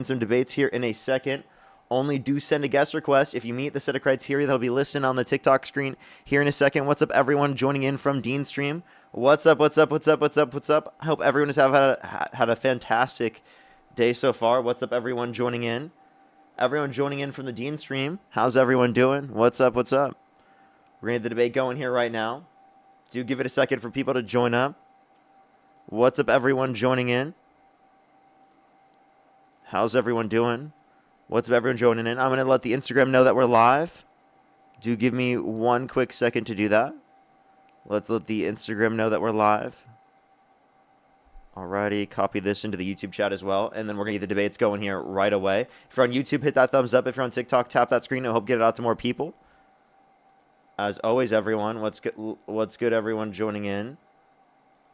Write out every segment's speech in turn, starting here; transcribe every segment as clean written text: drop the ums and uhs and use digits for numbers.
some debates here in a second. Only do send a guest request if you meet the set of criteria that'll be listed on the TikTok screen here in a second. What's up, everyone joining in from Dean Stream? What's up? What's up? What's up? What's up? What's up? I hope everyone has had a fantastic day so far. What's up, everyone joining in? Everyone joining in from the Dean Stream. How's everyone doing? What's up? What's up? We're gonna get the debate going here right now. Do give it a second for people to join up. What's up, everyone joining in? How's everyone doing? What's up, everyone joining in? I'm going to let the Instagram know that we're live. Do give me one quick second to do that. Let's let the Instagram know that we're live. Alrighty, copy this into the YouTube chat as well. And then we're going to get the debates going here right away. If you're on YouTube, hit that thumbs up. If you're on TikTok, tap that screen. I hope get it out to more people. As always, everyone, what's good, everyone joining in?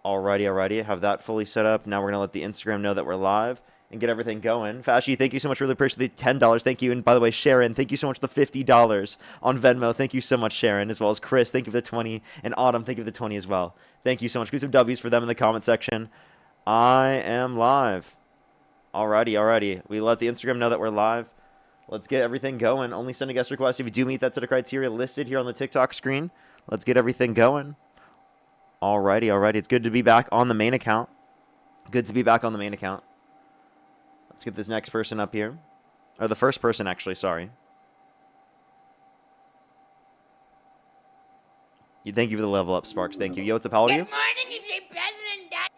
Alrighty. Have that fully set up. Now we're going to let the Instagram know that we're live and get everything going. Fashy, thank you so much. Really appreciate the $10. Thank you. And by the way, Sharon, thank you so much for the $50 on Venmo. Thank you so much, Sharon, as well as Chris. Thank you for the 20. And Autumn, thank you for the 20 as well. Thank you so much. Give some W's for them in the comment section. I am live. Alrighty. We let the Instagram know that we're live. Let's get everything going. Only send a guest request if you do meet that set of criteria listed here on the TikTok screen. Let's get everything going. Alrighty. It's good to be back on the main account. Let's get this next person up here. Or the first person, actually, sorry. Thank you for the level up, Sparks. Thank you. Yo, what's up? How old are you? Good morning, it's a President Dad.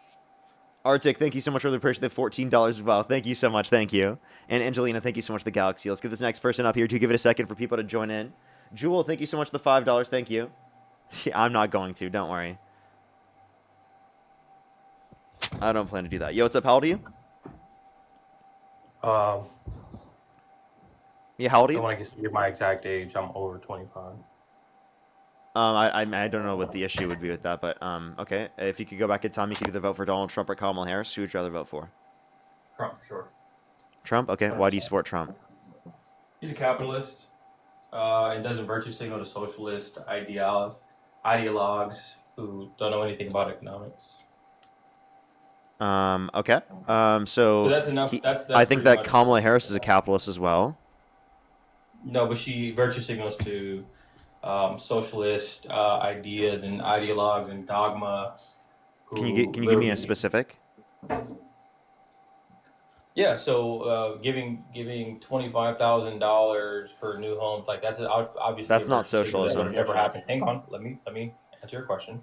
Arctic, thank you so much. Really appreciate the $14 as well. Thank you so much. Thank you. And Angelina, thank you so much for the Galaxy. Let's get this next person up here. Do give it a second for people to join in. Jewel, thank you so much for the $5. Thank you. I'm not going to. Don't worry. I don't plan to do that. Yo, what's up? How old are you? Yeah, how old are you? I don't want to give my exact age. I'm over 25. I don't know what the issue would be with that, but okay. If you could go back in time, you could either vote for Donald Trump or Kamala Harris. Who would you rather vote for? Trump, for sure. Trump? Okay. Why do you support Trump? He's a capitalist and doesn't virtue signal to socialist ideologues who don't know anything about economics. Okay. So that's enough. That's I think that Kamala Harris is a capitalist as well. No, but she virtue signals to socialist ideas and ideologues and dogmas. Can you give me a specific? Yeah, so giving $25,000 for new homes, like that's obviously that's not socialism. That never happened. Hang on, let me answer your question.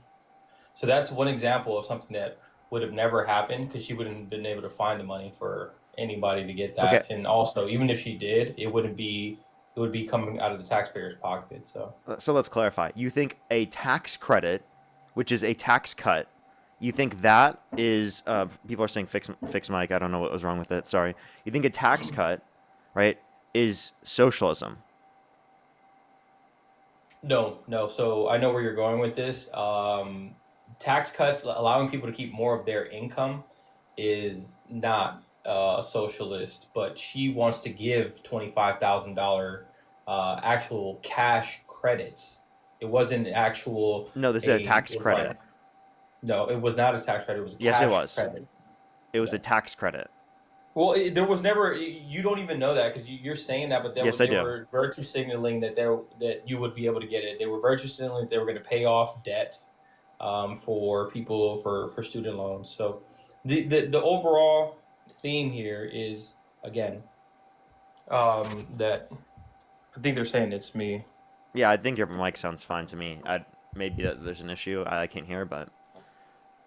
So that's one example of something that would have never happened because she wouldn't have been able to find the money for anybody to get that. Okay. And also, even if she did, it would be coming out of the taxpayer's pocket. So let's clarify. You think a tax credit, which is a tax cut, you think that is people are saying fix mic. I don't know what was wrong with it. Sorry. You think a tax cut, right, is socialism? No. So I know where you're going with this. Tax cuts, allowing people to keep more of their income, is not socialist, but she wants to give $25,000 actual cash credits. It wasn't actual. No, this is a tax credit. No, it was not a tax credit. It was a cash credit. It was a tax credit. Well, there was never. You don't even know that because you're saying that, but they were virtue signaling that you would be able to get it. They were virtue signaling that they were going to pay off debt for people for student loans. So the overall theme here is, again, that I think they're saying it's me. Yeah, I think your mic sounds fine to me. Maybe that there's an issue. I can't hear, but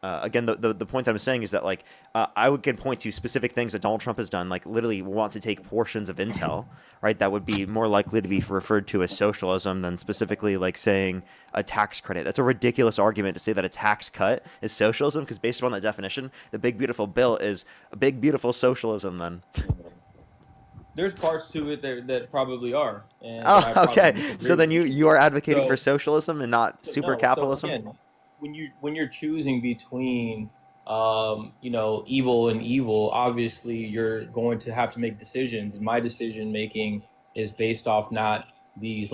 again, the point that I'm saying is that like I can point to specific things that Donald Trump has done, like literally want to take portions of Intel, right? That would be more likely to be referred to as socialism than specifically like saying a tax credit. That's a ridiculous argument to say that a tax cut is socialism, because based on that definition, the big beautiful bill is a big beautiful socialism. Then there's parts to it that probably are. And okay. So then you are advocating for socialism and not super capitalism. So again, when you're choosing between evil and evil, obviously you're going to have to make decisions, and my decision making is based off not these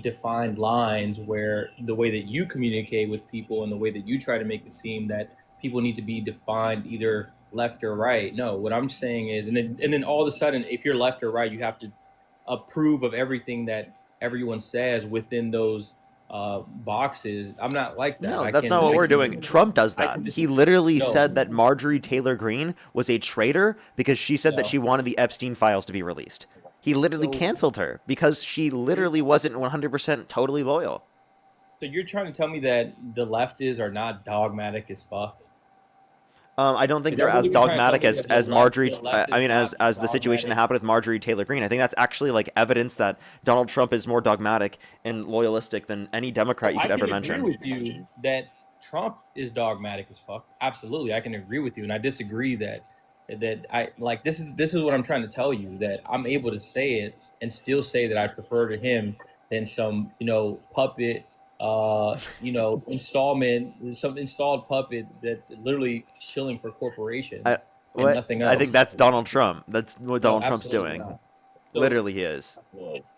defined lines where the way that you communicate with people and the way that you try to make it seem that people need to be defined either left or right. No, what I'm saying is, and then all of a sudden, if you're left or right, you have to approve of everything that everyone says within those boxes. I'm not like that. No, that's not what we're doing. Trump does that. He literally no, said that Marjorie Taylor Greene was a traitor because she said that no. she wanted the Epstein files to be released. He literally So, canceled her because she literally wasn't 100% totally loyal. so you're trying to tell me that the leftists are not dogmatic as fuck? I don't think Is they're that what as you're trying to tell dogmatic me, as that Marjorie. the left I is mean, not as the situation that dogmatic? happened with Marjorie Taylor Greene. I think that's actually like evidence that Donald Trump is more dogmatic and loyalistic than any Democrat you I could ever can agree mention. with you that Trump is dogmatic as fuck. Absolutely, I can agree with you, and I disagree that I like this is what I'm trying to tell you, that I'm able to say it and still say that I prefer to him than some puppet some installed puppet that's literally shilling for I corporations and what nothing I think else. that's Donald Trump. That's what No, Donald Trump's absolutely doing. not. So Literally, he is.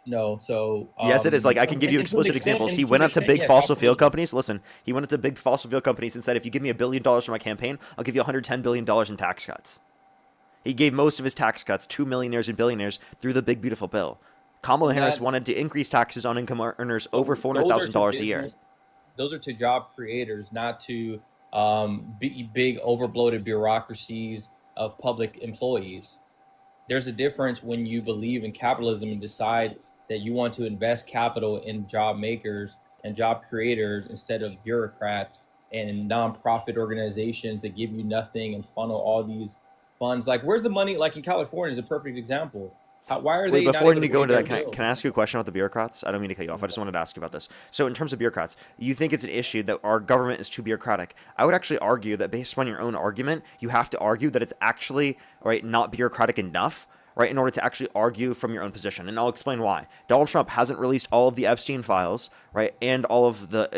no, so Yes, it is. Like, I can give you and to an explicit extent, examples. He went up to big yes, fossil fuel absolutely. companies. Listen, he went up to big fossil fuel companies and said, if you give me $1 billion for my campaign, I'll give you $110 billion in tax cuts. He gave most of his tax cuts to millionaires and billionaires through the big, beautiful bill. Kamala Harris That wanted to increase taxes on income earners over those are to $400,000 a year. business, those are to job creators, not to big overbloated bureaucracies of public employees. There's a difference when you believe in capitalism and decide that you want to invest capital in job makers and job creators instead of bureaucrats and nonprofit organizations that give you nothing and funnel all these funds. Like, where's the money? Like in California is a perfect example. Why are Wait, they not before able you to go pay into their that, bills? can I ask you a question about the bureaucrats? I don't mean to cut you off. I just wanted to ask you about this. So, in terms of bureaucrats, you think it's an issue that our government is too bureaucratic. I would actually argue that based on your own argument, you have to argue that it's actually, right, not bureaucratic enough, right, in order to actually argue from your own position. And I'll explain why. Donald Trump hasn't released all of the Epstein files, right, and all of the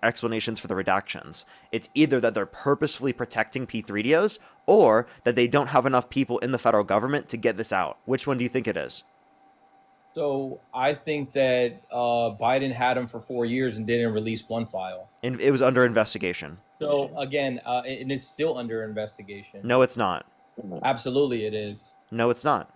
explanations for the redactions. It's either that they're purposefully protecting P3DOs or that they don't have enough people in the federal government to get this out. Which one do you think it is? So I think that Biden had him for 4 years and didn't release one file. And it was under investigation. So again, and it's still under investigation. No, it's not. Absolutely, it is. No, it's not.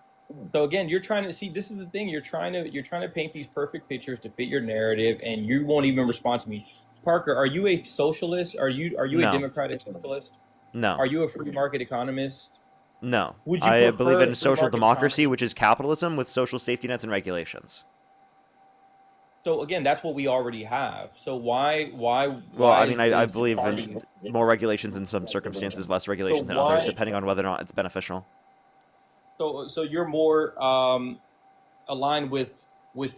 So again, you're trying to see. This is the thing. You're trying to paint these perfect pictures to fit your narrative, and you won't even respond to me. Parker, are you a socialist? Are you a No. democratic socialist? No. Are you a free market economist? No. Would you I believe prefer in free social market democracy, economy? which is capitalism with social safety nets and regulations. So again, that's what we already have. So why Well, why I is mean, I this believe party? in more regulations in some circumstances, less So regulations in others, why depending on whether or not it's beneficial. so you're more aligned with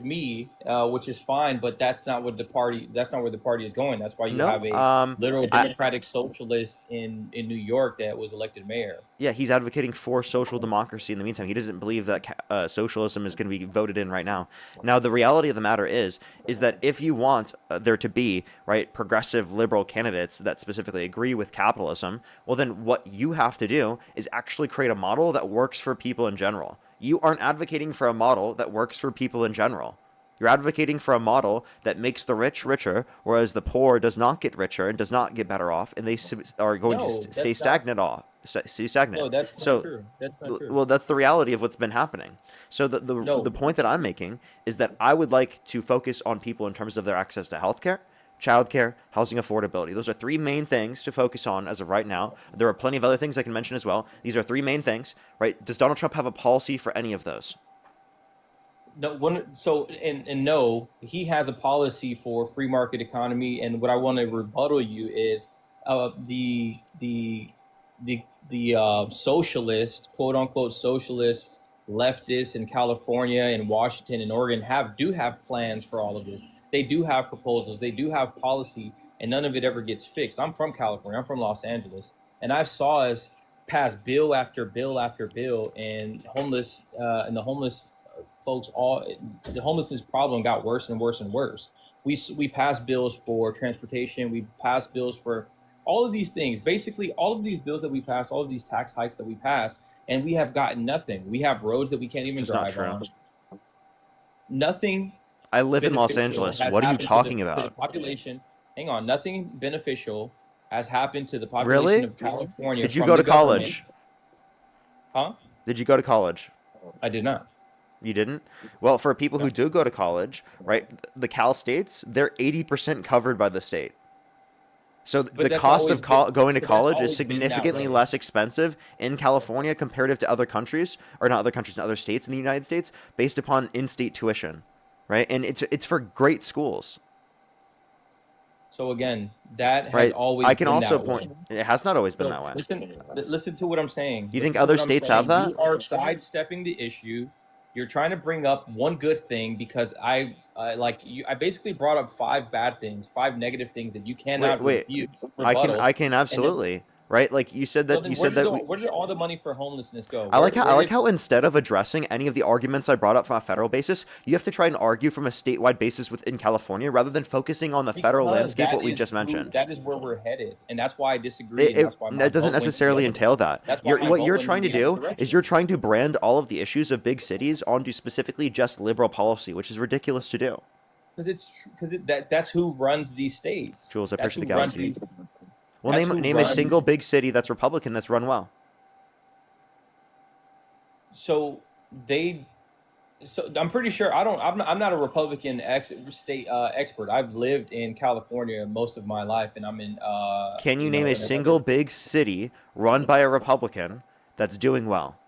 me, which is fine, but that's not what the party. That's not where the party is going. That's why you No. have a literal I democratic socialist in New York that was elected mayor. Yeah, he's advocating for social democracy in the meantime. He doesn't believe that socialism is going to be voted in right now. Now, the reality of the matter is that if you want there to be, right, progressive liberal candidates that specifically agree with capitalism, well, then what you have to do is actually create a model that works for people in general. You aren't advocating for a model that works for people in general. You're advocating for a model that makes the rich richer, whereas the poor does not get richer and does not get better off, and they are going to No, stay that's not. stagnant stay stagnant. No, that's not So, true. That's not true. well, that's the reality of what's been happening. So the No, point that I'm making is that I would like to focus on people in terms of their access to healthcare, childcare, housing affordability. Those are three main things to focus on as of right now. There are plenty of other things I can mention as well. These are three main things, right? Does Donald Trump have a policy for any of those? no one. So and no, he has a policy for free market economy. And what I want to rebuttal you is uh, the the the socialist, quote unquote socialist leftists in California and Washington and Oregon have plans for all of this. They do have proposals. They do have policy, and none of it ever gets fixed. I'm from California. I'm from Los Angeles, and I saw us pass bill after bill after bill, and the homeless folks all the homelessness problem got worse and worse and worse. We passed bills for transportation. We passed bills for all of these things. Basically, all of these bills that we pass, all of these tax hikes that we pass, and we have gotten nothing. We have roads that we can't even Just not drive true. on. Nothing I live in Los beneficial Angeles. has What are you happened to talking the about? population. Hang on, nothing beneficial has happened to the population Really? of California Did you from go the to government. college? Huh? Did you go to college? I did not. You didn't? Well, for people who No. do go to college, right, the Cal States, they're 80% covered by the state. So But the cost of going to that's college is always been that significantly way. less expensive in California comparative to other countries, or not other countries, other states in the United States, based upon in-state tuition, right? And it's for great schools, So again, that has right? I always can been also that point way. it has not always been So that way. listen to what I'm saying. You think Listen to other what I'm states have saying. that? You are sidestepping the issue. You're trying to bring up one good thing because I basically brought up five bad things, five negative things that you Wait, cannot wait. rebuttal. I can And then, absolutely, right? Like so then you said that we where did all the money for homelessness go? I Where like did how instead of addressing any of the arguments I brought up from a federal basis, you have to try and argue from a statewide basis within California rather than focusing on the federal because landscape what we just mentioned. that is where we're headed, and that's why I disagree, and that's why my That doesn't vote went in the necessarily other. entail that. That's why my What vote you're went in trying to the other do is direction. you're trying to brand all of the issues of big cities onto specifically just liberal policy, which is ridiculous to do. Because that's who runs these states. Jules, I That's appreciate who the runs galaxy. these. Well, That's who name a single runs. big city that's Republican that's run well. So they. So I'm pretty sure I don't. I'm not a Republican state expert. I've lived in California most of my life, and I'm in. Can you name a in single another. big city run by a Republican that's doing well?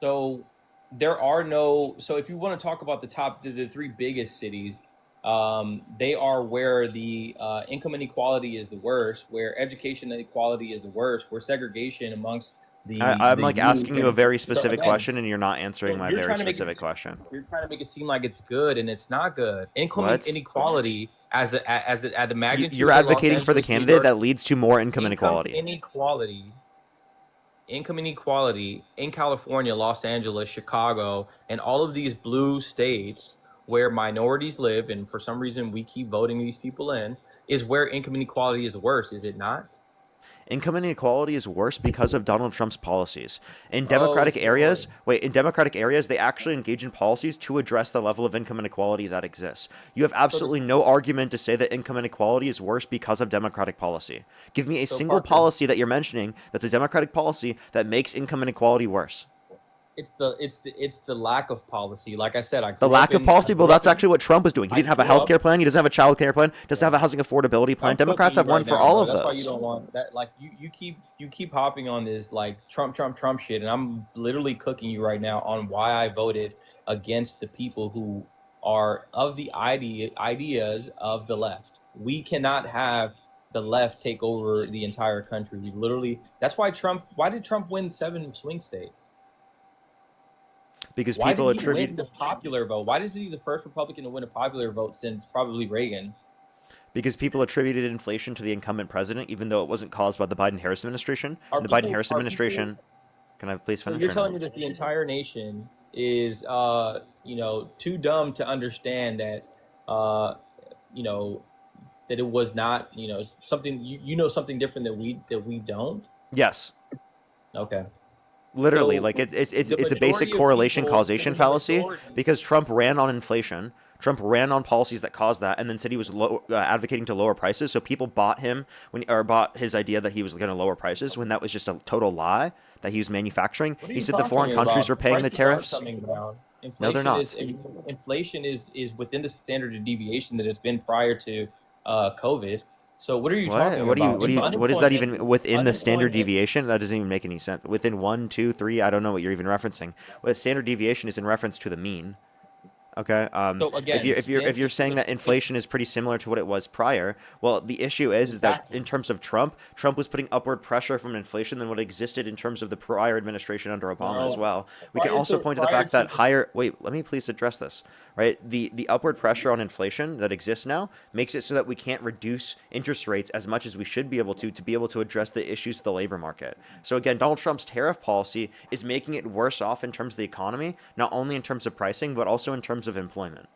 So there are no. So if you want to talk about the three biggest cities, they are where the income inequality is the worst, where education inequality is the worst, where segregation amongst I'm the like youth asking you a and very so specific again, question, and you're not answering so my very specific question. you're trying to make it seem like it's good, and it's not good. Income What? inequality at the You're magnitude that Los advocating for the Angeles, New candidate York, that leads to more income income inequality. inequality income inequality in California, Los Angeles, Chicago, and all of these blue states where minorities live, and for some reason we keep voting these people in, is where income inequality is worse, is it not? Income inequality is worse because of Donald Trump's policies. Oh, sure. In democratic areas, they actually engage in policies to address the level of income inequality that exists. You have So this, absolutely no argument to say that income inequality is worse because of democratic policy. Give me a so single Parker, policy that you're mentioning that's a democratic policy that makes income inequality worse. it's the lack of policy. Like I said, The lack of policy, well, that's actually what Trump was doing. He I didn't have a grew health up. care plan. He doesn't have a child care plan. Doesn't have a housing affordability plan. I'm cooking Democrats you have one right for now, all bro. of That's why you those. don't want that. Like you keep hopping on this like Trump shit, and I'm literally cooking you right now on why I voted against the people who are of the ideas of the left. We cannot have the left take over the entire country. We literally. That's why Trump. Why did Trump win 7 swing states? Because Why did people he attribute win the popular vote? Why is he the first Republican to win a popular vote since probably Reagan? because people attributed inflation to the incumbent president, even though it wasn't caused by the Biden-Harris administration. Are And the Biden-Harris people administration, can I please So finish you're or no? telling me that the entire nation is, too dumb to understand that, uh, you know, that it was not, something you know something different that we don't. Yes, Okay. literally. So Like the it's a basic majority of correlation people, so causation then the fallacy majority, because Trump ran on inflation. Trump ran on policies that caused that, and then said he was advocating to lower prices. So people bought him or bought his idea that he was going to lower prices when that was just a total lie that he was manufacturing. what are He you said the foreign talking countries about? were paying the Prices are tariffs. coming down. No, they're not. Inflation is within the standard of deviation that it's been prior to COVID. So what are you talking about? What is that even within the standard Unemployment. deviation? That doesn't even make any sense. Within one, two, three, I don't know what you're even referencing. Well, standard deviation is in reference to the mean. Okay. So again, If you're saying that inflation is pretty similar to what it was prior, well, the issue is that exactly. in terms of Trump, Trump was putting upward pressure from inflation than what existed in terms of the prior administration under Obama as No, well. We can also point to the prior fact that to higher. Wait, let me please address this. Right, the upward pressure on inflation that exists now makes it so that we can't reduce interest rates as much as we should be able to address the issues of the labor market. So again, Donald Trump's tariff policy is making it worse off in terms of the economy, not only in terms of pricing but also in terms of employment.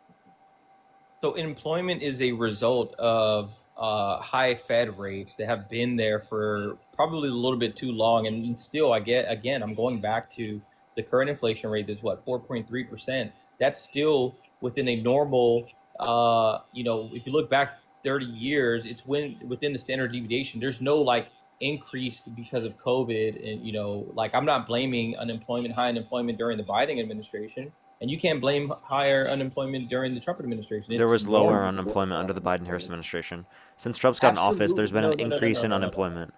So employment is a result of high Fed rates that have been there for probably a little bit too long, and still, I get again, I'm going back to the current inflation rate that's what 4.3%. That's still within a normal. If you look back 30 years, it's within the standard deviation. There's no like increased because of COVID. And, you know, like, I'm not blaming high unemployment during the Biden administration. And you can't blame higher unemployment during the Trump administration. There It's was lower normal. unemployment under the Biden-Harris administration. Since Trump's got in office, there's Absolutely. been No, an no, no, no, increase no, in no, no, unemployment.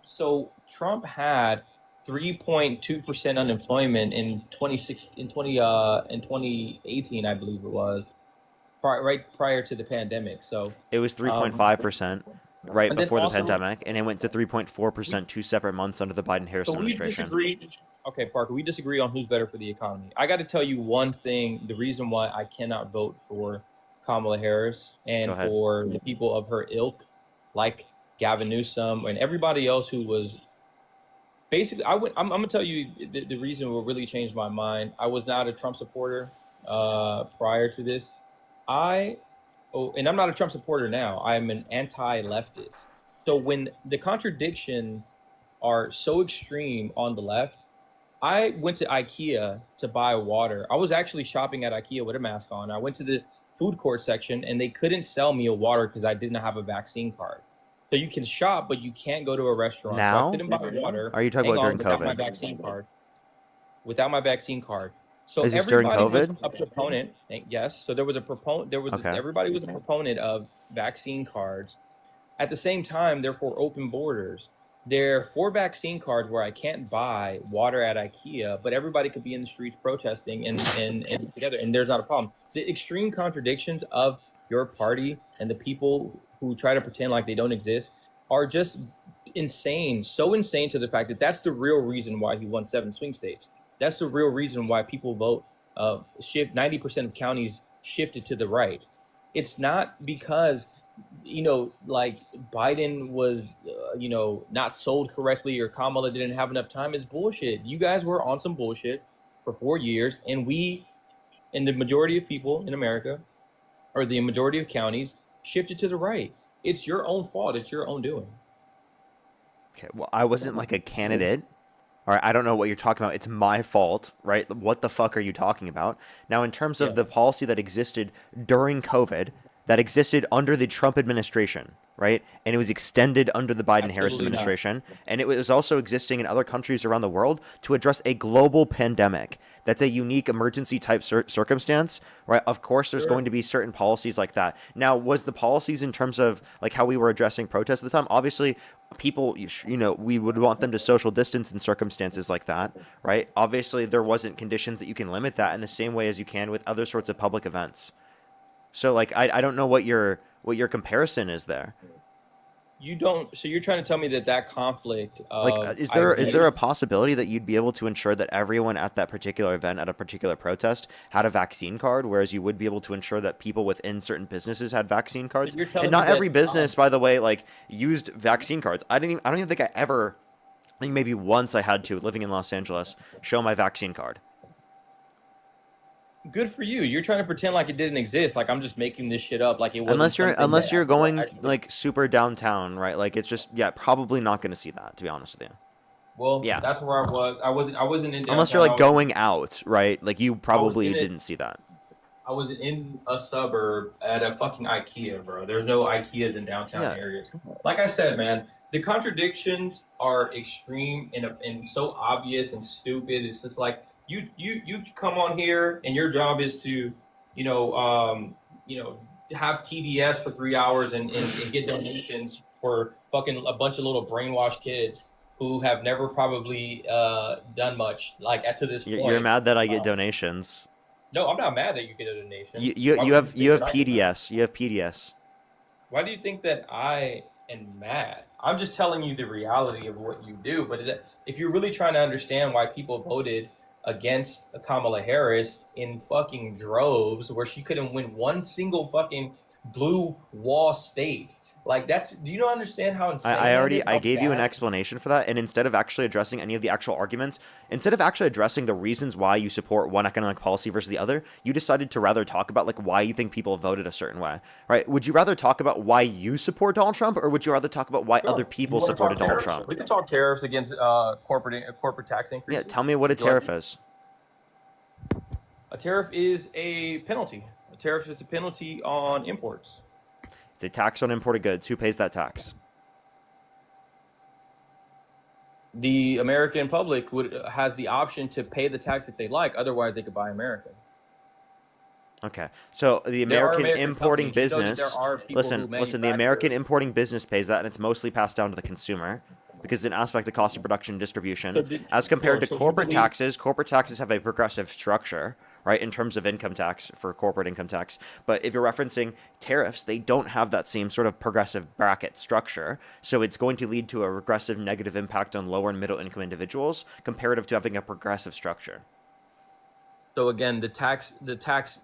So Trump had 3.2% unemployment in 2018, I believe it was, right prior to the pandemic. So it was 3.5% right and then before the also, pandemic, and it went to 3.4% 2 separate months under the Biden-Harris so we administration. disagree. Okay, Parker, we disagree on who's better for the economy. I got to tell you one thing: the reason why I cannot vote for Kamala Harris and for the people of her ilk, like Gavin Newsom and everybody else who was basically, I'm gonna tell you the reason what really changed my mind. I was not a Trump supporter prior to this. And I'm not a Trump supporter now. I'm an anti-leftist. So when the contradictions are so extreme on the left, I went to IKEA to buy water. I was actually shopping at IKEA with a mask on. I went to the food court section and they couldn't sell me a water because I didn't have a vaccine card. So you can shop, but you can't go to a restaurant. Now? So I couldn't buy water. Are you talking about during without COVID? my vaccine card. Without my vaccine card. So Is this during everybody was COVID? a proponent. Yes. So there was a proponent. Everybody was a proponent of vaccine cards. At the same time, therefore, open borders. There are 4 vaccine cards where I can't buy water at IKEA, but everybody could be in the streets protesting and together, and there's not a problem. The extreme contradictions of your party and the people who try to pretend like they don't exist are just insane, so insane to the fact that that's the real reason why he won 7 swing states. That's the real reason why people vote, 90% of counties shifted to the right. It's not because, like Biden was, not sold correctly or Kamala didn't have enough time. It's bullshit. You guys were on some bullshit for 4 years, and the majority of people in America, or the majority of counties, shifted to the right. It's your own fault. It's your own doing. Okay, well, I wasn't like a candidate. All right, I don't know what you're talking about. It's my fault, right? What the fuck are you talking about? Now, in terms of the policy that existed during COVID, that existed under the Trump administration, right? And it was extended under the Biden-Harris administration. And it was also existing in other countries around the world to address a global pandemic. That's a unique emergency type circumstance, right? Of course, there's going to be certain policies like that. Now, was the policies in terms of like how we were addressing protests at the time? Obviously, people, we would want them to social distance in circumstances like that, right? Obviously, there wasn't conditions that you can limit that in the same way as you can with other sorts of public events. So, like, I don't know what your comparison is there. You don't. So you're trying to tell me that conflict. Is there a possibility that you'd be able to ensure that everyone at that particular event, at a particular protest, had a vaccine card, whereas you would be able to ensure that people within certain businesses had vaccine cards? And not every business, by the way, like used vaccine cards. I don't even think I think maybe once I had to, living in Los Angeles, show my vaccine card. Good for you. You're trying to pretend like it didn't exist. Like I'm just making this shit up. Like it wasn't. Unless you're going like super downtown, right? Like it's just probably not going to see that. To be honest with you. Well, yeah, that's where I was. I wasn't in downtown. Unless you're like going out, right? Like you probably didn't see that. I was in a suburb at a fucking IKEA, bro. There's no IKEAs in downtown areas. Like I said, man, the contradictions are extreme and so obvious and stupid. It's just like. You come on here and your job is to, have TDS for 3 hours and get donations for fucking a bunch of little brainwashed kids who have never probably done much to this point. You're mad that I get donations. No, I'm not mad that you get a donation. You have PDS. You have PDS. Why do you think that I am mad? I'm just telling you the reality of what you do. But if you're really trying to understand why people voted against Kamala Harris in fucking droves where she couldn't win one single fucking blue wall state. Like do you not understand how insane I gave you an explanation for that, and instead of actually addressing any of the actual arguments, instead of actually addressing the reasons why you support one economic policy versus the other, you decided to rather talk about like why you think people voted a certain way, right? Would you rather talk about why you support Donald Trump, or would you rather talk about why other people supported Donald Trump? We could talk tariffs against corporate tax increases. Yeah, tell me what a tariff is. A tariff is a penalty. A tariff is a penalty on imports. It's a tax on imported goods. Who pays that tax? The American public has the option to pay the tax if they like. Otherwise, they could buy American. Okay, so the American importing business, listen, the American importing business pays that, and it's mostly passed down to the consumer because it's an aspect of cost of production and distribution. As compared to corporate taxes have a progressive structure, right, in terms of income tax for corporate income tax. But if you're referencing tariffs, they don't have that same sort of progressive bracket structure. So it's going to lead to a regressive negative impact on lower and middle income individuals comparative to having a progressive structure. So again, the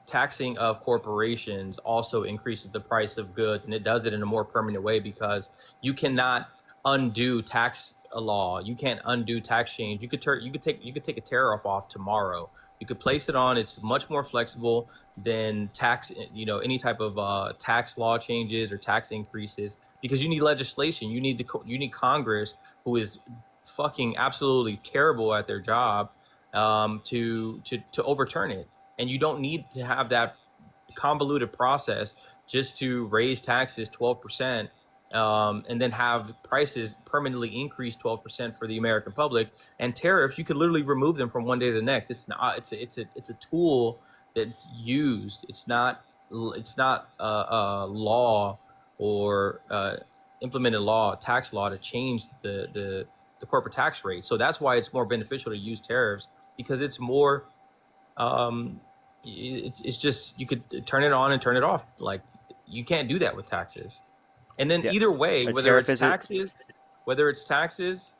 taxing of corporations also increases the price of goods, and it does it in a more permanent way because you cannot undo tax law. You can't undo tax change. You could take a tariff off tomorrow. You could place it on. It's much more flexible than tax. Any type of tax law changes or tax increases because you need legislation. You need Congress, who is fucking absolutely terrible at their job, to overturn it. And you don't need to have that convoluted process just to raise taxes 12%, and then have prices permanently increase 12% for the American public. And tariffs, you could literally remove them from one day to the next. It's a tool that's used. It's not a law or implemented law, tax law, to change the corporate tax rate. So that's why it's more beneficial to use tariffs, because it's more, it's just, you could turn it on and turn it off. Like, you can't do that with taxes. And then either way, whether it's taxes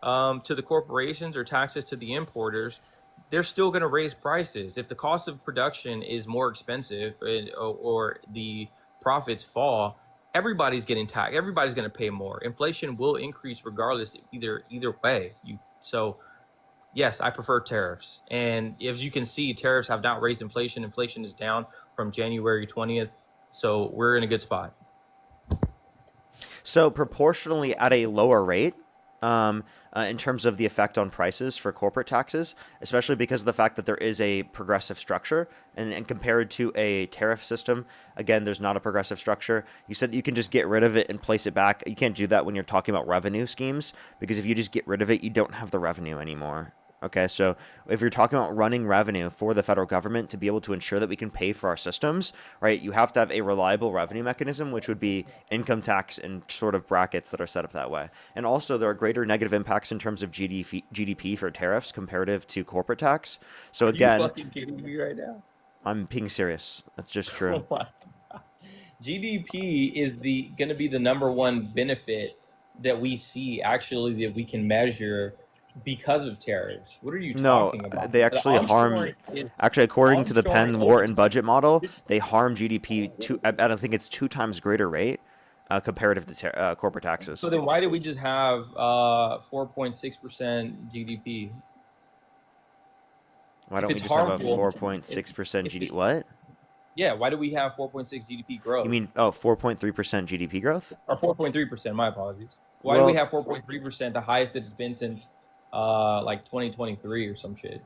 to the corporations or taxes to the importers, they're still going to raise prices. If the cost of production is more expensive, or the profits fall, everybody's getting taxed. Everybody's going to pay more. Inflation will increase regardless, either way. So yes, I prefer tariffs. And as you can see, tariffs have not raised inflation. Inflation is down from January 20th. So we're in a good spot. So proportionally at a lower rate, in terms of the effect on prices for corporate taxes, especially because of the fact that there is a progressive structure, and compared to a tariff system, again, there's not a progressive structure. You said that you can just get rid of it and place it back. You can't do that when you're talking about revenue schemes, because if you just get rid of it, you don't have the revenue anymore. Okay, so if you're talking about running revenue for the federal government to be able to ensure that we can pay for our systems, right, you have to have a reliable revenue mechanism, which would be income tax and sort of brackets that are set up that way. And also, there are greater negative impacts in terms of GDP for tariffs comparative to corporate tax. So again, are you fucking kidding me right now? I'm being serious. That's just true. GDP is going to be the number one benefit that we see, actually, that we can measure because of tariffs. What are you talking about? They actually harm. Actually, according to the Penn Wharton budget model, they harm GDP at I think it's 2 times greater rate comparative to corporate taxes. So then, why did we just have 4.6% GDP? Why don't we just have a 4.6% GDP? What? Yeah, why do we have 4.6 GDP growth? You mean 4.3% GDP growth? Or 4.3%? My apologies. Why do we have 4.3%, the highest that it's been since like 2023 or some shit?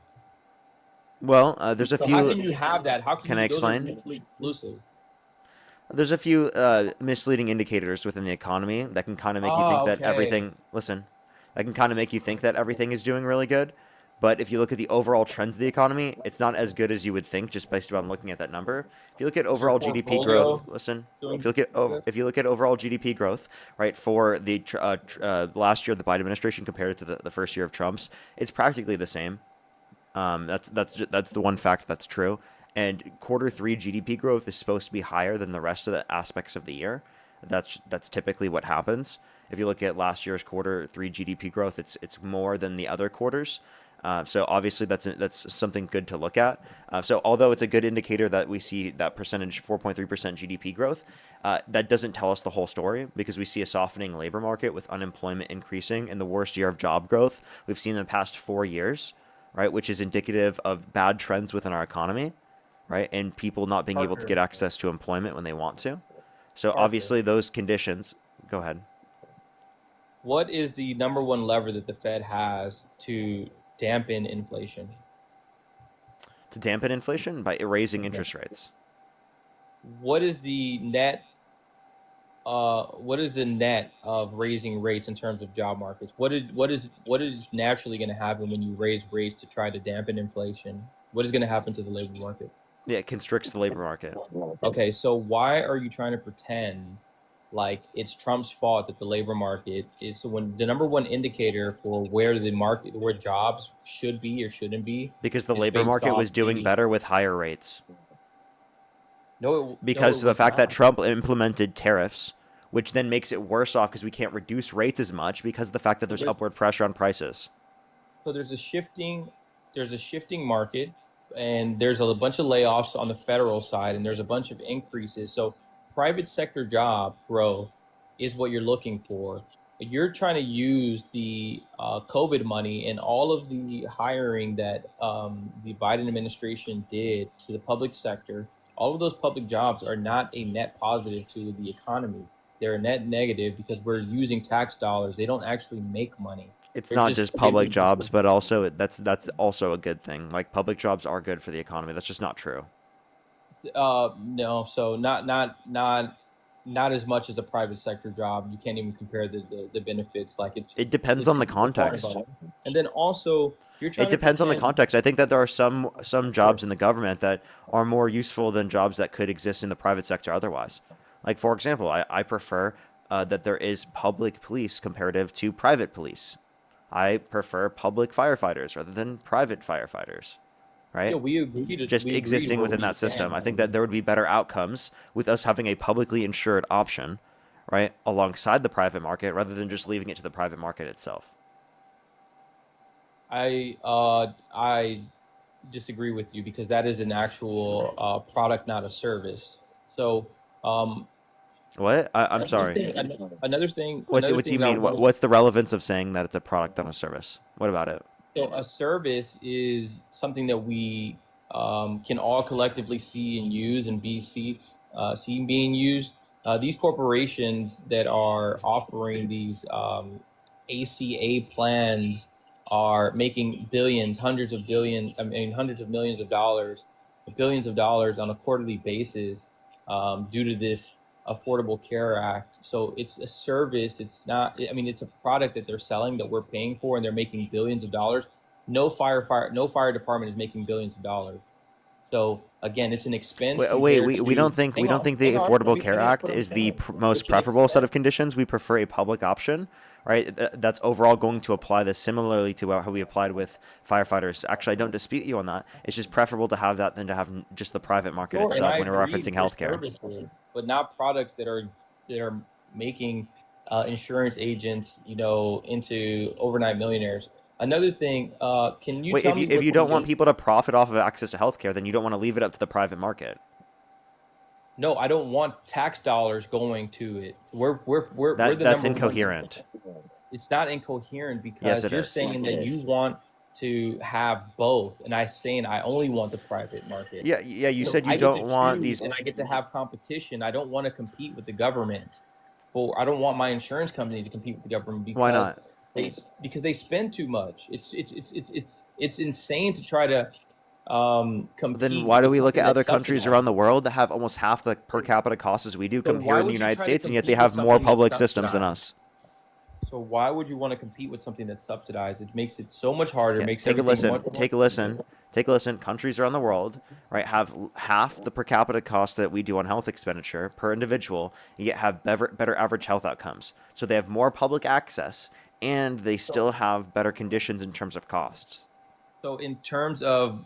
Well, there's a few. How can you have that? How can I explain? Exclusive. There's a few misleading indicators within the economy that can kind of make you think that everything. Listen, that can kind of make you think that everything is doing really good. But if you look at the overall trends of the economy, it's not as good as you would think just based on looking at that number. If you look at overall GDP growth, if you look at overall GDP growth, right, for the last year of the Biden administration compared to the first year of Trump's, it's practically the same. That's the one fact that's true. And Q3 GDP growth is supposed to be higher than the rest of the aspects of the year. That's typically what happens. If you look at last year's Q3 GDP growth, it's more than the other quarters. So obviously that's something good to look at. So although it's a good indicator that we see that percentage 4.3% GDP growth, that doesn't tell us the whole story, because we see a softening labor market with unemployment increasing and the worst year of job growth we've seen in the past 4 years, right? Which is indicative of bad trends within our economy, right? And people not being able to get access to employment when they want to. So obviously those conditions. Go ahead. What is the number one lever that the Fed has to dampen inflation? To dampen inflation? By raising interest rates. What is the net what is the net of raising rates in terms of job markets? What is naturally going to happen when you raise rates to try to dampen inflation? What is going to happen to the labor market? Yeah, it constricts the labor market. Okay, so why are you trying to pretend like it's Trump's fault that the labor market is so when the number one indicator for where the market where jobs should be or shouldn't be Because the is labor based market off was doing the better with higher rates. no, Because it of the was fact that not. Trump implemented tariffs, which then makes it worse off because we can't reduce rates as much because of the fact that So there's upward pressure on prices. so there's a shifting market, and there's a bunch of layoffs on the federal side, and there's a bunch of increases. So private sector job growth is what you're looking for. But you're trying to use the COVID money and all of the hiring that the Biden administration did to the public sector. All of those public jobs are not a net positive to the economy. They're a net negative because we're using tax dollars. They don't actually make money. It's They're not just just public giving jobs, but also that's also a good thing. Like public jobs are good for the economy. That's just not true. No, so not as much as a private sector job. You can't even compare the benefits. Like It depends on the context. and then also you're It trying to depends on the pretend. context. I think that there are some jobs in the government that are more useful than jobs that could exist in the private sector otherwise. Like for example, I prefer that there is public police comparative to private police. I prefer public firefighters rather than private firefighters, Yeah, right? Just we agreed existing where within we that system. stand. I think that there would be better outcomes with us having a publicly insured option, right, alongside the private market rather than just leaving it to the private market itself. I disagree with you because that is an actual product, not a service. So um, What? I'm another sorry. thing, What do you that I mean? wanted. What's the relevance of saying that it's a product on a service? What about it? So a service is something that we can all collectively see and use and see being used. These corporations that are offering these ACA plans are making billions, hundreds of millions of dollars, billions of dollars on a quarterly basis due to this Affordable Care Act. So it's a service. It's not. I mean, it's a product that they're selling that we're paying for, and they're making billions of dollars. No fire department is making billions of dollars. So again, it's an expense Wait, compared we don't to. think the Hang on. Let Affordable me Care finish Act what I'm is the saying. most It's an preferable set expense. of conditions. We prefer a public option, right? That's overall going to apply this similarly to how we applied with firefighters. Actually, I don't dispute you on that. It's just preferable to have that than to have just the private market Sure, and itself I when we're agree referencing for healthcare. services, but not products that are making insurance agents, into overnight millionaires. Another thing, can you Wait, tell me if what you don't want the people to profit off of access to healthcare, then you don't want to leave it up to the private market. No, I don't want tax dollars going to it. We're the That's number one. incoherent. It's not incoherent Yes, because it you're is. saying that you want to have both, and I'm saying I only want the private market. Yeah. You So said you I get to don't want choose, these. and I get to have competition. I don't want to compete with the government, but I don't want my insurance company to compete with the government Why because not? they spend too much. It's insane to try to Then compete why do with we look something at that's other countries around subsidized. the world that have almost half the per capita costs as we do So come here why in the would you United try to States, and yet they compete with have more something that's public systems than subsidized? us? So why would you want to compete with something that's subsidized? It makes it so much harder. It Yeah, makes take a everything listen. much more Take a listen. Take a listen. Countries around the world, right, have half the per capita cost that we do on health expenditure per individual, yet have better average health outcomes. So they have more public access, and they so still have better conditions in terms of costs. so in terms of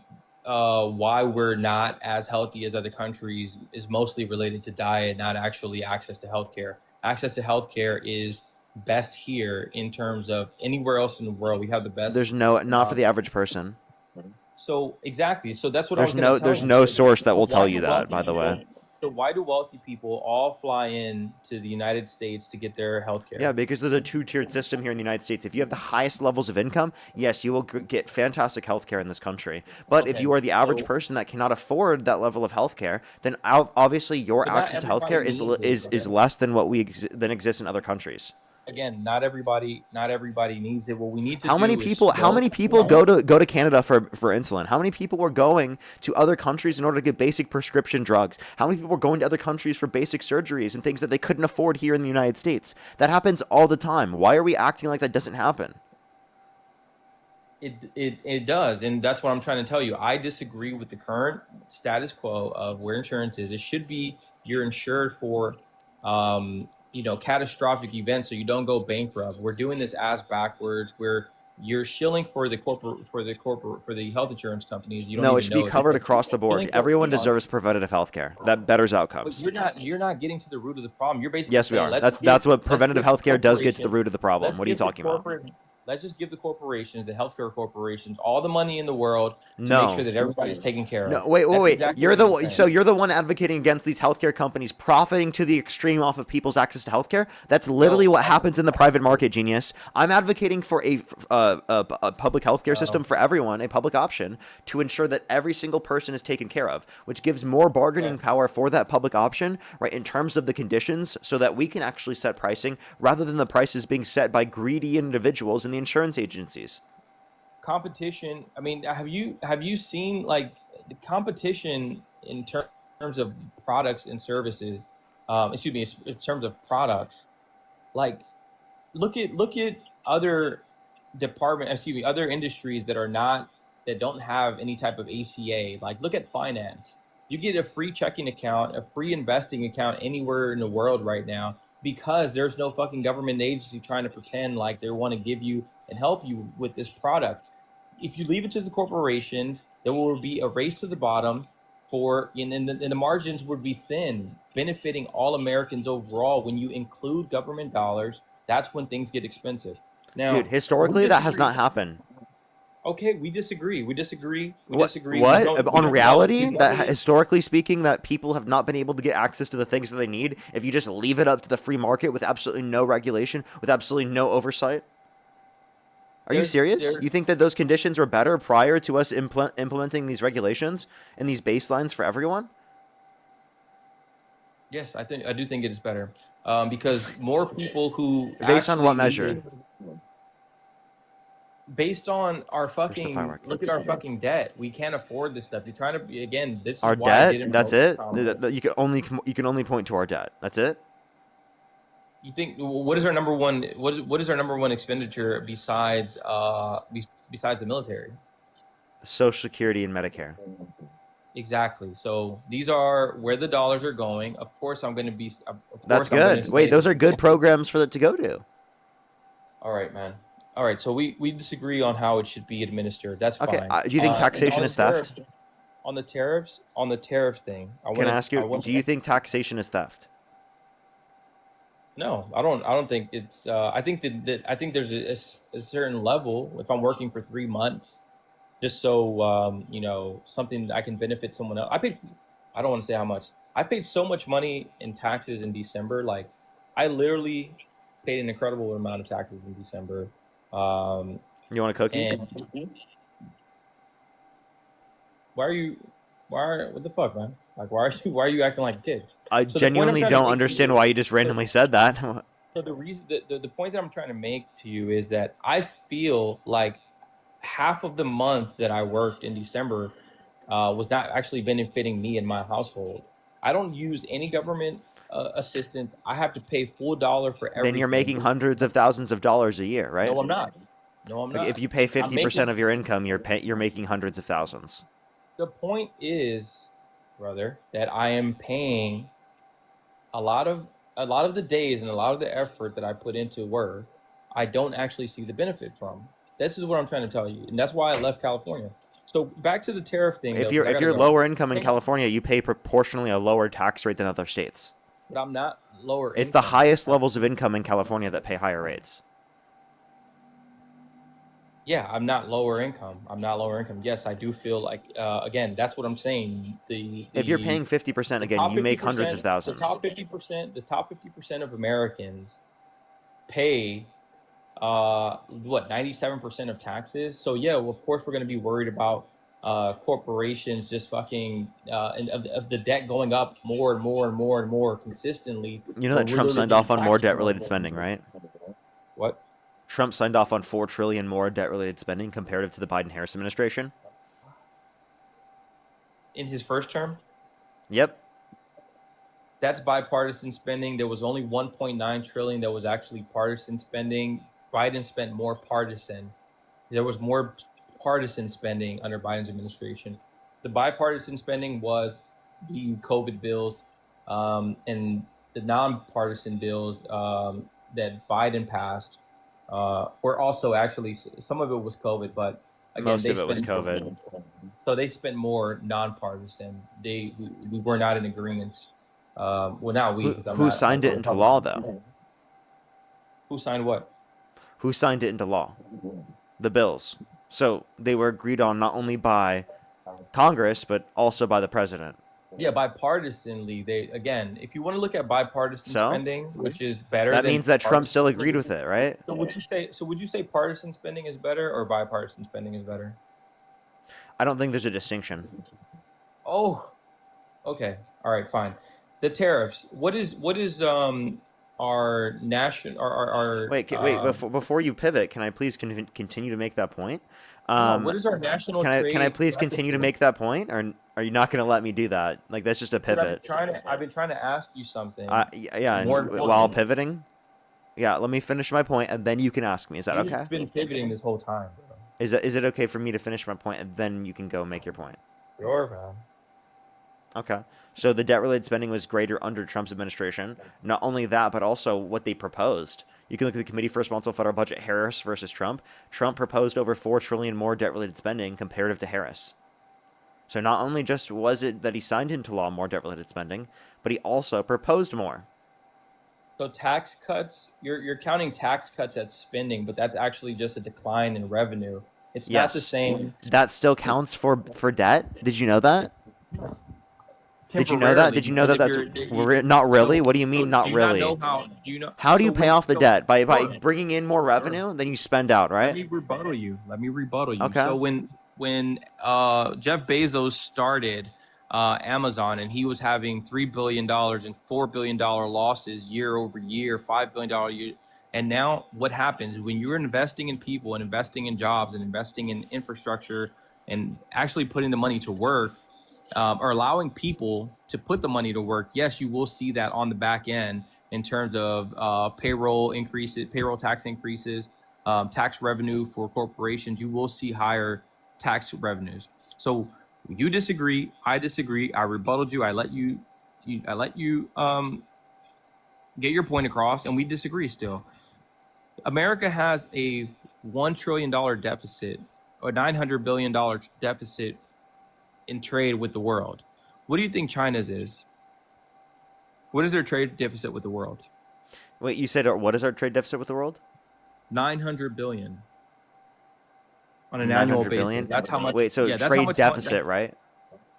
why we're not as healthy as other countries is mostly related to diet, not actually access to healthcare. Access to healthcare is best here in terms of anywhere else in the world. We have the best. Not for Uh, the average person. so exactly. So that's what I was going to tell There's you. no source that So will tell why you do that, wealthy by the way. people? So why do wealthy people all fly in to the United States to get their Yeah, healthcare? because there's a two-tiered system here in the United States. If you have the highest levels of income, yes, you will get fantastic healthcare in this country. But if Okay, you are the average so person that cannot afford that level of healthcare, then obviously your but not access to everybody healthcare needs it. is less than what than exists in other countries. again, not everybody needs it. What we need to how do many is people how many people go to Canada for insulin? How many people are going to other countries in order to get basic prescription drugs? How many people are going to other countries for basic surgeries and things that they couldn't afford here in the United States? That happens all the time. Why are we acting like that doesn't happen? It does, and that's what I'm trying to tell you. I disagree with the current status quo of where insurance is. It should be you're insured for catastrophic events so you don't go bankrupt. We're doing this ass backwards where you're shilling for the health insurance companies. You don't No, even it should be know covered across the board. Everyone deserves preventative health care. That betters outcomes. But you're not getting to the root of the problem. You're basically Yes, we saying, are. That's what preventative health care does, get to the root of the problem. What are you talking about? Let's just give the corporations, the healthcare corporations, all the money in the world to make sure that everybody's taken care of. No, wait. Exactly you're the one advocating against these healthcare companies profiting to the extreme off of people's access to healthcare. That's literally what happens in the private market, genius. I'm advocating for a public healthcare system for everyone, a public option to ensure that every single person is taken care of, which gives more bargaining power for that public option, right, in terms of the conditions, so that we can actually set pricing rather than the prices being set by greedy individuals in the insurance agencies. Competition. I mean, have you seen like the competition in terms of products and services? In terms of products, like look at other other industries that don't have any type of ACA. Like look at finance. You get a free checking account, a free investing account anywhere in the world right now because there's no fucking government agency trying to pretend like they want to give you and help you with this product. If you leave it to the corporations, there will be a race to the bottom and the margins would be thin, benefiting all Americans overall. When you include government dollars, that's when things get expensive. Now, dude, historically, that has not happened. Okay, we disagree. We disagree. What? On reality, that historically speaking, that people have not been able to get access to the things that they need if you just leave it up to the free market with absolutely no regulation, with absolutely no oversight? Are you serious? You think that those conditions were better prior to us implementing these regulations and these baselines for everyone? Yes, I do think it is better because more people who based on what measure? Based on our fucking look at our fucking debt. We can't afford this stuff. You're trying to again. This is our why debt. That's it. You can only point to our debt. That's it. You think what is our number one? What is our number one expenditure besides the military? Social Security and Medicare. Exactly. So these are where the dollars are going. Of course, I'm going to be. That's good. Wait, those are good programs for that to go to. All right, man. All right, so we disagree on how it should be administered. That's fine. Okay. Do you think taxation is theft? On the tariff thing. Can I ask you? Do you think taxation is theft? No, I don't think it's. I think that there's a certain level. If I'm working for 3 months, just so something I can benefit someone else. I don't want to say how much. I paid so much money in taxes in December. Like, I literally paid an incredible amount of taxes in December. You want a cookie? What the fuck, man? Like, why are you acting like a kid? I genuinely don't understand why you just randomly said that. So the reason, the point that I'm trying to make to you is that I feel like half of the month that I worked in December was not actually benefiting me and my household. I don't use any government assistance. I have to pay full dollar for everything. Then you're making hundreds of thousands of dollars a year, right? No, I'm not. If you pay 50% of your income, you're making hundreds of thousands. The point is, brother, that I am paying a lot of the days and a lot of the effort that I put into work, I don't actually see the benefit from. This is what I'm trying to tell you, and that's why I left California. So back to the tariff thing. If you're lower income in California, you pay proportionally a lower tax rate than other states. But I'm not lower income. It's the highest levels of income in California that pay higher rates. Yeah, I'm not lower income. Yes, I do feel like, again, that's what I'm saying. If you're paying 50%, again, you make hundreds of thousands. The top 50% of Americans pay, 97% of taxes. So yeah, well, of course we're going to be worried about corporations just fucking and of the debt going up more and more and more and more consistently. You know that Trump signed off on more debt-related spending, right? Trump signed off on $4 trillion more debt-related spending comparative to the Biden-Harris administration. In his first term? Yep. That's bipartisan spending. There was only 1.9 trillion that was actually partisan spending. Biden spent more partisan. There was more partisan spending under Biden's administration. The bipartisan spending was the COVID bills and the nonpartisan bills that Biden passed were also actually, some of it was COVID, but again, most of it was COVID. So they spent more nonpartisan. We were not in agreement. Well, now we. Who signed it into law, though? Who signed what? Who signed it into law? The bills. So they were agreed on not only by Congress, but also by the president. Yeah, bipartisanly. Again, if you want to look at bipartisan spending, which is better, that means that Trump still agreed with it, right? So would you say partisan spending is better or bipartisan spending is better? I don't think there's a distinction. Oh, okay. All right, fine. The tariffs. What is our national our wait before you pivot, can I please continue to make that point? What is our national trade can I please continue to make that point, or are you not going to let me do that? Like, that's just a pivot. I've been trying to ask you something. Yeah, while pivoting. Yeah, let me finish my point, and then you can ask me. Is that okay? You've been pivoting this whole time, bro. Is it okay for me to finish my point, and then you can go make your point? Sure, man. Okay. So the debt-related spending was greater under Trump's administration. Not only that, but also what they proposed. You can look at the Committee for Responsible Federal Budget, Harris versus Trump. Trump proposed over $4 trillion more debt-related spending comparative to Harris. So not only just was it that he signed into law more debt-related spending, but he also proposed more. So tax cuts, you're counting tax cuts as spending, but that's actually just a decline in revenue. It's not the same. That still counts for debt? Did you know that? Did you know that? Did you know that that's not really? What do you mean not really? How do you pay off the debt? By bringing in more revenue, then you spend out, right? Let me rebuttal you. Okay. So when Jeff Bezos started Amazon and he was having $3 billion and $4 billion losses year over year, $5 billion year, and now what happens when you're investing in people and investing in jobs and investing in infrastructure and actually putting the money to work, or allowing people to put the money to work, yes, you will see that on the back end in terms of payroll increases, payroll tax increases, tax revenue for corporations. You will see higher tax revenues. So you disagree, I disagree, I rebutted you, I let you get your point across, and we disagree still. America has a $1 trillion deficit or $900 billion deficit in trade with the world. What do you think China's is? What is their trade deficit with the world? Wait, you said what is our trade deficit with the world? 900 billion on an annual basis. Billion? That's how much. Wait, so trade deficit, right?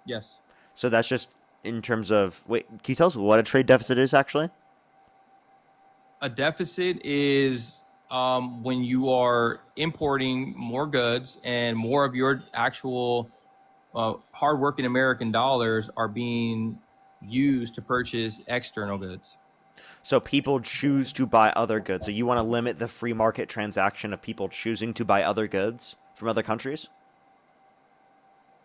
Yes. So that's just in terms of. Wait, can you tell us what a trade deficit is actually? A deficit is when you are importing more goods and more of your actual hardworking American dollars are being used to purchase external goods. So people choose to buy other goods. So you want to limit the free market transaction of people choosing to buy other goods from other countries?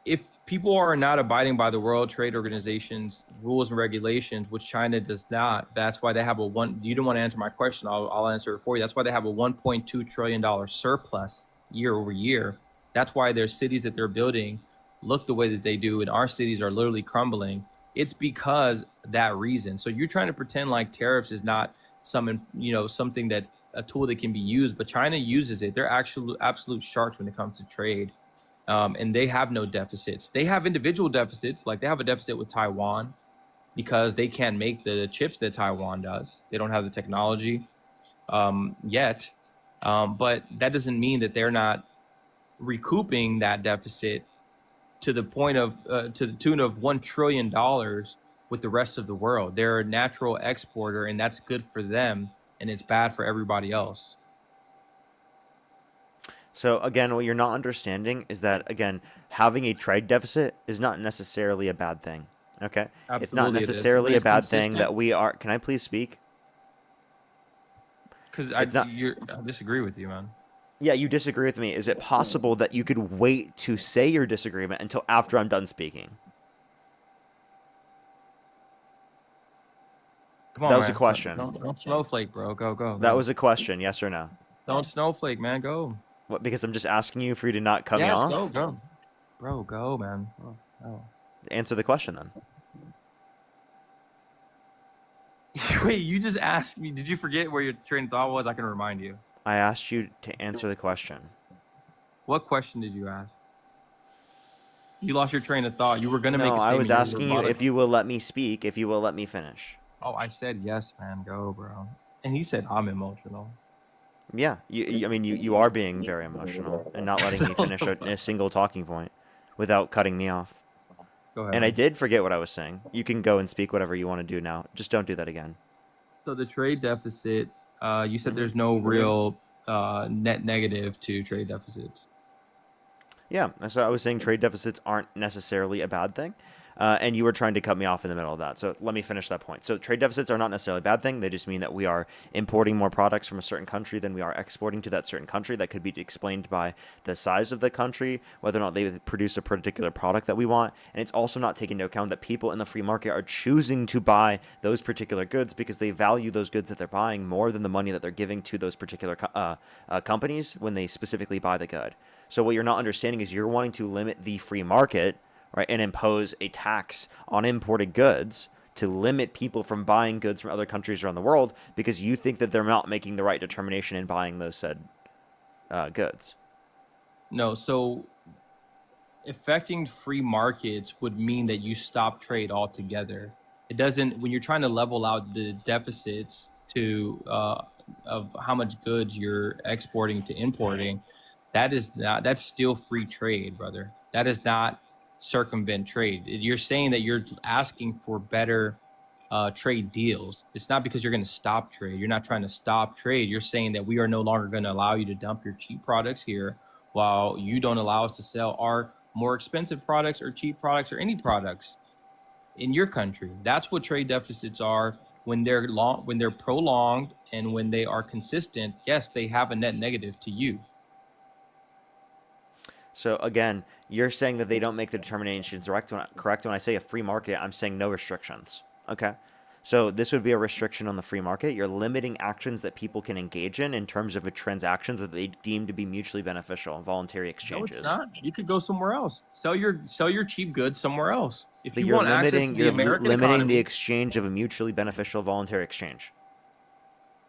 If people are not abiding by the World Trade Organization's rules and regulations, which China does not, that's why they have you don't want to answer my question, I'll answer it for you. That's why they have a $1.2 trillion surplus year over year. That's why their cities that they're building look the way that they do, and our cities are literally crumbling. It's because that reason. So you're trying to pretend like tariffs is not something that a tool that can be used, but China uses it. They're absolute sharks when it comes to trade, and they have no deficits. They have individual deficits, like they have a deficit with Taiwan because they can't make the chips that Taiwan does. They don't have the technology yet, but that doesn't mean that they're not recouping that deficit to the point of to the tune of $1 trillion with the rest of the world. They're a natural exporter, and that's good for them, and it's bad for everybody else. So again, what you're not understanding is that, again, having a trade deficit is not necessarily a bad thing. Okay? Absolutely, it's not necessarily a bad thing that we are... Can I please speak? Because I disagree with you, man. Yeah, you disagree with me. Is it possible that you could wait to say your disagreement until after I'm done speaking? Come on, that was man. a question. Don't snowflake, bro. Go. That was a question. Yes or no? Don't snowflake, man. Go. What? Because I'm just asking you for you to not cut me off? Yes, go. Bro, go, man. Oh. Answer the question then. Wait, you just asked me. Did you forget where your train of thought was? I can remind you. I asked you to answer the question. What question did you ask? You lost your train of thought. You were going to make a statement. No, I was asking you if you will let me speak, if you will let me finish. Oh, I said yes, man. Go, bro. And he said I'm emotional. Yeah, you are being very emotional and not letting me finish a single talking point without cutting me off. Go ahead. And I did forget what I was saying. You can go and speak whatever you want to do now. Just don't do that again. So the trade deficit, you said there's no real net negative to trade deficits. Yeah, so I was saying trade deficits aren't necessarily a bad thing. And you were trying to cut me off in the middle of that. So let me finish that point. So trade deficits are not necessarily a bad thing. They just mean that we are importing more products from a certain country than we are exporting to that certain country. That could be explained by the size of the country, whether or not they produce a particular product that we want. And it's also not taking into account that people in the free market are choosing to buy those particular goods because they value those goods that they're buying more than the money that they're giving to those particular companies when they specifically buy the good. So what you're not understanding is you're wanting to limit the free market, right, and impose a tax on imported goods to limit people from buying goods from other countries around the world because you think that they're not making the right determination in buying those said goods. No, so affecting free markets would mean that you stop trade altogether. It doesn't, when you're trying to level out the deficits to of how much goods you're exporting to importing, that's still free trade, brother. That is not circumvent trade. You're saying that you're asking for better trade deals. It's not because you're going to stop trade. You're not trying to stop trade. You're saying that we are no longer going to allow you to dump your cheap products here while you don't allow us to sell our more expensive products or cheap products or any products in your country. That's what trade deficits are when they're prolonged and when they are consistent. Yes, they have a net negative to you. So again, you're saying that they don't make the determinations correct when I say a free market, I'm saying no restrictions. Okay. So this would be a restriction on the free market. You're limiting actions that people can engage in terms of transactions that they deem to be mutually beneficial, voluntary exchanges. No, it's not. You could go somewhere else. Sell your cheap goods somewhere else. If you want access to the American limiting economy, the exchange of a mutually beneficial voluntary exchange.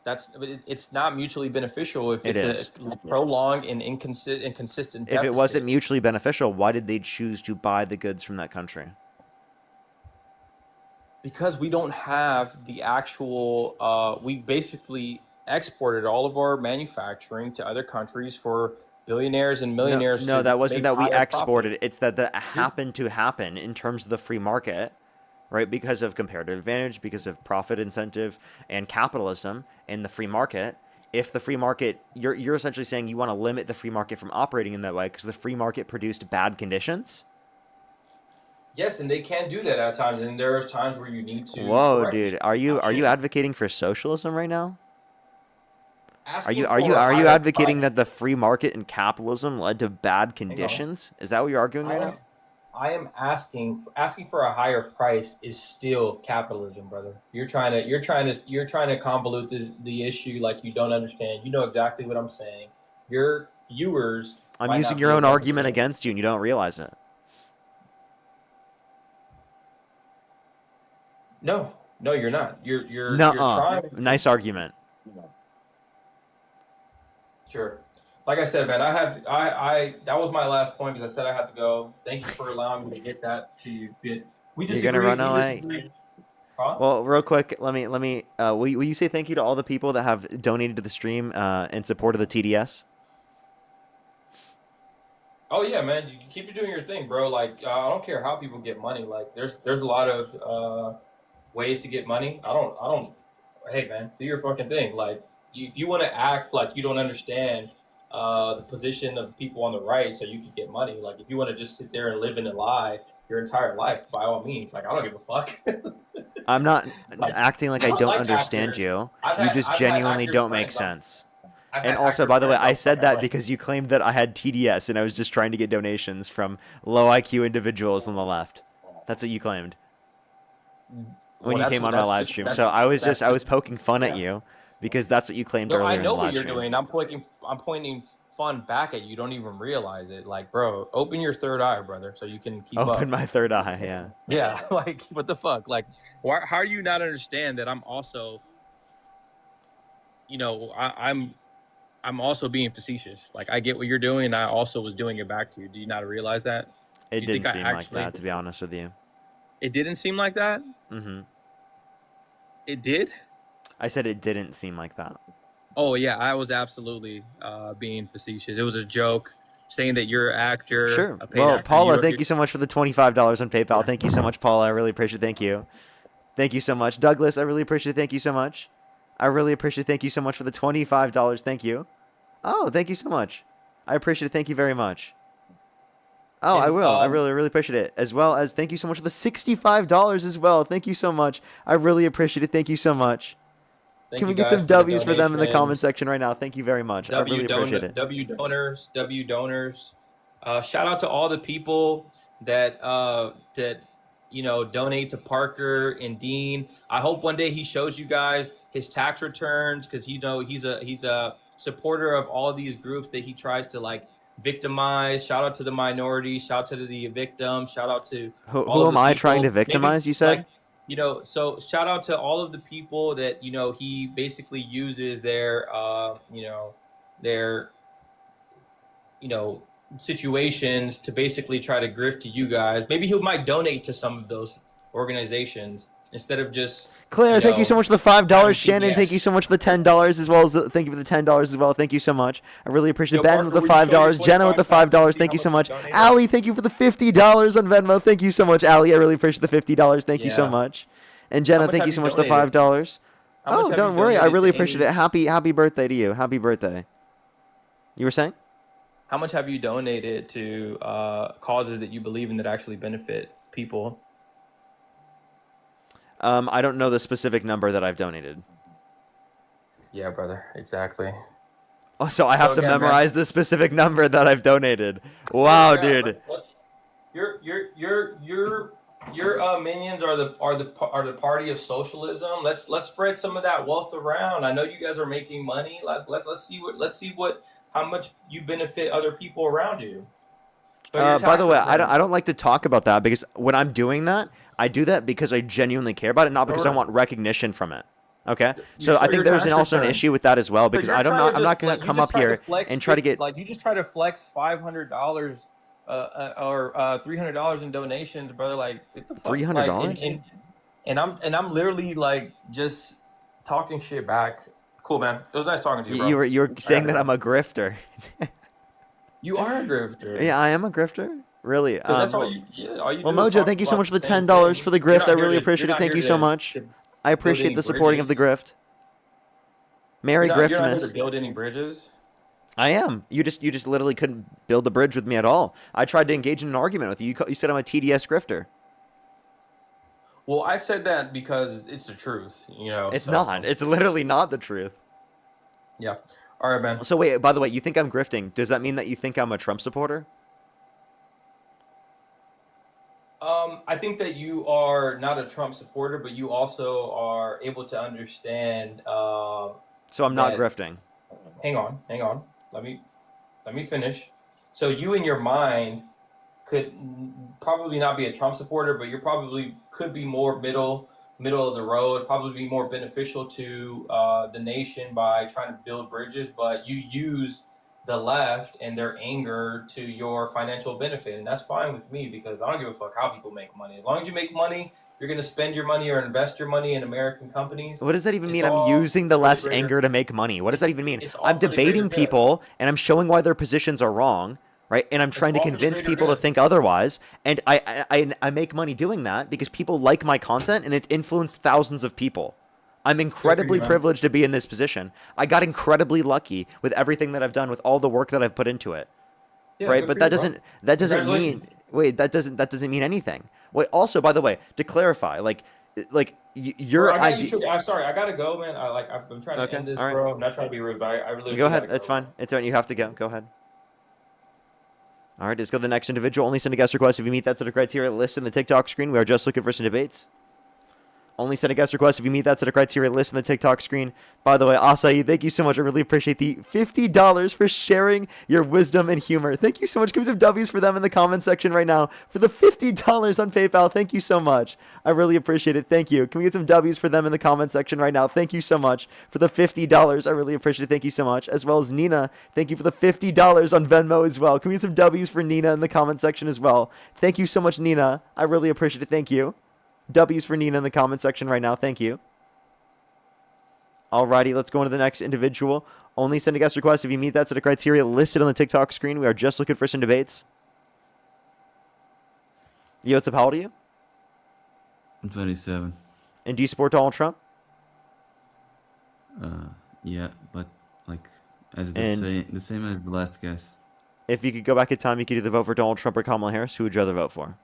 It's not mutually beneficial if it's a prolonged and inconsistent deficit. If it wasn't mutually beneficial, why did they choose to buy the goods from that country? Because we don't have the actual, we basically exported all of our manufacturing to other countries for billionaires and millionaires. No, that wasn't that we exported. Profit. It's that happened to happen in terms of the free market, right? Because of comparative advantage, because of profit incentive and capitalism in the free market. If the free market, you're essentially saying you want to limit the free market from operating in that way because the free market produced bad conditions. Yes, and they can do that at times, and there are times where you need to. Whoa, dude, are you advocating for socialism right now? Are you advocating that the free market and capitalism led to bad conditions? Is that what you're arguing right now? I am asking for a higher price is still capitalism, brother. You're trying to convolute the issue like you don't understand. You know exactly what I'm saying. Your viewers. I'm using your own argument against you, and you don't realize it. No, you're not. You're trying. Nice argument. Sure. Like I said, man, that was my last point because I said I had to go. Thank you for allowing me to get that to you. We disagree. You're gonna run away. Huh? Well, real quick, let me. Will you say thank you to all the people that have donated to the stream in support of the TDS? Oh yeah, man, you keep doing your thing, bro. Like I don't care how people get money. Like there's a lot of ways to get money. I don't. Hey, man, do your fucking thing. Like if you want to act like you don't understand the position of people on the right, so you can get money. Like if you want to just sit there and live in a lie your entire life, by all means. Like I don't give a fuck. I'm not acting like I don't like understand actors. you. I've You had- just I've had genuinely actors don't make friends on- sense. I've And had also, actor by the way, friends I on said my that right. because you claimed that I had TDS and I was just trying to get donations from low IQ individuals on the left. That's what you claimed when you came on my live stream. So I was poking fun at you because that's what you claimed No, earlier I in the know live what you're stream. doing. I'm pointing fun back at you. You don't even realize it. Like, bro, open your third eye, brother, so you can keep up. Open my third eye, yeah. Yeah, like what the fuck? Like, how do you not understand that I'm also, I'm also being facetious. Like, I get what you're doing, and I also was doing it back to you. Do you not realize that? It You didn't think I seem like actually- that, to be honest with you. It didn't seem like that. Mm-hmm. It did. I said it didn't seem like that. Oh yeah, I was absolutely being facetious. It was a joke, saying that you're an actor. Sure. A paid Well, actor. Paula, thank you so much for the $25 on PayPal. Yeah. Thank you so much, Paula. I really appreciate it. Thank you. Thank you so much. Douglas, I really appreciate it. Thank you so much. I really appreciate it. Thank you so much for the $25. Thank you. Oh, thank you so much. I appreciate it. Thank you very much. Oh, I will. I really, really appreciate it. As well as thank you so much for the $65 as well. Thank you so much. I really appreciate it. Thank you so much. Can we get some W's for them in the comment section right now? Thank you very much. I really appreciate it. W donors. Shout out to all the people that donate to Parker and Dean. I hope one day he shows you guys his tax returns because he's a supporter of all of these groups that he tries to like victimize. Shout out to the minority. Shout out to the victims. Shout out to who am I trying to victimize? You said. So shout out to all of the people that he basically uses their situations to basically try to grift to you guys. Maybe he might donate to some of those organizations instead of just Claire. Thank you so much for the $5. Shannon, thank you so much for the $10 as well as thank you for the $10 as well. Thank you so much. I really appreciate it. Ben with the $5. Jenna with the $5. Thank you so much. Allie, thank you for the $50 on Venmo. Thank you so much, Allie. I really appreciate the $50. Thank you so much. And Jenna, thank you so much for the $5. Oh, don't worry. I really appreciate it. Happy birthday to you. Happy birthday. You were saying? How much have you donated to causes that you believe in that actually benefit people? I don't know the specific number that I've donated. Yeah, brother. Exactly. Oh, so I have to memorize the specific number that I've donated. Wow, dude. Your minions are the party of socialism. Let's spread some of that wealth around. I know you guys are making money. Let's see how much you benefit other people around you. By the way, I don't like to talk about that because when I'm doing that, I do that because I genuinely care about it, not because I want recognition from it. Okay, so I think there's also an issue with that as well because I'm not going to come up here and try to get like you just try to flex $500 or $300 in donations, brother. Like what the fuck? $300? And I'm literally like just talking shit back. Cool, man. It was nice talking to you, bro. You were saying that I'm a grifter. You are a grifter. Yeah, I am a grifter. Really? That's all you well, Mojo, thank you so much for the $10 for the grift. I really appreciate it. Thank you so much. I appreciate the supporting of the grift. Merry Griftmas. You're not here to build any bridges? I am. You just literally couldn't build a bridge with me at all. I tried to engage in an argument with you. You said I'm a TDS grifter. Well, I said that because it's the truth, It's not. It's literally not the truth. Yeah. All right, man. So wait, by the way, you think I'm grifting. Does that mean that you think I'm a Trump supporter? I think that you are not a Trump supporter, but you also are able to understand. So I'm not grifting. Hang on. Let me finish. So you in your mind could probably not be a Trump supporter, but you probably could be more middle of the road, probably be more beneficial to the nation by trying to build bridges, but you use the left and their anger to your financial benefit. And that's fine with me because I don't give a fuck how people make money. As long as you make money, you're going to spend your money or invest your money in American companies. What does that even mean? I'm using the left's anger to make money. What does that even mean? I'm debating people and I'm showing why their positions are wrong. Right, and I'm trying to convince people to think otherwise, and I make money doing that because people like my content, and it's influenced thousands of people. I'm incredibly privileged to be in this position. I got incredibly lucky with everything that I've done, with all the work that I've put into it. Yeah, right, but that doesn't mean that doesn't mean anything. Wait, also, by the way, to clarify, like like Bro, your I got you. idea. I'm sorry. I gotta go, man. I'm trying to Okay, end this, all right. bro. I'm not trying to be rude, but I really Go do ahead. gotta It's go, fine. man. It's fine. You have to go. Go ahead. All right, let's go to the next individual. Only send a guest request if you meet that set of criteria listed in the TikTok screen. We are just looking for some debates. Only send a guest request if you meet that set of criteria listed in the TikTok screen. By the way, Asai, thank you so much. I really appreciate the $50 for sharing your wisdom and humor. Thank you so much. Give some W's for them in the comment section right now for the $50 on PayPal. Thank you so much. I really appreciate it. Thank you. Can we get some W's for them in the comment section right now? Thank you so much for the $50. I really appreciate it. Thank you so much. As well as Nina, thank you for the $50 on Venmo as well. Can we get some W's for Nina in the comment section as well? Thank you so much, Nina. I really appreciate it. Thank you. W's for Nina in the comment section right now. Thank you. Alrighty, let's go on to the next individual. Only send a guest request if you meet that set of criteria listed on the TikTok screen. We are just looking for some debates. Yo, what's up? How old are you? I'm 27. And do you support Donald Trump? Yeah, but like as And- the same as the last guess. If you could go back in time, you could either vote for Donald Trump or Kamala Harris. Who would you rather vote for?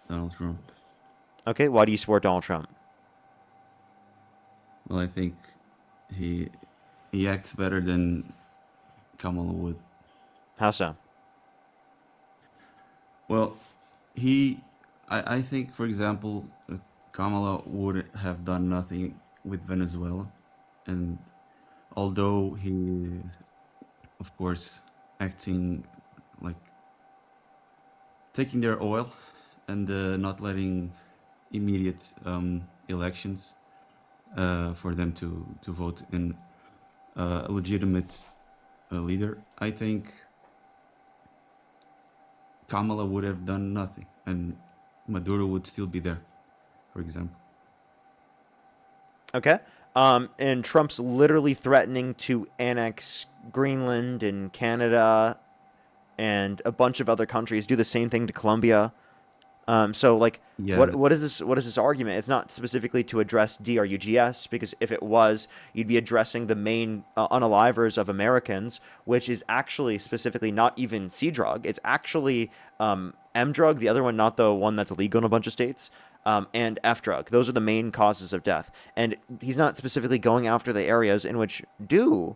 Donald Trump. Okay, why do you support Donald Trump? Well, I think he acts better than Kamala would. How so? Well, I think, for example, Kamala would have done nothing with Venezuela, and although he is, of course, acting like taking their oil and not letting immediate elections for them to vote in a legitimate leader, I think Kamala would have done nothing, and Maduro would still be there, for example. Okay. And Trump's literally threatening to annex Greenland and Canada and a bunch of other countries, do the same thing to Colombia. So like, Yeah. what is this argument? It's not specifically to address DRUGS, because if it was, you'd be addressing the main unalivers of Americans, which is actually specifically not even C drug. It's actually M drug, the other one, not the one that's illegal in a bunch of states, and F drug. Those are the main causes of death. And he's not specifically going after the areas in which do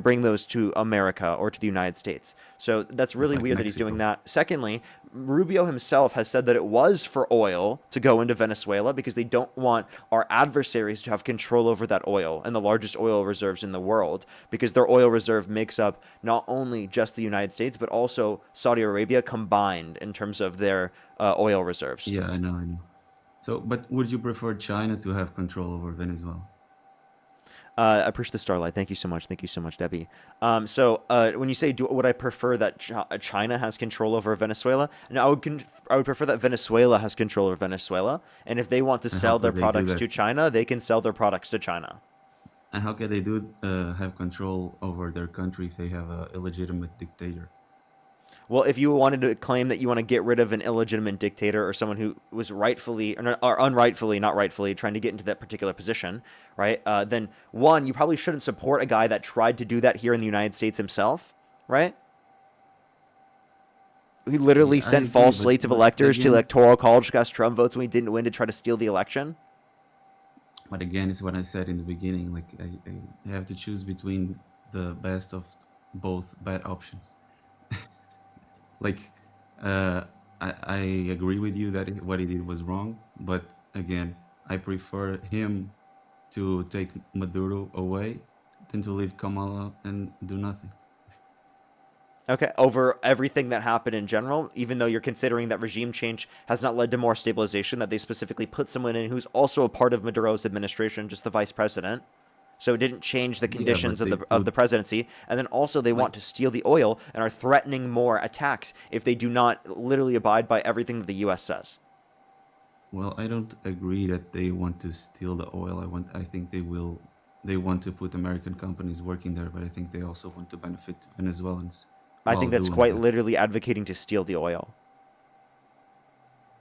bring those to America or to the United States. So that's really Like weird that he's Mexico. doing that. Secondly, Rubio himself has said that it was for oil to go into Venezuela because they don't want our adversaries to have control over that oil and the largest oil reserves in the world, because their oil reserve makes up not only just the United States, but also Saudi Arabia combined in terms of their oil reserves. Yeah, I know. So, but would you prefer China to have control over Venezuela? I appreciate the starlight. Thank you so much. Thank you so much, Debbie. So when you say, would I prefer that China has control over Venezuela? No, I would prefer that Venezuela has control over Venezuela. And if they want to And sell how their could they do products that? to China, they can sell their products to China. And how can they have control over their country if they have a illegitimate dictator? Well, if you wanted to claim that you want to get rid of an illegitimate dictator or someone who was rightfully or unrightfully, not rightfully, trying to get into that particular position, right? Then one, you probably shouldn't support a guy that tried to do that here in the United States himself, right? He literally Yeah, I sent agree, false but- slates of but electors to again- electoral college to cast Trump votes when he didn't win to try to steal the election. But again, it's what I said in the beginning. Like I have to choose between the best of both bad options. Like, I agree with you that what he did was wrong, but again, I prefer him to take Maduro away than to leave Kamala and do nothing. Okay, over everything that happened in general, even though you're considering that regime change has not led to more stabilization, that they specifically put someone in who's also a part of Maduro's administration, just the vice president. So it didn't change the Yeah, conditions but of they the put- presidency. And then also they want to steal the oil and are threatening more attacks if they do not literally abide by everything that the U.S. says. Well, I don't agree that they want to steal the oil. I think they want to put American companies working there, but I think they also want to benefit Venezuelans. I while think that's doing quite that. literally advocating to steal the oil.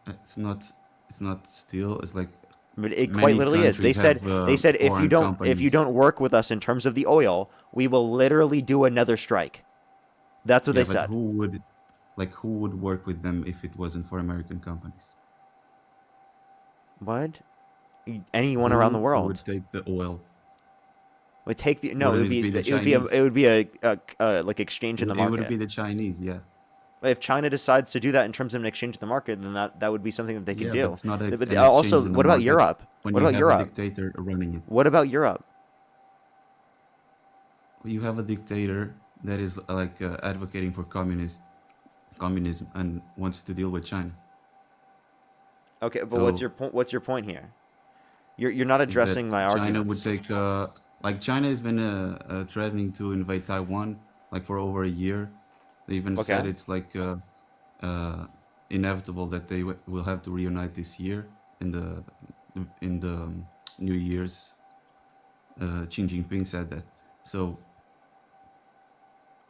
It's not steal. It's like But it Many quite literally is. They countries said have, if you foreign don't companies. work with us in terms of the oil, we will literally do another strike. That's what yeah, they but said. who would work with them if it wasn't for American companies? What? anyone around the Who world. would take the oil? Would take the no. Wouldn't it be the Chinese? It would be a like exchange in the It would market. be the Chinese, yeah. If China decides to do that in terms of an exchange in the market, then that would be something that they can Yeah, but do. it's not But an also, exchange in the what about market Europe? when What you about have a Europe? dictator running it. What about Europe? You have a dictator that is like advocating for communism and wants to deal with China. Okay, but So what's your point? What's your point here? You're not is that addressing my China would arguments. take like China has been threatening to invade Taiwan like for over a year. They even said Okay. it's like inevitable that they will have to reunite this year in the New Year's. Xi Jinping said that. So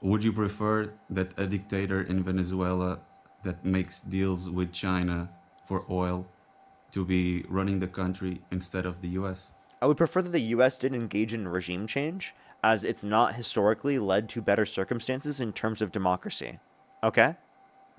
would you prefer that a dictator in Venezuela that makes deals with China for oil to be running the country instead of the US? I would prefer that the U.S. didn't engage in regime change, as it's not historically led to better circumstances in terms of democracy. Okay?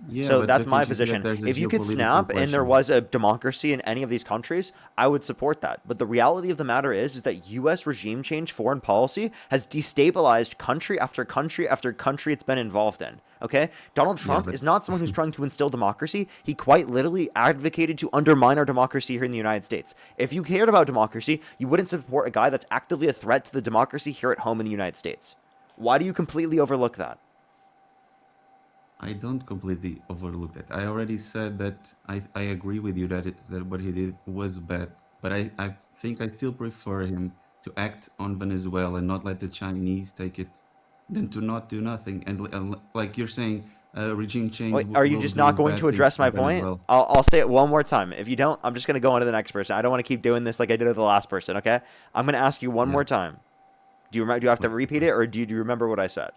Yeah, So but that's my don't you see that position. there's a If you could geopolitical snap and there question? was a democracy in any of these countries, I would support that. But the reality of the matter is that U.S. regime change foreign policy has destabilized country after country after country it's been involved in. Okay? Donald Yeah, Trump but is not someone who's trying to instill democracy. He quite literally advocated to undermine our democracy here in the United States. If you cared about democracy, you wouldn't support a guy that's actively a threat to the democracy here at home in the United States. Why do you completely overlook that? I don't completely overlook that. I already said that I agree with you that that what he did was bad, but I think I still prefer him to act on Venezuela and not let the Chinese take it than to not do nothing. And like you're saying, regime change Wait, are you will just not do going bad to things address for my point? Venezuela. I'll say it one more time. If you don't, I'm just going to go on to the next person. I don't want to keep doing this like I did with the last person, okay? I'm going to ask you one Yeah, more time. Do you remember, do I have to what's the repeat it, question? or do you remember what I said?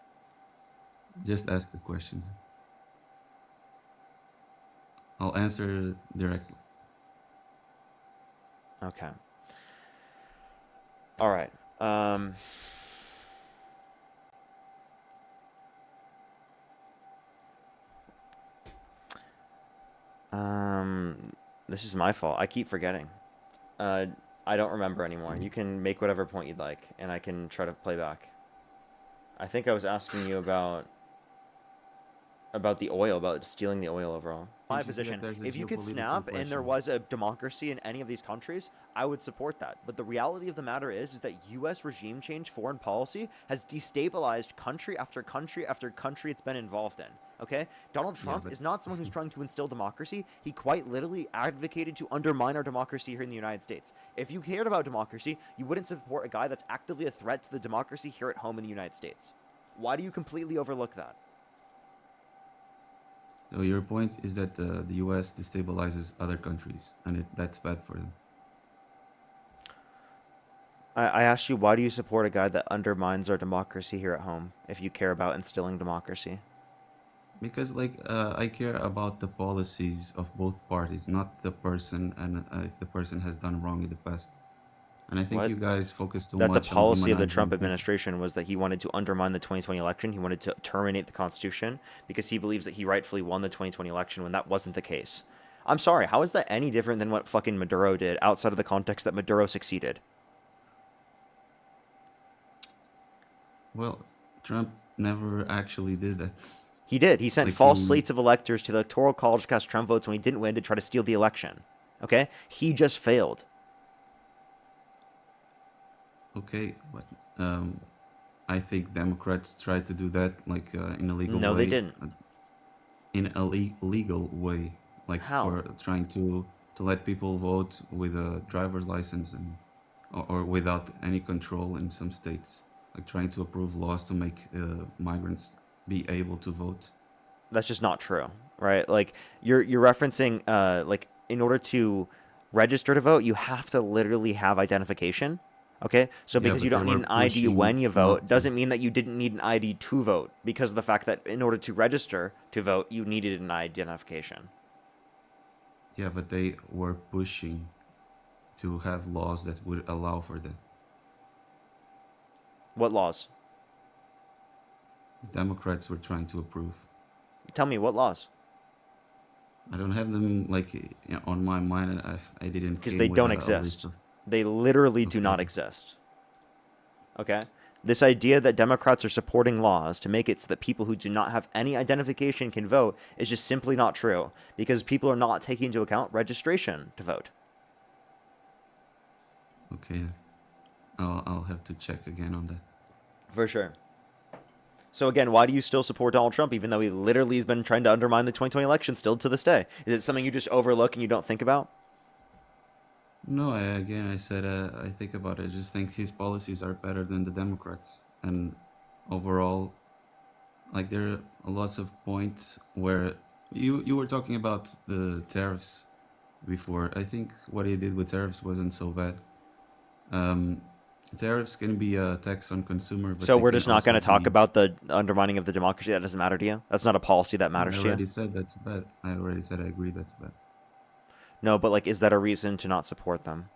Just ask the question. I'll answer directly. Okay. All right. This is my fault. I keep forgetting. Uh, I don't remember anymore. You can make whatever point you'd like, and I can try to play back. I think I was asking you about the oil, about stealing the oil overall. My Don't you see that position, there's a if you could geopolitical snap and there question? was a democracy in any of these countries, I would support that. But the reality of the matter is that U.S. regime change foreign policy has destabilized country after country after country it's been involved in. Okay? Donald Yeah, Trump but is not someone who's trying to instill democracy. He quite literally advocated to undermine our democracy here in the United States. If you cared about democracy, you wouldn't support a guy that's actively a threat to the democracy here at home in the United States. Why do you completely overlook that? so your point is that the US destabilizes other countries and that's bad for them. I asked you, why do you support a guy that undermines our democracy here at home if you care about instilling democracy? Because like I care about the policies of both parties, not the person, and if the person has done wrong in the past. And I think What? you guys focus too That's a much on policy of the demonizing Trump people. administration, was that he wanted to undermine the 2020 election. He wanted to terminate the Constitution because he believes that he rightfully won the 2020 election when that wasn't the case. I'm sorry, how is that any different than what fucking Maduro did outside of the context that Maduro succeeded? Well, Trump never actually did that. He did. He sent Like false he, slates of electors to the Electoral College to cast Trump votes when he didn't win to try to steal the election. Okay? He just failed. okay, but I think Democrats tried to do that like in a legal No, they way, didn't. in a legal way, like How? for trying to let people vote with a driver's license and or without any control in some states, like trying to approve laws to make migrants be able to vote. That's just not true, right? Like you're referencing like in order to register to vote, you have to literally have identification. Okay? So Yeah, because you but they don't need were an ID pushing when you vote not to. doesn't mean that you didn't need an ID to vote, because of the fact that in order to register to vote, you needed an identification. Yeah, but they were pushing to have laws that would allow for that. What laws? The Democrats were trying to approve. Tell me what laws? I don't have them like on my mind, and I didn't Because came they with don't a list exist. of. They literally do not Okay. exist. Okay? This idea that Democrats are supporting laws to make it so that people who do not have any identification can vote is just simply not true, because people are not taking into account registration to vote. Okay. I'll have to check again on that. For sure. So again, why do you still support Donald Trump, even though he literally has been trying to undermine the 2020 election still to this day? Is it something you just overlook and you don't think about? No, I said I think about it. I just think his policies are better than the Democrats, and overall, like there are lots of points where you were talking about the tariffs before. I think what he did with tariffs wasn't so bad. Um, Tariffs can be a tax on consumer, but So they we're can just not going also to talk be. about the undermining of the democracy. That doesn't matter to you. That's not a policy that I matters to you. already said that's bad. I already said I agree that's bad. No, but like, is that a reason to not support them?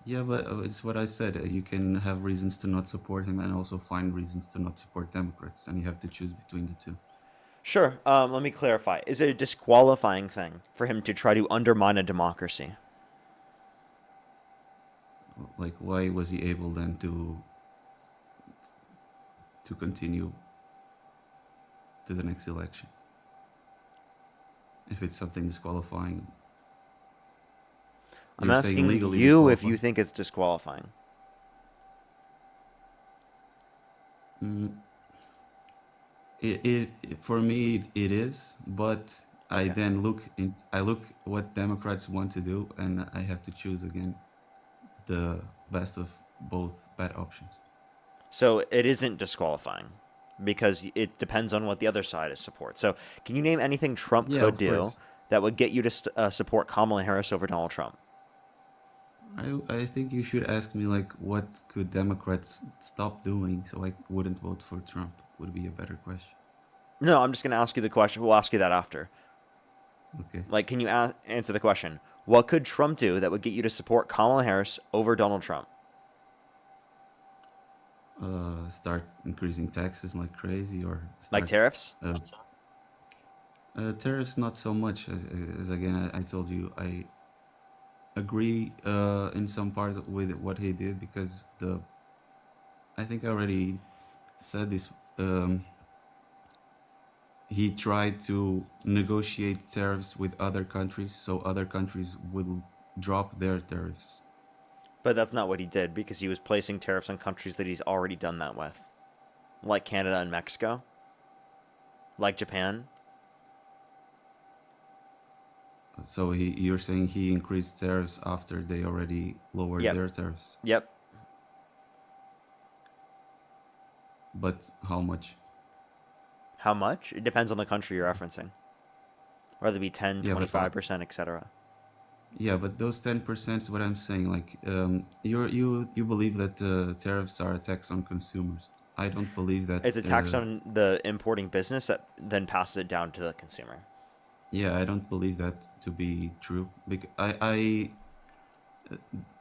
Yeah, but it's what I said. You can have reasons to not support him and also find reasons to not support Democrats, and you have to choose between the two. Sure. Let me clarify. Is it a disqualifying thing for him to try to undermine a democracy? Like, why was he able then to continue to the next election? If it's something disqualifying, I'm you're saying asking legally you if you disqualifying. think it's disqualifying. Mm, for me it is, but I Okay. then I look what Democrats want to do, and I have to choose again the best of both bad options. So it isn't disqualifying because it depends on what the other side is support. So can you name anything Trump Yeah, could of do course. that would get you to support Kamala Harris over Donald Trump? I think you should ask me like what could Democrats stop doing so I wouldn't vote for Trump would be a better question. No, I'm just going to ask you the question. We'll ask you that after. Okay. Like, can you answer the question? What could Trump do that would get you to support Kamala Harris over Donald Trump? Start increasing taxes like crazy, or Like start tariffs? uh, tariffs not so much. As again, I told you I agree in some part with what he did, because I think I already said this. He tried to negotiate tariffs with other countries so other countries will drop their tariffs. But that's not what he did, because he was placing tariffs on countries that he's already done that with. Like Canada and Mexico. Like Japan. So you're saying he increased tariffs after they already lowered Yep. their tariffs, Yep. but how much? How much? It depends on the country you're referencing. Whether it be 10, Yeah, but 25%, etc. yeah, but those 10%, what I'm saying, like you believe that tariffs are a tax on consumers. I don't believe that. It's a tax on the importing business that then passes it down to the consumer. Yeah, I don't believe that to be true. Because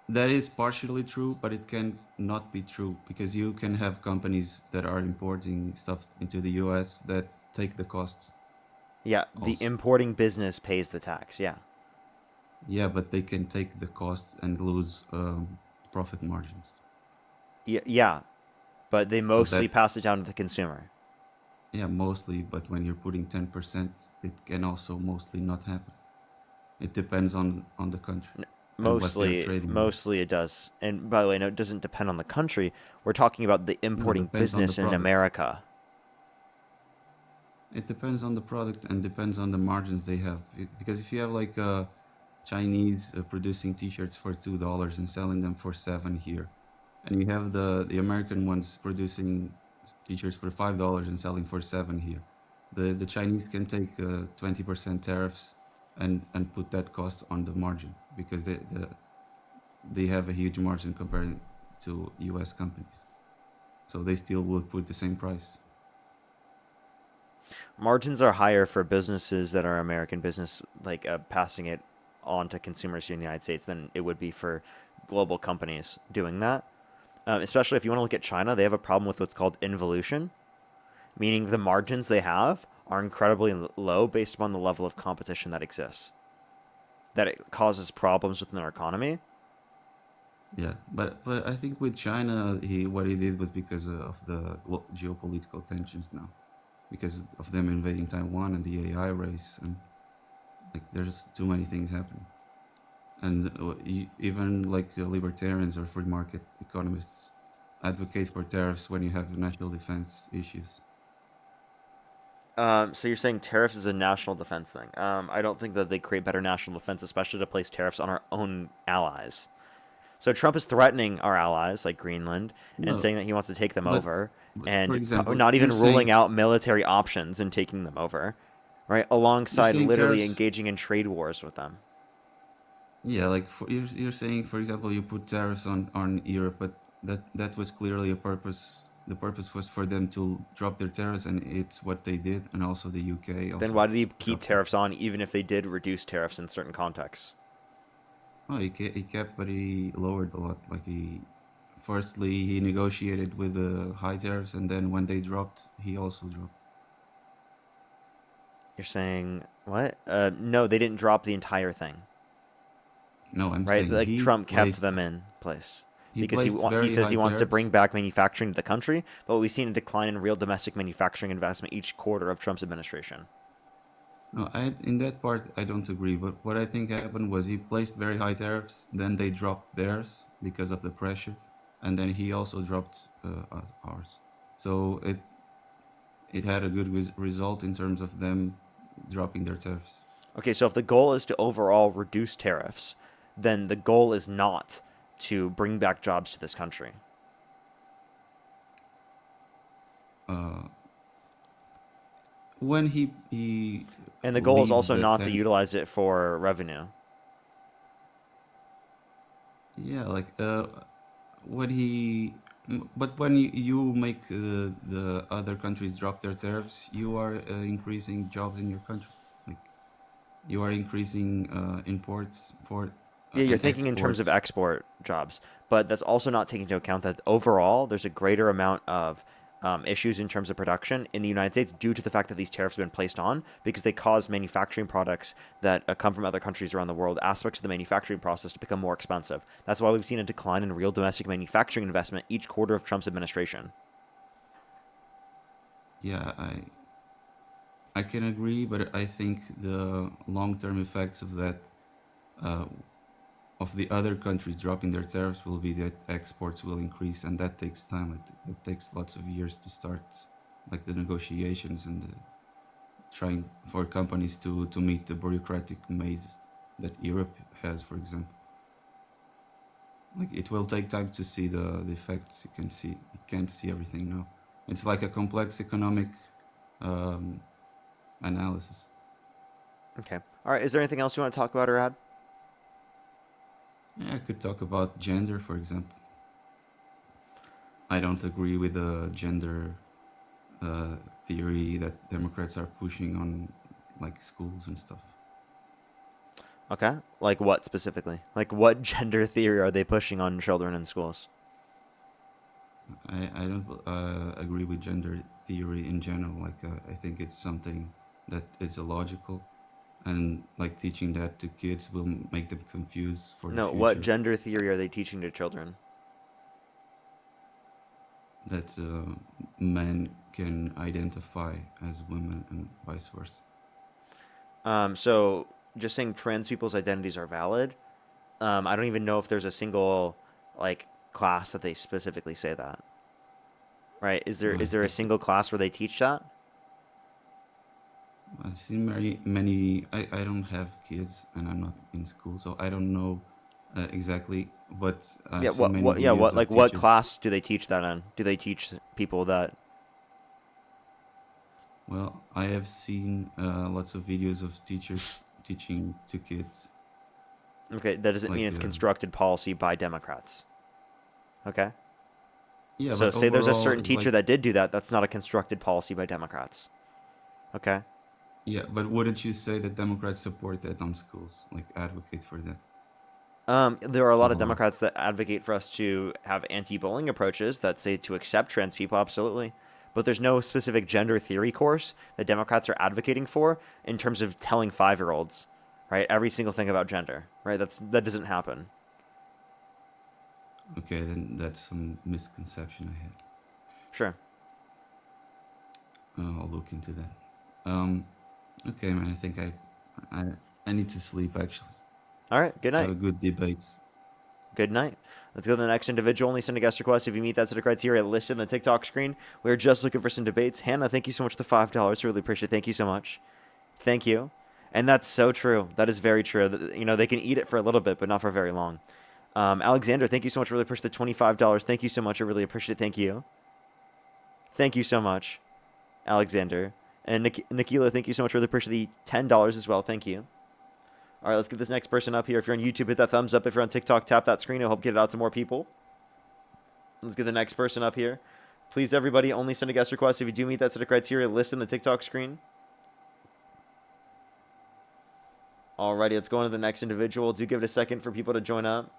that is partially true, but it can not be true, because you can have companies that are importing stuff into the US that take the costs Yeah, the also. importing business pays the tax, yeah. Yeah, but they can take the costs and lose profit margins. Yeah, but they So mostly that, pass it down to the consumer. yeah, mostly, but when you're putting 10%, it can also mostly not happen. It depends on the country and what they're trading with. Mostly it does. And by the way, no, it doesn't depend on the country. We're talking about the No, it importing depends on the business in product. America. It depends on the product and depends on the margins they have. Because if you have like Chinese producing T-shirts for $2 and selling them for $7 here, and you have the American ones producing T-shirts for $5 and selling for $7 here, the Chinese can take 20% tariffs and put that cost on the margin, because they have a huge margin compared to U.S. companies, so they still will put the same price. Margins are higher for businesses that are American business, like passing it on to consumers here in the United States, than it would be for global companies doing that. Especially if you want to look at China, they have a problem with what's called involution, meaning the margins they have are incredibly low based upon the level of competition that exists. That it causes problems within their economy. Yeah, but I think with China, what he did was because of the geopolitical tensions now, because of them invading Taiwan and the AI race, and like there's too many things happening. And even like libertarians or free market economists advocate for tariffs when you have national defense issues. So you're saying tariffs is a national defense thing. I don't think that they create better national defense, especially to place tariffs on our own allies. So Trump is threatening our allies like Greenland and No, saying that he wants to take them but over, for and example, not you're even ruling saying out military options and taking them over, right? you're Alongside saying literally tariffs. engaging in trade wars with them. Yeah, like you're saying, for example, you put tariffs on Europe, but that was clearly a purpose. The purpose was for them to drop their tariffs, and it's what they did. And also the UK Then also why did he keep dropped them. tariffs on, even if they did reduce tariffs in certain contexts? Oh, he kept, but he lowered a lot. Like firstly he negotiated with the high tariffs, and then when they dropped, he also dropped. You're saying what? No, they didn't drop the entire thing, No, I'm right? saying Like Trump kept them in place he because placed he very says high he wants to bring tariffs. back manufacturing to the country, but we've seen a decline in real domestic manufacturing investment each quarter of Trump's administration. No, in that part I don't agree. But what I think happened was he placed very high tariffs, then they dropped theirs because of the pressure, and then he also dropped ours. So it had a good result in terms of them dropping their tariffs. Okay, so if the goal is to overall reduce tariffs, then the goal is not to bring back jobs to this country. Uh, when he And the goal is leaves also the not to 10, utilize it for revenue. yeah, like when he but when you make the other countries drop their tariffs, you are increasing jobs in your country. Like you are increasing imports for Yeah, you're and thinking in terms of exports. export jobs, but that's also not taking into account that overall there's a greater amount of issues in terms of production in the United States due to the fact that these tariffs have been placed on because they cause manufacturing products that come from other countries around the world, aspects of the manufacturing process to become more expensive. That's why we've seen a decline in real domestic manufacturing investment each quarter of Trump's administration. Yeah, I can agree, but I think the long-term effects of that uh, of the other countries dropping their tariffs will be that exports will increase, and that takes time. It takes lots of years to start, like the negotiations and the trying for companies to meet the bureaucratic maze that Europe has, for example. Like it will take time to see the effects. You can't see everything now. It's like a complex economic um, analysis. Okay. All right. Is there anything else you want to talk about or add? Yeah, I could talk about gender, for example. I don't agree with the gender uh, theory that Democrats are pushing on like schools and stuff. Okay. Like what specifically? Like what gender theory are they pushing on children in schools? I don't agree with gender theory in general. Like I think it's something that is illogical, and like teaching that to kids will make them confused for the No, what future. gender theory are they teaching to children? That men can identify as women and vice versa. So just saying trans people's identities are valid. I don't even know if there's a single like class that they specifically say that. Right? I Is there a think single class where they teach that? I've seen many. I don't have kids and I'm not in school, so I don't know exactly. But Yeah. I've seen many Yeah. videos of What teachers. class do they teach that in? Do they teach people that? Well, I have seen lots of videos of teachers teaching to kids. Okay, that doesn't mean Like, it's constructed policy by Democrats. Okay. yeah, So but say there's a overall, certain teacher like, that did do that. That's not a constructed policy by Democrats. Okay. yeah, but wouldn't you say that Democrats support that on schools, like advocate for that There are a lot of overall? Democrats that advocate for us to have anti-bullying approaches that say to accept trans people, absolutely. But there's no specific gender theory course that Democrats are advocating for in terms of telling 5-year-olds, right, every single thing about gender, right? That doesn't happen. Okay, then that's some misconception I had. Sure. I'll look into that. Okay, man. I think I need to sleep actually. All right. Good Have night. a good debate. Good night. Let's go to the next individual. Only send a guest request if you meet that set of criteria listed in the TikTok screen. We're just looking for some debates. Hannah, thank you so much for the $5. Really appreciate it. Thank you so much. Thank you. And that's so true. That is very true. You know, they can eat it for a little bit, but not for very long. Alexander, thank you so much. Really appreciate the $25. Thank you so much. I really appreciate it. Thank you. Thank you so much, Alexander. And Nikila, thank you so much. Really appreciate the $10 as well. Thank you. All right, let's get this next person up here. If you're on YouTube, hit that thumbs up. If you're on TikTok, tap that screen. It'll help get it out to more people. Let's get the next person up here. Please, everybody, only send a guest request if you do meet that set of criteria listed in the TikTok screen. Alrighty, let's go on to the next individual. Do give it a second for people to join up.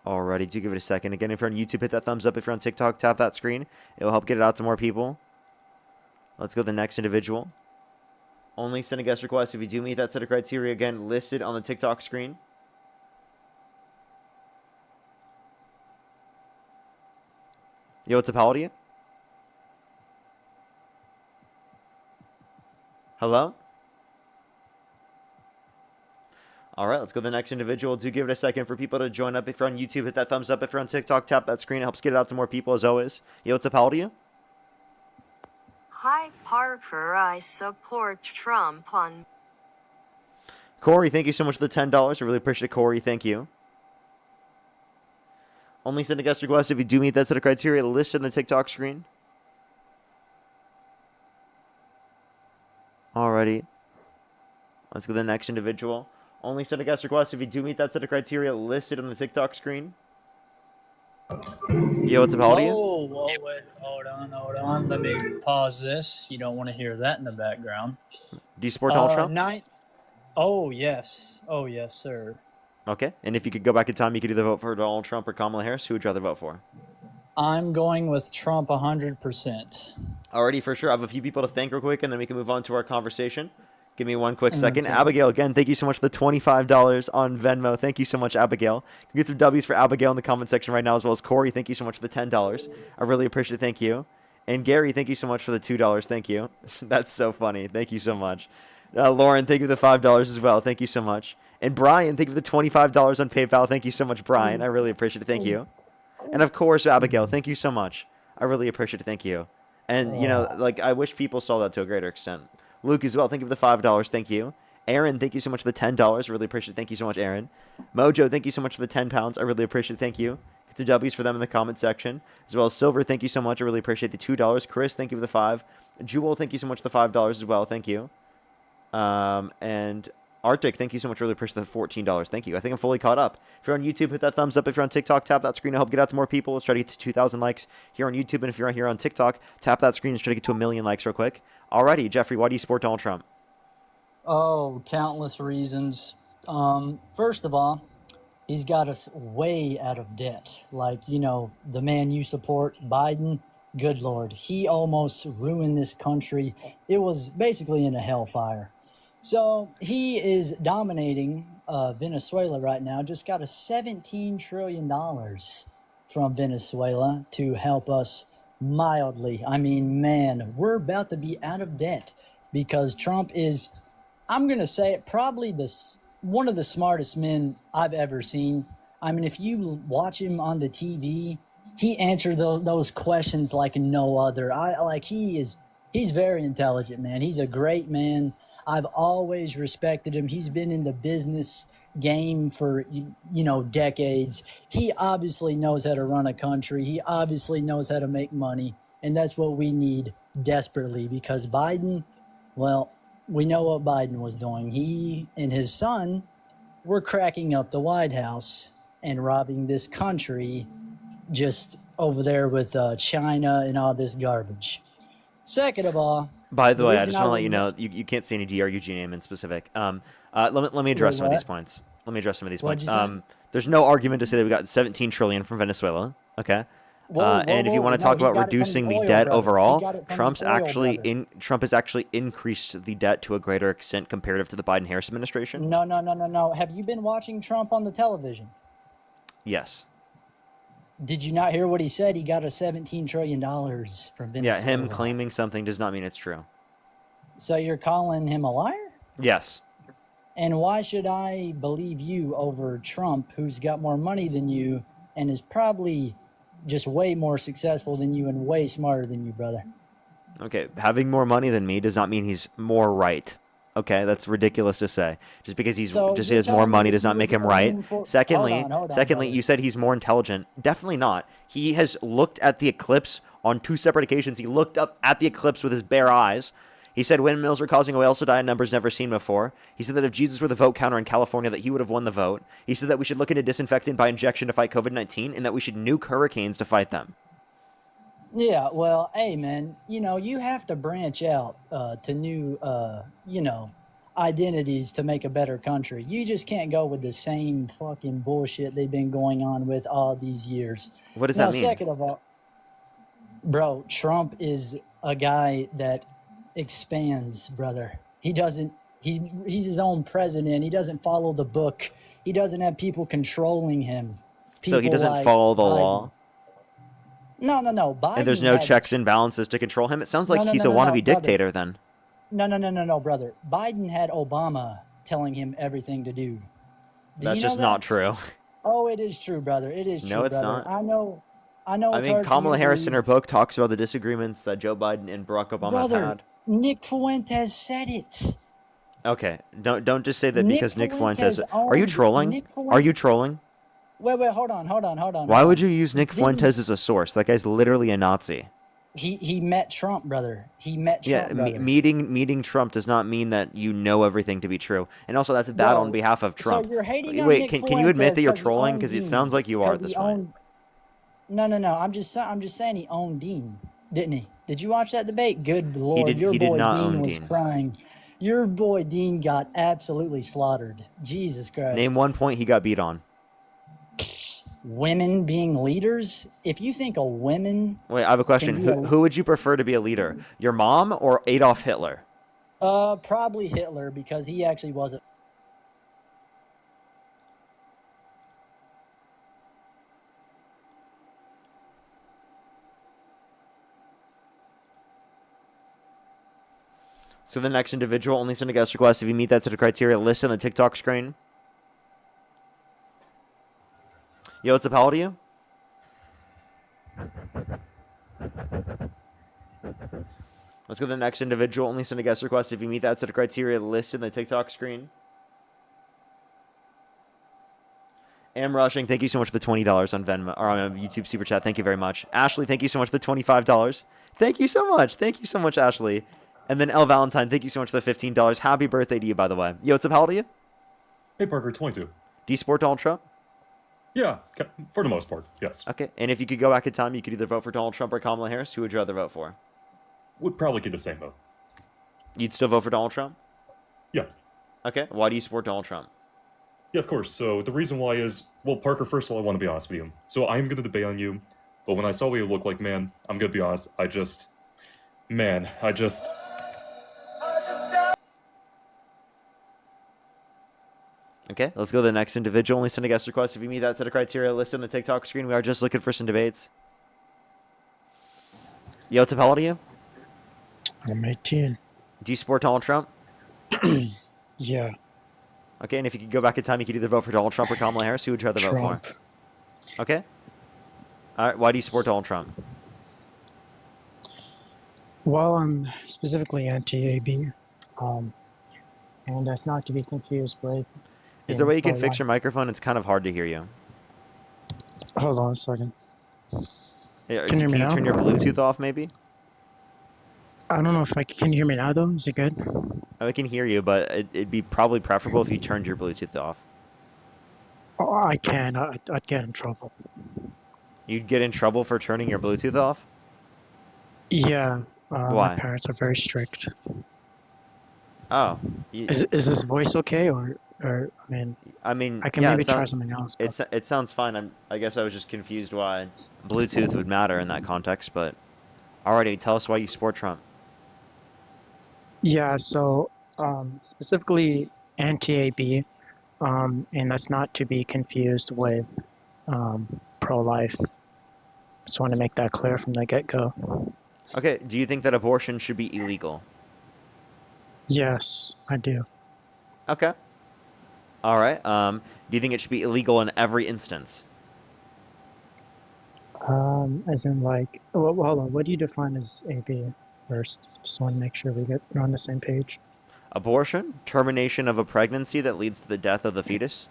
Alrighty, do give it a second. Again, if you're on YouTube, hit that thumbs up. If you're on TikTok, tap that screen. It will help get it out to more people. Let's go to the next individual. Only send a guest request if you do meet that set of criteria, again, listed on the TikTok screen. Yo, what's up? How old are you? Hello? All right, let's go to the next individual. Do give it a second for people to join up. If you're on YouTube, hit that thumbs up. If you're on TikTok, tap that screen. It helps get it out to more people, as always. Yo, what's up? How old are you? Hi, Parker. I support Trump on. Corey, thank you so much for the $10. I really appreciate it, Corey. Thank you. Only send a guest request if you do meet that set of criteria listed in the TikTok screen. Alrighty. Let's go to the next individual. Only send a guest request if you do meet that set of criteria listed on the TikTok screen. Yo, what's up? How old are you? Whoa, wait, hold on. Let me pause this. You don't want to hear that in the background. Do you support Donald Trump? Oh, yes, sir. Okay. And if you could go back in time, you could either vote for Donald Trump or Kamala Harris. Who would you rather vote for? I'm going with Trump 100%. Alrighty, for sure. I have a few people to thank real quick, and then we can move on to our conversation. Give me one quick second. Abigail, again, thank you so much for the $25 on Venmo. Thank you so much, Abigail. You can get some W's for Abigail in the comment section right now, as well as Corey. Thank you so much for the $10. I really appreciate it. Thank you. And Gary, thank you so much for the $2. Thank you. That's so funny. Thank you so much. Lauren, thank you for the $5 as well. Thank you so much. And Brian, thank you for the $25 on PayPal. Thank you so much, Brian. I really appreciate it. Thank you. And of course, Abigail, thank you so much. I really appreciate it. Thank you. And, you know, like, I wish people saw that to a greater extent. Luke as well, thank you for the $5. Thank you. Aaron, thank you so much for the $10. Really appreciate it. Thank you so much, Aaron. Mojo, thank you so much for the £10. I really appreciate it. Thank you. Get some W's for them in the comment section. As well as Silver, thank you so much. I really appreciate the $2. Chris, thank you for the 5. Jewel, thank you so much for the $5 as well. Thank you. And Arctic, thank you so much. Really appreciate the $14. Thank you. I think I'm fully caught up. If you're on YouTube, hit that thumbs up. If you're on TikTok, tap that screen to help get out to more people. Let's try to get to 2,000 likes here on YouTube. And if you're here on TikTok, tap that screen. Let's try to get to 1 million likes real quick. Alrighty, Jeffrey, why do you support Donald Trump? Oh, countless reasons. First of all, he's got us way out of debt. Like, you know, the man you support, Biden, good Lord, he almost ruined this country. It was basically in a hellfire. So he is dominating Venezuela right now. Just got a $17 trillion from Venezuela to help us mildly. I mean, man, we're about to be out of debt because Trump is, I'm going to say it, probably one of the smartest men I've ever seen. I mean, if you watch him on the TV, he answers those questions like no other. He's very intelligent, man. He's a great man. I've always respected him. He's been in the business game for, decades. He obviously knows how to run a country. He obviously knows how to make money. And that's what we need desperately because Biden, well, we know what Biden was doing. He and his son were cracking up the White House and robbing this country just over there with China and all this garbage. Second of all, by the way, I just want to let you know, you can't say any DRUG name in specific. Let me address some of these points. Let me address some of these points. There's no argument to say that we got $17 trillion from Venezuela. Okay. And if you want to No, talk he about got it from reducing the oil, debt brother. He overall, got it from Trump the oil, brother. has actually increased the debt to a greater extent comparative to the Biden-Harris administration. No. Have you been watching Trump on the television? Yes. Did you not hear what he said? He got a $17 trillion from Venezuela. Yeah, him claiming something does not mean it's true. So you're calling him a liar? Yes. And why should I believe you over Trump, who's got more money than you and is probably just way more successful than you and way smarter than you, brother? Okay, having more money than me does not mean he's more right. Okay, that's ridiculous to say. Just because he has more money does not make him right. Secondly, brother. you said he's more intelligent. Definitely not. He has looked at the eclipse on 2 separate occasions. He looked up at the eclipse with his bare eyes. He said windmills are causing whales to die in numbers never seen before. He said that if Jesus were the vote counter in California, that he would have won the vote. He said that we should look into disinfectant by injection to fight COVID-19 and that we should nuke hurricanes to fight them. Yeah, well, hey, man, you have to branch out to new, identities to make a better country. You just can't go with the same fucking bullshit they've been going on with all these years. What does that mean? Second of all, bro, Trump is a guy that expands, brother. He's his own president. He doesn't follow the book. He doesn't have people controlling him. So he doesn't follow the law? No. Biden and there's no checks and balances to control him? It sounds like he's a wannabe dictator then. No, brother. Biden had Obama telling him everything to do. That's just not true. Oh, it is true, brother. It is true, No, it's brother. not. I know. I mean, Kamala Harris in her book talks about the disagreements that Joe Biden and Barack Obama have had. Nick Fuentes said it. Okay, don't just say that because Nick Fuentes. Are you trolling? Are you trolling? Wait, hold on. Why would you use Nick Fuentes as a source? That guy's literally a Nazi. He met Trump, brother. He met Trump, brother. Meeting Trump does not mean that you know everything to be true. And also, that's bad on behalf of Trump. So you're hating on Wait, Nick can you admit that you're Fuentes trolling? Because it sounds like you are at this point. No. I'm just saying he owned Dean, didn't he? Did you watch that debate? Good Lord, your he did boy not Dean own was Dean. crying. Your boy Dean got absolutely slaughtered. Jesus Christ. Name one point he got beat on. Women being leaders? If you think a women... Wait, I have a question. Who would you prefer to be a leader? Your mom or Adolf Hitler? Probably Hitler, because he actually wasn't. So the next individual only send a guest request if you meet that set of criteria listed on the TikTok screen. Yo, what's up? How old are you? Let's go to the next individual. Only send a guest request if you meet that set of criteria listed in the TikTok screen. Am Rushing, thank you so much for the $20 on Venmo or on YouTube Super Chat. Thank you very much. Ashley, thank you so much for the $25. Thank you so much. Thank you so much, Ashley. And then L Valentine, thank you so much for the $15. Happy birthday to you, by the way. Yo, what's up? How old are you? Hey, Parker, 22. Do you support Donald Trump? Yeah, for the most part, yes. Okay. And if you could go back in time, you could either vote for Donald Trump or Kamala Harris. Who would you rather vote for? Would probably keep the same, though. You'd still vote for Donald Trump? Yeah. Okay. Why do you support Donald Trump? Yeah, of course. So the reason why is, well, Parker, first of all, I want to be honest with you. So I am going to debate on you, but when I saw what you look like, man, I'm going to be honest, Okay, let's go to the next individual. Only send a guest request if you meet that set of criteria listed on the TikTok screen. We are just looking for some debates. Yo, what's up? How old are you? I'm 18. Do you support Donald Trump? Yeah. Okay, and if you could go back in time, you could either vote for Donald Trump or Kamala Harris. Who would you rather vote Trump. for? Okay. All right, why do you support Donald Trump? Well, I'm specifically anti-AB. And that's not to be confused with... Is there a way you can fix your microphone? It's kind of hard to hear you. Hold on a second. Yeah, Can you hear me now? turn your Bluetooth off, maybe? I don't know if can you hear me now, though? Is it good? I can hear you, but it'd be probably preferable if you turned your Bluetooth off. Oh, I can. I'd get in trouble. You'd get in trouble for turning your Bluetooth off? Yeah. Why? My parents are very strict. Oh. Is this voice okay, or or I mean, I can yeah, maybe try something else. But it sounds fine. I guess I was just confused why Bluetooth would matter in that context. But alrighty, tell us why you support Trump. yeah, so specifically anti-AB, and that's not to be confused with pro-life. Just want to make that clear from the get-go. Okay, do you think that abortion should be illegal? Yes, I do. Okay. All right. Do you think it should be illegal in every instance? As in like, well, hold on. What do you define as AB first? Just want to make sure we're on the same page. Abortion, termination of a pregnancy that leads to the death of the fetus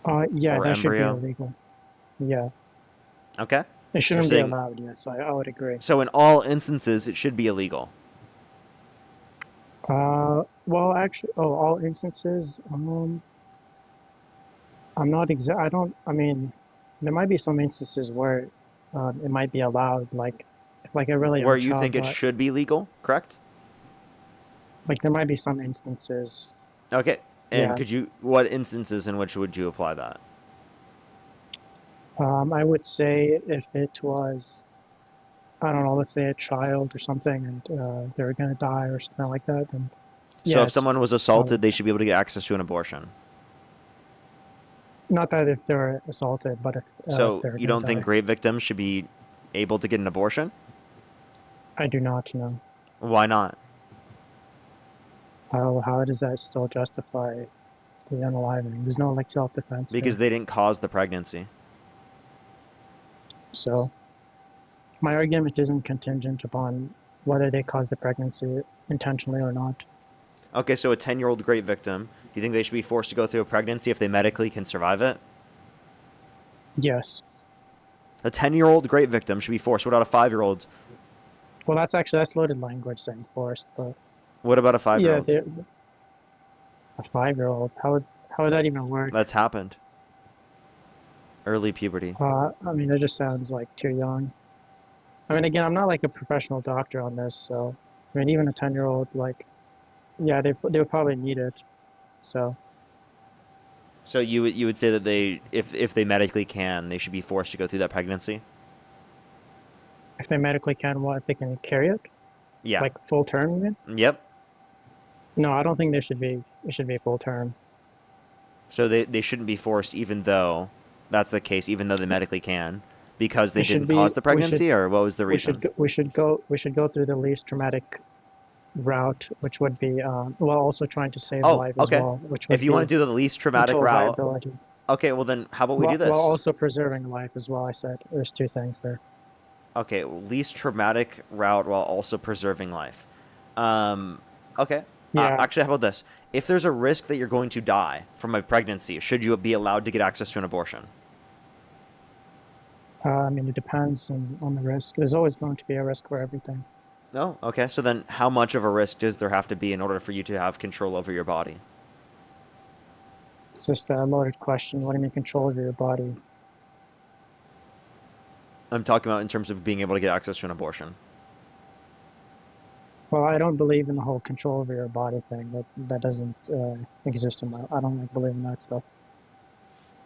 Yeah, or that should be embryo. illegal. Yeah, Okay. it shouldn't be saying- allowed. Yes, I would agree. So in all instances, it should be illegal. Well, actually, all instances. I'm not exact. I don't. I mean, there might be some instances where it might be allowed, like a really young Where you child, think it but, should be legal, correct? like there might be some instances. Okay. And Yeah. what instances in which would you apply that? I would say if it was, I don't know, let's say a child or something, and they were gonna die or something like that, then So yeah, if someone was assaulted, they should be able to get access to an abortion. not that if they're assaulted, but if So they're you gonna don't think die. rape victims should be able to get an abortion? I do not know. Why not? How does that still justify the unaliving? There's no like self-defense Because there. they didn't cause the pregnancy. So my argument isn't contingent upon whether they caused the pregnancy intentionally or not. Okay, so a 10-year-old rape victim, do you think they should be forced to go through a pregnancy if they medically can survive it? Yes. A 10-year-old rape victim should be forced. What about a 5-year-old? Well, that's loaded language saying forced, but What about a yeah, 5-year-old? a 5-year-old. How would that even work? That's happened. Early puberty. I mean, it just sounds like too young. I mean, again, I'm not like a professional doctor on this, so I mean, even a 10-year-old, like, yeah, they would probably need it. So So you would say that if they medically can, they should be forced to go through that pregnancy? if they medically can, what, if they can carry it, Yeah. like full term, you mean? Yep. No, I don't think it should be full term. So they shouldn't be forced, even though that's the case, even though they medically can, because they It should didn't be- cause the we should- pregnancy, or what was the reason? We should go through the least traumatic route, which would be while also trying to save Oh, life as okay. well, which would If you want to do the least traumatic control route, viability. okay, well then how about we do this? While also preserving life as well. I said there's two things there. Okay, least traumatic route while also preserving life. Okay. Yeah. Actually, how about this? If there's a risk that you're going to die from a pregnancy, should you be allowed to get access to an abortion? I mean, it depends on the risk. There's always going to be a risk for everything. No? Okay, so then how much of a risk does there have to be in order for you to have control over your body? It's just a loaded question. What do you mean control over your body? I'm talking about in terms of being able to get access to an abortion. Well, I don't believe in the whole control over your body thing. That doesn't exist in my. I don't like believe in that stuff.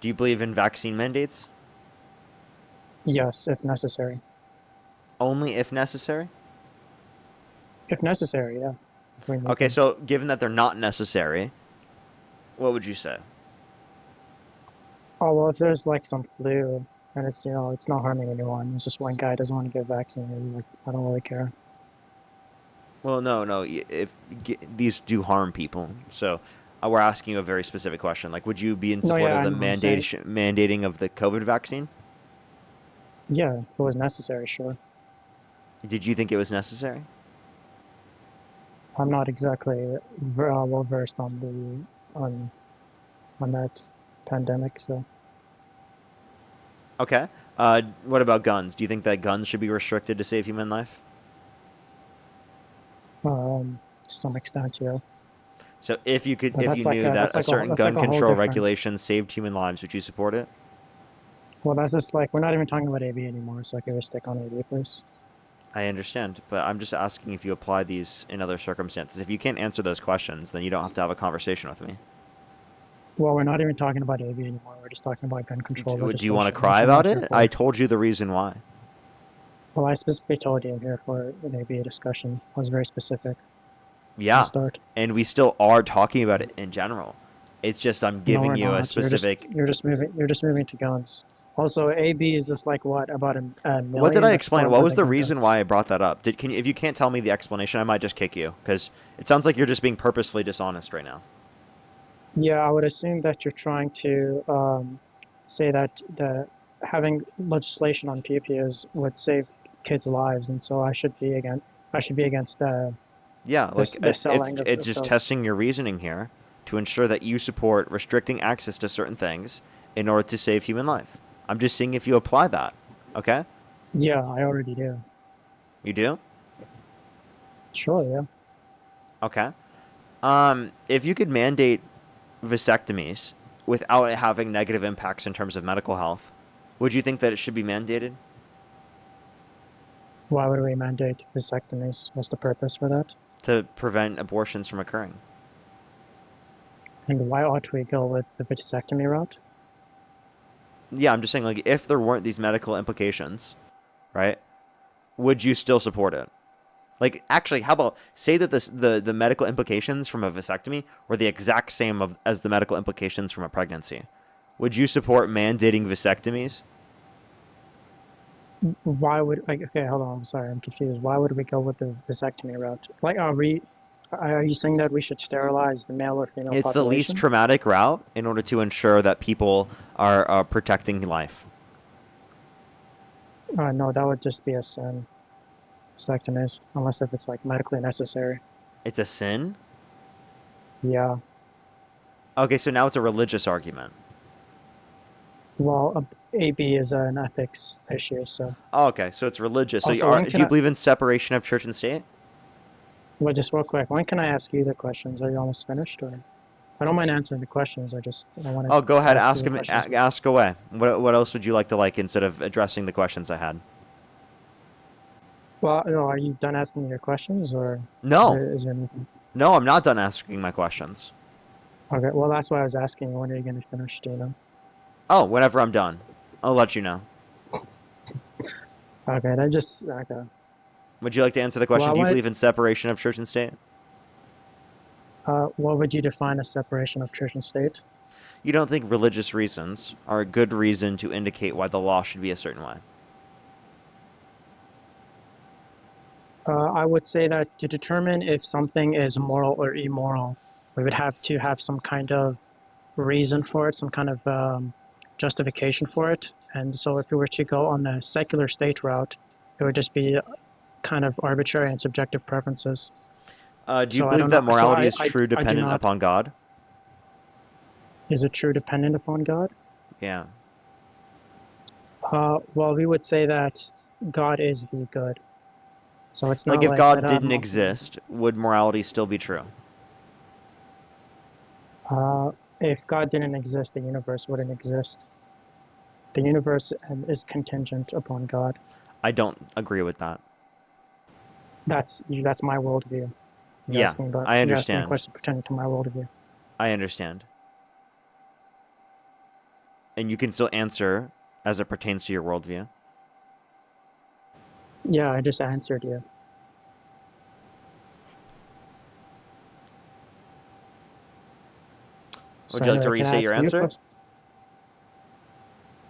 Do you believe in vaccine mandates? Yes, if necessary. Only if necessary? If necessary, yeah. Okay, so given that they're not necessary, what would you say? Oh well, if there's like some flu and it's it's not harming anyone. It's just one guy doesn't want to get vaccinated. Like I don't really care. Well, no. These do harm people, so we're asking you a very specific question. Like, would you be in support yeah, of the I know, I'm saying- mandating of the COVID vaccine? Yeah, if it was necessary, sure. Did you think it was necessary? I'm not exactly well versed on that pandemic, so Okay. What about guns? Do you think that guns should be restricted to save human life? to some extent, yeah. So if you But knew that's like that a certain that's like gun a whole control different- regulation saved human lives, would you support it? Well, that's just like we're not even talking about AB anymore, so I can just stick on AB, please. I understand, but I'm just asking if you apply these in other circumstances. If you can't answer those questions, then you don't have to have a conversation with me. Well, we're not even talking about AB anymore. We're just talking about gun control Do you want to legislation, cry which I'm about not here it? for. I told you the reason why. Well, I specifically told you I'm here for an ABA discussion. I was very specific at Yeah, the start. and we still are talking about it in general. It's just I'm No, giving we're you a not. specific. You're just moving to guns. Also, AB is just like what, about a million? What did I That's explain? far What more was than the gun reason guns. why I brought that up? If you can't tell me the explanation, I might just kick you because it sounds like you're just being purposefully dishonest right now. Yeah, I would assume that you're trying to say that having legislation on PPOs would save kids' lives, and so I should be against Yeah, like the selling it's just those. testing your reasoning here to ensure that you support restricting access to certain things in order to save human life. I'm just seeing if you apply that. Okay? Yeah, I already do. You do? Sure, yeah. Okay. If you could mandate vasectomies without it having negative impacts in terms of medical health, would you think that it should be mandated? Why would we mandate vasectomies? What's the purpose for that? To prevent abortions from occurring. And why ought we go with the vasectomy route? Yeah, I'm just saying, like, if there weren't these medical implications, right, would you still support it? Like, actually, how about say that the medical implications from a vasectomy were the exact same as the medical implications from a pregnancy? Would you support mandating vasectomies? Why would, like, okay, hold on, I'm sorry, I'm confused. Why would we go with the vasectomy route? Like, are you saying that we should sterilize the male or female It's population? the least traumatic route in order to ensure that people are protecting life. No, that would just be a sin. Vasectomies, unless if it's like medically necessary. It's a sin? Yeah. Okay, so now it's a religious argument. Well, AB is an ethics issue, so. Oh, okay, so it's religious. So Also, do you believe in separation of church and state? Well, just real quick, when can I ask you the questions? Are you almost finished, or? I don't mind answering the questions. I want to. Oh, go ahead. ask Ask you the him. questions. Ask away. What else would you like to instead of addressing the questions I had? Well, no, are you done asking me your questions, or No. is there anything? No, I'm not done asking my questions. Okay, well, that's why I was asking. When are you going to finish, do you know? Oh, whenever I'm done, I'll let you know. Okay, that just okay. Would you like to answer the question? Well, Do you I- believe in separation of church and state? What would you define as separation of church and state? You don't think religious reasons are a good reason to indicate why the law should be a certain way? I would say that to determine if something is moral or immoral, we would have to have some kind of reason for it, some kind of justification for it. And so if we were to go on the secular state route, it would just be kind of arbitrary and subjective preferences. Do you So I believe don't that know. So morality is I true do dependent not. upon God? Is it true dependent upon God? Yeah. Well, we would say that God is the good. So it's not Like if like God that, didn't exist, would morality still be true? If God didn't exist, the universe wouldn't exist. The universe is contingent upon God. I don't agree with that. That's my worldview. You're Yeah, asking about, I You're asking understand. a question pertaining to my worldview. I understand. And you can still answer as it pertains to your worldview. Yeah, I just answered you. Would you like to Can I restate your ask you a answer? question?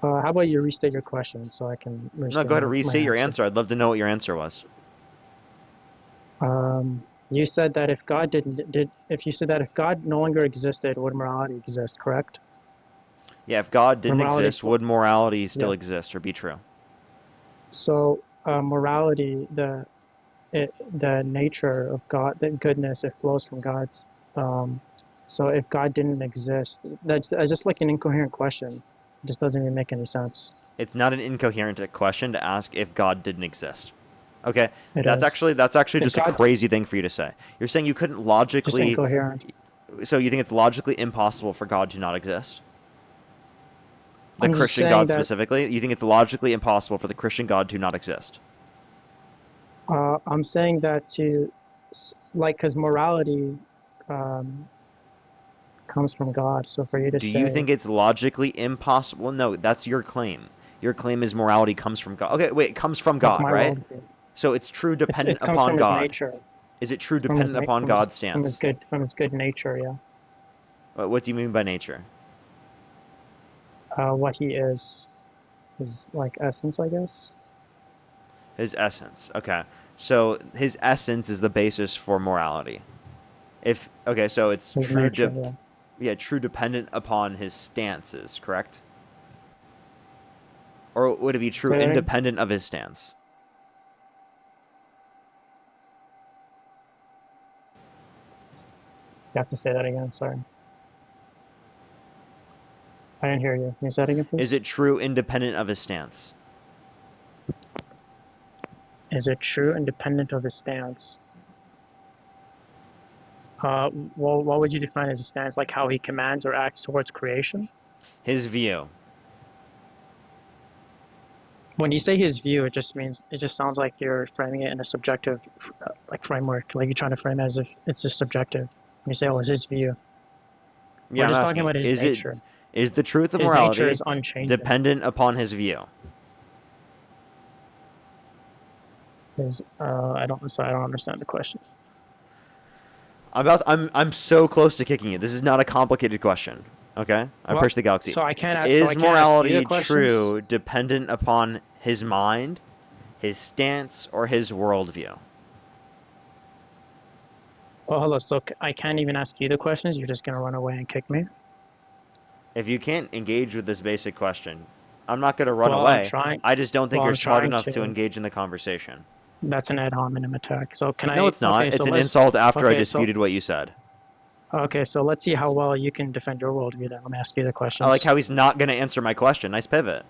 How about you restate your question so I can No, restate go ahead and my restate your answer. I'd love to know what your answer was. You said that if God if God no longer existed, would morality exist? Correct? Yeah, if God didn't Morality exist, still- would morality still Yeah. exist or be true? So morality, the nature of God, the goodness, it flows from God's. So if God didn't exist, that's just like an incoherent question. It just doesn't even make any sense. It's not an incoherent question to ask if God didn't exist. Okay, It that's is. actually If just a God- crazy thing for you to say. You're saying you couldn't Just logically. incoherent. So you think it's logically impossible for God to not exist? The I'm just Christian saying God that- specifically? You think it's logically impossible for the Christian God to not exist? I'm saying that like, because morality comes from God. So for you to Do say, you think it's logically impossible? No, that's your claim. Your claim is morality comes from God. Okay, wait, it comes from that's God, my right? worldview. So it's true dependent It comes upon from his God. nature. Is it true It's from his dependent upon God's stance? from his good nature. Yeah. What do you mean by nature? What he is, his like essence, I guess. His essence. Okay. So his essence is the basis for morality. So it's His true nature. Yeah. true dependent upon his stances, correct? Or would it be true So independent of his stance? you have to say that again. Sorry. I didn't hear you. Can you say that again, please? Is it true independent of his stance? Is it true independent of his stance? Well, what would you define as a stance? Like how he commands or acts towards creation? His view. When you say his view, it just sounds like you're framing it in a subjective, like framework. Like you're trying to frame it as if it's just subjective. When you say, "Oh, it's his view," Yeah, we're just I'm talking asking, about his nature. is the truth of His nature morality is unchanging. dependent upon his view? I don't understand the question. I'm so close to kicking it. This is not a complicated question. Okay? I Well, push the galaxy. So I can't ask. Is ask you morality the questions? true dependent upon his mind, his stance, or his worldview? Oh, hello. So I can't even ask you the questions. You're just gonna run away and kick me? If you can't engage with this basic question, I'm not going to run Well, I'm away. trying. I just don't think Well, you're I'm smart trying enough to to. engage in the conversation. That's an ad hominem attack. So can I? No, it's not. Okay, It's so an let's. insult after I Okay, disputed what you said. Okay, so let's see how well you can defend your worldview. Then let me ask you the questions. I like how he's not going to answer my question. Nice pivot.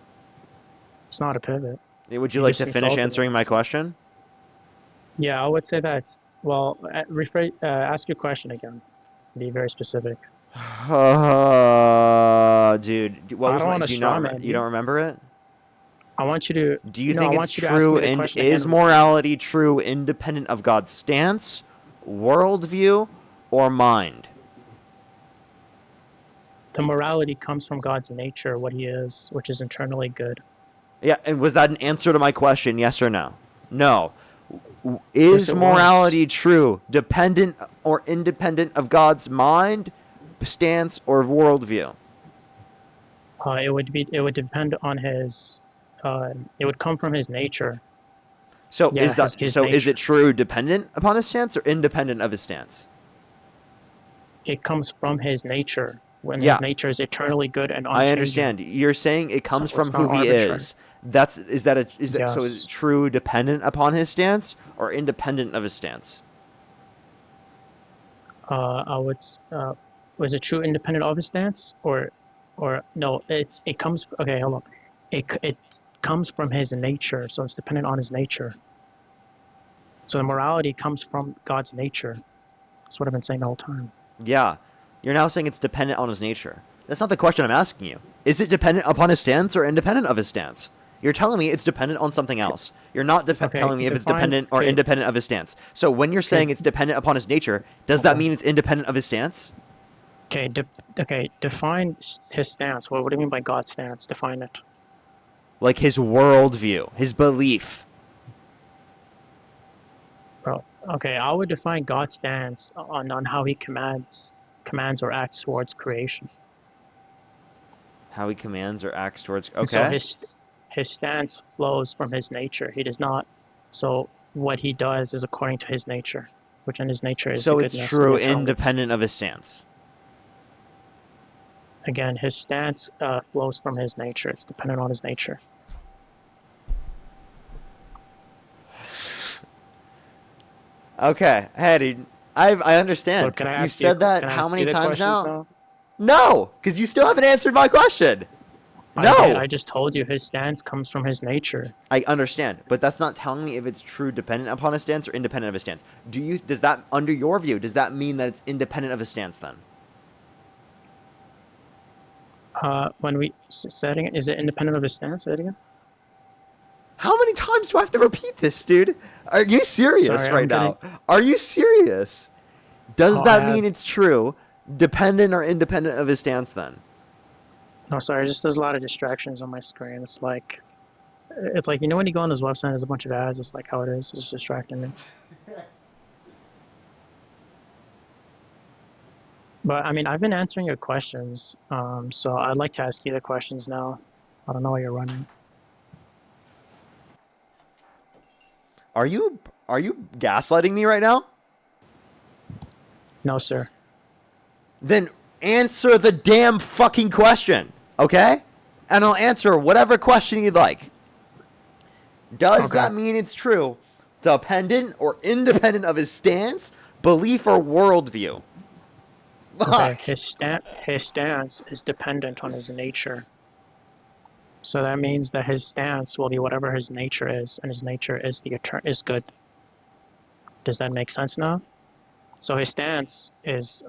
It's not a pivot. Would you You like just to finish insulted answering me. my question? Yeah, I would say that. Well, ask your question again. Be very specific. Dude, what I was don't my? want to Do you straw not? man You don't remember it? I want you to. Do you No, think I it's want you to ask true me the and question is again. morality true independent of God's stance, worldview, or mind? The morality comes from God's nature, what he is, which is internally good. Yeah, and was that an answer to my question? Yes or no? No. Is Yes, it morality true, dependent or independent of God's mind, stance, or worldview? It would depend on his. It would come from his nature. So Yeah, his nature. is it true dependent upon his stance or independent of his stance? It comes from his nature. When Yeah. his nature is eternally good and unchanging. I understand. You're saying it comes So it's from who not he arbitrary. is. So is Yes. it true dependent upon his stance or independent of his stance? I would. Was it true independent of his stance or no? It comes. Okay, hold on. It comes from his nature, so it's dependent on his nature. So the morality comes from God's nature. That's what I've been saying the whole time. Yeah. You're now saying it's dependent on his nature. That's not the question I'm asking you. Is it dependent upon his stance or independent of his stance? You're telling me it's dependent on something else. You're not telling me if it's dependent or independent of his stance. So when you're saying it's dependent upon his nature, does that mean it's independent of his stance? Okay, define his stance. What do you mean by God's stance? Define it. Like his worldview, his belief. Bro, okay, I would define God's stance on how he commands or acts towards creation. How he commands or acts towards... Okay. So his stance flows from his nature. He does not... So what he does is according to his nature, which in his nature is So the it's goodness, true the eternalness. independent of his stance. Again, his stance flows from his nature. It's dependent on his nature. Okay. Hey, dude. I understand. So can I You ask said that can I how ask many you the times questions now? No, because you still haven't answered my question. No. I just told you his stance comes from his nature. I understand, but that's not telling me if it's true dependent upon his stance or independent of his stance. Does that, under your view, does that mean that it's independent of his stance then? When we setting it, is it independent of his stance? Say it again. How many times do I have to repeat this, dude? Are you serious Sorry, right I'm now? Are you serious? Does Oh, that mean it's true, dependent or independent of his stance then? No, sorry, just there's a lot of distractions on my screen. It's like, you know when you go on this website, there's a bunch of ads, it's like how it is, it's distracting me. But I mean, I've been answering your questions, so I'd like to ask you the questions now. I don't know why you're running. Are you gaslighting me right now? No, sir. Then answer the damn fucking question, okay? And I'll answer whatever question you'd like. Does Okay. that mean it's true, dependent or independent of his stance, belief, or worldview? Okay, Fuck. his stance is dependent on his nature. So that means that his stance will be whatever his nature is, and his nature is is good. Does that make sense now? So his stance is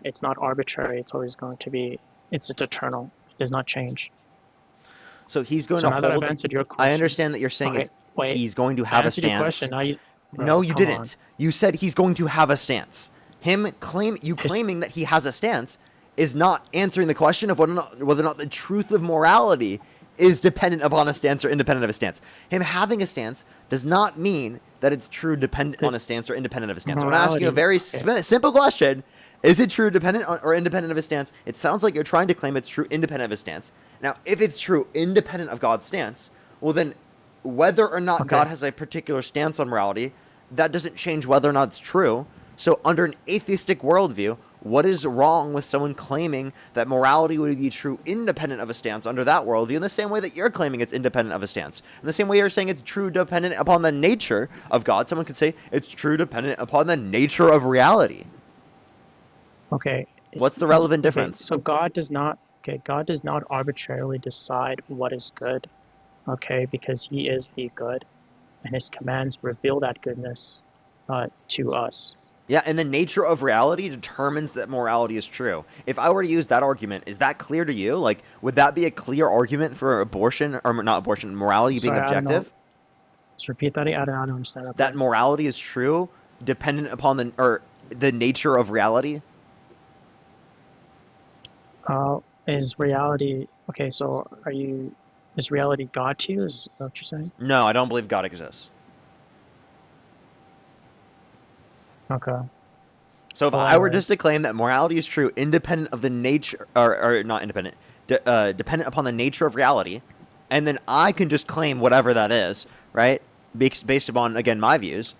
it's not arbitrary. It's always going to be. It's eternal. It does not change. So he's going So to now that I've hold. answered your question, I understand that you're saying okay, it's wait. he's going to I have a answered your stance. question. Now you. No, Bro, you come didn't. on. You said he's going to have a stance. Claiming that he has a stance is not answering the question of whether or not the truth of morality is dependent upon a stance or independent of a stance. Him having a stance does not mean that it's true dependent on a stance or independent of a stance. So I'm asking you a very simple question. Is it true dependent on, or independent of his stance? It sounds like you're trying to claim it's true independent of his stance. Now, if it's true independent of God's stance, well then, whether or not God has a particular stance on morality, that doesn't change whether or not it's true. So under an atheistic worldview, what is wrong with someone claiming that morality would be true independent of a stance under that worldview, in the same way that you're claiming it's independent of a stance? In the same way you're saying it's true dependent upon the nature of God, someone could say it's true dependent upon the nature of reality. Okay. What's the relevant difference? So God does not. Okay, God does not arbitrarily decide what is good. Okay, because He is the good, and His commands reveal that goodness to us. Yeah, and the nature of reality determines that morality is true. If I were to use that argument, is that clear to you? Like, would that be a clear argument for abortion, or not abortion, morality being objective? Just repeat that. I don't understand that. That morality is true, dependent upon the nature of reality. Is reality okay? So is reality God to you? Is that what you're saying? No, I don't believe God exists. Okay. So if I were just to claim that morality is true, independent of the nature, or not independent, dependent upon the nature of reality, and then I can just claim whatever that is, right? Based upon, again, my views,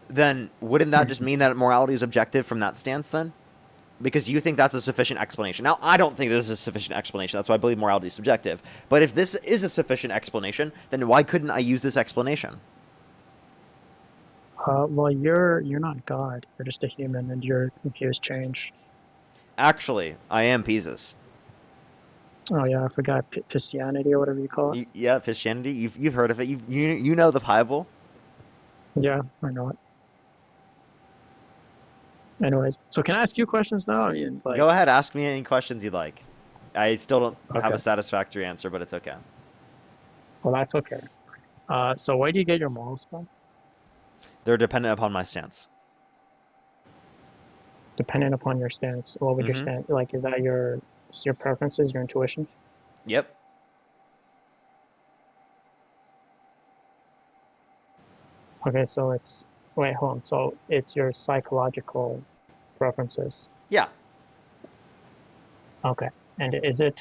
then wouldn't that just mean that morality is objective from that stance then? Because you think that's a sufficient explanation. Now, I don't think this is a sufficient explanation. That's why I believe morality is subjective. But if this is a sufficient explanation, then why couldn't I use this explanation? Well, you're not God. You're just a human, and your views change. Actually, I am Pisus. Oh yeah, I forgot Christianity or whatever you call it. Yeah, Christianity. You've heard of it. You know the Bible. Yeah, I know it. Anyways, so can I ask you questions now? I mean, like, go ahead, ask me any questions you'd like. I still don't have a satisfactory answer, but it's okay. Well, that's okay. So where do you get your morals from? They're dependent upon my stance. Dependent upon your stance. What would your stance like? Is that your preferences, your intuition? Yep. Okay, so wait, hold on. So it's your psychological preferences. Yeah. Okay, and is it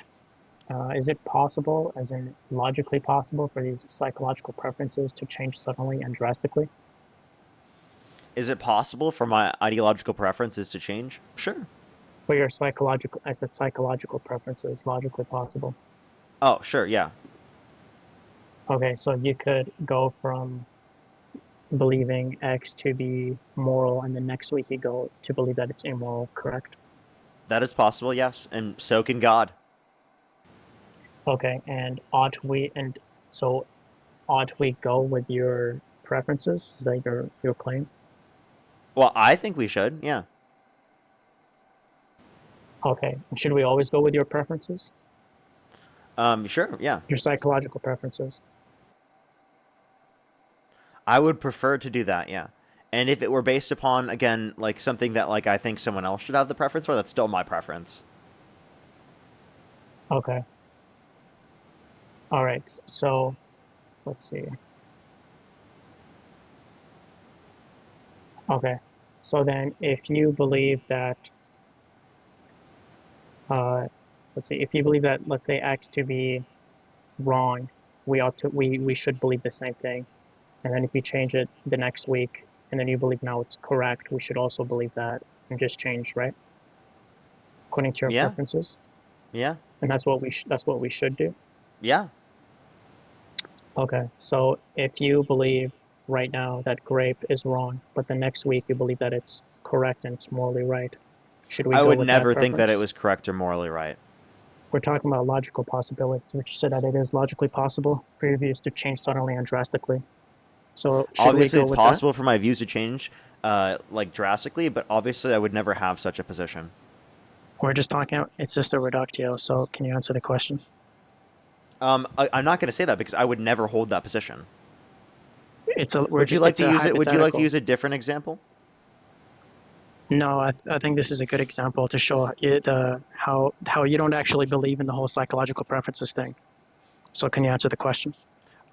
possible, as in logically possible, for these psychological preferences to change suddenly and drastically? Is it possible for my ideological preferences to change? Sure. For your psychological, I said psychological preferences, logically possible. Oh, sure, yeah. Okay, so you could go from believing X to be moral, and the next week you go to believe that it's immoral, correct? That is possible, yes, and so can God. Okay, and ought we go with your preferences? Is that your claim? Well, I think we should, yeah. Okay, and should we always go with your preferences? Sure, yeah. Your psychological preferences. I would prefer to do that, yeah. And if it were based upon, again, like something that like I think someone else should have the preference for, that's still my preference. Okay. All right. So let's see. Okay. So then if you believe that, let's see, if you believe that, let's say X to be wrong, we should believe the same thing. And then if you change it the next week, and then you believe now it's correct, we should also believe that and just change, right? According to your preferences. Yeah. And that's what we should do. Yeah. Okay. So if you believe right now that grape is wrong, but the next week you believe that it's correct and it's morally right, should we? I go would with never that think that it preference? was correct or morally right. We're talking about logical possibilities, which said that it is logically possible for your views to change suddenly and drastically. So should Obviously, we go it's with possible for my views to change, like drastically, but obviously, I would never have such a position. that? We're just talking. It's just a reductio. So can you answer the question? I'm not going to say that because I would never hold that position. It's a. Would you like to use it? Would you like to use a different example? No, I think this is a good example to show how you don't actually believe in the whole psychological preferences thing. So can you answer the question?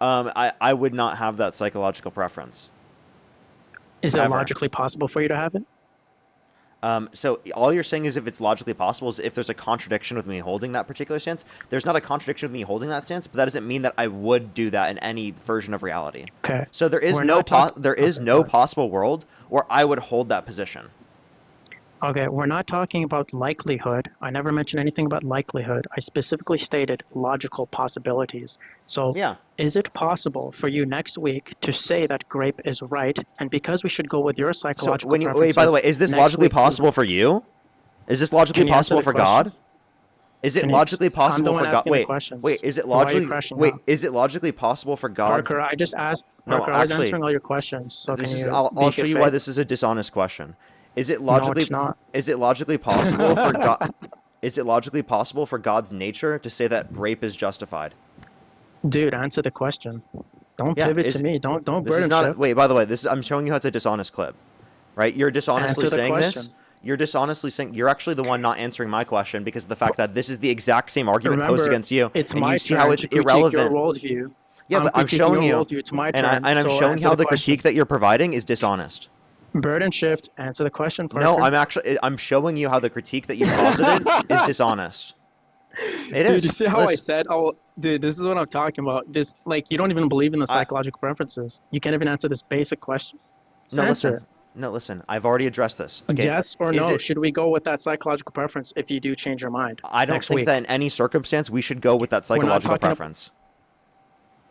I would not have that psychological preference. Is it Ever. logically possible for you to have it? So all you're saying is if it's logically possible is if there's a contradiction with me holding that particular stance. There's not a contradiction with me holding that stance, but that doesn't mean that I would do that in any version of reality. Okay. So there is We're no not no possible world where I would hold that position. Okay, we're not talking about likelihood. I never mentioned anything about likelihood. I specifically stated logical possibilities. So Yeah. is it possible for you next week to say that grape is right, and because we should go with your So psychological when you preferences, wait, by the way, is this next logically week- possible for you? Is this logically Can you answer possible the for question? God? Is it Can you- logically I'm the possible one for God? asking the Wait, questions. wait, is it Why are you logically crashing wait, out? is it logically possible for God's Parker, I just asked. No, Parker, I was actually, answering all your questions. So this can is you I'll be show good you why faith? this is a dishonest question. Is it No, logically it's not. is it logically possible for God is it logically possible for God's nature to say that rape is justified? Dude, answer the question. Don't Yeah, pivot is- to me. Don't This is burden not shift. wait, by the way, this is I'm showing you how it's a dishonest clip. Right? You're dishonestly Answer the saying this. question. You're dishonestly saying you're actually the one not answering my question because of the fact that this is the exact same argument posed Remember, against you, it's and my you see turn how it's to critique irrelevant. your worldview. Yeah, but I'm critiquing showing your you, worldview. It's my and turn. I'm so showing answer how the question. critique that you're providing is dishonest. Burden shift. Answer the question, Parker. No, I'm showing you how the critique that you posited is dishonest. It Dude, is. you see how I Listen, said, oh, dude, this is what I'm talking about. This, like, you don't even believe in the psychological preferences. You can't even answer this basic question. Just no, answer listen. No, listen. I've already addressed this. it. Okay. Yes or Is no? it- Should we go with that psychological preference if you do change your mind? I don't next think week? that in any circumstance we should go with that We're not psychological talking ab- preference.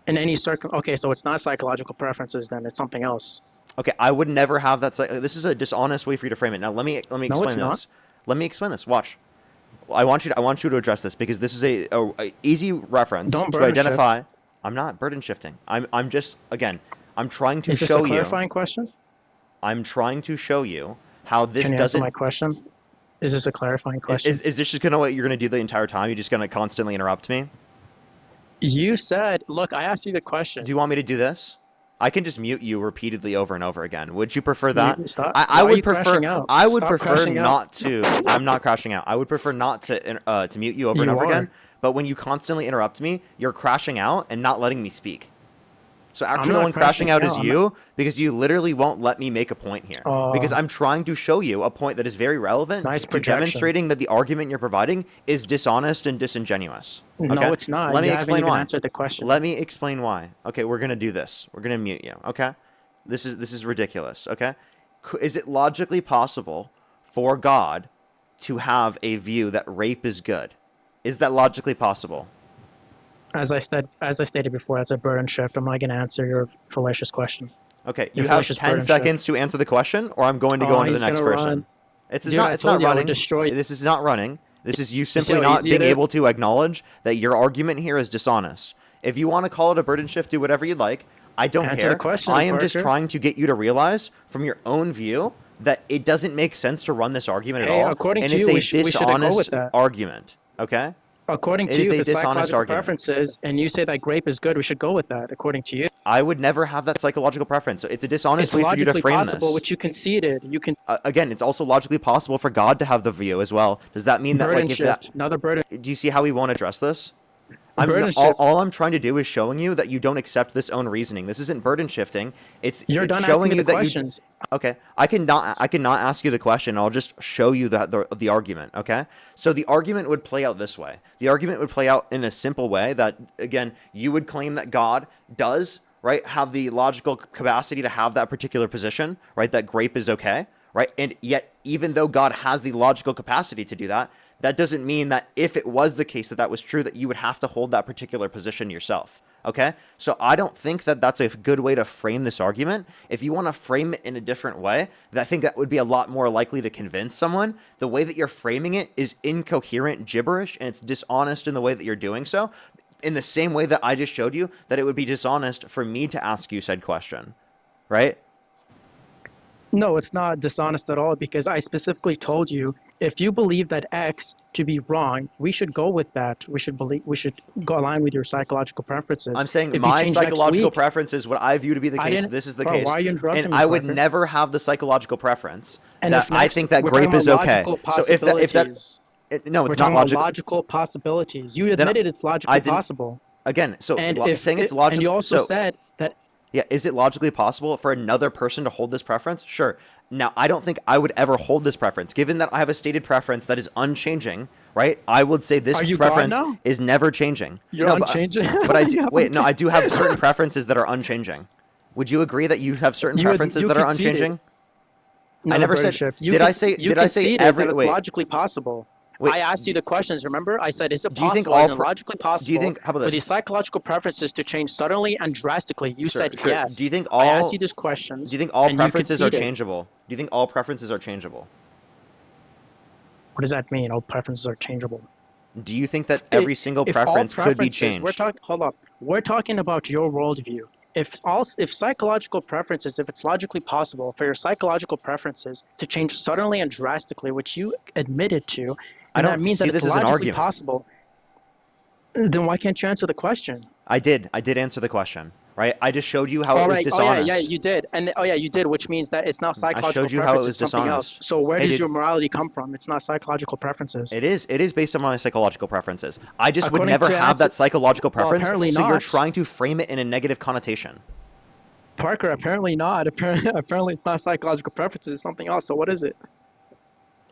In any okay, so it's not psychological preferences, then it's something else. Okay, I would never have that. This is a dishonest way for you to frame it. Now, let me No, explain it's not. this. Let me explain this. Watch. I want you to address this because this is a easy reference Don't to burden identify. I'm not burden shifting. I'm just again. I'm trying to Is this show a you. clarifying question? I'm trying to show you how this Can you answer doesn't. my question? Is this a clarifying question? Is this just gonna what you're gonna do the entire time? You're just gonna constantly interrupt me? You said, look, I asked you the question. Do you want me to do this? I can just mute you repeatedly over and over again. Would you prefer that? Stop. I Why are would you prefer. crashing out? I would Stop prefer crashing out. not to. I'm not crashing out. I would prefer not to mute you over and You over are. again. But when you constantly interrupt me, you're crashing out and not letting me speak. So actually, the not one crashing out is I'm you because you literally won't let me make a point here. Because I'm trying to show you a point that is very relevant Nice to projection. demonstrating that the argument you're providing is dishonest and disingenuous. No, Okay? it's not. Let me You haven't explain even why. answered the question. Let me explain why. Okay, we're gonna do this. We're gonna mute you. Okay, this is ridiculous. Okay, is it logically possible for God to have a view that rape is good? Is that logically possible? As I stated before, that's a burden shift. I'm not going to answer your fallacious question. Okay, Your you have fallacious 10 burden seconds to answer the question, or I'm going to go Oh, on to the he's next gonna person. run. It's Dude, not. I It's told not you I would running. destroy- This is not running. This is you see simply how not easy it being is? able to acknowledge that your argument here is dishonest. If you want to call it a burden shift, do whatever you'd like. I don't Answer care. the question, I am just Parker. trying to get you to realize from your own view that it doesn't make sense to run this argument Hey, at all, according and to it's you, a we shouldn't go dishonest with that. argument. Okay. According It to is you, a if it's dishonest psychological argument. preferences, and you say that grape is good, we should go with that. According to you, I would never have that psychological preference. So it's a dishonest it's way for you to logically frame possible, this. which you conceded. You can Again, it's also logically possible for God to have the view as well. Does that mean that burden like if shift. that? Another burden. Do you see how we won't address this? Burden All, shift. all I'm trying to do is showing you that you don't accept this own reasoning. This isn't burden shifting. You're It's done showing asking me you the that questions. Okay, I cannot ask you the question. I'll just show you the argument. Okay, so the argument would play out this way. The argument would play out in a simple way that again you would claim that God does right have the logical capacity to have that particular position, right? That grape is okay, right? And yet even though God has the logical capacity to do that, that doesn't mean that if it was the case that that was true, that you would have to hold that particular position yourself. Okay, so I don't think that that's a good way to frame this argument. If you want to frame it in a different way, I think that would be a lot more likely to convince someone. The way that you're framing it is incoherent gibberish, and it's dishonest in the way that you're doing so. In the same way that I just showed you that it would be dishonest for me to ask you said question, right? No, it's not dishonest at all because I specifically told you if you believe that X to be wrong, we should go with that. We should go align with your psychological preferences. I'm saying If you my change next psychological week- preference, what I view to be the I case. didn't- This is the Bro, case. why are you interrupting And me, I would Parker? never have the psychological preference And that if I next- think that we're grape talking is about okay. logical So if that possibilities. no, We're it's talking not about logical. logical possibilities. You Then admitted it's I logically didn't- possible. Again, so And saying it's logical. and you also so, said that yeah, is it logically possible for another person to hold this preference? Sure. Now, I don't think I would ever hold this preference. Given that I have a stated preference that is unchanging, right? I would say this Are you God preference now? is never changing. You're no, unchanging. But I You do, have wait, no, I do have unchanging. certain preferences that are unchanging. Would you agree that you have certain You preferences that are conceded. unchanging? No, I never burden said. shift. You Did I con- say? you Did I say conceded every? that it's Wait. logically possible? Wait, I asked you the questions. Remember, I said, "Is it do you think possible? all Is it pre- logically possible?" do you think? How about for this? these psychological preferences to change suddenly and drastically? You Sure, said sure. yes. Do you think I asked all- you these questions. Do you think all and you preferences are conceded. changeable? Do you think all preferences are changeable? What does that mean? All preferences are changeable. Do you think that every single If all preference could be preferences- changed? Hold up. We're talking about your worldview. If psychological preferences, if it's logically possible for your psychological preferences to change suddenly and drastically, which you admitted to, I and don't that means see that this it's as an logically argument. possible, then why can't you answer the question? I did answer the question, right? I just showed you how All it was right. dishonest. Yeah, you did. And you did, which means that it's not psychological showed you how it preferences, was it's something dishonest. else. So where Hey, does dude. your morality come from? It's not psychological preferences. It is based on my psychological preferences. I just would According never to have answer- that psychological Well, preference. apparently so you're not. trying to frame it in a negative connotation. Parker, apparently not. Apparently it's not psychological preferences, it's something else. So what is it?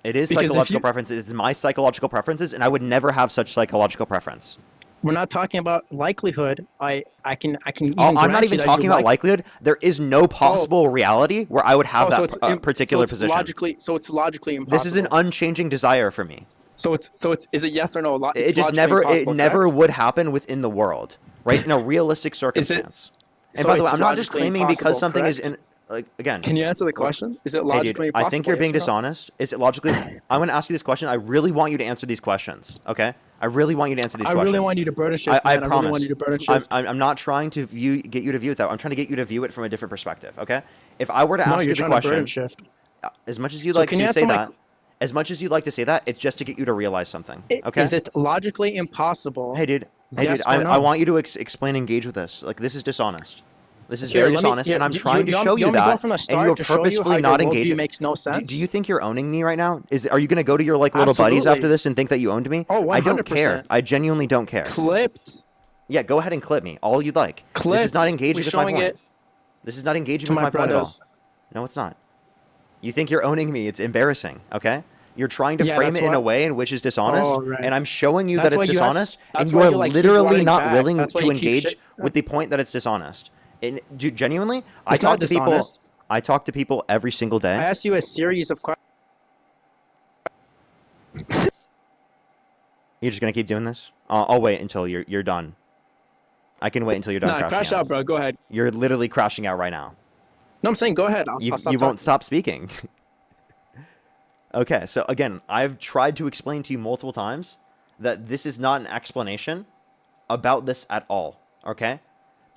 It is Because if psychological you- preferences. It's my psychological preferences, and I would never have such psychological preference. We're not talking about likelihood. I can even I'm not grant even you that talking you about like- likelihood. There is no possible reality where I would have so that it's im- particular so it's position. It's logically impossible. This is an unchanging desire for me. So it's is it yes or no? It just never would happen within the world, right? In a realistic circumstance. And so by the way, it's I'm not just logically claiming because impossible, something is correct? in like again. Can you answer the question? Is it Hey, logically dude, I impossible? think you're being yes or no? dishonest. Is it logically? I'm going to ask you this question. I really want you to answer these questions. Okay? I really want you to answer these I questions. really want you to burden shift. I man. promise. I really want you to burden shift. I'm not trying to get you to view it that way. I'm trying to get you to view it from a different perspective. Okay? If I were to No, ask you're you the trying to burden question, shift. as much as you So like can you to say answer my- that, as much as you'd like to say that, it's just to get you to realize something. Okay? Is it logically impossible? Hey, dude. Hey, Yes dude. or no? I want you to explain, engage with this. Like, this is dishonest. This is Here, very let me- dishonest, here, and I'm you- trying to you want- show you you want me to go that, from the and start you're to show you purposefully how not your worldview engaging. makes no sense? Do you think you're owning me right now? Are you going to go to your like little buddies Absolutely. after this and think that you owned me? Oh, I don't care. 100%. I genuinely don't care. Clipped. Yeah, go ahead and clip me. All you'd like. This is Clips. not engaging We're with my showing point. it This is not engaging to with my my point at all. brothers. No, it's not. You think you're owning me. It's embarrassing, okay? You're trying to Yeah, frame that's it in a why- way in which is dishonest, Oh, right. and I'm showing you That's that why it's you have- dishonest, that's and you why are you, like, keep literally running not back. willing That's why to you keep engage shit- with the point that it's dishonest. And genuinely, I It's not talk to people. dishonest. I talk to people every single day. I asked you a series of questions. You're just gonna keep doing this? I'll wait until you're done. I can wait until you're done Nah, crashing crash out, bro. Go ahead. You're literally crashing out right now. No, I'm saying go ahead. I'll You stop won't talking. stop speaking. Okay, so again, I've tried to explain to you multiple times that this is not an explanation about this at all. Okay,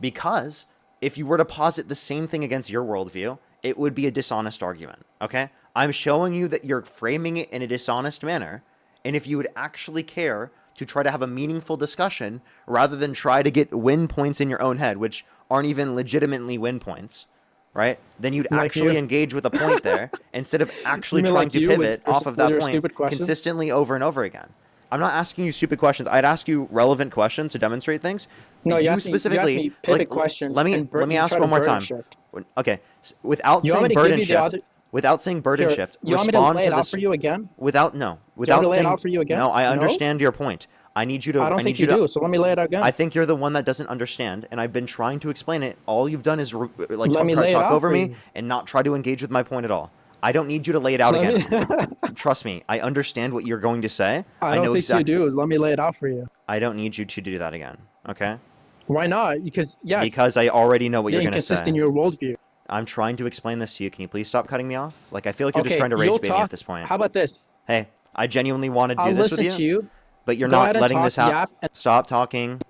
because if you were to posit the same thing against your worldview, it would be a dishonest argument. Okay, I'm showing you that you're framing it in a dishonest manner, and if you would actually care to try to have a meaningful discussion rather than try to get win points in your own head, which aren't even legitimately win points, right? Then you'd Like actually you. engage with a point there instead of actually You mean trying like to you with pivot your- off of with that your point stupid questions? consistently over and over again. I'm not asking you stupid questions. I'd ask you relevant questions to demonstrate things. No, you you asked me specifically pivot questions. Let me and let me you ask try to one more burden time. shift. Okay, without You want saying me to give burden you the shift, other? without saying burden Here, shift, you want me to respond lay it to out this for you again? without You want without me to lay it saying out for you again? no. I No? understand your point. I need you to. I don't need think you you to. do. So let me lay it out again. I think you're the one that doesn't understand, and I've been trying to explain it. All you've done is Let me try lay to it talk out over for me you. and not try to engage with my point at all. I don't need you to lay it out Let again. me- Trust me, I understand what you're going to say. I don't know think exactly. you do. Let me lay it out for you. I don't need you to do that again. Okay? Why not? Because Because I already know what you're you're going to say. inconsistent in your worldview. I'm trying to explain this to you. Can you please stop cutting me off? Like, I feel like you're just Okay, trying to you'll rage bait me talk. at this point. How about this? Hey, I genuinely want to do I'll this with listen to you. but you're Go not ahead and letting talk, this happen. yap, and- Stop talking.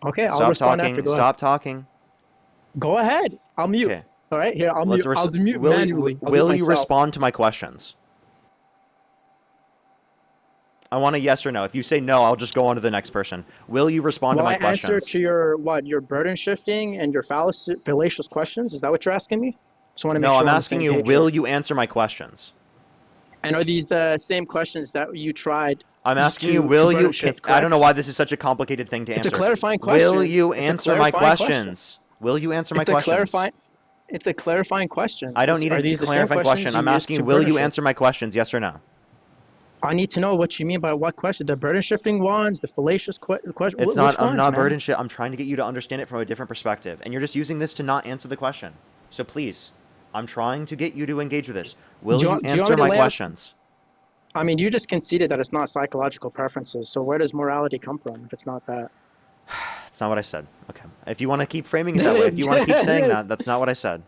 Okay, I'll Stop respond talking. after. Go Stop talking. ahead. Go ahead. I'll mute. Okay. All right, here I'll Let's mute. I'll mute will manually. I'll do will it you myself. respond to my questions? I want a yes or no. If you say no, I'll just go on to the next person. Will you respond to Will my I questions? answer to your burden shifting and your fallacious questions? Is that what you're asking me? Just want to make No, sure I'm we're on the asking same you, page will here. you answer my questions? And are these the same questions that you tried? I'm asking to- you, to will burden you? shift, I don't know correct? why this is such a complicated thing to It's a answer. clarifying question. Will you It's a answer my clarifying question. questions? Will you answer my It's a questions? clarifying. It's a clarifying question. I don't need Are a these the same clarifying questions question. you I'm used asking, to will burden you shift? answer my questions? Yes or no? I need to know what you mean by what question. The burden shifting ones, the fallacious question. It's not. Which I'm ones, not man? burden shit. I'm trying to get you to understand it from a different perspective, and you're just using this to not answer the question. So please, I'm trying to get you to engage with this. Will Do you you want- do you want answer me to my lay out- questions? I mean, you just conceded that it's not psychological preferences. So where does morality come from if it's not that? That's not what I said. Okay. If you want to keep framing it that way, if you want to keep saying that, that's not what I said.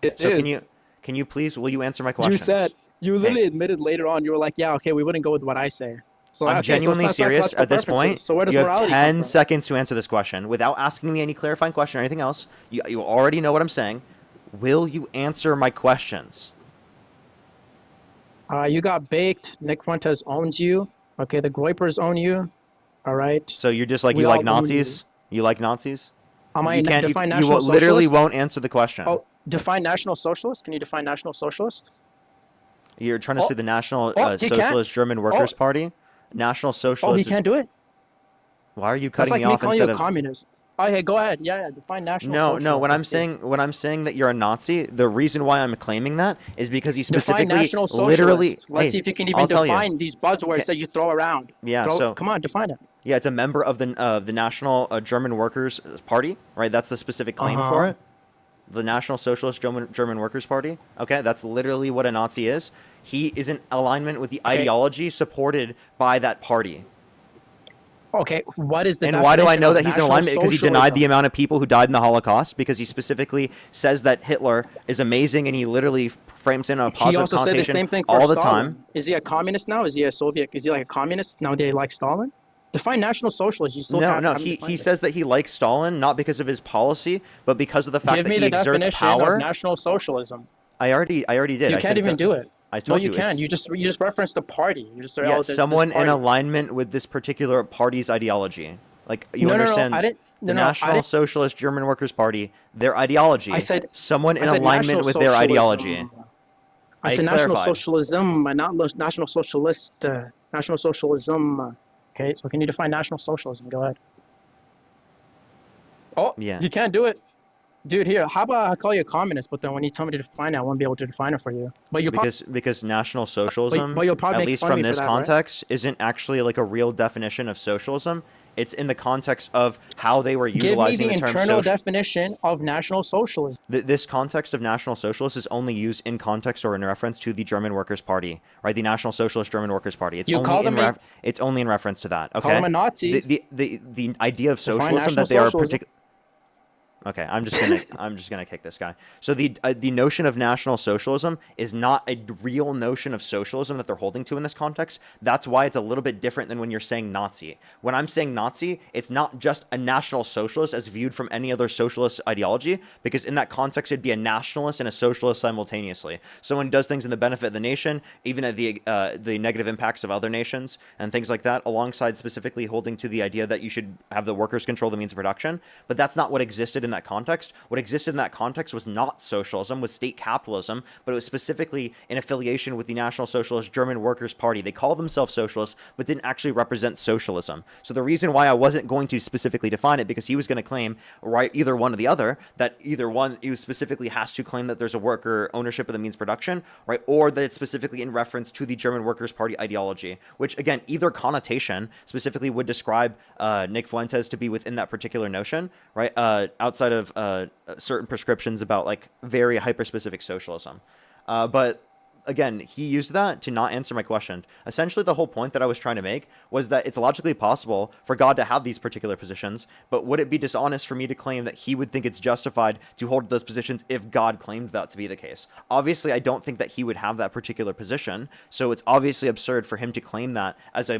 It So is. can you please, will you answer my questions? You said you literally admitted later on. You were like, "Yeah, okay, we wouldn't go with what I say." So I'm okay, so it's genuinely not serious psychological at this point. preferences. So where does You have morality 10 come from? seconds to answer this question without asking me any clarifying question or anything else. You already know what I'm saying. Will you answer my questions? You got baked. Nick Fuentes owns you. Okay, the Groypers own you. All right. So you're just like, We you all like own Nazis? You like Nazis? Am I You can't. define You national literally socialist? won't answer the question. Oh, define national socialist. Can you define national socialist? You're trying to say the National he can't. Socialist German Workers' Party? National Oh, Socialist. he can't do it. Why are you That's cutting like me me off calling instead you a of? communist. Oh, hey, go ahead. Yeah, define national No, socialist. no. Let's see. When I'm saying that you're a Nazi, the reason why I'm claiming that is because you Define specifically, national socialist. literally. Let's Hey, see if you can even I'll tell you. define these buzzwords that you throw around. Yeah, so- come on, define it. Yeah, it's a member of the National German Workers' Party, right? That's the specific claim for Uh-huh. it. The National Socialist German Workers' Party. Okay, that's literally what a Nazi is. He is in alignment with the ideology supported by that party. Okay, what is the And why do I definition know of that he's in national alignment? Because he denied the socialism? amount of people who died in the Holocaust. Because he specifically says that Hitler is amazing, and he literally frames in a He positive also said the connotation same thing for all the Stalin. time. Is he a communist now? Is he a Soviet? Is he like a communist now? They like Stalin? Define national socialist. You still No, haven't he defined it. says that he likes Stalin not because of his policy, but because of the fact Give that me he the exerts definition power. of national socialism. I already did. You I can't said even do it. I No, told you can't. it's- You just referenced the party. You just say, Yeah, oh, this someone in party. alignment with this particular party's ideology. Like, you No, no, no, understand I didn't- the no, no, I National didn't- Socialist German Workers' Party, their ideology. I said someone in I said alignment national with their ideology. socialism. I said national clarified. socialism, not national socialist. National socialism. Okay, so can you define national socialism? Go ahead. Oh, Yeah. you can't do it. Dude, here, how about I call you a communist, but then when you tell me to define it, I won't be able to define it for you. But you Because National Socialism, but you'll probably at make least fun of from me for this that, right? context, isn't actually like a real definition of socialism. It's in the context of how they were Give me utilizing the the term internal social. definition of national socialism. This context of National Socialist is only used in context or in reference to the German Workers' Party, right? The National Socialist German Workers' Party. It's You only call them it's only in reference to that. Okay. Call them a Nazi. The idea of Define socialism national that they are socialism. Okay, I'm just gonna kick this guy. So the notion of National Socialism is not a real notion of socialism that they're holding to in this context. That's why it's a little bit different than when you're saying Nazi. When I'm saying Nazi, it's not just a National Socialist as viewed from any other socialist ideology, because in that context it'd be a nationalist and a socialist simultaneously. Someone who does things in the benefit of the nation, even at the negative impacts of other nations and things like that, alongside specifically holding to the idea that you should have the workers control the means of production. But that's not what existed in that context. What existed in that context was not socialism, was state capitalism, but it was specifically in affiliation with the National Socialist German Workers' Party. They called themselves socialists, but didn't actually represent socialism. So the reason why I wasn't going to specifically define it, because he was going to claim, right, either one or the other, that either one, he specifically has to claim that there's a worker ownership of the means of production, right, or that it's specifically in reference to the German Workers' Party ideology, which, again, either connotation specifically would describe Nick Fuentes to be within that particular notion, right, outside of certain prescriptions about like very hyper-specific socialism. But again, he used that to not answer my question. Essentially, the whole point that I was trying to make was that it's logically possible for God to have these particular positions, but would it be dishonest for me to claim that he would think it's justified to hold those positions if God claimed that to be the case? Obviously, I don't think that he would have that particular position, so it's obviously absurd for him to claim that as a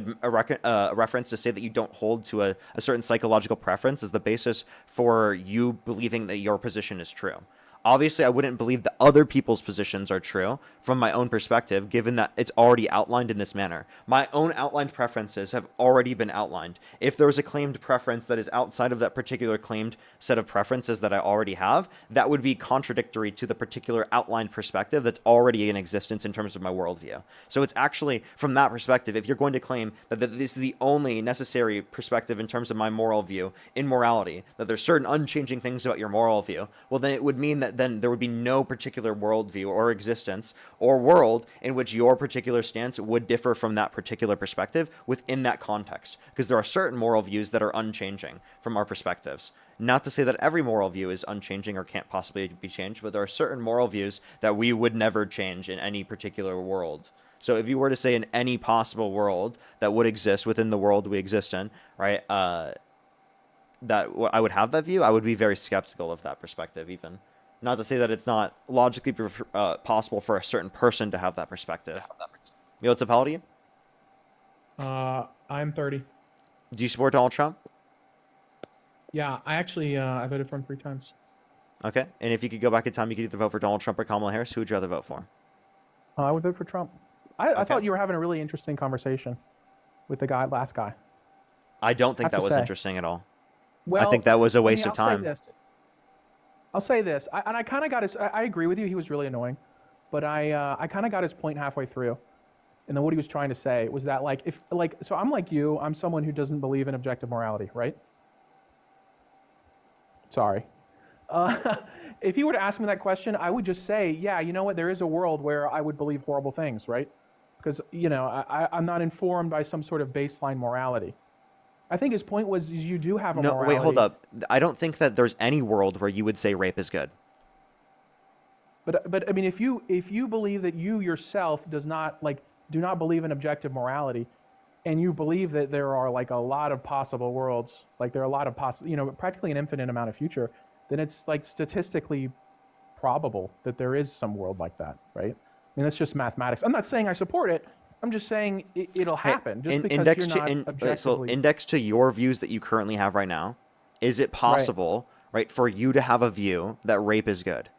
reference to say that you don't hold to a certain psychological preference as the basis for you believing that your position is true. Obviously, I wouldn't believe that other people's positions are true from my own perspective, given that it's already outlined in this manner. My own outlined preferences have already been outlined. If there was a claimed preference that is outside of that particular claimed set of preferences that I already have, that would be contradictory to the particular outlined perspective that's already in existence in terms of my worldview. So it's actually, from that perspective, if you're going to claim that this is the only necessary perspective in terms of my moral view, in morality, that there's certain unchanging things about your moral view, well, then it would mean that then there would be no particular worldview or existence or world in which your particular stance would differ from that particular perspective within that context. Because there are certain moral views that are unchanging from our perspectives. Not to say that every moral view is unchanging or can't possibly be changed, but there are certain moral views that we would never change in any particular world. So if you were to say in any possible world that would exist within the world we exist in, right, that I would have that view, I would be very skeptical of that perspective even. Not to say that it's not logically possible for a certain person to have that perspective. Yo, what's up, how old are you? I'm 30. Do you support Donald Trump? Yeah, I actually I voted for him 3 times. Okay, and if you could go back in time, you could either vote for Donald Trump or Kamala Harris. Who would you rather vote for? I would vote for Trump. I thought you were having a really interesting conversation with the last guy. I don't think that was say. interesting at all. Well, I think that was a waste of time. I'll say this, and I kind of got his. I agree with you. He was really annoying, but I kind of got his point halfway through, and then what he was trying to say was that so I'm like you. I'm someone who doesn't believe in objective morality, right? Sorry. If he were to ask me that question, I would just say, yeah, you know what? There is a world where I would believe horrible things, right? Because I'm not informed by some sort of baseline morality. I think his point was you do have a morality. No, wait, hold up. I don't think that there's any world where you would say rape is good. But I mean, if you believe that you yourself do not believe in objective morality, and you believe that there are like a lot of possible worlds, like there are a lot of practically an infinite amount of future, then it's like statistically probable that there is some world like that, right? I mean, that's just mathematics. I'm not saying I support it. I'm just saying it'll happen. Just because you're not objectively... So index to your views that you currently have right now, is it possible, right, for you to have a view that rape is good?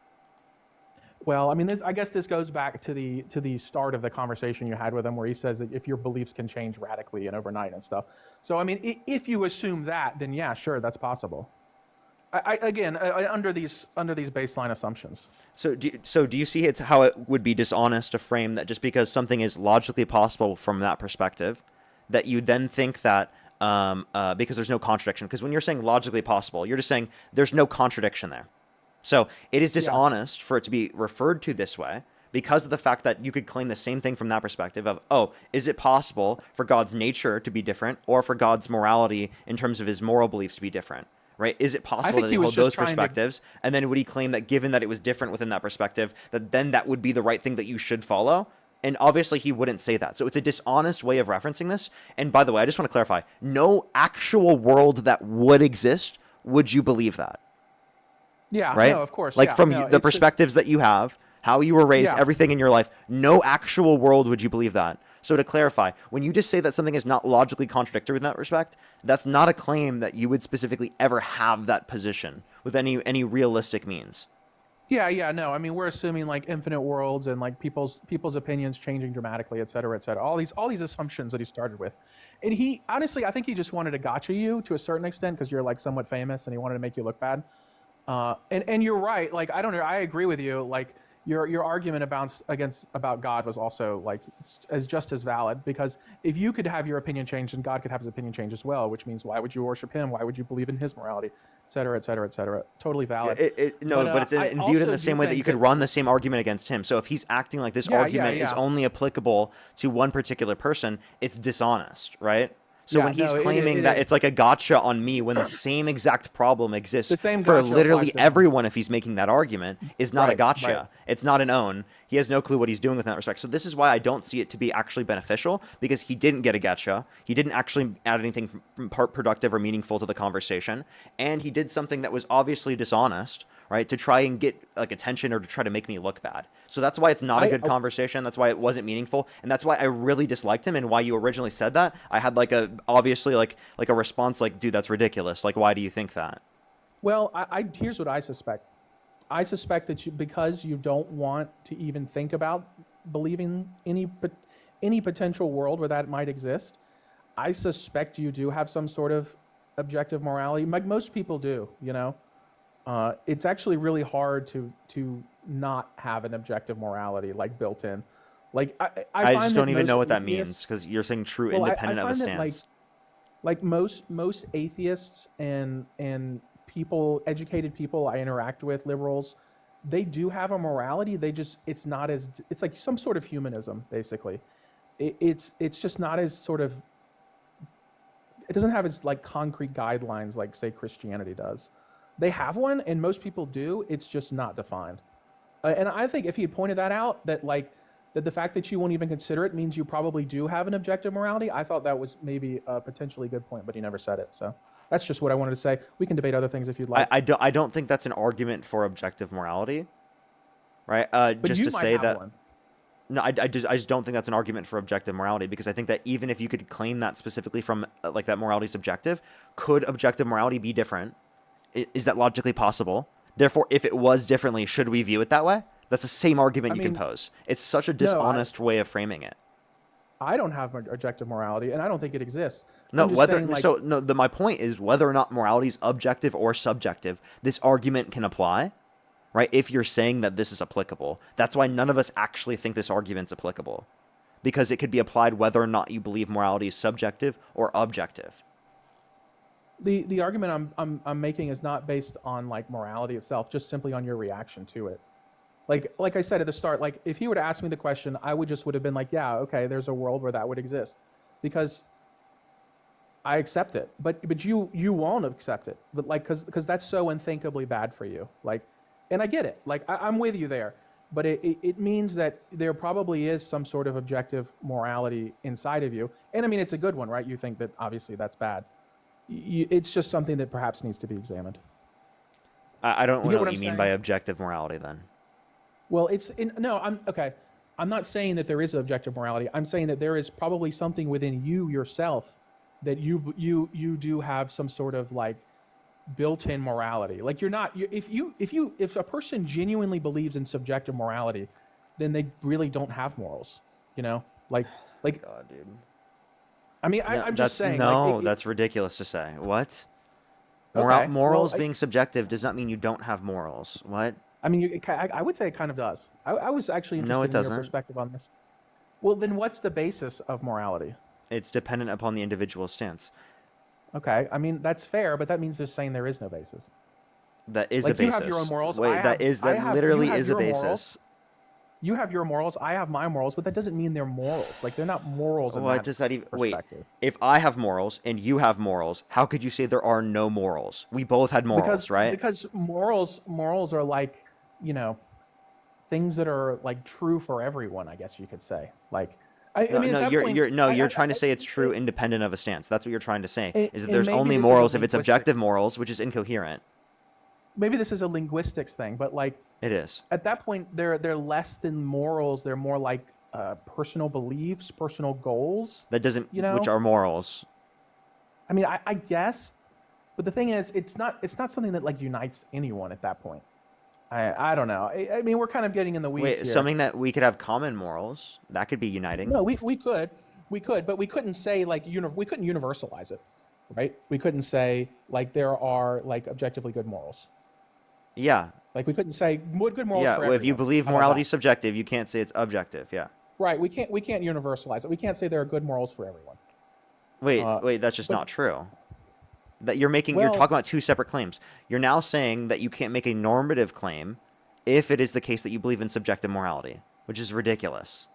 Well, I mean, I guess this goes back to the start of the conversation you had with him, where he says that if your beliefs can change radically and overnight and stuff. So, I mean, if you assume that, then yeah, sure, that's possible. Under these baseline assumptions. So do you see how it would be dishonest to frame that just because something is logically possible from that perspective, that you then think that because there's no contradiction? Because when you're saying logically possible, you're just saying there's no contradiction there. So it is dishonest for it to be referred to this way because of the fact that you could claim the same thing from that perspective of, oh, is it possible for God's nature to be different or for God's morality in terms of his moral beliefs to be different? Right? Is it possible that he hold those perspectives? And then would he claim that given that it was different within that perspective, that then that would be the right thing that you should follow? And obviously he wouldn't say that. So it's a dishonest way of referencing this. And by the way, I just want to clarify, no actual world that would exist, would you believe that? Yeah, right? no, of course. Like yeah, from no, the it's perspectives that you have, how you were raised, Yeah. everything in your life, no actual world would you believe that. So to clarify, when you just say that something is not logically contradictory in that respect, that's not a claim that you would specifically ever have that position with any realistic means. Yeah, no. I mean, we're assuming like infinite worlds and like people's opinions changing dramatically, et cetera, et cetera. All these assumptions that he started with, and he honestly, I think he just wanted to gotcha you to a certain extent because you're like somewhat famous, and he wanted to make you look bad. And you're right. Like I don't know. I agree with you. Like your argument about God was also like just as valid, because if you could have your opinion changed and God could have his opinion changed as well, which means why would you worship him? Why would you believe in his morality, et cetera, et cetera, et cetera? Totally valid. But it's viewed in the same way that you could run the same argument against him. So if he's acting like this argument is only applicable to one particular person, it's dishonest, right? So when he's claiming that it's like a gotcha on me, when the same exact problem exists for literally everyone, if he's making that argument, is not a gotcha. Right. It's not an own. He has no clue what he's doing with that respect. So this is why I don't see it to be actually beneficial, because he didn't get a gotcha. He didn't actually add anything productive or meaningful to the conversation. And he did something that was obviously dishonest, right, to try and get like attention or to try to make me look bad. So that's why it's not a good conversation. That's why it wasn't meaningful, and that's why I really disliked him. And why you originally said that, I had like a obviously like a response like, dude, that's ridiculous. Like, why do you think that? Well, here's what I suspect. I suspect that because you don't want to even think about believing any potential world where that might exist, I suspect you do have some sort of objective morality. Like most people do, you know. It's actually really hard to not have an objective morality like built in. Like I just don't even know what that means, because you're saying true independent of a stance. Like most atheists and people, educated people I interact with, liberals, they do have a morality. It's not as, it's like some sort of humanism, basically. It's just not as sort of, it doesn't have as like concrete guidelines like say Christianity does. They have one, and most people do. It's just not defined. And I think if he had pointed that out, that the fact that you won't even consider it means you probably do have an objective morality, I thought that was maybe a potentially good point, but he never said it. So that's just what I wanted to say. We can debate other things if you'd like. I don't think that's an argument for objective morality, right? But just you to might say have that. one. No, I just don't think that's an argument for objective morality, because I think that even if you could claim that specifically from like that morality is objective, could objective morality be different? Is that logically possible? Therefore, if it was differently, should we view it that way? That's the same argument you can pose. It's such a dishonest way of framing it. I don't have objective morality, and I don't think it exists. No, my point is whether or not morality is objective or subjective, this argument can apply, right? If you're saying that this is applicable. That's why none of us actually think this argument's applicable, because it could be applied whether or not you believe morality is subjective or objective. The argument I'm making is not based on like morality itself, just simply on your reaction to it. Like I said at the start, like if he were to ask me the question, I would have been like, yeah, okay, there's a world where that would exist, because I accept it. But you won't accept it, but like because that's so unthinkably bad for you. Like, and I get it. Like I'm with you there, but it means that there probably is some sort of objective morality inside of you, and I mean it's a good one, right? You think that obviously that's bad. It's just something that perhaps needs to be examined. I don't know what you mean by objective morality then. Well, I'm not saying that there is objective morality. I'm saying that there is probably something within you yourself that you do have some sort of like built-in morality. Like if a person genuinely believes in subjective morality, then they really don't have morals. You know, like God, dude. I mean, I'm just saying. No, that's ridiculous to say. What? Morals being subjective does not mean you don't have morals. What? I mean, I would say it kind of does. I was actually interested in your perspective on this. Well, then what's the basis of morality? It's dependent upon the individual's stance. Okay, I mean, that's fair, but that means they're saying there is no basis. That is a basis. You have your own morals. Wait, that literally is a basis. Morals. You have your morals, I have my morals, but that doesn't mean they're morals. Like, they're not morals in what does that even... Wait, perspective. If I have morals and you have morals, how could you say there are no morals? We both had morals, right? Because morals are like, you know, things that are like true for everyone, I guess you could say. Like, you're trying to say it's true independent of a stance. That's what you're trying to say, is that there's only morals if it's objective morals, which is incoherent. maybe this is a linguistics thing, but like It is. at that point they're less than morals. They're more like personal beliefs, personal goals. That doesn't, You know? which are morals. I mean, I guess, but the thing is, it's not something that like unites anyone at that point. I don't know. I mean, we're kind of getting in the weeds Wait, here. something that we could have common morals, that could be uniting. No, we could, but we couldn't say like we couldn't universalize it, right? We couldn't say like there are like objectively good morals. Yeah. Like we couldn't say good morals. Yeah, for well, if you everyone. believe How about morality that? is subjective, you can't say it's objective. Yeah. Right. We can't universalize it. We can't say there are good morals for everyone. Wait, that's just but- not true. That you're talking about two separate claims. You're now saying that you can't make a normative claim if it is the case that you believe in subjective morality, which is ridiculous,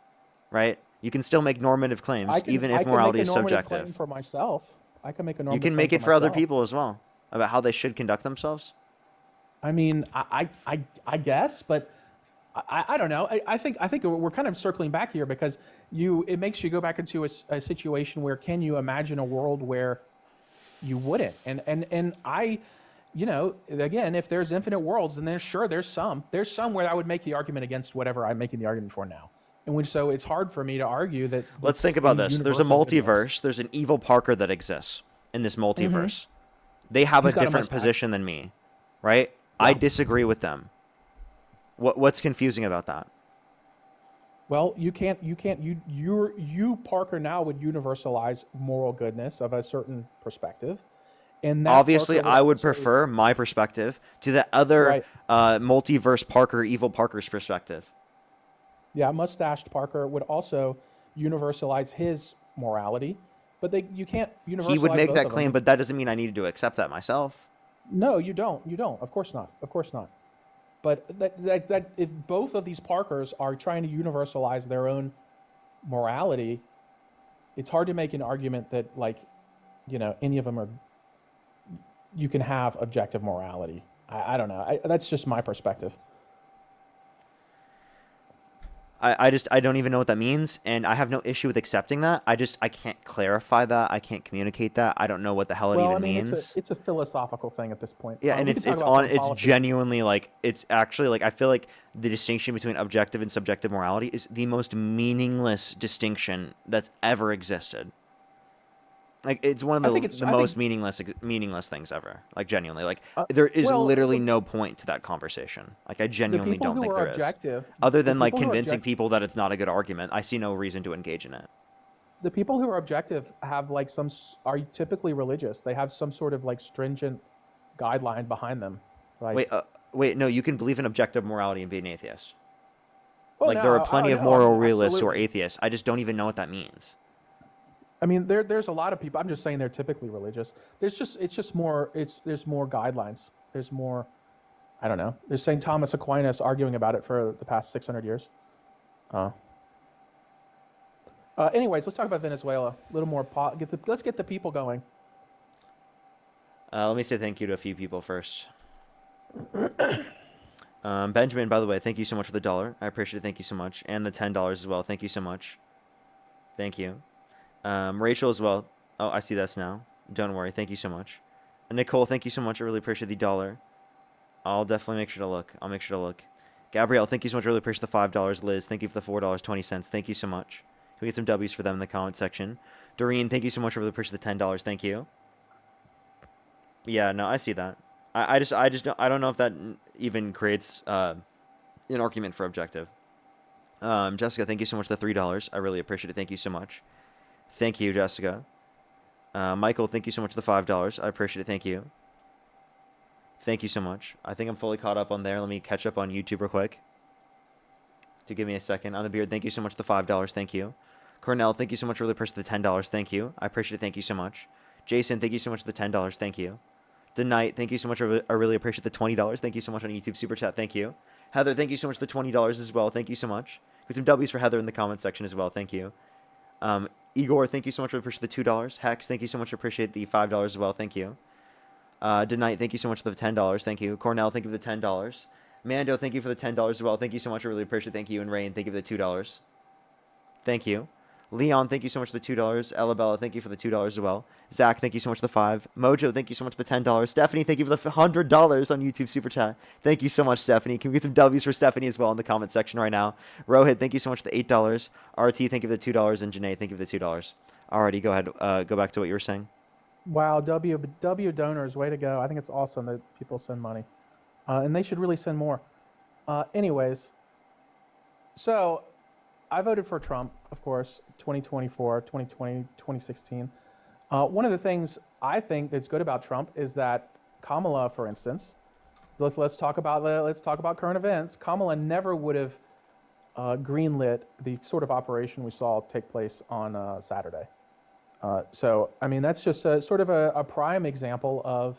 right? You can still make normative claims even if morality is subjective. Claim for myself, I can make a normative. You can make claim it for other myself. people as well about how they should conduct themselves. I mean, I guess, but I don't know. I think we're kind of circling back here because it makes you go back into a situation where can you imagine a world where you wouldn't? And I, you know, again, if there's infinite worlds, then there's some where I would make the argument against whatever I'm making the argument for now. And so it's hard for me to argue that. Let's think about this. There's a multiverse. There's an evil Parker that exists in this multiverse. They have He's a got a different mustache. position than me, right? I disagree with them. What's confusing about that? Well, you Parker now would universalize moral goodness of a certain perspective, and that Obviously, Parker I would also- prefer my perspective to the other Right. multiverse Parker, evil Parker's perspective. Yeah, mustached Parker would also universalize his morality, but you can't universalize. He would make both that of them. claim, but that doesn't mean I needed to accept that myself. No, you don't. You don't. Of course not. Of course not. But that if both of these Parkers are trying to universalize their own morality, it's hard to make an argument that like, you know, any of them are. You can have objective morality. I don't know. That's just my perspective. I don't even know what that means, and I have no issue with accepting that. I can't clarify that. I can't communicate that. I don't know what the hell it even means. It's a philosophical thing at this point. Yeah, and We can talk about philosophy. genuinely like, it's actually like, I feel like the distinction between objective and subjective morality is the most meaningless distinction that's ever existed. Like, it's one of the most meaningless things ever. Like, genuinely, like there is literally no point to that conversation. Like, I genuinely don't think there is. Other than like convincing people that it's not a good argument, I see no reason to engage in it. The people who are objective have like are typically religious. They have some sort of like stringent guideline behind them. Like, Wait, no, you can believe in objective morality and be an atheist. Oh, Like, no, there are plenty of no, moral realists who are absolutely. atheists. I just don't even know what that means. I mean, there's a lot of people. I'm just saying they're typically religious. There's more guidelines. There's more. I don't know. There's St. Thomas Aquinas arguing about it for the past 600 years. Anyways, let's talk about Venezuela. A little more. Let's get the people going. Let me say thank you to a few people first. Benjamin, by the way, thank you so much for the $1. I appreciate it. Thank you so much. And the $10 as well. Thank you so much. Thank you. Rachel as well. Oh, I see this now. Don't worry. Thank you so much. And Nicole, thank you so much. I really appreciate the $1. I'll definitely make sure to look. I'll make sure to look. Gabrielle, thank you so much. I really appreciate the $5. Liz, thank you for the $4.20. Thank you so much. Can we get some W's for them in the comment section? Doreen, thank you so much. I really appreciate the $10. Thank you. Yeah, no, I see that. I don't know if that even creates an argument for objective. Jessica, thank you so much for the $3. I really appreciate it. Thank you so much. Thank you, Jessica. Michael, thank you so much for the $5. I appreciate it. Thank you. Thank you so much. I think I'm fully caught up on there. Let me catch up on YouTube real quick. To give me a second. On the beard, thank you so much for the $5. Thank you. Cornell, thank you so much for the person the $10. Thank you. I appreciate it. Thank you so much. Jason, thank you so much for the $10. Thank you. Tonight, thank you so much. I really appreciate the $20. Thank you so much on YouTube Super Chat. Thank you. Heather, thank you so much for the $20 as well. Thank you so much. Put some W's for Heather in the comment section as well. Thank you. Igor, thank you so much. I appreciate the $2. Hex, thank you so much. I appreciate the $5 as well. Thank you. Tonight, thank you so much for the $10. Thank you. Cornell, thank you for the $10. Mando, thank you for the $10 as well. Thank you so much. I really appreciate it. Thank you. And Rain, thank you for the $2. Thank you. Leon, thank you so much for the $2. Elabella, thank you for the $2 as well. Zach, thank you so much for the 5. Mojo, thank you so much for the $10. Stephanie, thank you for the $100 on YouTube Super Chat. Thank you so much, Stephanie. Can we get some W's for Stephanie as well in the comment section right now? Rohit, thank you so much for the $8. RT, thank you for the $2. And Janae, thank you for the $2. Alrighty, go ahead. Go back to what you were saying. Wow, W donors, way to go. I think it's awesome that people send money. And they should really send more. Anyways, so I voted for Trump, of course, 2024, 2020, 2016. One of the things I think that's good about Trump is that Kamala, for instance, let's talk about current events. Kamala never would have greenlit the sort of operation we saw take place on Saturday. So, I mean, that's just sort of a prime example of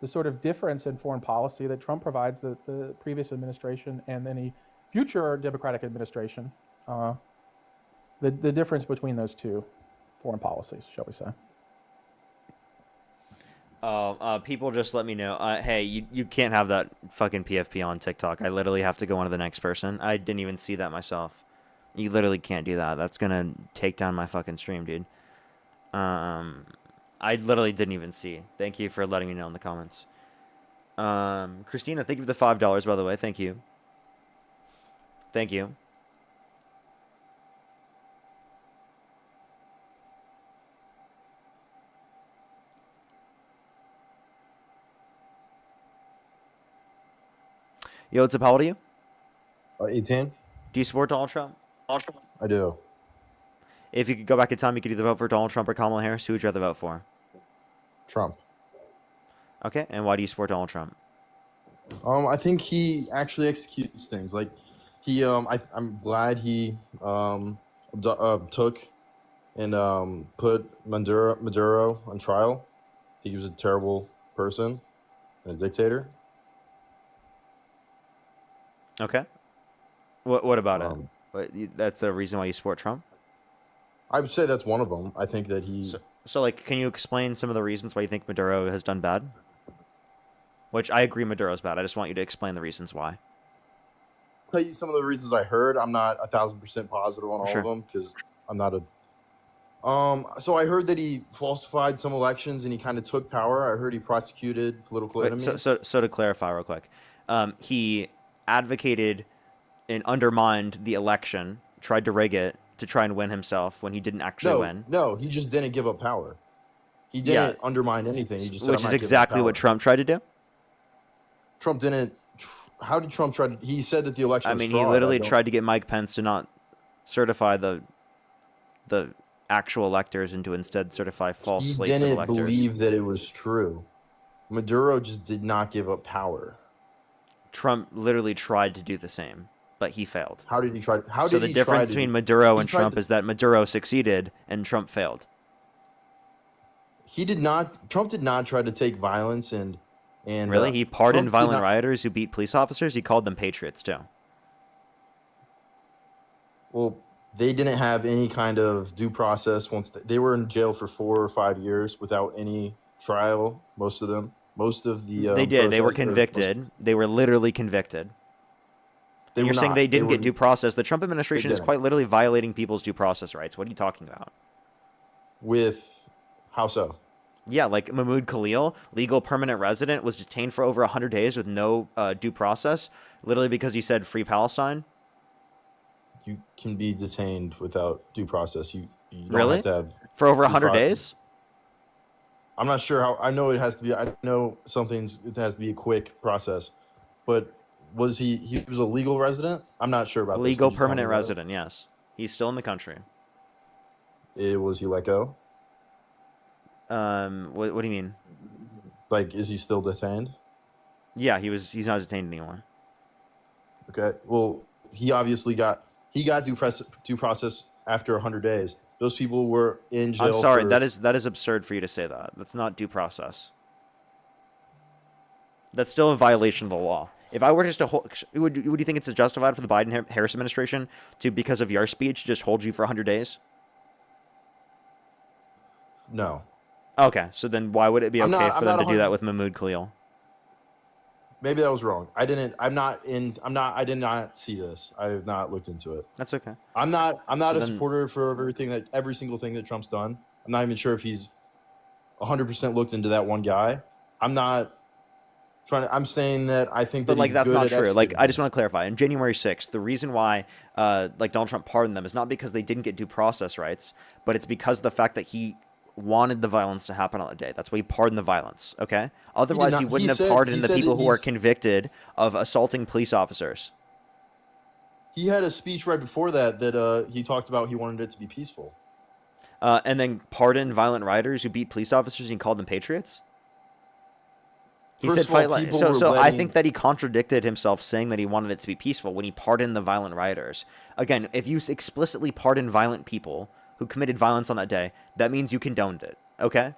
the sort of difference in foreign policy that Trump provides that the previous administration and any future Democratic administration, the difference between those two foreign policies, shall we say. People just let me know. Hey, you can't have that fucking PFP on TikTok. I literally have to go on to the next person. I didn't even see that myself. You literally can't do that. That's gonna take down my fucking stream, dude. I literally didn't even see. Thank you for letting me know in the comments. Christina, thank you for the $5, by the way. Thank you. Thank you. Yo, what's up? How old are you? 18. Do you support Donald Trump? I do. If you could go back in time, you could either vote for Donald Trump or Kamala Harris. Who would you rather vote for? Trump. Okay, and why do you support Donald Trump? I think he actually executes things. Like he, I'm glad he took and put Maduro on trial. I think he was a terrible person and a dictator. Okay. What about it? That's the reason why you support Trump? I would say that's one of them. I think that he. So, like, can you explain some of the reasons why you think Maduro has done bad? Which I agree Maduro's bad. I just want you to explain the reasons why. Tell you some of the reasons I heard. I'm not 1,000% positive on all of them because I'm not a. So I heard that he falsified some elections and he kind of took power. I heard he prosecuted political enemies. So to clarify real quick, he advocated and undermined the election, tried to rig it to try and win himself when he didn't actually win. No, he just didn't give up power. He didn't undermine anything. He just said, which is exactly what Trump tried to do. Trump didn't. How did Trump try to? He said that the election. He literally tried to get Mike Pence to not certify the actual electors and to instead certify false slates of electors. He didn't believe that it was true. Maduro just did not give up power. Trump literally tried to do the same, but he failed. How did he try? So the difference between Maduro and Trump is that Maduro succeeded and Trump failed. He did not. Trump did not try to take violence and really, he pardoned violent rioters who beat police officers. He called them patriots too. Well, they didn't have any kind of due process once they were in jail for 4 or 5 years without any trial. Most of them. Most of the they did. They were convicted. They were literally convicted. You're saying they didn't get due process. The Trump administration is quite literally violating people's due process rights. What are you talking about? With how so? Yeah, like Mahmoud Khalil, legal permanent resident, was detained for over 100 days with no due process, literally because he said free Palestine. You can be detained without due process. You don't really have to have for over 100 days. I'm not sure how. I know it has to be. I know it has to be a quick process, but was he was a legal resident? I'm not sure about legal permanent resident. Yes, he's still in the country. Was he let go? What do you mean? Like, is he still detained? Yeah, he's not detained anymore. Okay. Well, he obviously got due process after 100 days. Those people were in jail. I'm sorry, that is absurd for you to say that. That's not due process. That's still a violation of the law. If I were just to hold, would you think it's justified for the Biden-Harris administration to, because of your speech, just hold you for 100 days? No. Okay, so then why would it be okay for them to do that with Mahmoud Khalil? Maybe that was wrong. I did not see this. I have not looked into it. That's okay. I'm not So a then- supporter for every single thing that Trump's done. I'm not even sure if he's 100% looked into that one guy. I'm not trying to. I'm saying that I think that But like he's that's good not at true. Like executing I just this. want to clarify. On January 6th, the reason why like Donald Trump pardoned them is not because they didn't get due process rights, but it's because of the fact that he wanted the violence to happen on the day. That's why he pardoned the violence. Okay. Otherwise, he not- wouldn't he have said- pardoned he the said people that who are he's- convicted of assaulting police officers. He had a speech right before that he talked about he wanted it to be peaceful. And then pardon violent rioters who beat police officers and called them patriots. He First said of all, fight like people so. were So I letting- think that he contradicted himself, saying that he wanted it to be peaceful when he pardoned the violent rioters. Again, if you explicitly pardon violent people who committed violence on that day, that means you condoned it. Okay.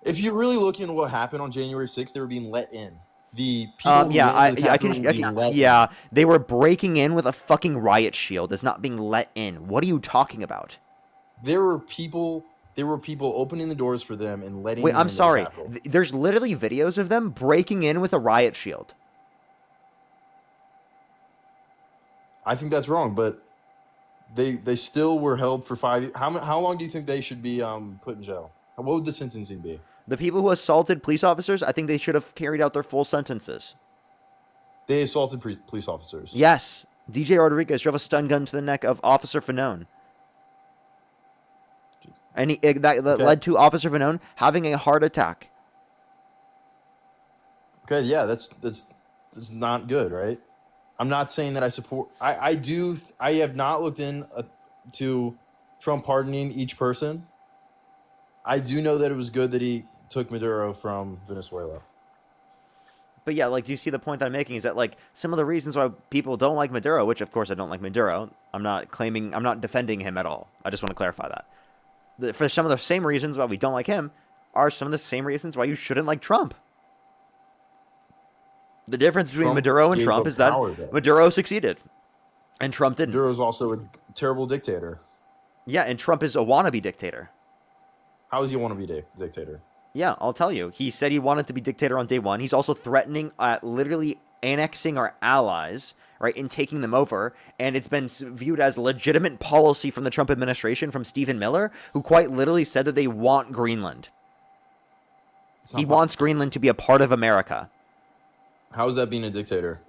If you really look into what happened on January 6th, they were being let in. The people who Yeah, went into the I Capitol can, were being let in. yeah, they were breaking in with a fucking riot shield. It's not being let in. What are you talking about? There were people opening the doors for them and letting Wait, them I'm into the sorry. Capitol. There's literally videos of them breaking in with a riot shield. I think that's wrong, but they still were held for 5 how long do you think they should be put in jail? What would the sentencing be? The people who assaulted police officers, I think they should have carried out their full sentences. They assaulted police officers. Yes. DJ Rodriguez drove a stun gun to the neck of Officer Fanone. And that led to Officer Fanone having a heart attack. Okay, yeah, that's not good, right? I'm not saying that I support. I have not looked to Trump pardoning each person. I do know that it was good that he took Maduro from Venezuela. But yeah, like, do you see the point that I'm making? Is that like some of the reasons why people don't like Maduro, which of course I don't like Maduro. I'm not defending him at all. I just want to clarify that. For some of the same reasons why we don't like him are some of the same reasons why you shouldn't like Trump. The difference between Maduro and Trump is that Maduro succeeded, and Trump didn't. Maduro's also a terrible dictator. Yeah, and Trump is a wannabe dictator. How is he a wannabe dictator? Yeah, I'll tell you. He said he wanted to be dictator on day one. He's also threatening literally annexing our allies, right, and taking them over. And it's been viewed as legitimate policy from the Trump administration, from Stephen Miller, who quite literally said that they want Greenland. He wants Greenland to be a part of America. How is that being a dictator?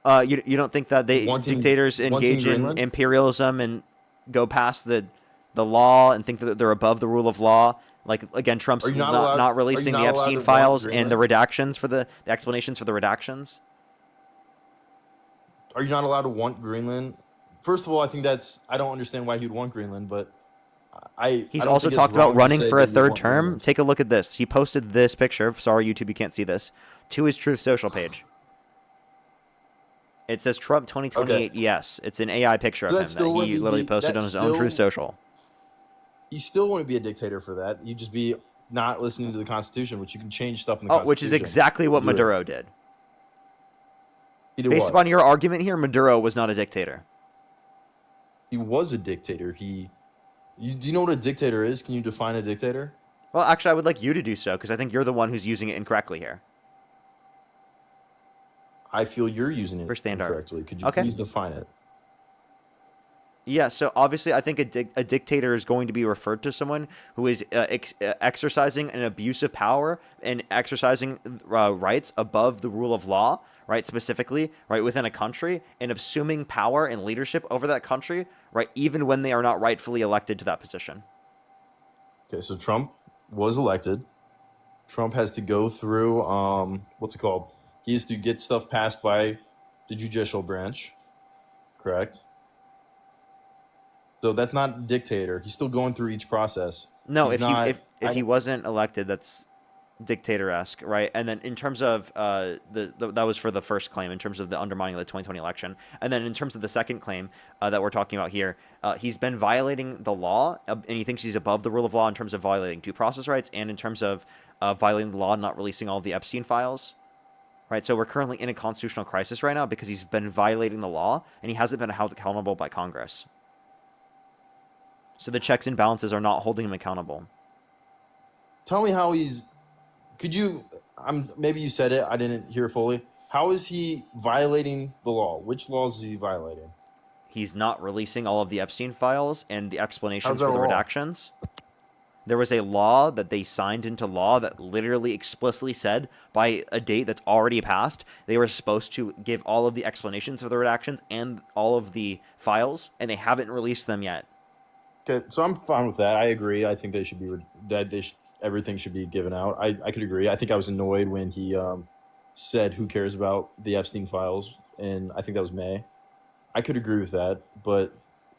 You don't think that dictators engage in imperialism and go past the law and think that they're above the rule of law? Like, again, Trump's not releasing the Epstein files and the redactions for the explanations for the redactions. Are you not allowed to want Greenland? First of all, I think I don't understand why he'd want Greenland, but He's also talked about running for a third term. Take a look at this. He posted this picture. Sorry, YouTube, you can't see this. To his Truth Social page. It says Trump 2028. Okay. Yes, it's an AI picture of him that he literally posted on his own Truth Social. He still wouldn't be a dictator for that. You'd just be not listening to the Constitution, which you can change stuff in the Constitution. Which is exactly what Maduro did. He did Based upon your argument here, Maduro was not a dictator. He was a dictator. Do you know what a dictator is? Can you define a dictator? Well, actually, I would like you to do so, because I think you're the one who's using it incorrectly here. I feel you're using it incorrectly. Could you please define it? Yeah, so obviously I think a dictator is going to be referred to someone who is exercising an abuse of power and exercising rights above the rule of law, right, specifically, right, within a country, and assuming power and leadership over that country, right, even when they are not rightfully elected to that position. Okay, so Trump was elected. Trump has to go through, what's it called? He has to get stuff passed by the judicial branch, correct? So that's not dictator. He's still going through each process. No, if he wasn't elected, that's dictator-esque, right? And then in terms of that was for the first claim, in terms of the undermining of the 2020 election, and then in terms of the second claim that we're talking about here, he's been violating the law, and he thinks he's above the rule of law in terms of violating due process rights and in terms of violating the law and not releasing all of the Epstein files. Right, so we're currently in a constitutional crisis right now because he's been violating the law and he hasn't been held accountable by Congress. So the checks and balances are not holding him accountable. Tell me how maybe you said it, I didn't hear fully. How is he violating the law? Which laws is he violating? He's not releasing all of the Epstein files and the explanations How's that for the a law? redactions. There was a law that they signed into law that literally explicitly said by a date that's already passed, they were supposed to give all of the explanations for the redactions and all of the files, and they haven't released them yet. Okay, so I'm fine with that. I agree. I think they should be everything should be given out. I could agree. I think I was annoyed when he said, "Who cares about the Epstein files?" And I think that was May. I could agree with that, but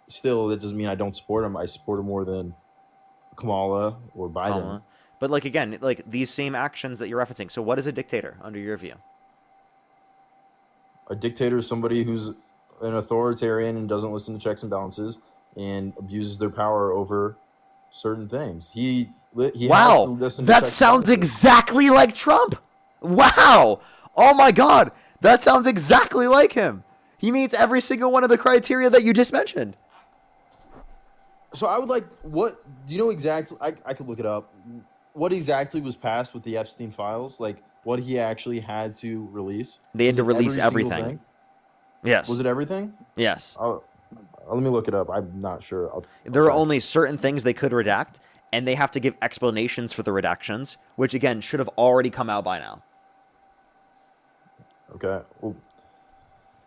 still, that doesn't mean I don't support him. I support him more than Kamala or Biden. Kamala. But like again, like these same actions that you're referencing. So what is a dictator under your view? A dictator is somebody who's an authoritarian and doesn't listen to checks and balances and abuses their power over certain things. He has to Wow, listen to that checks and sounds balances. exactly like Trump. Wow. Oh my God, that sounds exactly like him. He meets every single one of the criteria that you just mentioned. So I would like, what do you know exactly? I could look it up. What exactly was passed with the Epstein files? Like what he actually had to release? They had Was to it release every single everything. thing? Yes. Was it everything? Yes. Let me look it up. I'm not sure. There are only certain things they could redact, and they have to give explanations for the redactions, which again should have already come out by now. Okay. Well,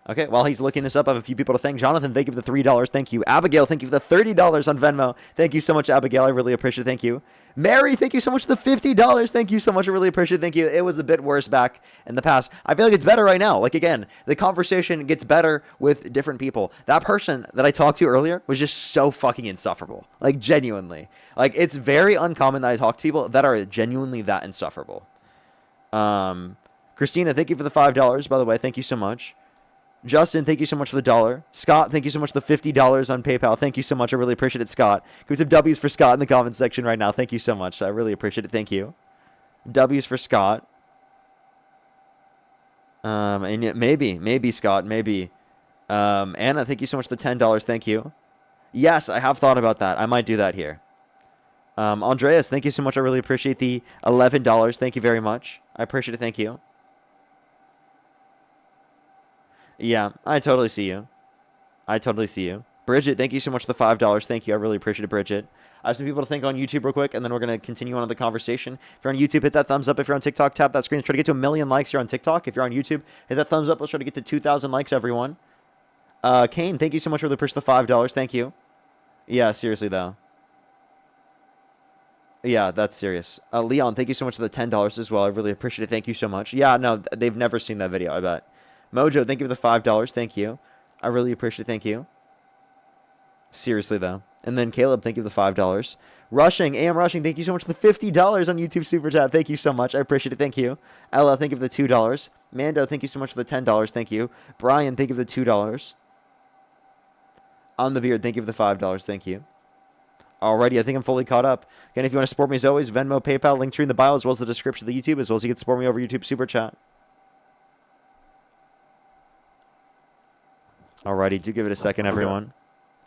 okay, while he's looking this up, I have a few people to thank. Jonathan, thank you for the $3. Thank you. Abigail, thank you for the $30 on Venmo. Thank you so much, Abigail. I really appreciate it. Thank you. Mary, thank you so much for the $50. Thank you so much. I really appreciate it. Thank you. It was a bit worse back in the past. I feel like it's better right now. Like, again, the conversation gets better with different people. That person that I talked to earlier was just so fucking insufferable. Like, genuinely. Like, it's very uncommon that I talk to people that are genuinely that insufferable. Christina, thank you for the $5, by the way. Thank you so much. Justin, thank you so much for the $1. Scott, thank you so much for the $50 on PayPal. Thank you so much. I really appreciate it, Scott. Can we have W's for Scott in the comments section right now? Thank you so much. I really appreciate it. Thank you. W's for Scott. And yet maybe Scott, maybe. Anna, thank you so much for the $10. Thank you. Yes, I have thought about that. I might do that here. Andreas, thank you so much. I really appreciate the $11. Thank you very much. I appreciate it. Thank you. Yeah, I totally see you. I totally see you. Bridget, thank you so much for the $5. Thank you. I really appreciate it, Bridget. I have some people to thank on YouTube real quick, and then we're going to continue on with the conversation. If you're on YouTube, hit that thumbs up. If you're on TikTok, tap that screen. Let's try to get to 1 million likes here on TikTok. If you're on YouTube, hit that thumbs up. Let's try to get to 2,000 likes, everyone. Kane, thank you so much for the push the $5. Thank you. Yeah, seriously, though. Yeah, that's serious. Leon, thank you so much for the $10 as well. I really appreciate it. Thank you so much. Yeah, no, they've never seen that video, I bet. Mojo, thank you for the $5. Thank you. I really appreciate it. Thank you. Seriously, though. And then Caleb, thank you for the $5. Rushing, AM Rushing, thank you so much for the $50 on YouTube Super Chat. Thank you so much. I appreciate it. Thank you. Ella, thank you for the $2. Mando, thank you so much for the $10. Thank you. Brian, thank you for the $2. On the Beard, thank you for the $5. Thank you. Alrighty, I think I'm fully caught up. Again, if you want to support me as always, Venmo, PayPal, link tree in the bio, as well as the description of the YouTube, as well as you can support me over YouTube Super Chat. Alrighty, do give it a second, everyone.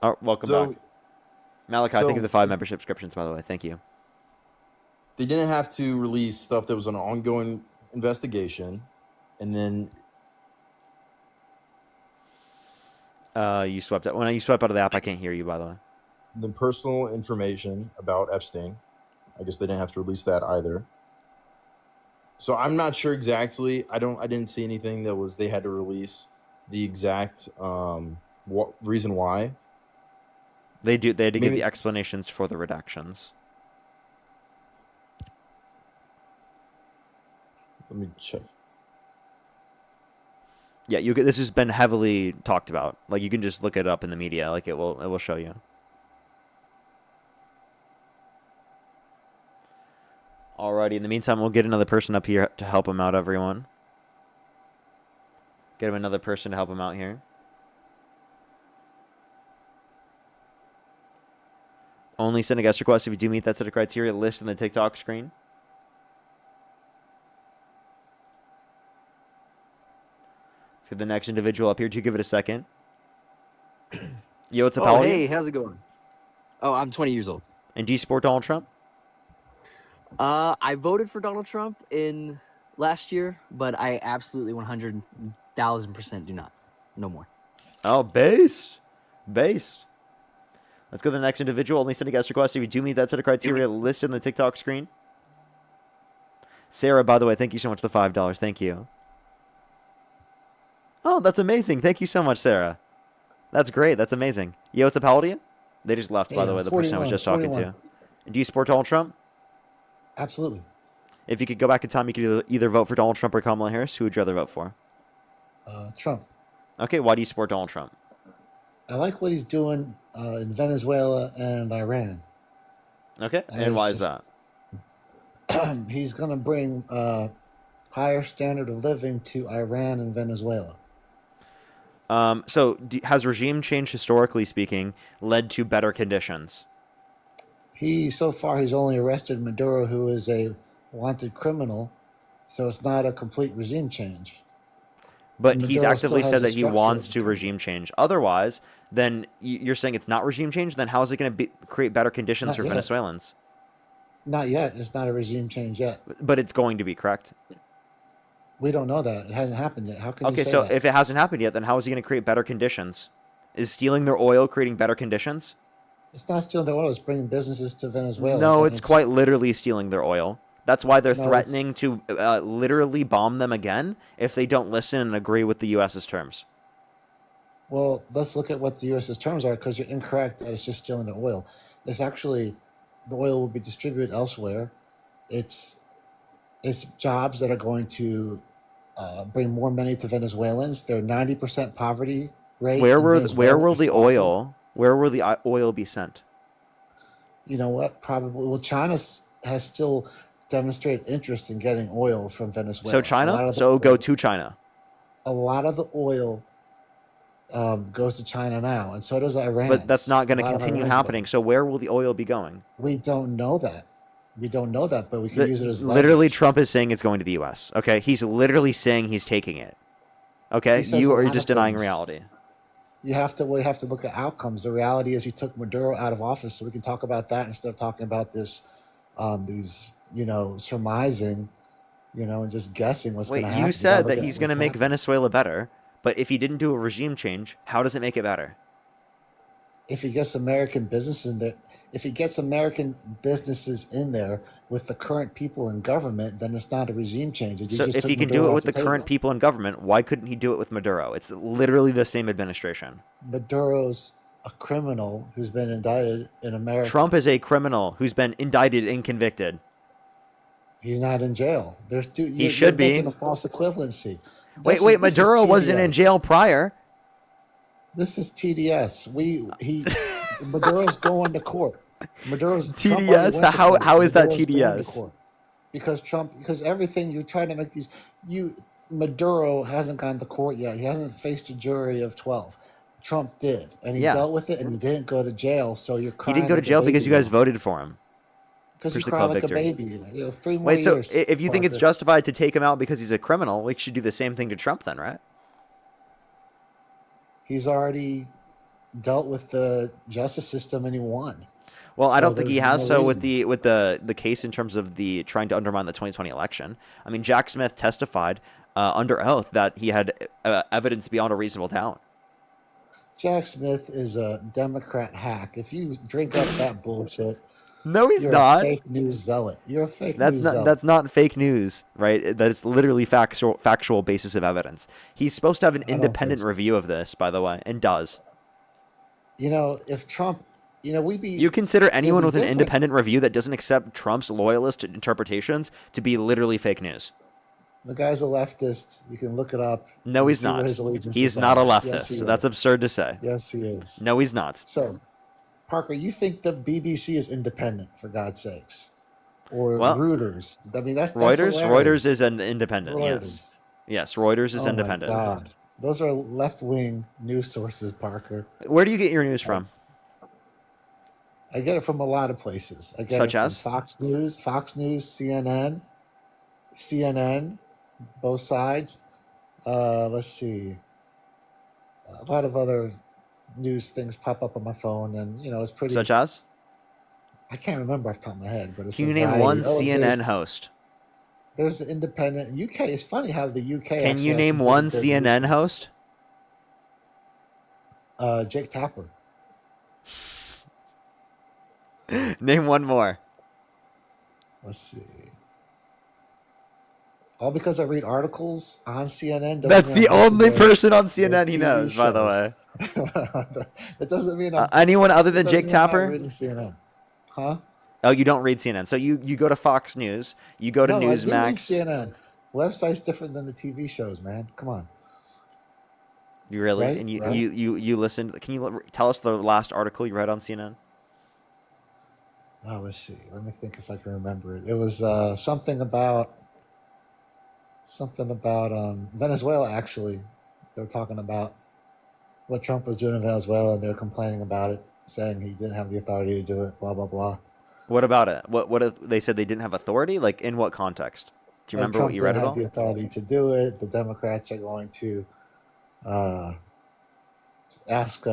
Oh, welcome back. Malachi, thank you for the 5 membership subscriptions, by the way. Thank you. They didn't have to release stuff that was an ongoing investigation, and then you swept out. When you swipe out of the app, I can't hear you, by the way. the personal information about Epstein. I guess they didn't have to release that either. So I'm not sure exactly. I didn't see anything that was they had to release the exact reason why. They had to give the explanations for the redactions. Let me check. Yeah, this has been heavily talked about. Like, you can just look it up in the media. Like, it will show you. Alrighty, in the meantime, we'll get another person up here to help him out, everyone. Get him another person to help him out here. Only send a guest request if you do meet that set of criteria. List in the TikTok screen. Let's get the next individual up here. Do you give it a second? Yo, what's up, Oh, hey, how's it going? Oh, I'm 20 years old. And do you support Donald Trump? I voted for Donald Trump in last year, but I absolutely 100,000% do not. No more. Oh, based. Based. Let's go to the next individual. Only send a guest request if you do meet that set of criteria listed on the TikTok screen. Sarah, by the way, thank you so much for the $5. Thank you. Oh, that's amazing. Thank you so much, Sarah. That's great. That's amazing. Yo, what's up? How old are you? They just left, by the way, the person I was just talking to. Do you support Donald Trump? Absolutely. If you could go back in time, you could either vote for Donald Trump or Kamala Harris. Who would you rather vote for? Trump. Okay, why do you support Donald Trump? I like what he's doing in Venezuela and Iran. Okay, and why is that? He's going to bring higher standard of living to Iran and Venezuela. So has regime change, historically speaking, led to better conditions? So far, he's only arrested Maduro, who is a wanted criminal, so it's not a complete regime change. But he's actively said that he wants to regime change. Otherwise, then you're saying it's not regime change? Then how is it going to create better conditions for Venezuelans? Not yet. It's not a regime change yet. But it's going to be, correct? We don't know that. It hasn't happened yet. How can you say so that? If it hasn't happened yet, then how is he going to create better conditions? Is stealing their oil creating better conditions? It's not stealing their oil. It's bringing businesses to Venezuela. No, it's quite literally stealing their oil. That's why they're threatening to literally bomb them again if they don't listen and agree with the U.S.'s terms. Well, let's look at what the U.S.'s terms are, because you're incorrect that it's just stealing their oil. It's actually, the oil will be distributed elsewhere. It's jobs that are going to bring more money to Venezuelans. They're 90% poverty rate. Where will the oil be sent? You know what? Probably. Well, China has still demonstrated interest in getting oil from Venezuela. So China? So go to China. A lot of the oil goes to China now, and so does Iran. But that's not going to continue happening. So where will the oil be going? We don't know that. We don't know that, but we can use it as leverage. Literally, Trump is saying it's going to the U.S. Okay, he's literally saying he's taking it. Okay, you are just denying reality. We have to look at outcomes. The reality is he took Maduro out of office, so we can talk about that instead of talking about this, these surmising, and just guessing what's going to happen. Wait, you said that he's going to make Venezuela better, but if he didn't do a regime change, how does it make it better? If he gets American businesses in there, with the current people in government, then it's not a regime change. So if he can do it with the current people in government, why couldn't he do it with Maduro? It's literally the same administration. Maduro's a criminal who's been indicted in America. Trump is a criminal who's been indicted and convicted. He's not in jail. He should be. A false equivalency. Wait, Maduro wasn't in jail prior. This is TDS. Maduro's going to court. Maduro's TDS. How is that TDS? Because everything you're trying to make Maduro hasn't gone to court yet. He hasn't faced a jury of 12. Trump did, and he dealt with it, and he didn't go to jail. So you're crying. He didn't go to jail because you guys voted for him. Because you cry like a baby. 3 more years. So if you think it's justified to take him out because he's a criminal, we should do the same thing to Trump then, right? He's already dealt with the justice system and he won. Well, I don't think he has. So with the case in terms of the trying to undermine the 2020 election, I mean, Jack Smith testified under oath that he had evidence beyond a reasonable doubt. Jack Smith is a Democrat hack. If you drink up that bullshit, no, he's you're not. A fake news zealot. You're a fake news zealot. That's not fake news, right? That's literally factual basis of evidence. He's supposed to have an independent review of this, by the way, and does. If Trump, you consider anyone with an independent review that doesn't accept Trump's loyalist interpretations to be literally fake news. The guy's a leftist. You can look it up. No, he's not. He's not a leftist. Yes, that's absurd to say. Yes, he is. No, he's not. So, Parker, you think the BBC is independent, for God's sakes? Or Reuters? I mean, that's Reuters. Hilarious. Reuters is an independent. Reuters. Yes, Reuters is independent. My God. Those are left-wing news sources, Parker. Where do you get your news from? I get it from a lot of places. I get Such it from as Fox News, CNN, both sides. Let's see. A lot of other news things pop up on my phone, and it's pretty. Such as? I can't remember off the top of my head, but it's. Can you name one CNN host? There's the independent UK. It's funny how the UK. Can you name one CNN host? Jake Tapper. Name one more. Let's see. All because I read articles on CNN. That's the only person on CNN he knows, by the way. It doesn't mean anyone other than Jake Tapper? Reading CNN. Huh? Oh, you don't read CNN. So you go to Fox News. You go to Newsmax. I do read CNN. Website's different than the TV shows, man. Come on. You really? Right? And Right? you listened. Can you tell us the last article you read on CNN? Oh, let's see. Let me think if I can remember it. It was something about Venezuela. Actually, they were talking about what Trump was doing in Venezuela, and they were complaining about it, saying he didn't have the authority to do it. Blah blah blah. What about it? What if they said they didn't have authority? Like in what context? Do you remember Trump what you read didn't at all? have the authority to do it. The Democrats are going to ask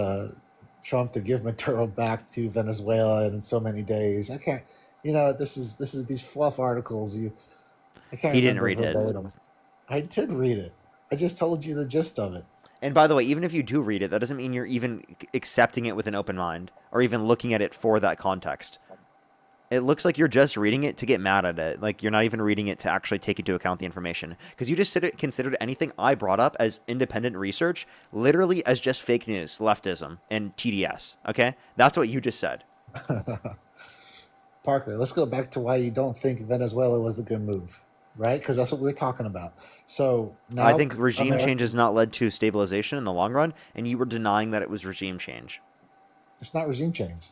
Trump to give Maduro back to Venezuela in so many days. I can't. This is these fluff articles. I can't. He didn't remember read it. verbatim. I did read it. I just told you the gist of it. And by the way, even if you do read it, that doesn't mean you're even accepting it with an open mind or even looking at it for that context. It looks like you're just reading it to get mad at it. Like you're not even reading it to actually take into account the information. Because you just considered anything I brought up as independent research literally as just fake news, leftism, and TDS. Okay? That's what you just said. Parker, let's go back to why you don't think Venezuela was a good move, right? Because that's what we're talking about. So now I think regime change has not led to stabilization in the long run, and you were denying that it was regime change. It's not regime change.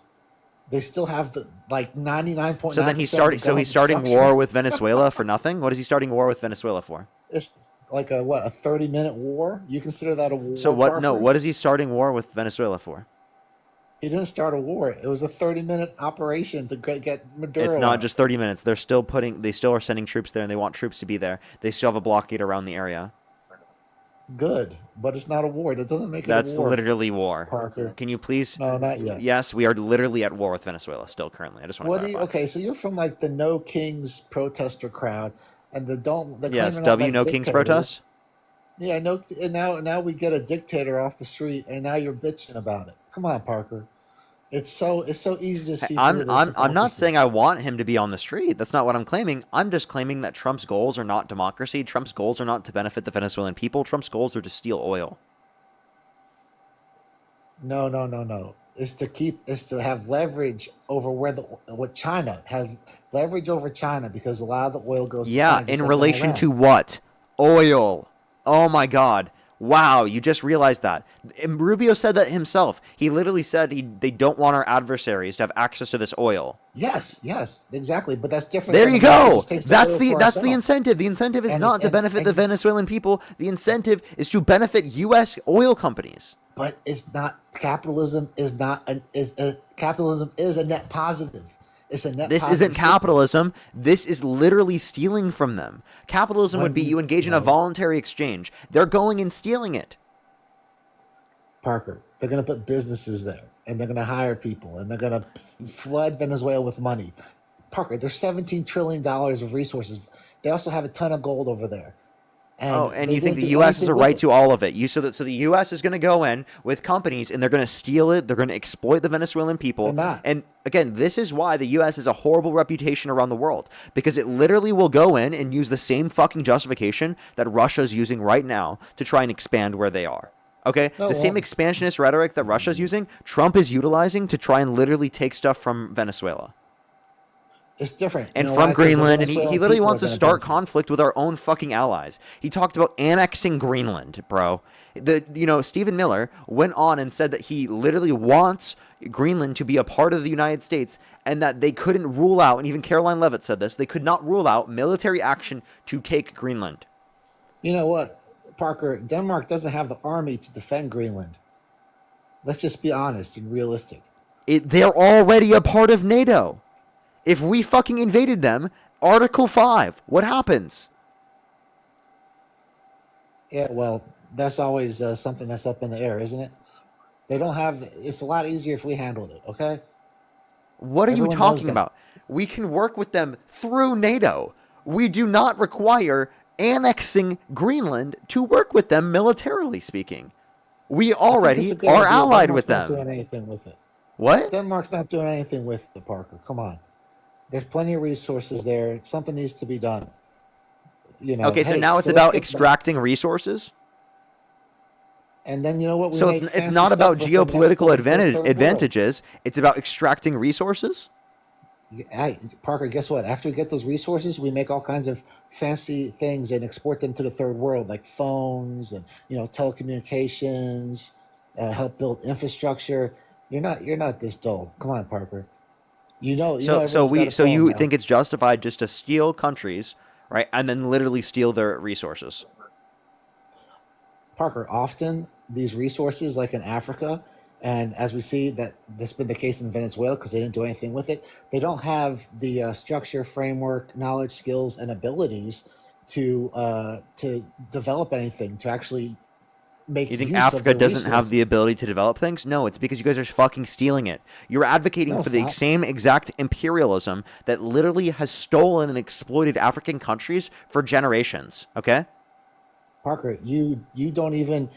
They still have the 99.9%. So then he's starting war with Venezuela for nothing? What is he starting war with Venezuela for? It's like a 30-minute war? You consider that a war? So what? Parker? No, what is he starting war with Venezuela for? He didn't start a war. It was a 30-minute operation to get Maduro. It's not out. just 30 minutes. They still are sending troops there, and they want troops to be there. They still have a blockade around the area. Good, but it's not a war. That doesn't make it That's a war. literally war. Parker. Can you please? No, not yet. Yes, we are literally at war with Venezuela still currently. I just want to clarify. Okay, so you're from the No Kings protester crowd, and the Yes, W No Kings protest. Yeah, no, and now we get a dictator off the street, and now you're bitching about it. Come on, Parker. It's so easy to see. I'm not saying I want him to be on the street. That's not what I'm claiming. I'm just claiming that Trump's goals are not democracy. Trump's goals are not to benefit the Venezuelan people. Trump's goals are to steal oil. No. It's to have leverage over what China has leverage over China, because a lot of the oil goes to China. Yeah, in relation to what? Oil. Oh my God. Wow, you just realized that. And Rubio said that himself. He literally said they don't want our adversaries to have access to this oil. Yes, exactly. But that's different. There you go. That's the incentive. The incentive is not to benefit the Venezuelan people. The incentive is to benefit U.S. oil companies. But it's not capitalism. Capitalism is a net positive. It's a net. This isn't capitalism. This is literally stealing from them. Capitalism would be you engage in a voluntary exchange. They're going and stealing it. Parker, they're going to put businesses there, and they're going to hire people, and they're going to flood Venezuela with money. Parker, there's $17 trillion of resources. They also have a ton of gold over there. And you think the U.S. has a right to all of it? So the U.S. is going to go in with companies, and they're going to steal it. They're going to exploit the Venezuelan people. They're not. And again, this is why the U.S. has a horrible reputation around the world, because it literally will go in and use the same fucking justification that Russia's using right now to try and expand where they are. Okay? The same expansionist rhetoric that Russia's using, Trump is utilizing to try and literally take stuff from Venezuela. It's different. And from Greenland, and he literally wants to start conflict with our own fucking allies. He talked about annexing Greenland, bro. Stephen Miller went on and said that he literally wants Greenland to be a part of the United States, and that they couldn't rule out, and even Caroline Leavitt said this, they could not rule out military action to take Greenland. You know what, Parker? Denmark doesn't have the army to defend Greenland. Let's just be honest and realistic. They're already a part of NATO. If we fucking invaded them, Article 5, what happens? Yeah, well, that's always something that's up in the air, isn't it? It's a lot easier if we handled it, okay? What are you talking about? We can work with them through NATO. we do not require annexing Greenland to work with them militarily speaking. We already are allied with them. Denmark's not doing anything with it. What? Denmark's not doing anything with it, Parker. Come on. There's plenty of resources there. Something needs to be done. You know. Okay, so now it's about extracting resources? And then you know what? So it's not about geopolitical advantages. It's about extracting resources? Parker, guess what? After we get those resources, we make all kinds of fancy things and export them to the third world, like phones and telecommunications. Help build infrastructure. You're not this dull. Come on, Parker. So you think it's justified just to steal countries, right, and then literally steal their resources? Parker, often these resources, like in Africa, and as we see that this has been the case in Venezuela because they didn't do anything with it, they don't have the structure, framework, knowledge, skills, and abilities to develop anything, to actually make. You think use Africa of their doesn't have the ability to develop things? No, it's because you guys are fucking stealing it. You're advocating for the same exact imperialism that literally has stolen and exploited African countries for generations, okay? Parker, you don't even.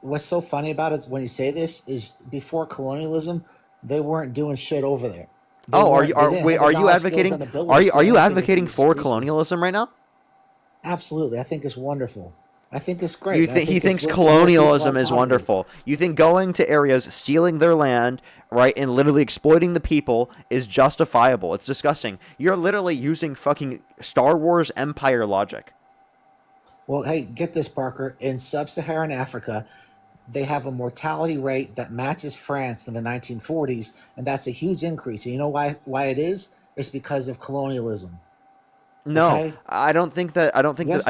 What's so funny about it when you say this is before colonialism, they weren't doing shit over there. Are you advocating for colonialism right now? Absolutely, I think it's wonderful. I think it's great. He thinks colonialism is wonderful. You think going to areas, stealing their land, right, and literally exploiting the people is justifiable. It's disgusting. You're literally using fucking Star Wars Empire logic. Well, hey, get this, Parker. In sub-Saharan Africa, they have a mortality rate that matches France in the 1940s, and that's a huge increase. And you know why it is? It's because of colonialism. No, okay? I don't think that. I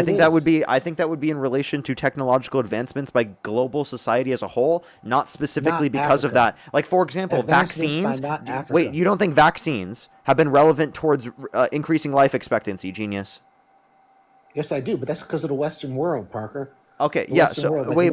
think that would be in relation to technological advancements by global society as a whole, not specifically because of that. Like, for example, vaccines. Wait, you don't think vaccines have been relevant towards increasing life expectancy, genius? Yes, I do, but that's because of the Western world, Parker. Okay, yeah. So world, like wait,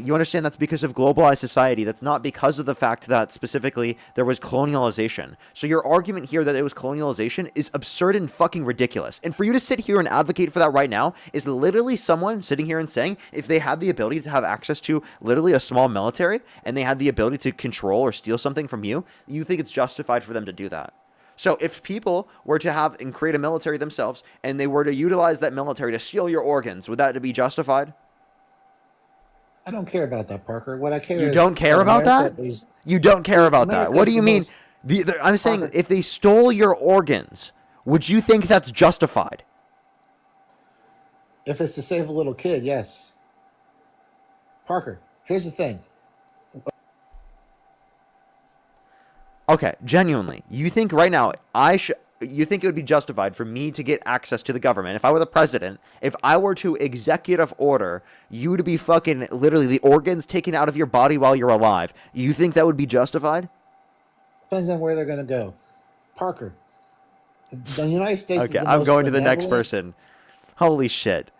you understand that's because of globalized society. That's not because of the fact that specifically there was colonialization. So your argument here that it was colonialization is absurd and fucking ridiculous. And for you to sit here and advocate for that right now is literally someone sitting here and saying if they had the ability to have access to literally a small military and they had the ability to control or steal something from you, you think it's justified for them to do that. So if people were to have and create a military themselves and they were to utilize that military to steal your organs, would that be justified? I don't care about that, Parker. What I care You don't care about that? You don't care about that. What do you mean? I'm saying if they stole your organs, would you think that's justified? If it's to save a little kid, yes. Parker, here's the thing. Okay, genuinely, you think right now you think it would be justified for me to get access to the government if I were the president, if I were to executive order you to be fucking literally the organs taken out of your body while you're alive? You think that would be justified? Depends on where they're going to go. Parker, the United States. Okay, I'm going to the next person. Holy shit.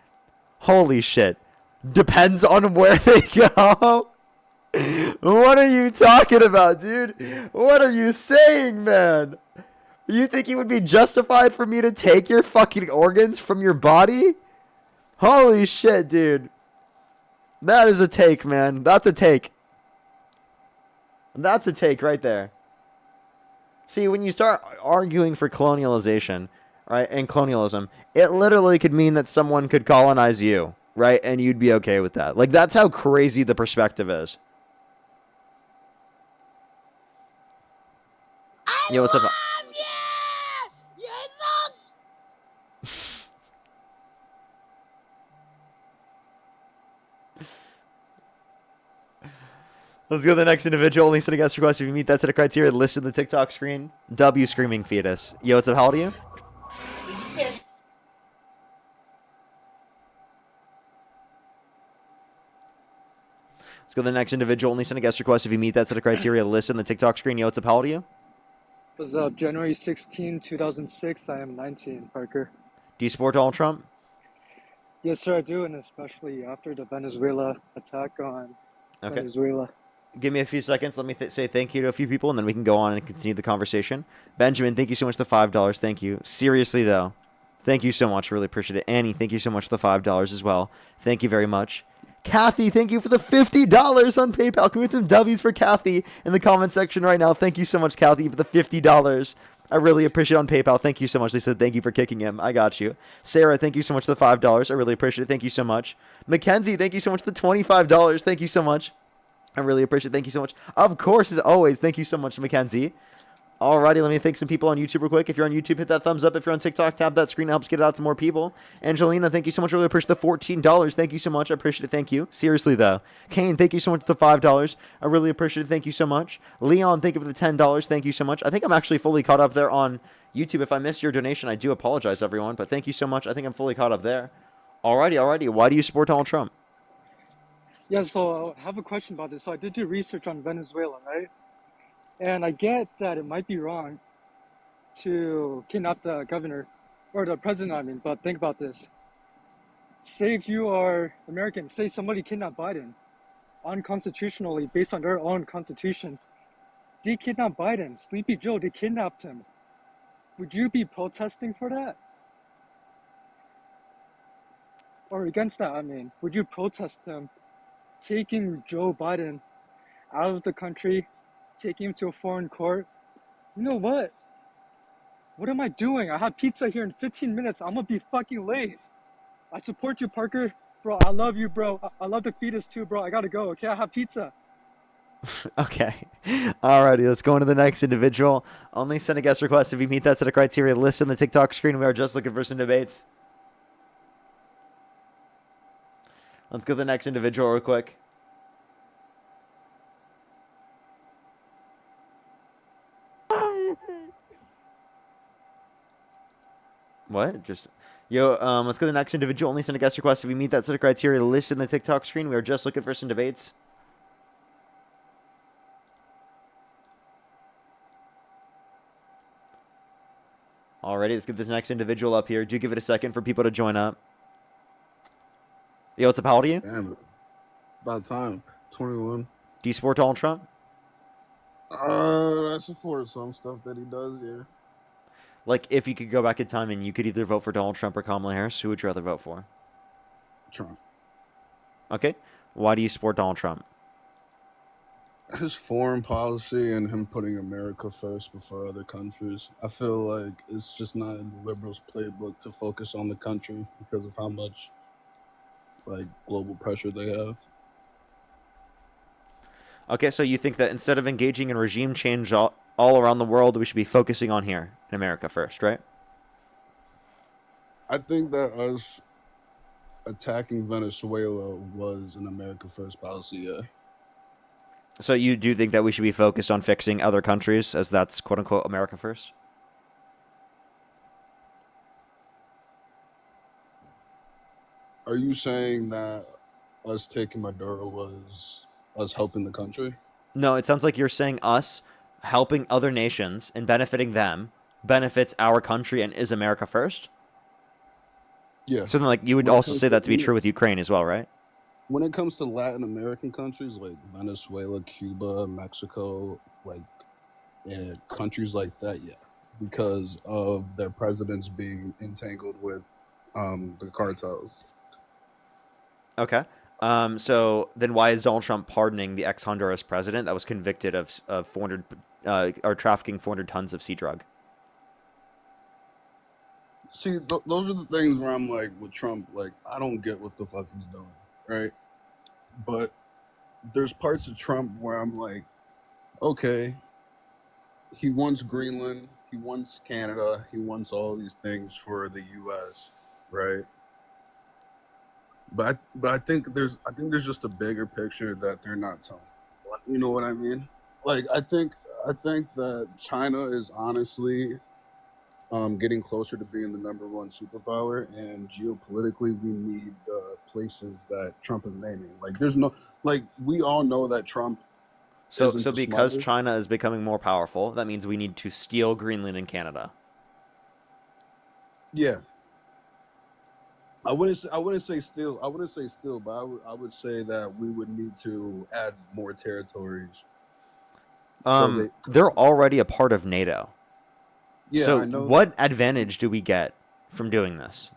Depends on where they go. What are you talking about, dude? What are you saying, man? You think it would be justified for me to take your fucking organs from your body? Holy shit, dude. That is a take, man. That's a take. That's a take right there. See, when you start arguing for colonialization, right, and colonialism, it literally could mean that someone could colonize you, right, and you'd be okay with that. Like, that's how crazy the perspective is. Yo, what's up? Let's go to the next individual. Only send a guest request if you meet that set of criteria listed in the TikTok screen. W screaming fetus. Yo, what's up? How old are you? Let's go to the next individual. Only send a guest request if you meet that set of criteria listed in the TikTok screen. Yo, what's up? How old are you? What's up? January 16, 2006. I am 19, Parker. Do you support Donald Trump? Yes, sir, I do, and especially after the Venezuela attack on Venezuela. Give me a few seconds. Let me say thank you to a few people, and then we can go on and continue the conversation. Benjamin, thank you so much for the $5. Thank you. Seriously, though. Thank you so much. Really appreciate it. Annie, thank you so much for the $5 as well. Thank you very much. Kathy, thank you for the $50 on PayPal. Can we get some W's for Kathy in the comment section right now? Thank you so much, Kathy, for the $50. I really appreciate it on PayPal. Thank you so much. They said thank you for kicking him. I got you. Sarah, thank you so much for the $5. I really appreciate it. Thank you so much. Mackenzie, thank you so much for the $25. Thank you so much. I really appreciate it. Thank you so much. Of course, as always, thank you so much, Mackenzie. Alrighty, let me thank some people on YouTube real quick. If you're on YouTube, hit that thumbs up. If you're on TikTok, tap that screen. It helps get it out to more people. Angelina, thank you so much. Really appreciate the $14. Thank you so much. I appreciate it. Thank you. Seriously, though. Kane, thank you so much for the $5. I really appreciate it. Thank you so much. Leon, thank you for the $10. Thank you so much. I think I'm actually fully caught up there on YouTube. If I missed your donation, I do apologize, everyone. But thank you so much. I think I'm fully caught up there. Alrighty. Why do you support Donald Trump? Yeah, so I have a question about this. So I did do research on Venezuela, right? And I get that it might be wrong to kidnap the governor or the president, I mean, but think about this. Say if you are American, say somebody kidnapped Biden unconstitutionally based on their own constitution. They kidnapped Biden, Sleepy Joe, they kidnapped him. Would you be protesting for that? Or against that, I mean, would you protest him taking Joe Biden out of the country, taking him to a foreign court? You know what? What am I doing? I have pizza here in 15 minutes. I'm gonna be fucking late. I support you, Parker. Bro, I love you, bro. I love the fetus too, bro. I gotta go, okay? I have pizza. Okay. Alrighty, let's go into the next individual. Only send a guest request if you meet that set of criteria. List on the TikTok screen. We are just looking for some debates. Let's go to the next individual real quick. What? Let's go to the next individual. Only send a guest request if you meet that set of criteria. List in the TikTok screen. We are just looking for some debates. Alrighty, let's get this next individual up here. Do give it a second for people to join up. Yo, what's up? How old are you? Damn, about time. 21. Do you support Donald Trump? I support some stuff that he does, yeah. Like, if you could go back in time and you could either vote for Donald Trump or Kamala Harris, who would you rather vote for? Trump. Okay. Why do you support Donald Trump? His foreign policy and him putting America first before other countries. I feel like it's just not in the liberals' playbook to focus on the country because of how much like global pressure they have. Okay, so you think that instead of engaging in regime change all around the world, we should be focusing on here in America first, right? I think that us attacking Venezuela was an America first policy, yeah. So you do think that we should be focused on fixing other countries as that's quote unquote America first? Are you saying that us taking Maduro was us helping the country? No, it sounds like you're saying us helping other nations and benefiting them benefits our country and is America first? Yeah. So then, like, you would also say that to be true with Ukraine as well, right? When it comes to Latin American countries like Venezuela, Cuba, Mexico, like countries like that, yeah, because of their presidents being entangled with the cartels. Okay. So then why is Donald Trump pardoning the ex-Honduras president that was convicted of 400 or trafficking 400 tons of sea drug? See, those are the things where I'm like, with Trump, like, I don't get what the fuck he's doing, right? But there's parts of Trump where I'm like, okay, he wants Greenland, he wants Canada, he wants all these things for the U.S., right? But I think there's just a bigger picture that they're not telling. You know what I mean? Like, I think that China is honestly getting closer to being the #1 superpower, and geopolitically, we need places that Trump is naming. Like, there's no, like, we all know that Trump. So because China is becoming more powerful, that means we need to steal Greenland and Canada. Yeah. I wouldn't say still, but I would say that we would need to add more territories. They're already a part of NATO. Yeah, so I know what advantage do we get from doing this.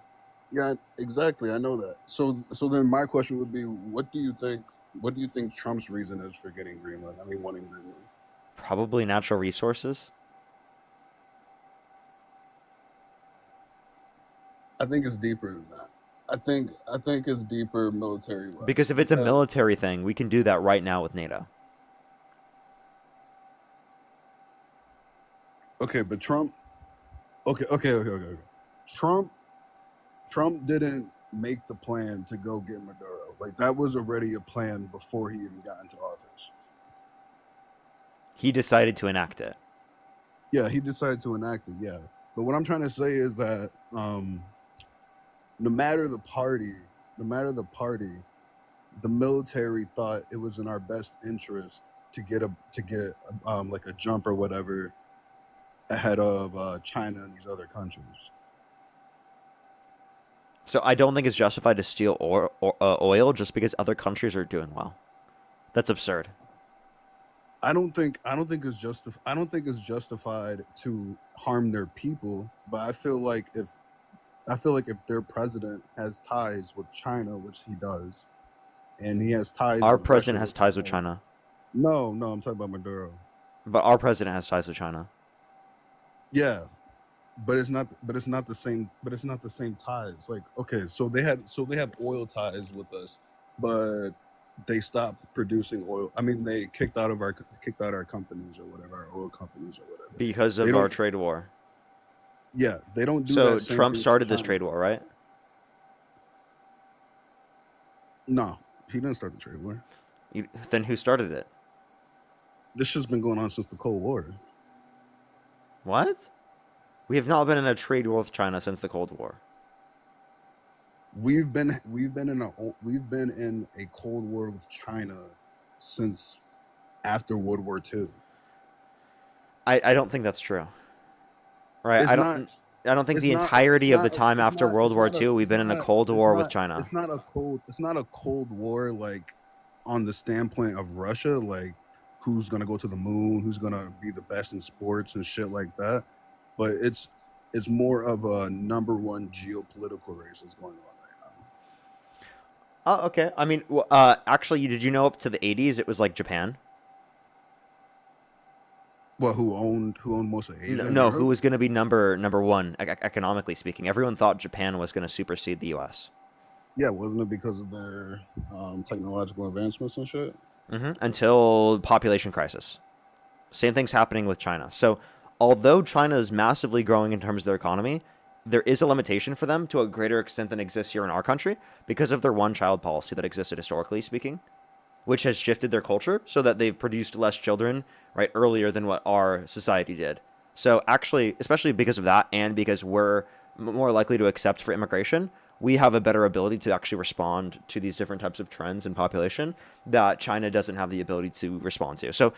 Yeah, exactly. I know that. So then my question would be, what do you think Trump's reason is for getting Greenland? I mean, wanting Greenland. Probably natural resources. I think it's deeper than that. I think it's deeper military wise. Because if it's a military thing, we can do that right now with NATO. Okay, but Trump. Okay. Trump didn't make the plan to go get Maduro. Like that was already a plan before he even got into office. He decided to enact it. Yeah, he decided to enact it. Yeah, but what I'm trying to say is that no matter the party, the military thought it was in our best interest to get like a jump or whatever ahead of China and these other countries. So I don't think it's justified to steal oil just because other countries are doing well. That's absurd. I don't think it's justified to harm their people, but I feel like if their president has ties with China, which he does, and he has ties. Our president has ties with China. No, I'm talking about Maduro. But our president has ties with China. Yeah, but it's not the same. But it's not the same ties. Like, okay, so they have oil ties with us, but they stopped producing oil. I mean, they kicked out our companies or whatever, our oil companies or whatever, because of our trade war. Yeah, they don't do so that. So Trump started this trade war, right? No, he didn't start the trade war. Then who started it? This shit's been going on since the Cold War. What? We have not been in a trade war with China since the Cold War. We've been in a Cold War with China since after World War II. I don't think that's true. Right? I don't think the not- entirety it's of the not- time it's after not- World it's War not a- II, we've it's been in a not- Cold it's War not- with China. It's not a Cold War like on the standpoint of Russia, like who's gonna go to the moon, who's gonna be the best in sports and shit like that. But it's more of a number one geopolitical race that's going on right now. Oh, okay. I mean, actually, did you know up to the 80s it was like Japan? Well, who owned most of Asia? No, who was going to be number one economically speaking? Everyone thought Japan was going to supersede the U.S. Yeah, wasn't it because of their technological advancements and shit? Until population crisis. Same thing's happening with China. So, although China is massively growing in terms of their economy, there is a limitation for them to a greater extent than exists here in our country because of their one-child policy that existed historically speaking, which has shifted their culture so that they've produced less children right earlier than what our society did. So actually, especially because of that and because we're more likely to accept for immigration, we have a better ability to actually respond to these different types of trends in population that China doesn't have the ability to respond to. So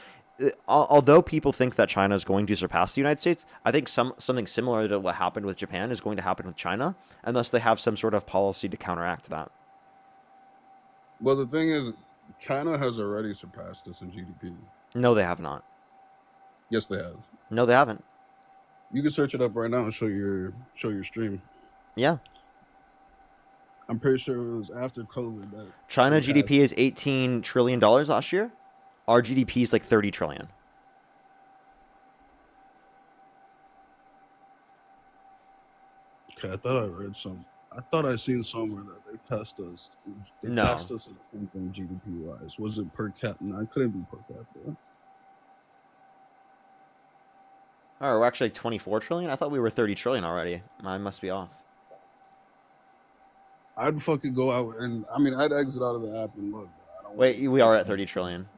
although people think that China is going to surpass the United States, I think something similar to what happened with Japan is going to happen with China unless they have some sort of policy to counteract that. Well, the thing is, China has already surpassed us in GDP. No, they have not. Yes, they have. No, they haven't. You can search it up right now and show your stream. Yeah. I'm pretty sure it was after COVID. That China GDP is $18 trillion last year. Our GDP is like 30 trillion. Okay, I thought I seen somewhere that they passed us. They passed us in GDP wise. Was it per capita? No, it couldn't be per capita. Oh, we're actually 24 trillion? I thought we were 30 trillion already. I must be off. I'd fucking go out and I'd exit out of the app and look. Wait, we are at 30 trillion.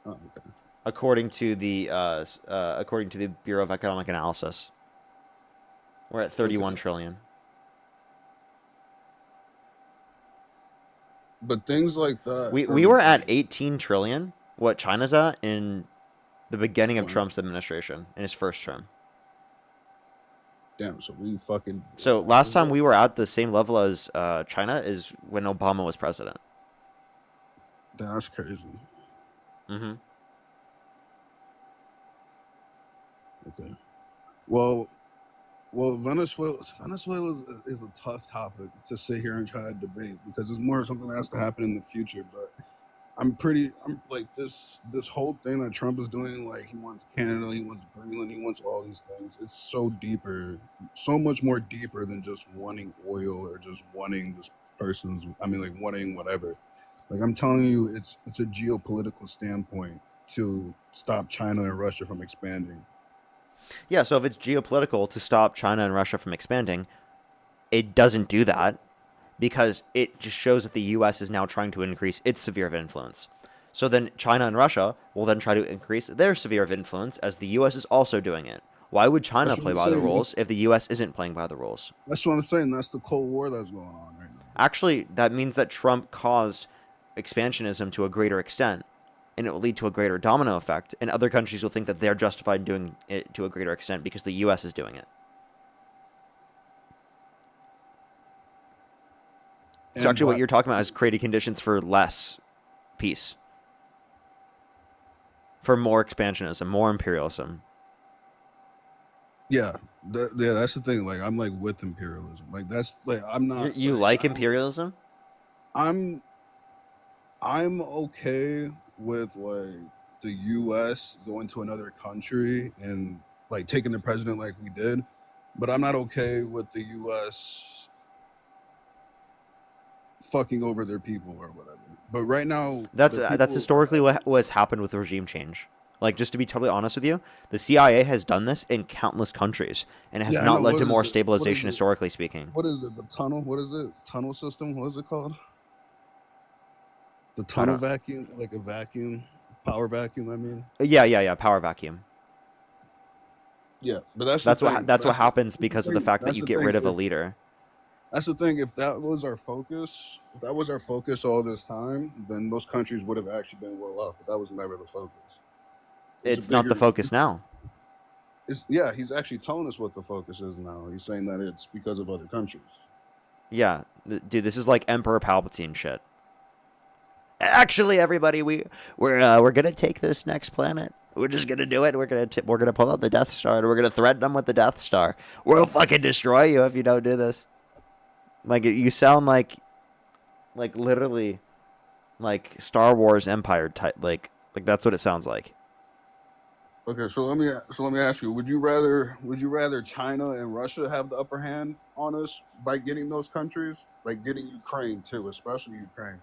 Oh, okay. According to the Bureau of Economic Analysis, we're at 31 trillion. But things like that. We were at 18 trillion. What China's at in the beginning of Trump's administration in his first term. Damn, so we fucking. So last time we were at the same level as China is when Obama was president. That's crazy. Mm-hmm. Okay. Well, Well, Venezuela is a tough topic to sit here and try to debate because it's more something that has to happen in the future. But I'm like this whole thing that Trump is doing. Like he wants Canada, he wants Greenland, he wants all these things. It's so deeper, so much more deeper than just wanting oil or just wanting this person's. I mean, like wanting whatever. Like I'm telling you, it's a geopolitical standpoint to stop China and Russia from expanding. Yeah, so if it's geopolitical to stop China and Russia from expanding, it doesn't do that because it just shows that the U.S. is now trying to increase its sphere of influence. So then China and Russia will then try to increase their sphere of influence as the U.S. is also doing it. Why would China play by the rules if the U.S. isn't playing by the rules? That's what I'm saying. That's the Cold War that's going on right now. Actually, that means that Trump caused expansionism to a greater extent, and it will lead to a greater domino effect, and other countries will think that they're justified in doing it to a greater extent because the U.S. is doing it. So actually what you're talking about is creating conditions for less peace, for more expansionism, more imperialism. Yeah, that's the thing. Like I'm like with imperialism. Like that's like I'm not. You like imperialism? I'm okay with like the U.S. going to another country and like taking the president like we did, but I'm not okay with the U.S. fucking over their people or whatever. But right now, that's historically what has happened with regime change. Like, just to be totally honest with you, the CIA has done this in countless countries, and it has not led to more stabilization, historically speaking. What is it? The tunnel? What is it? Tunnel system? What is it called? The tunnel vacuum? Like a vacuum? Power vacuum, I mean? Yeah, power vacuum. Yeah, but that's what happens because of the fact that you get rid of a leader. That's the thing. If that was our focus, all this time, then those countries would have actually been well off. But that was never the focus. It's not the focus now. Yeah, he's actually telling us what the focus is now. He's saying that it's because of other countries. Yeah, dude, this is like Emperor Palpatine shit. Actually, everybody, we're gonna take this next planet. We're just gonna do it. We're gonna pull out the Death Star and we're gonna threaten them with the Death Star. We'll fucking destroy you if you don't do this. Like you sound like literally, like Star Wars Empire type. Like that's what it sounds like. Okay, so let me ask you: Would you rather China and Russia have the upper hand on us by getting those countries, like getting Ukraine too, especially Ukraine?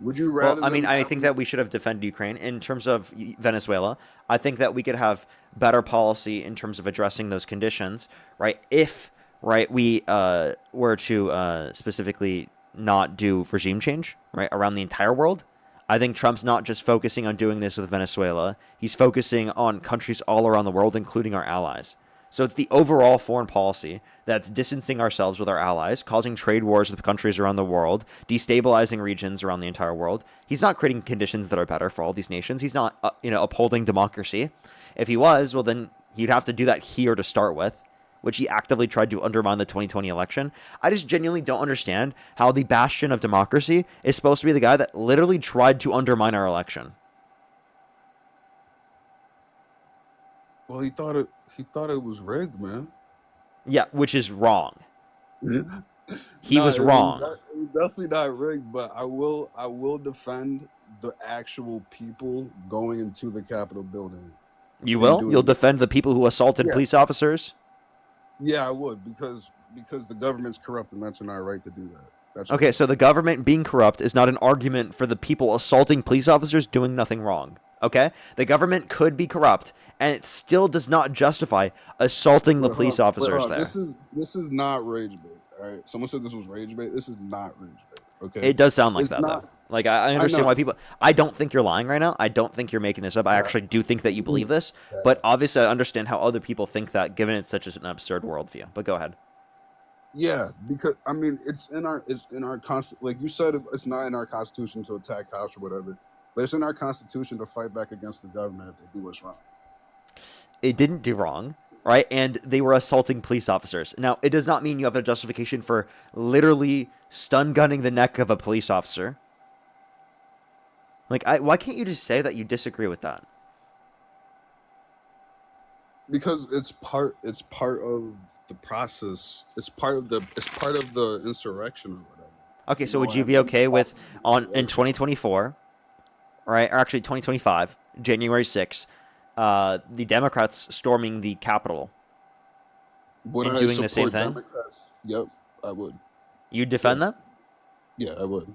Would you rather? Well, I mean, I think that we should have defended Ukraine. In terms of Venezuela, I think that we could have better policy in terms of addressing those conditions, right? If we were to specifically not do regime change, right, around the entire world. I think Trump's not just focusing on doing this with Venezuela. He's focusing on countries all around the world, including our allies. So it's the overall foreign policy that's distancing ourselves with our allies, causing trade wars with countries around the world, destabilizing regions around the entire world. He's not creating conditions that are better for all these nations. He's not, upholding democracy. If he was, well, then he'd have to do that here to start with, which he actively tried to undermine the 2020 election. I just genuinely don't understand how the bastion of democracy is supposed to be the guy that literally tried to undermine our election. Well, he thought it was rigged, man. Yeah, which is wrong. He was wrong. It was definitely not rigged, but I will defend the actual people going into the Capitol building. You will? You'll defend the people who assaulted police officers? Yeah, I would, because the government's corrupt and that's not right to do that. That's okay, so the government being corrupt is not an argument for the people assaulting police officers doing nothing wrong. Okay? The government could be corrupt, and it still does not justify assaulting the police officers there. This is not rage bait. All right, someone said this was rage bait. This is not rage bait. Okay, it does sound like that, though. Like, I understand why people... I don't think you're lying right now. I don't think you're making this up. I actually do think that you believe this. But obviously, I understand how other people think that, given it's such an absurd worldview. But go ahead. Yeah, because, I mean, it's in our like you said, it's not in our Constitution to attack cops or whatever. But it's in our Constitution to fight back against the government if they do what's wrong. It didn't do wrong, right? And they were assaulting police officers. Now, it does not mean you have a justification for literally stun gunning the neck of a police officer. Like, why can't you just say that you disagree with that? because it's part of the process. It's part of the insurrection or whatever. Okay, so You know would what you I be mean? okay with That's in 2024, right? Or actually 2025, January 6th, the Democrats storming the Capitol Would and I doing the same support thing? Democrats? Yep, I would. You'd defend them? Yeah, I would.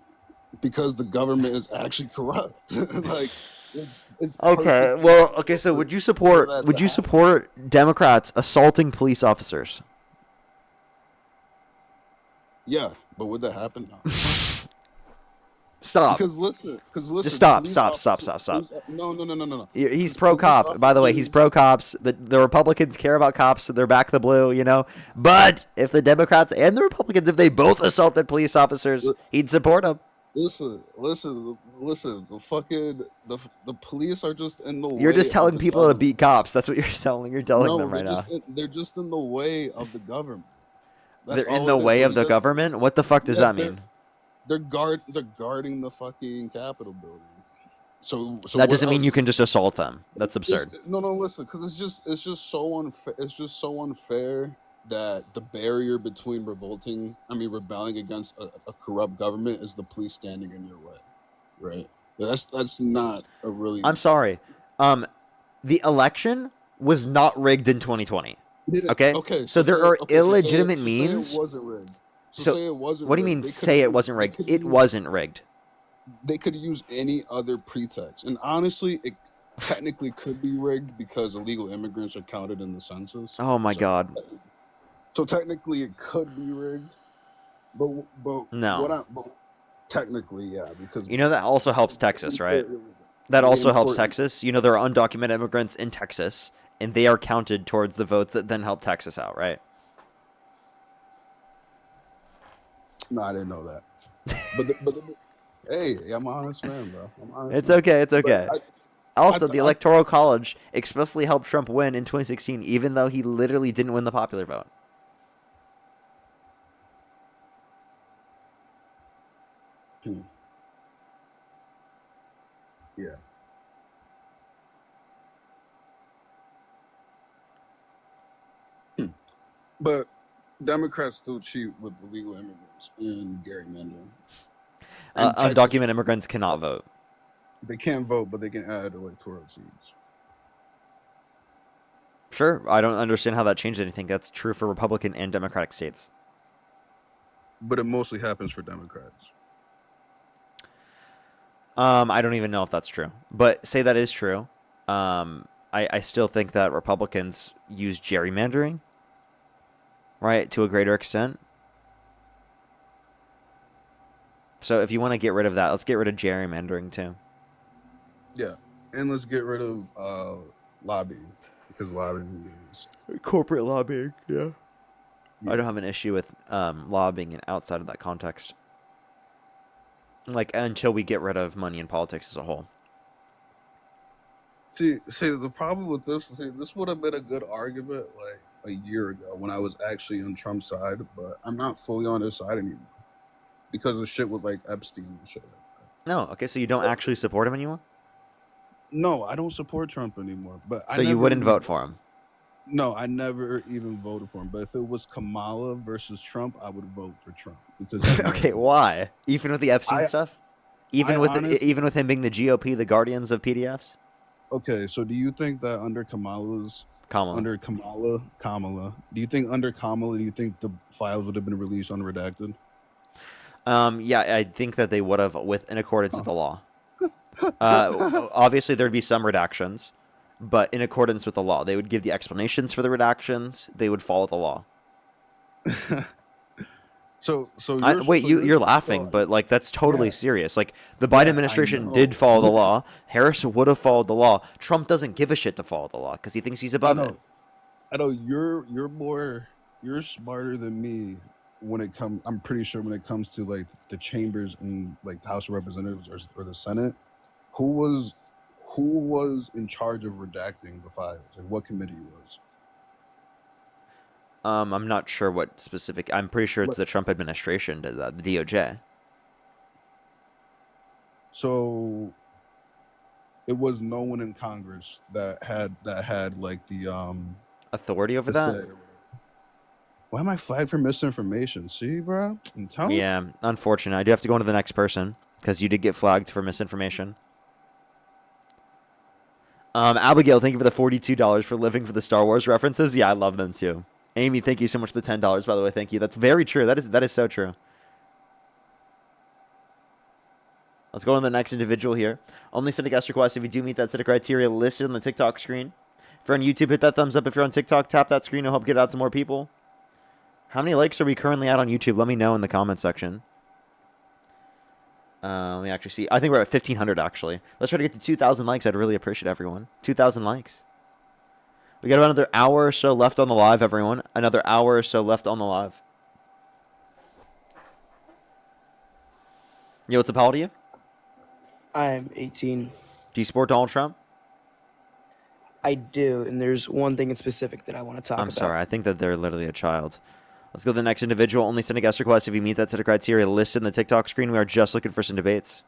Because the government is actually corrupt. Like it's Okay, perfect well, okay, so would you support that to happen. support Democrats assaulting police officers? Yeah, but would that happen? No. Stop. Because listen, Just stop, police stop, officers- stop, stop. No. He's Because pro police cop. By the way, he's officers- pro cops. The Republicans care about cops, so they're back the blue, you know. But if the Democrats and the Republicans, if they both assaulted police officers, he'd support them. Listen. The fucking the police are just in the way. You're just of telling the people to government. beat cops. That's what you're telling. You're telling No, them right now. they're just in the way of the government. That's They're in all the it is. way So of the they're- government. What the fuck does Yes, that mean? They're guarding the fucking Capitol building. So That what doesn't mean else you is- can just assault them. That's absurd. No, listen, because it's just so unfair. It's just so unfair that the barrier between rebelling against a corrupt government is the police standing in your way, right? That's not a really. I'm sorry. The election was not rigged in 2020. Okay. Okay. So there are so say illegitimate it means. wasn't rigged. So So say it wasn't. what do you rigged. mean? They could Say it use- wasn't they rigged. could It use- wasn't rigged. They could use any other pretext, and honestly, it technically could be rigged because illegal immigrants are counted in the census. Oh my God. So technically, it could be rigged, but No. But technically, yeah, because You know that also helps Texas, right? That also helps Texas. You know there are undocumented immigrants in Texas, and they are counted towards the votes that then help Texas out, right? No, I didn't know that. But hey, I'm an honest man, bro. I'm an honest It's man. okay. It's okay. Also, the I- Electoral College explicitly helped Trump win in 2016, even though he literally didn't win the popular vote. Yeah. But Democrats still cheat with illegal immigrants and gerrymandering. And Texas- Undocumented immigrants cannot vote. They can't vote, but they can add electoral seats. Sure, I don't understand how that changed anything. That's true for Republican and Democratic states. But it mostly happens for Democrats. I don't even know if that's true, but say that is true. I still think that Republicans use gerrymandering, right, to a greater extent. So if you want to get rid of that, let's get rid of gerrymandering too. Yeah. And let's get rid of lobbying, because lobbying is Corporate lobbying, yeah. I don't have an issue with lobbying outside of that context. Like, until we get rid of money in politics as a whole. See, the problem with this would have been a good argument like a year ago when I was actually on Trump's side, but I'm not fully on his side anymore because of shit with like Epstein and shit like that. No, okay, so you don't actually support him anymore? No, I don't support Trump anymore. But So you wouldn't vote for him? No, I never even voted for him. But if it was Kamala versus Trump, I would vote for Trump because Okay, why? Even with the Epstein stuff? Even with honestly- him being the GOP, the guardians of PDFs? Okay, so do you think that under Kamala, do you think under Kamala, do you think the files would have been released unredacted? Yeah, I think that they would have, in accordance with the law. Obviously, there'd be some redactions, but in accordance with the law, they would give the explanations for the redactions. They would follow the law. So You're laughing, but like that's totally serious. Like the Biden administration did follow the law. Harris would have followed the law. Trump doesn't give a shit to follow the law because he thinks he's above it. I know you're smarter than me when it comes. I'm pretty sure when it comes to like the chambers and like the House of Representatives or the Senate, who was in charge of redacting the files? Like what committee it was? I'm not sure what specific. I'm pretty sure it's the Trump administration did that, the DOJ. So it was no one in Congress that had like the authority over the that. say. Why am I flagged for misinformation? See, bro? I'm telling you. Yeah, unfortunate. I do have to go on to the next person because you did get flagged for misinformation. Abigail, thank you for the $42 for living for the Star Wars references. Yeah, I love them too. Amy, thank you so much for the $10, by the way. Thank you. That's very true. That is so true. Let's go on to the next individual here. Only send a guest request if you do meet that set of criteria listed on the TikTok screen. If you're on YouTube, hit that thumbs up. If you're on TikTok, tap that screen to help get it out to more people. How many likes are we currently at on YouTube? Let me know in the comment section. Let me actually see. I think we're at 1,500, actually. Let's try to get to 2,000 likes. I'd really appreciate everyone. 2,000 likes. We got about another hour or so left on the live, everyone. Another hour or so left on the live. Yo, what's up? How old are you? I'm 18. Do you support Donald Trump? I do, and there's one thing in specific that I want to talk about. I'm sorry. I think that they're literally a child. Let's go to the next individual. Only send a guest request if you meet that set of criteria listed in the TikTok screen. We are just looking for some debates.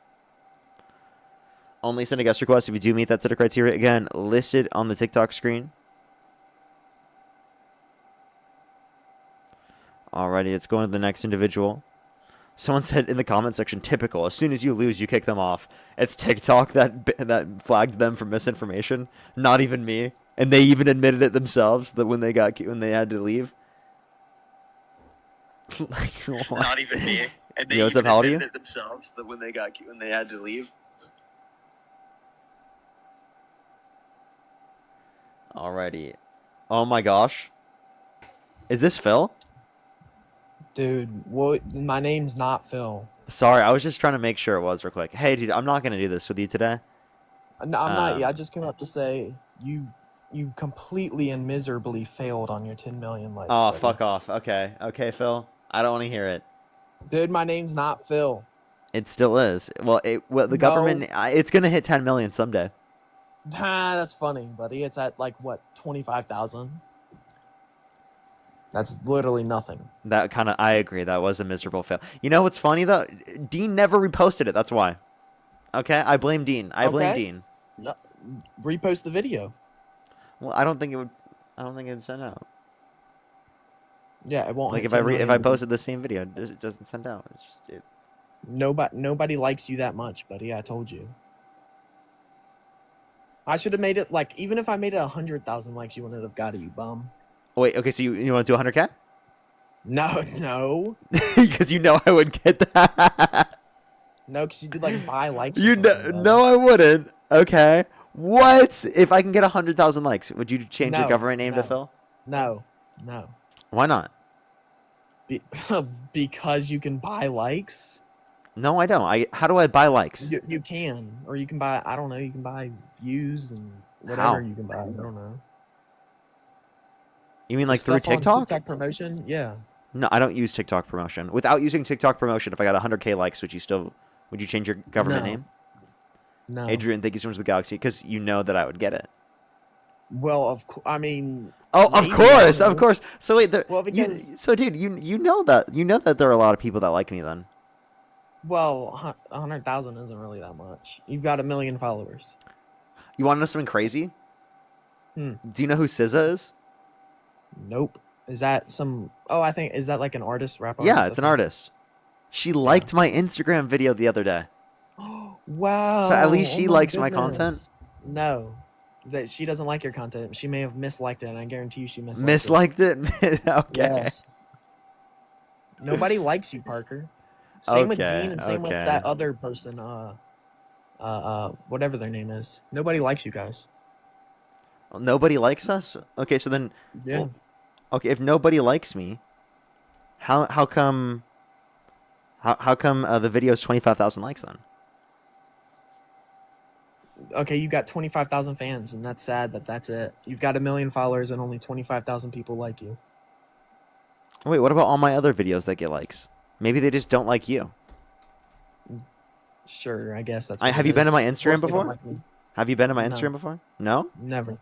Only send a guest request if you do meet that set of criteria. Again, listed on the TikTok screen. Alrighty, let's go on to the next individual. Someone said in the comment section, typical. As soon as you lose, you kick them off. It's TikTok that flagged them for misinformation, not even me. And they even admitted it themselves that when they had to leave. Not even me. And they Yo, what's up? How old are you? it themselves that when they had to leave. Alrighty. Oh my gosh. Is this Phil? Dude, what? My name's not Phil. Sorry, I was just trying to make sure it was real quick. Hey, dude, I'm not going to do this with you today. No, I'm not. I just came up to say you completely and miserably failed on your 10 million likes. Oh, buddy. fuck off. Okay. Okay, Phil. I don't want to hear it. Dude, my name's not Phil. It still is. Well, the government, it's going to hit 10 million someday. That's funny, buddy. It's at like, what, 25,000? That's literally nothing. I agree. That was a miserable fail. You know what's funny, though? Dean never reposted it. That's why. Okay? I blame Dean. I blame Dean. No, repost the video. Well, I don't think it would send out. Yeah, it won't. Like hit if 10 million I posted the same video, it doesn't send out. It's just Nobody likes you that much, buddy. I told you. I should have made it like, even if I made it 100,000 likes, you wouldn't have got it, you bum. Oh, wait, okay, so you want to do 100K? No. Because you know I would get that. No, because you did like buy likes. No, I wouldn't. Okay. What? If I can get 100,000 likes, would you change your government name to Phil? No. Why not? Because you can buy likes. No, I don't. How do I buy likes? You can, or you can buy. I don't know. You can buy views and whatever How? you can buy. I don't know. You mean like Stuff through on TikTok? TikTok promotion? Yeah. No, I don't use TikTok promotion. Without using TikTok promotion, if I got 100K likes, would you change your government No. name? No. Adrian, thank you so much for the galaxy, because you know that I would get it. Well, I mean. Oh, maybe, of course. So wait, Well, because dude, you know that there are a lot of people that like me then. well, 100,000 isn't really that much. You've got 1 million followers. You want to know something crazy? Hmm. Do you know who SZA is? Nope. Is that some? Oh, I think is that like an artist, rap artist? Yeah, it's an artist. She liked my Instagram video the other day. Wow. So at least she likes my goodness. content. No, that she doesn't like your content. She may have misliked it, and I guarantee you she misliked Misliked it? Okay. Yes. Nobody likes you, Parker. Same with Okay, Dean, and same with okay. that other person. Whatever their name is. Nobody likes you guys. Well, nobody likes us? Okay, so then Yeah. well, okay, if nobody likes me, how come the video is 25,000 likes then? Okay, you got 25,000 fans, and that's sad, but that's it. You've got 1 million followers, and only 25,000 people like you. Wait, what about all my other videos that get likes? Maybe they just don't like you. Sure, I guess that's. Have you been to my Instagram Of course they don't before? like me. Have you been to my No. Instagram before? No? Never.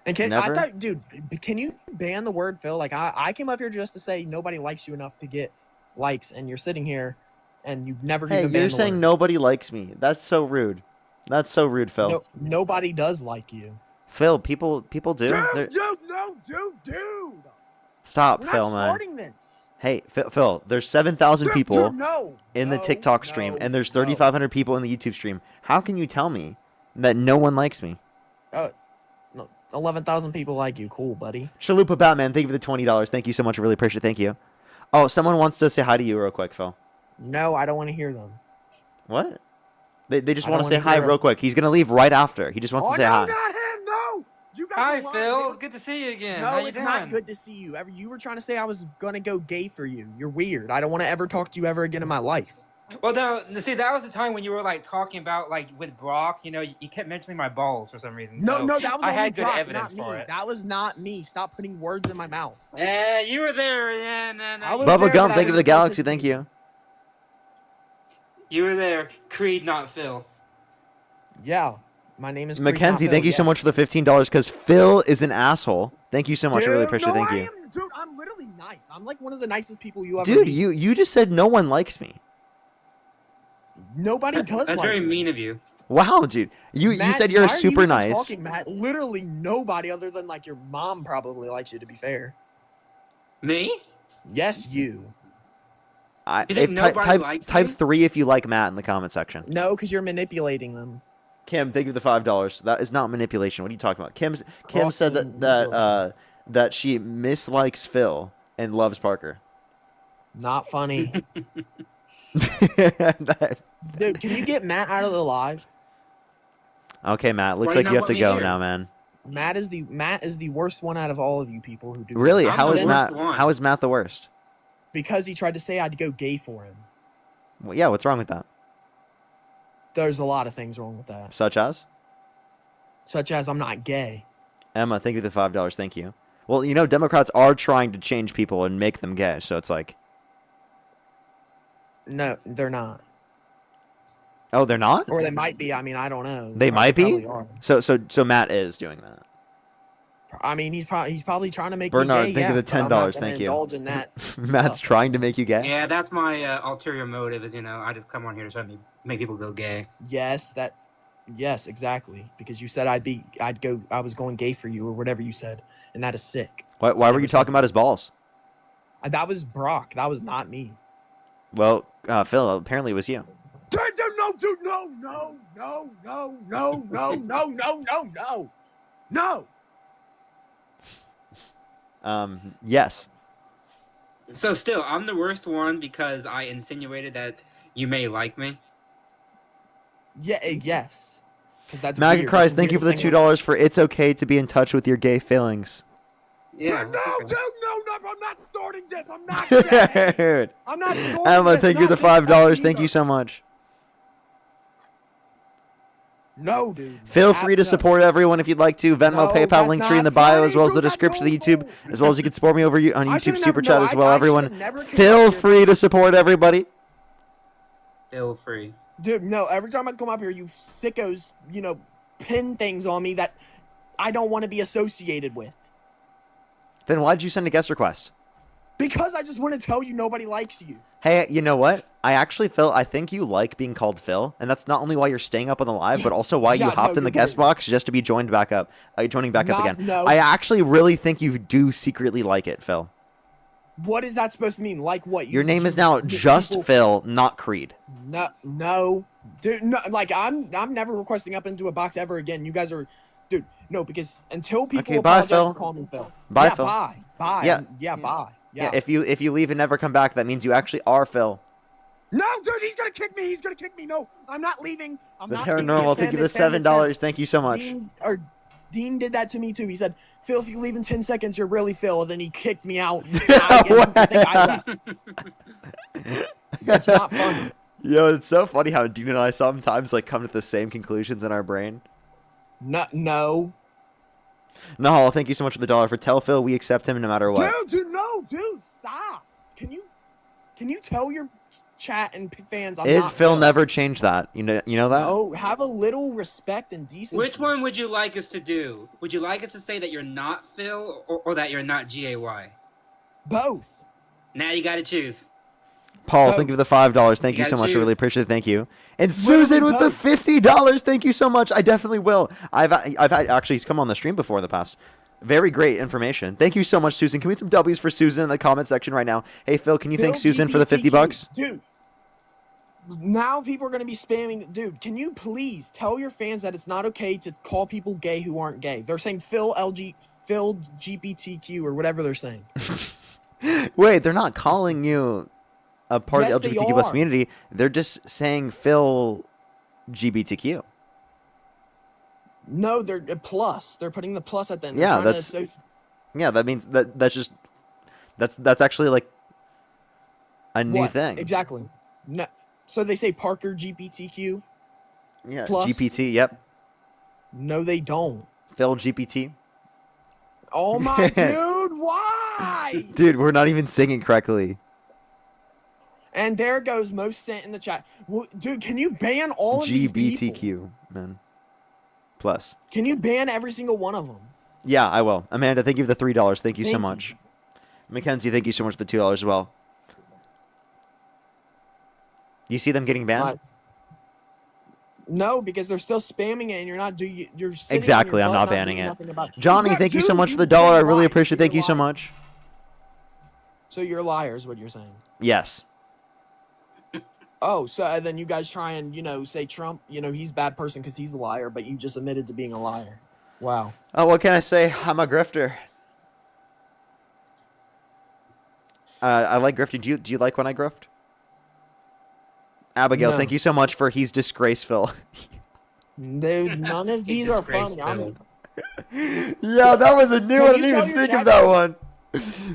And I Never? thought, dude, can you ban the word Phil? Like, I came up here just to say nobody likes you enough to get likes, and you're sitting here, and you've never Hey, even banned you're the saying word. nobody likes me. That's so rude. That's so rude, Phil. No, nobody does like you. Phil, people do. They're- Dude. Stop, We're Phil, not man. starting this. Hey, Phil, there's 7,000 people no, in the no, TikTok stream, no, and there's 3,500 people in the YouTube stream. How can you tell me that no one likes me? 11,000 people like you. Cool, buddy. Chalupa Batman, thank you for the $20. Thank you so much. I really appreciate it. Thank you. Oh, someone wants to say hi to you real quick, Phil. No, I don't want to hear them. What? They just I want to don't say wanna hi hear real him. quick. He's going to leave right after. He just wants to say hi. Not him. No. You guys Hi, are lying. Phil. It's good to see you again. No, How you it's doing? not good to see you. You were trying to say I was gonna go gay for you. You're weird. I don't want to ever talk to you ever again in my life. Well, no, see, that was the time when you were like talking about like with Brock. You know, you kept mentioning my balls for some reason. No, so that was I only had good Brock, evidence not for me. it. That was not me. Stop putting words in my mouth. You were there. Yeah, no. I was Bubba there, Gum, but I thank you for the wasn't galaxy. Thank you. You were there. Creed, not Phil. Yeah, my name is Creed, Mackenzie, not thank Phil, you so much yes. for the $15 because Phil is an asshole. Thank you so much. I really appreciate it. no, Thank you. Dude, I'm literally nice. I'm like one of the nicest people you ever Dude, meet. you just said no one likes me. Nobody does That's like very you. mean of you. Wow, dude. You Matt, said you're why are you super even nice. Talking, Matt. Literally nobody other than like your mom probably likes you, to be fair. Me? Yes, you. You think nobody likes type me? 3 if you like Matt in the comment section. No, because you're manipulating them. Kim, thank you for the $5. That is not manipulation. What are you talking about? Kim said that she mislikes Phil and loves Parker. Not funny. Dude, can you get Matt out of the live? Okay, Matt. Looks Why like you you not have to want me go here? now, man. Matt is the worst one out of all of you people who do. Really? this. How is Matt the worst? Because he tried to say I'd go gay for him. Well, yeah, what's wrong with that? There's a lot of things wrong with that. Such as? Such as I'm not gay. Emma, thank you for the $5. Thank you. Well, you know, Democrats are trying to change people and make them gay, so it's like... No, they're not. Oh, they're not? Or they might be. I mean, I don't know. They might be? probably are. So Matt is doing that. I mean, he's probably trying to make me Bernard, gay. thank you yeah, for the but I'm not $10. gonna Thank you. indulge in that. Matt's trying to make you gay? Yeah, that's my ulterior motive. Is I just come on here to try to make people go gay. Yes, exactly. Because you said I was going gay for you or whatever you said, and that is sick. Why were you talking about his balls? That was Brock. That was not me. Well, Phil, apparently it was you. Dude, no. Yes. So still, I'm the worst one because I insinuated that you may like me. Yeah, yes. Because that's MAGA weird. Christ, That's the thank you for the weirdest thing $2 for it's okay to be in touch with your gay feelings. Yeah. No, I'm not starting this. I'm not gay. Dude. I'm not starting Emma, this. thank you for the $5. Thank you so much. No, dude. Feel free to support everyone if you'd like to. Venmo, No, PayPal, that's link tree in not the bio, funny, as well as the dude, description of the YouTube, as well as you can support me over on I YouTube should've Super never- Chat no, as well. I Everyone, should've never feel free to support everybody. Feel free. Dude, no, every time I come up here, you sickos, pin things on me that I don't want to be associated with. Then why'd you send a guest request? Because I just want to tell you nobody likes you. Hey, you know what? I think you like being called Phil, and that's not only why you're staying up on the live, but also why you Yeah, hopped no, in the you're guest box just to be joined back up, joining back up Not- again. no. I actually really think you do secretly like it, Phil. What is that supposed to mean? Like what? Your name is now just people- Phil, not Creed. No, dude. No, like I'm never requesting up into a box ever again. You guys are, dude. No, because until people Okay, bye, apologize Phil. for calling me Phil. Bye, yeah, Phil. Bye. Yeah. Bye. Yeah. If you leave and never come back, that means you actually are Phil. No, dude, he's gonna kick me. No, I'm not leaving. I'm The not leaving. paranormal, It's thank you him, for the it's him. $7. Thank you so much. Dean did that to me too. He said, "Phil, if you leave in 10 seconds, you're really Phil." And then he kicked me out. And I think I left. That's not funny. Yo, it's so funny how Dean and I sometimes come to the same conclusions in our brain. No. No, thank you so much for the $1 for tell Phil we accept him no matter what. Dude, stop. Can you tell your chat and fans I'm Phil not Phil? never changed that. You know that? Oh, have a little respect and decency. Which one would you like us to do? Would you like us to say that you're not Phil or that you're not GAY? Both. Now you got to choose. Paul, thank you for the $5. Thank you so much. I really appreciate it. Thank you. And Susan with the $50. Thank you so much. I definitely will. I've actually he's come on the stream before in the past. Very great information. Thank you so much, Susan. Can we get some W's for Susan in the comment section right now? Hey Phil, can you thank Susan for the $50? Dude. Now people are going to be spamming. Dude, can you please tell your fans that it's not okay to call people gay who aren't gay? They're saying Phil GBTQ or whatever they're saying. Wait, they're not calling you a part Yes, of the they LGBTQ+ are. community. They're just saying Phil GBTQ. No, they're a plus. They're putting the plus at the end. Yeah, They're trying that's to associ- yeah. That means that's actually like a new What? thing. Exactly. No. So they say Parker GBTQ. Yeah, Plus? GPT. Yep. No, they don't. Phil GPT. Oh my dude, why? Dude, we're not even singing correctly. And there goes most sent in the chat. Well, dude, can you ban all of these people? GBTQ, man. Plus. Can you ban every single one of them? Yeah, I will. Amanda, thank you for the $3. Thank you so Thank you. much. Mackenzie, thank you so much for the $2 as well. You see them getting banned? No, because they're still spamming it, and you're not doing. You're sitting on Exactly, your I'm butt not banning doing it. nothing about it. Johnny, No, thank you so dude, much for the you $1. I said really lies, appreciate it. you're Thank you so lying. much. So you're a liar, is what you're saying. Yes. Oh, so then you guys try and say Trump. He's a bad person because he's a liar, but you just admitted to being a liar. Wow. Oh, what can I say? I'm a grifter. I like grifting. Do you like when I grift? Abigail, No. thank you so much for he's disgraceful. Dude, none of these are funny. Yeah, that was a new Can one. I you didn't tell even your think of chat that to- one.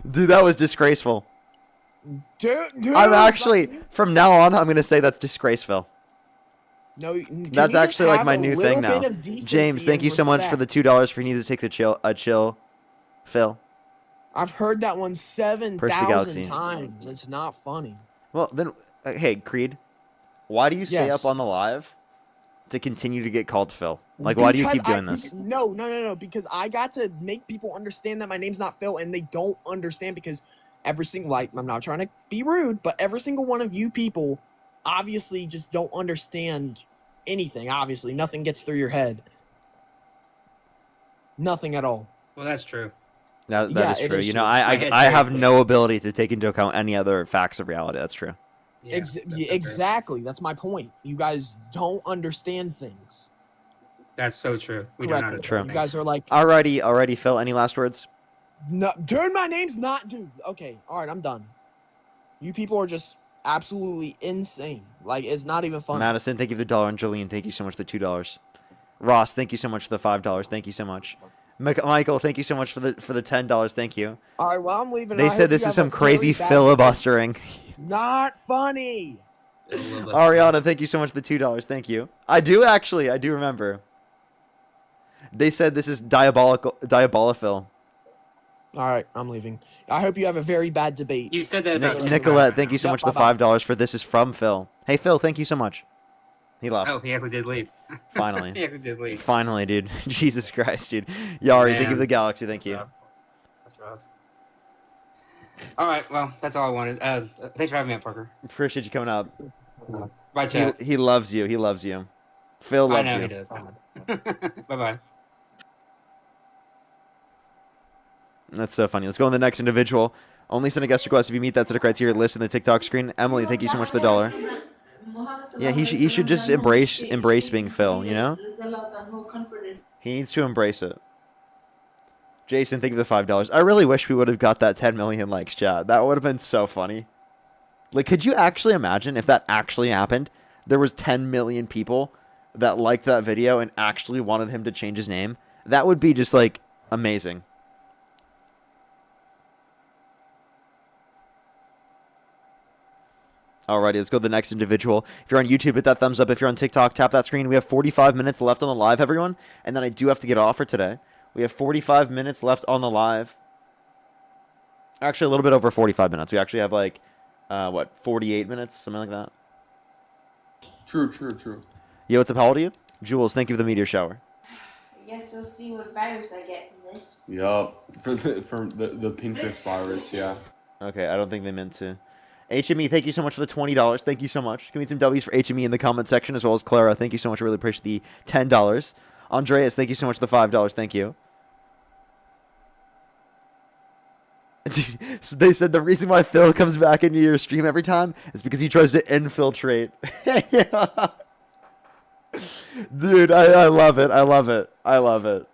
Dude, that was disgraceful. Dude, I'm actually, from now on, I'm going to say that's disgraceful. No, can That's you just actually like have my a new little thing now. bit of decency James, thank and you so much for the respect? $2 for you need to take the chill, Phil. I've heard that one Purse the 7,000 Galaxy. times. It's not funny. Well, then, hey, Creed, why do you stay Yes. up on the live to continue to get called Phil? Like, why do you Because keep doing this? No. Because I got to make people understand that my name's not Phil, and they don't understand because every single, I'm not trying to be rude, but every single one of you people obviously just don't understand anything. Obviously, nothing gets through your head. Nothing at all. Well, that's true. That Yeah, is it true. is You know, true. I My head's I very have clear. no ability to take into account any other facts of reality. That's true. Yeah, Exactly. That's my point. You guys don't understand things That's so true. We do not correctly. understand You things. guys are like, Alrighty, Phil. Any last words? no, dude, my name's not, dude. Okay, all right, I'm done. You people are just absolutely insane. Like, it's not even funny. Madison, thank you for the $1. And Jolene, thank you so much for the $2. Ross, thank you so much for the $5. Thank you so much. Michael, thank you so much for the $10. Thank you. All right, well, I'm leaving. They I said hope this you is have some a crazy very bad filibustering. day. Not funny. Ariana, thank you so much for the $2. Thank you. I do remember. They said this is diabolical. All right, I'm leaving. I hope you have a very bad debate. You said that about Nicolette, thank you so Yep, much for the bye-bye. $5 for this is from Phil. Hey Phil, thank you so much. He left. Oh, he actually did leave. Finally. He actually did leave. Finally, dude. Jesus Christ, dude. Yari, thank you for Man. the Galaxy. Thank you. That's rough. All right, well, that's all I wanted. Thanks for having me up, Parker. Appreciate you coming up. Bye, chat. He loves you. He loves you. Phil I loves know you. he does. Bye-bye. That's so funny. Let's go on the next individual. Only send a guest request if you meet that set of criteria listed in the TikTok screen. Emily, thank you so much for the $1. Yeah, he should just embrace being Phil, you know? He needs to embrace it. Jason, thank you for the $5. I really wish we would have got that 10 million likes, chat. That would have been so funny. Like, could you actually imagine if that actually happened? There was 10 million people that liked that video and actually wanted him to change his name. That would be just, like, amazing. Alrighty, let's go to the next individual. If you're on YouTube, hit that thumbs up. If you're on TikTok, tap that screen. We have 45 minutes left on the live, everyone. And then I do have to get off for today. We have 45 minutes left on the live. Actually, a little bit over 45 minutes. We actually have, like, 48 minutes? Something like that. True. Yo, what's up? How old are you? Jules, thank you for the meteor shower. I guess we'll see what virus I get from this. Yup. For the Pinterest virus, yeah. Okay, I don't think they meant to. HME, thank you so much for the $20. Thank you so much. Give me some W's for HME in the comment section, as well as Clara. Thank you so much. I really appreciate the $10. Andreas, thank you so much for the $5. Thank you. So they said the reason why Phil comes back into your stream every time is because he tries to infiltrate. Dude, I love it. I love it. I love it.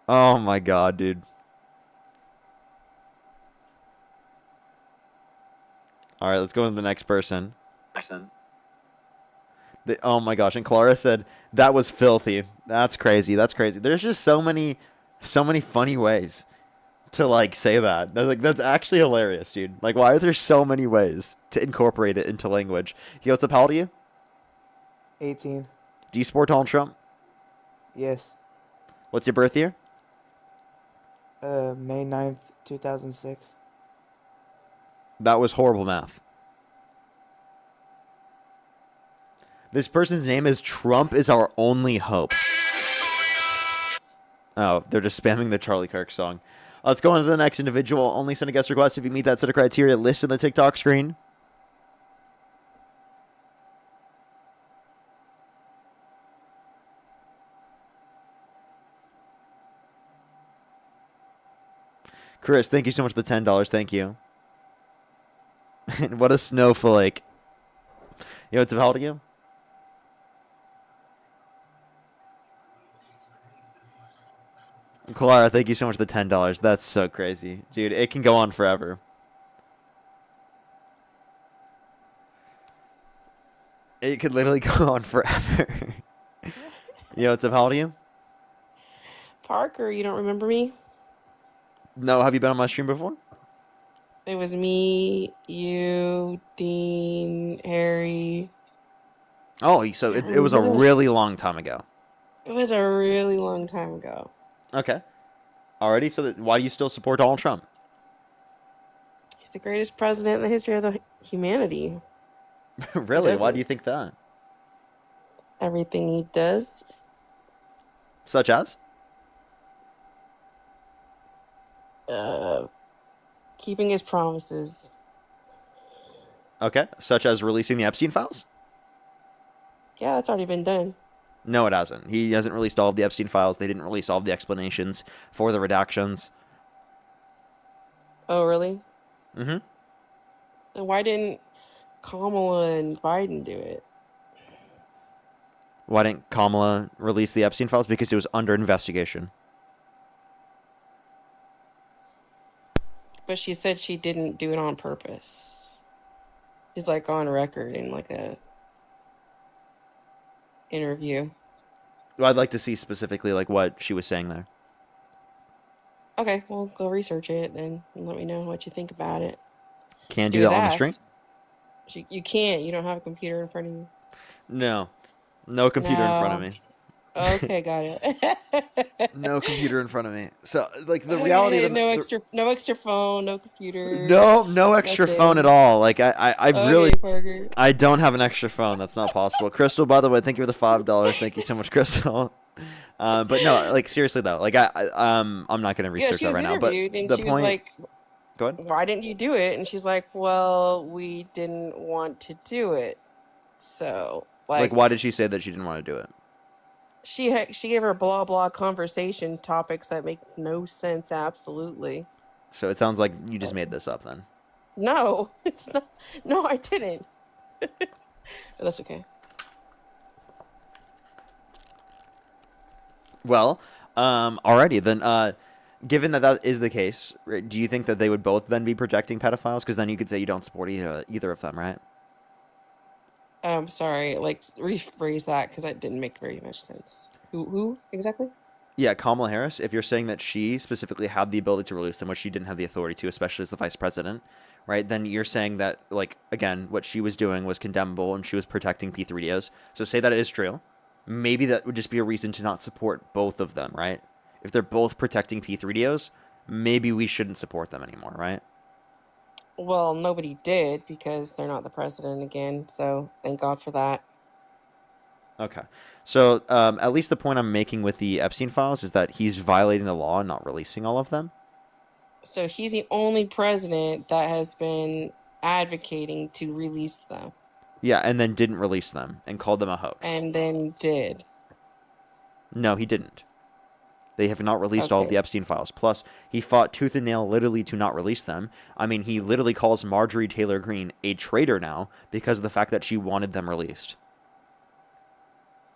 Oh my god, dude. All right, let's go to the next person. Oh my gosh, and Clara said that was filthy. That's crazy. That's crazy. There's just so many funny ways to like say that. That's actually hilarious, dude. Like, why are there so many ways to incorporate it into language? Yo, what's up? How old are you? 18. Do you support Donald Trump? Yes. What's your birth year? May 9th, 2006. That was horrible math. This person's name is Trump is our only hope. Oh, they're just spamming the Charlie Kirk song. Let's go on to the next individual. Only send a guest request if you meet that set of criteria. List on the TikTok screen. Chris, thank you so much for the $10. Thank you. What a snowflake. Yo, what's up? How old are you? Clara, thank you so much for the $10. That's so crazy. Dude, it can go on forever. It could literally go on forever. Yo, what's up? How old are you? Parker, you don't remember me? No, have you been on my stream before? It was me, you, Dean, Harry. Oh, so it was a really long time ago. It was a really long time ago. Okay. Alrighty, so why do you still support Donald Trump? He's the greatest president in the history of the humanity. Really? Why do you think that? Everything he does. Such as? Keeping his promises. Okay. Such as releasing the Epstein files? Yeah, that's already been done. No, it hasn't. He hasn't released all of the Epstein files. They didn't release all of the explanations for the redactions. Oh, really? Mm-hmm. Then why didn't Kamala and Biden do it? Why didn't Kamala release the Epstein files? Because it was under investigation. But she said she didn't do it on purpose. She's like on record in like a interview. Well, I'd like to see specifically like what she was saying there. Okay, well, go research it then and let me know what you think about it. Can't She do was that on the asked. stream? You can't. You don't have a computer in front of you. No. No computer in front of No. me. Okay, got it. No computer in front of me. So, like, the reality of no extra phone, no computer. no extra phone at all. Like, I Okay, really, Parker. I don't have an extra phone. That's not possible. Crystal, by the way, thank you for the $5. Thank you so much, Crystal. But no, like, seriously though, like, I'm not gonna research she that was right now. But interviewed and the she point. was like, Go ahead. "Why didn't you do it?" And she's like, "Well, we didn't want to do it." So, Like, why did she say that she didn't want to do it? she gave her blah blah conversation topics that make no sense. Absolutely, So it sounds like you just made this up then. no, it's not. No, I didn't. But that's okay. Well, alrighty then. Given that that is the case, do you think that they would both then be protecting pedophiles? Because then you could say you don't support either of them, right? I'm sorry. Like, rephrase that because that didn't make very much sense. Who exactly? Yeah, Kamala Harris. If you're saying that she specifically had the ability to release them, which she didn't have the authority to, especially as the vice president, right? Then you're saying that, like, again, what she was doing was condemnable and she was protecting P3DOs. So say that it is true. Maybe that would just be a reason to not support both of them, right? If they're both protecting P3DOs, maybe we shouldn't support them anymore, right? Well, nobody did because they're not the president again. So thank God for that. Okay. So at least the point I'm making with the Epstein files is that he's violating the law and not releasing all of them. So he's the only president that has been advocating to release them. Yeah, and then didn't release them and called them a hoax. And then did. No, he didn't. They have not released all of the Okay. Epstein files. Plus, he fought tooth and nail literally to not release them. I mean, he literally calls Marjorie Taylor Greene a traitor now because of the fact that she wanted them released.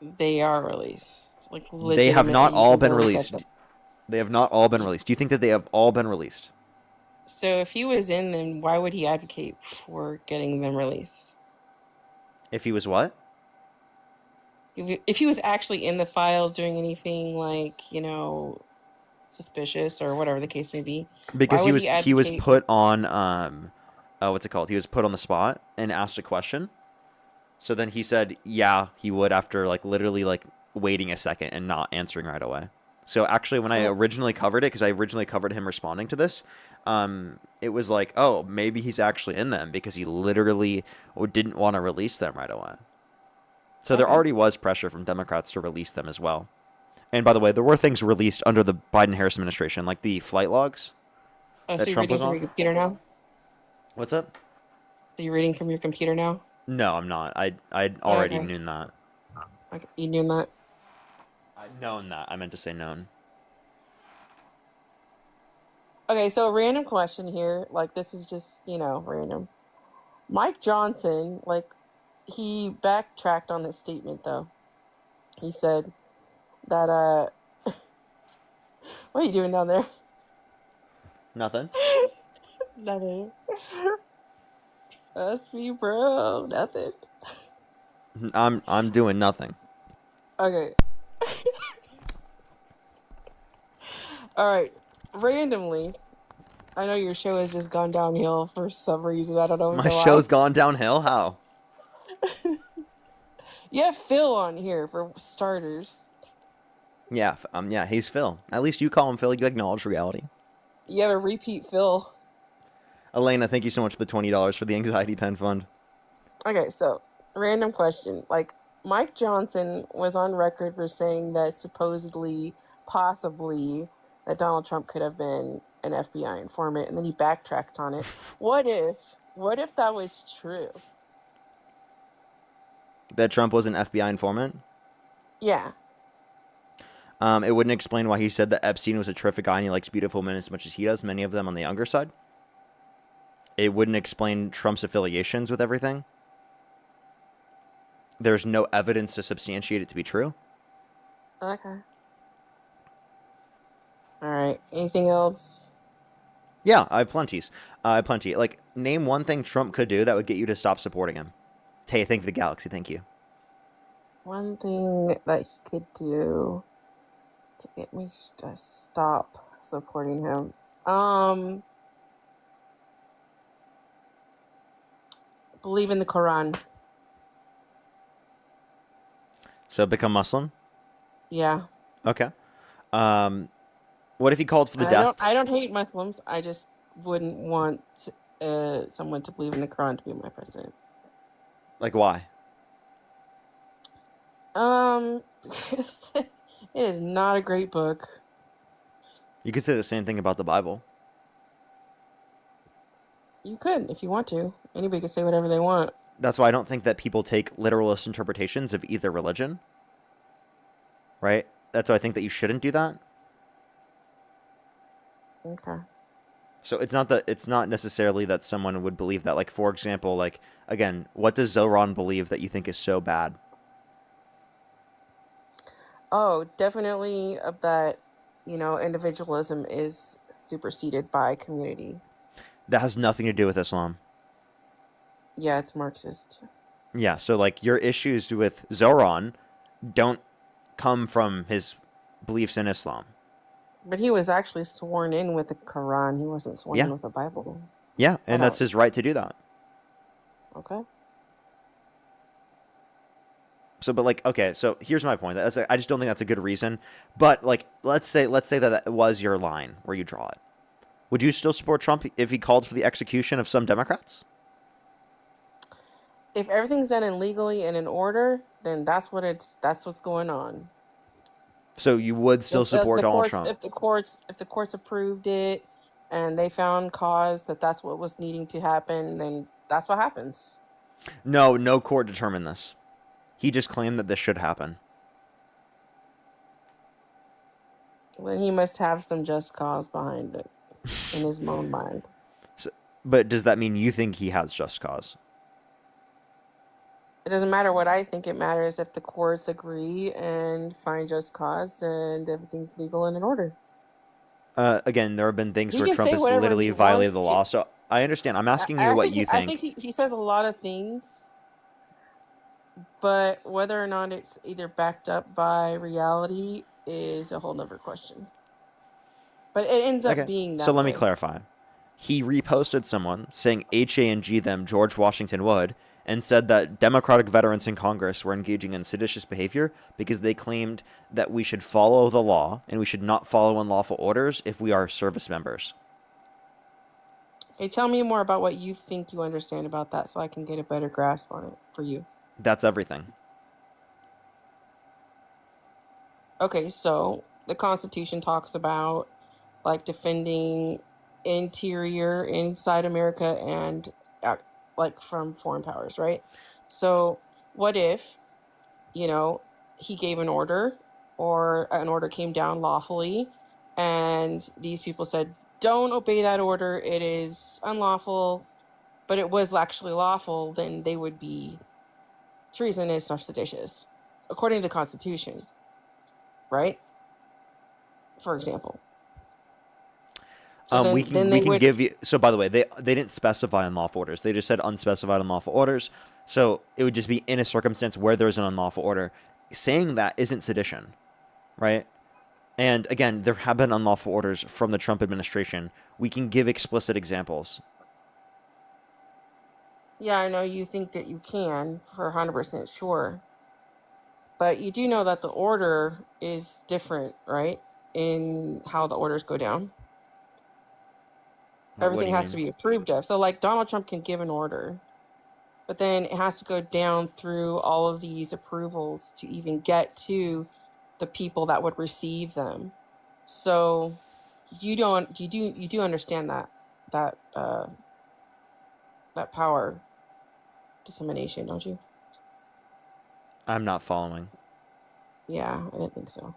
They are released. Like They have not legitimately, you all can been go look at released. them. They have not all been released. Do you think that they have all been released? So if he was in them, why would he advocate for getting them released? If he was what? If he was actually in the files doing anything like, suspicious or whatever the case may be, Because why he would was advocate put on what's it called? He was put on the spot and asked a question. So then he said, yeah, he would after like literally like waiting a second and not answering right away. So actually when I originally covered it, because I originally covered him responding to this, it was like, oh, maybe he's actually in them because he literally didn't want to release them right away. So there already was pressure from Democrats to release them as well. And by the way, there were things released under the Biden-Harris administration, like the flight logs Oh, that so you're Trump reading was from on. your computer now? What's up? So you're reading from your computer now? No, I'm not. I'd already Okay. known that. Okay. You doing that? I'd known that. I meant to say known. Okay, so a random question here. Like, this is just, random. Mike Johnson, he backtracked on this statement, though. He said that, what are you doing down there? Nothing. Nothing. That's me, bro. Nothing. I'm doing nothing. Okay. All right. Randomly, I know your show has just gone downhill for some reason. I don't know My why. show's gone downhill. How? You have Phil on here for starters. Yeah. Yeah. He's Phil. At least you call him Phil. You acknowledge reality. You have a repeat Phil. Elena, thank you so much for the $20 for the anxiety pen fund. Okay, so random question. Mike Johnson was on record for saying that supposedly, possibly, that Donald Trump could have been an FBI informant, and then he backtracked on it. What if that was true? That Trump was an FBI informant. Yeah. It wouldn't explain why he said that Epstein was a terrific guy and he likes beautiful women as much as he does, many of them on the younger side. It wouldn't explain Trump's affiliations with everything. There's no evidence to substantiate it to be true. Okay. All right. Anything else? Yeah, I have plenties. Plenty. Like, name one thing Trump could do that would get you to stop supporting him. Tay, thank the galaxy. Thank you. One thing that he could do to get me to stop supporting him. Believe in the Quran. So become Muslim? Yeah. Okay. What if he called for the I deaths? don't hate Muslims. I just wouldn't want someone to believe in the Quran to be my president. Like, why? Because it is not a great book. You could say the same thing about the Bible. You could, if you want to. Anybody can say whatever they want. That's why I don't think that people take literalist interpretations of either religion. Right? That's why I think that you shouldn't do that. Okay. So it's not necessarily that someone would believe that. Like, for example, like, again, what does Zoran believe that you think is so bad? Oh, definitely that, individualism is superseded by community. That has nothing to do with Islam. Yeah, it's Marxist. Yeah, so like your issues with Zoran don't come from his beliefs in Islam. But he was actually sworn in with the Quran. He wasn't sworn in with the Bible. Yeah, and that's his right to do that. Okay. So, but like, okay, so here's my point. I just don't think that's a good reason. But like, let's say that was your line where you draw it. Would you still support Trump if he called for the execution of some Democrats? If everything's done illegally and in order, then that's what's going on. So you would still support Donald Trump? If the courts approved it and they found cause that that's what was needing to happen, then that's what happens. No court determined this. He just claimed that this should happen. Then he must have some just cause behind it in his own mind. So, but does that mean you think he has just cause? It doesn't matter what I think. It matters if the courts agree and find just cause and everything's legal and in order. Again, there have been things He where can Trump say has whatever literally he violated the wants law. to. So I understand. I'm asking you what you I think. think he says a lot of things, but whether or not it's either backed up by reality is a whole nother question. But it ends up being that So let me way. clarify. He reposted someone saying HANG them George Washington would, and said that Democratic veterans in Congress were engaging in seditious behavior because they claimed that we should follow the law and we should not follow unlawful orders if we are service members. Hey, tell me more about what you think you understand about that so I can get a better grasp on it for you. That's everything. Okay, so the Constitution talks about like defending interior inside America and like from foreign powers, right? So what if, he gave an order or an order came down lawfully and these people said, don't obey that order, it is unlawful, but it was actually lawful, then they would be treasonous or seditious, according to the Constitution, right? For example. So we can give you. So by the way, they didn't specify unlawful orders. They just said unspecified unlawful orders. So it would just be in a circumstance where there's an unlawful order. Saying that isn't sedition, right? And again, there have been unlawful orders from the Trump administration. We can give explicit examples. Yeah, I know you think that you can for 100% sure. But you do know that the order is different, right? In how the orders go down. Everything has to be approved of. So like Donald Trump can give an order, but then it has to go down through all of these approvals to even get to the people that would receive them. So you do understand that power dissemination, don't you? I'm not following. Yeah, I didn't think so.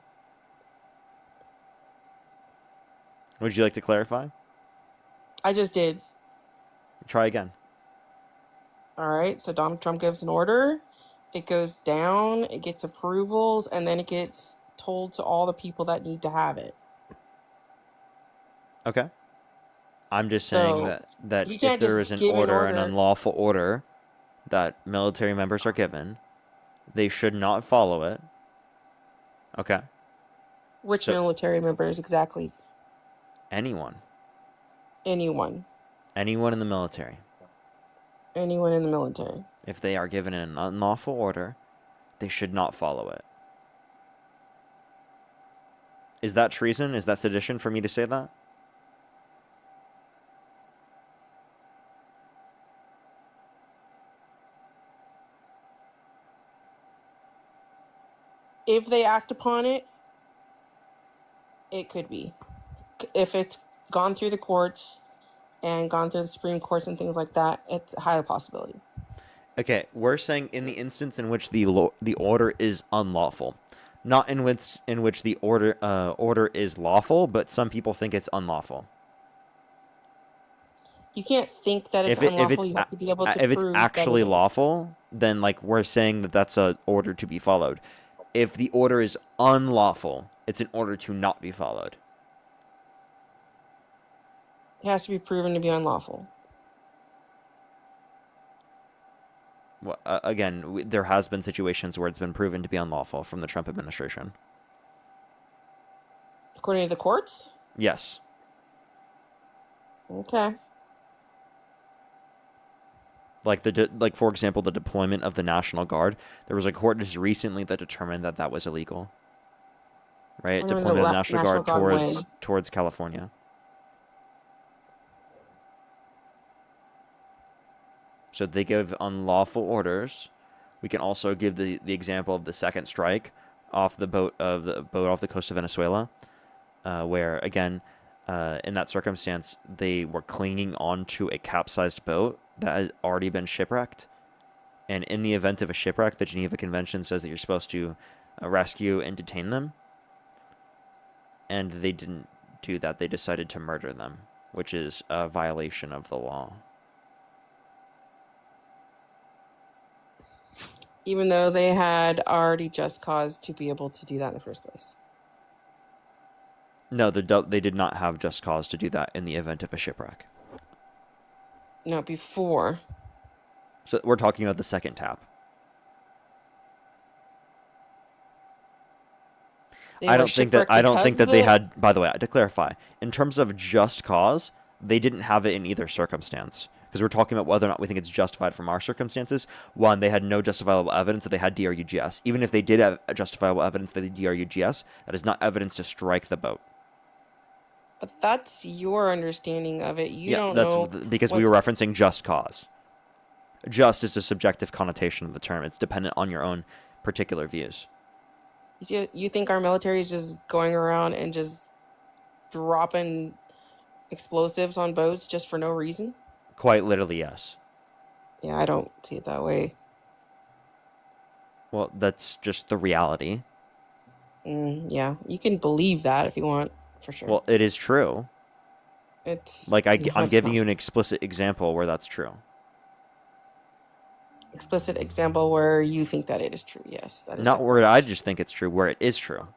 Would you like to clarify? I just did. Try again. All right, so Donald Trump gives an order, it goes down, it gets approvals, and then it gets told to all the people that need to have it. Okay. I'm just saying So that you if can't there just is an give an order, an order. unlawful order that military members are given, they should not follow it. Okay. Which So military members exactly? anyone. Anyone. Anyone in the military. Anyone in the military. If they are given an unlawful order, they should not follow it. Is that treason? Is that sedition for me to say that? If they act upon it, it could be. If it's gone through the courts and gone through the Supreme Courts and things like that, it's a high possibility. Okay, we're saying in the instance in which the order is unlawful, not in which the order is lawful, but some people think it's unlawful. You can't think that it's unlawful. You have to be able to if it's prove actually that it is. lawful, then like we're saying that that's a order to be followed. If the order is unlawful, it's an order to not be followed. It has to be proven to be unlawful. Well, again, there has been situations where it's been proven to be unlawful from the Trump administration. According to the courts? Yes. Okay. Like for example, the deployment of the National Guard. There was a court just recently that determined that that was illegal. Right, deployment of the National Guard towards California. So they give unlawful orders. We can also give the example of the second strike off the boat off the coast of Venezuela, where again, in that circumstance, they were clinging onto a capsized boat that had already been shipwrecked. And in the event of a shipwreck, the Geneva Convention says that you're supposed to rescue and detain them. And they didn't do that. They decided to murder them, which is a violation of the law. Even though they had already just cause to be able to do that in the first place. No, they did not have just cause to do that in the event of a shipwreck. No, before. So we're talking about the second tap. I don't think that they had, by the way, to clarify, in terms of just cause, they didn't have it in either circumstance. Because we're talking about whether or not we think it's justified from our circumstances. One, they had no justifiable evidence that they had DRUGS. Even if they did have justifiable evidence that they DRUGS, that is not evidence to strike the boat. But that's your understanding of it. You don't that's know. Because we were referencing just cause. Just is a subjective connotation of the term. It's dependent on your own particular views. You think our military is just going around and just dropping explosives on boats just for no reason? Quite literally, yes. Yeah, I don't see it that way. Well, that's just the reality. Yeah, you can believe that if you want, for sure. Well, it is true. It's like I'm giving not. you an explicit example where that's true. Explicit example where you think that it is true. Yes, that is not where I just think it's true, where it is true.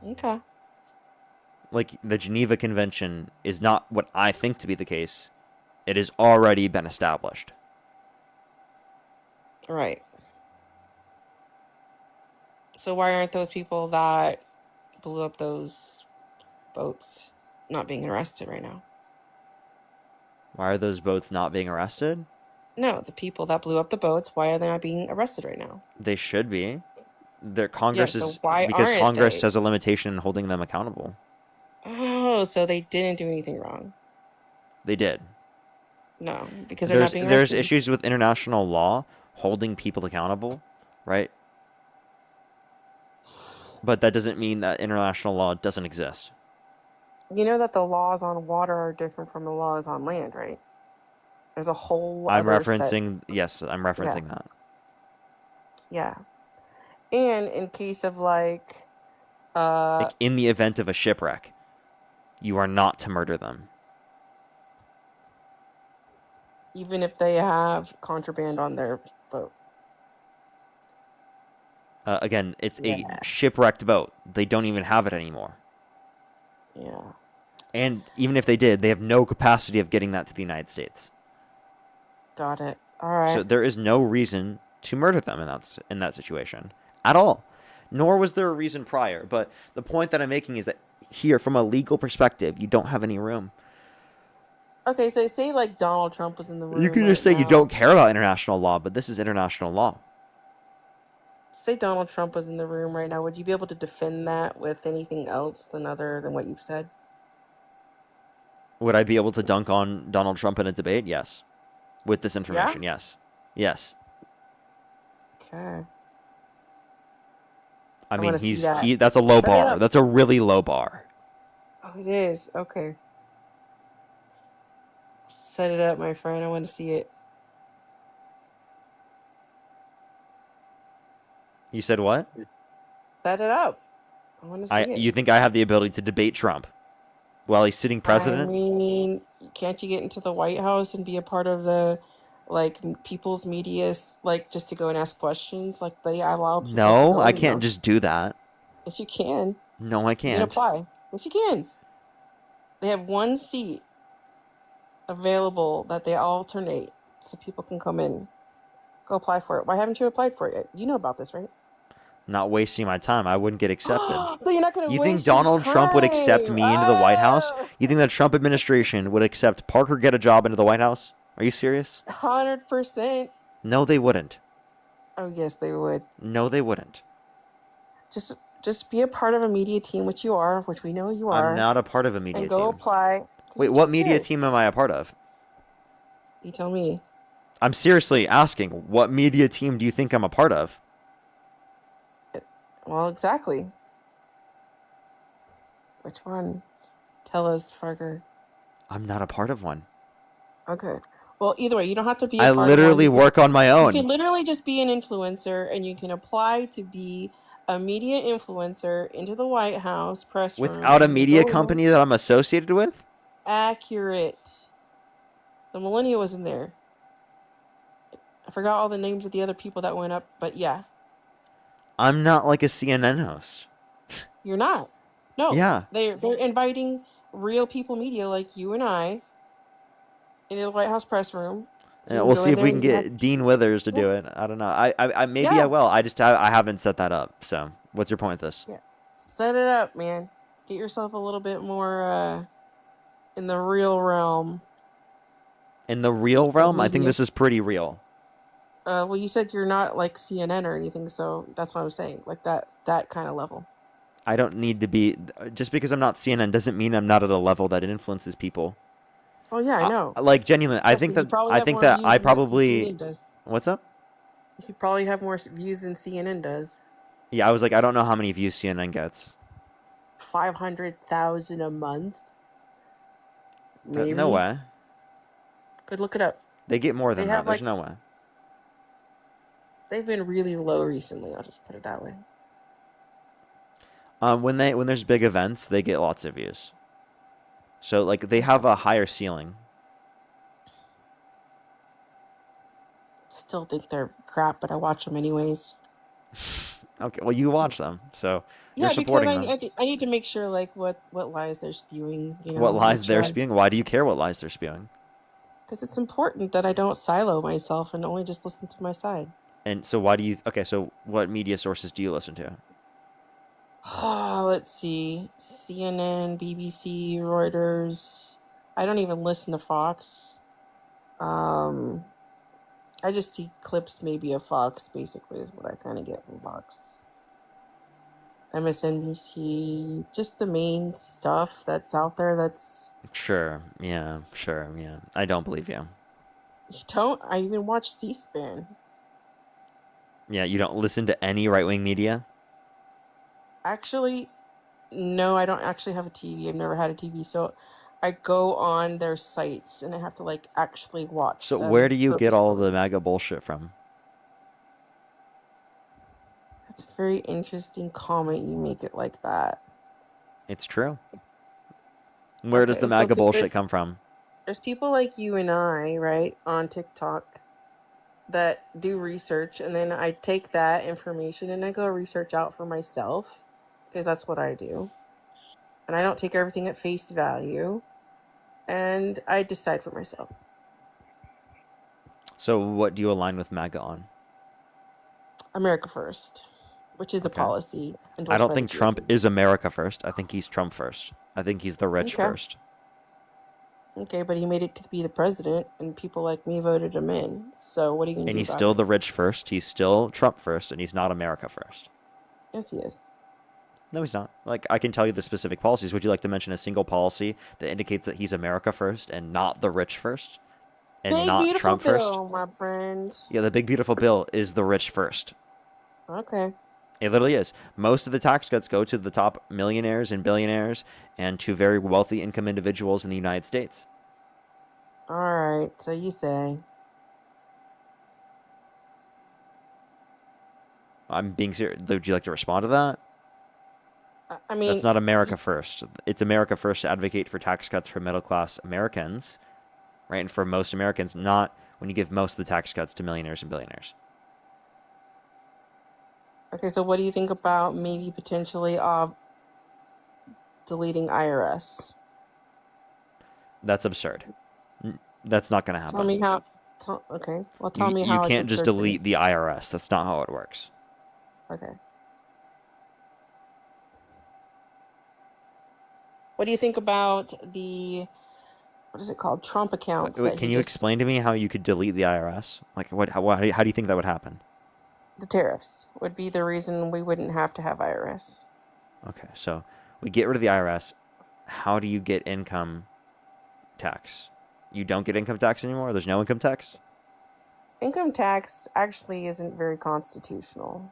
Okay. Like the Geneva Convention is not what I think to be the case. It has already been established. Right. So why aren't those people that blew up those boats not being arrested right now? Why are those boats not being arrested? No, the people that blew up the boats, why are they not being arrested right now? They should be. Their Congress so is why because aren't Congress they? has a limitation in holding them accountable. Oh, so they didn't do anything wrong. They did. No, because they're not being arrested. There's issues with international law holding people accountable, right? But that doesn't mean that international law doesn't exist. You know that the laws on water are different from the laws on land, right? There's a whole other set. Yes, I'm referencing that. Yeah. And in case of like in the event of a shipwreck, you are not to murder them. Even if they have contraband on their boat. Again, it's a shipwrecked boat. They don't even have it anymore. Yeah. And even if they did, they have no capacity of getting that to the United States. Got it. All right. So there is no reason to murder them in that situation at all. Nor was there a reason prior. But the point that I'm making is that here, from a legal perspective, you don't have any room. Okay, so say like Donald Trump was in the room. You can just say you don't care about international law, but this is international law. Say Donald Trump was in the room right now. Would you be able to defend that with anything else other than what you've said? Would I be able to dunk on Donald Trump in a debate? Yes. With this information, yes. Yes. Okay. I mean, that. That's a low bar. That's a really low bar. Oh, it is. Okay. Set it up, my friend. I want to see it. You said what? Set it up. I want to see it. You think I have the ability to debate Trump while he's sitting president? I mean, can't you get into the White House and be a part of the, people's media, just to go and ask questions? Like, they allow people to No, go I and can't just do that. Yes, you can. No, I You can can't. apply. Yes, you can. They have one seat available that they alternate so people can come in. Go apply for it. Why haven't you applied for it yet? You know about this, right? Not wasting my time. I wouldn't get accepted. So you're not going to You think Donald Trump would accept me into the White House? You think the Trump administration would accept Parker get a job into the White House? Are you serious? 100%. No, they wouldn't. Oh, yes, they would. No, they wouldn't. Just be a part of a media team, which you are, which we know you are. I'm not a part of a media and team. go apply. Wait, what media team am I a part of? You tell me. I'm seriously asking, what media team do you think I'm a part of? Well, exactly. Which one? Tell us, Farger. I'm not a part of one. Okay. Well, either way, you don't have to be I a part of one. literally work on my You own. can literally just be an influencer, and you can apply to be a media influencer into the White House press room. Without a and you media go in company that I'm associated with? Accurate. The Millennial was in there. I forgot all the names of the other people that went up, but yeah. I'm not like a CNN host. You're not. No. Yeah. They're inviting real people media like you and I into the White House press room. So Yeah, you we'll go see in if there we and can you have- get Dean Withers to do it. I don't know. I maybe I will. I haven't set that up. So what's your point with this? Yeah. Set it up, man. Get yourself a little bit more in the real realm. In the real realm, I think media. this is pretty real. Well, you said you're not like CNN or anything, so that's what I'm saying. Like that kind of level. I don't need to be just because I'm not CNN doesn't mean I'm not at a level that influences people. Oh yeah, I know. Like genuinely, I Trust think me, you that probably I have think more that views I than probably CNN does. What's up? You probably have more views than CNN does. Yeah, I was like, I don't know how many views CNN gets. 500,000 a month. Maybe. No way. Could look it up. They get more than They that. have, There's like- no way. They've been really low recently. I'll just put it that way. When there's big events, they get lots of views. So like they have a higher ceiling. Still think they're crap, but I watch them anyways. Okay, well you watch them, so Yeah, you're supporting because them. I need to make sure like what lies they're spewing. You know, What lies make they're sure spewing? Why do you care what lies they're spewing? Because it's important that I don't silo myself and only just listen to my side. And so why do you? Okay, so what media sources do you listen to? Let's see. CNN, BBC, Reuters. I don't even listen to Fox. I just see clips maybe of Fox, basically, is what I kind of get from Fox. MSNBC, just the main stuff that's out there that's... Sure, yeah. I don't believe you. You don't? I even watch C-SPAN. Yeah, you don't listen to any right-wing media? Actually, no, I don't actually have a TV. I've never had a TV, so I go on their sites and I have to like actually watch. So them where do you get all purposefully. the MAGA bullshit from? That's a very interesting comment. You make it like that. It's true. Where does Okay, the so MAGA bullshit there's- come from? There's people like you and I, right, on TikTok that do research, and then I take that information and I go research out for myself because that's what I do. And I don't take everything at face value, and I decide for myself. So what do you align with MAGA on? America first, which is a policy. I endorsed don't by think the Trump GOP. is America first. I think he's Trump first. I think he's the rich Okay. first. Okay, but he made it to be the president, and people like me voted him in. So what are you gonna And do he's about still it? the rich first. He's still Trump first, and he's not America first. Yes, he is. No, he's not. Like, I can tell you the specific policies. Would you like to mention a single policy that indicates that he's America first and not the rich first? And Big not beautiful Trump first? bill, my friend. Yeah, the big beautiful bill is the rich first. Okay. It literally is. Most of the tax cuts go to the top millionaires and billionaires and to very wealthy income individuals in the United States. All right. So you say. I'm being serious. Would you like to respond to that? I mean, That's not America first. It's America first to advocate for tax cuts for middle class Americans, right? And for most Americans, not when you give most of the tax cuts to millionaires and billionaires. Okay, so what do you think about maybe potentially deleting IRS? That's absurd. That's not going to happen. Tell me how. Okay. Well, tell me You how. can't it's just absurd for you. delete the IRS. That's not how it works. Okay. What do you think about the, what is it called, Trump accounts? Wait, that can he you just- explain to me how you could delete the IRS? Like, how do you think that would happen? The tariffs would be the reason we wouldn't have to have IRS. Okay, so we get rid of the IRS. How do you get income tax? You don't get income tax anymore? There's no income tax? income tax actually isn't very constitutional.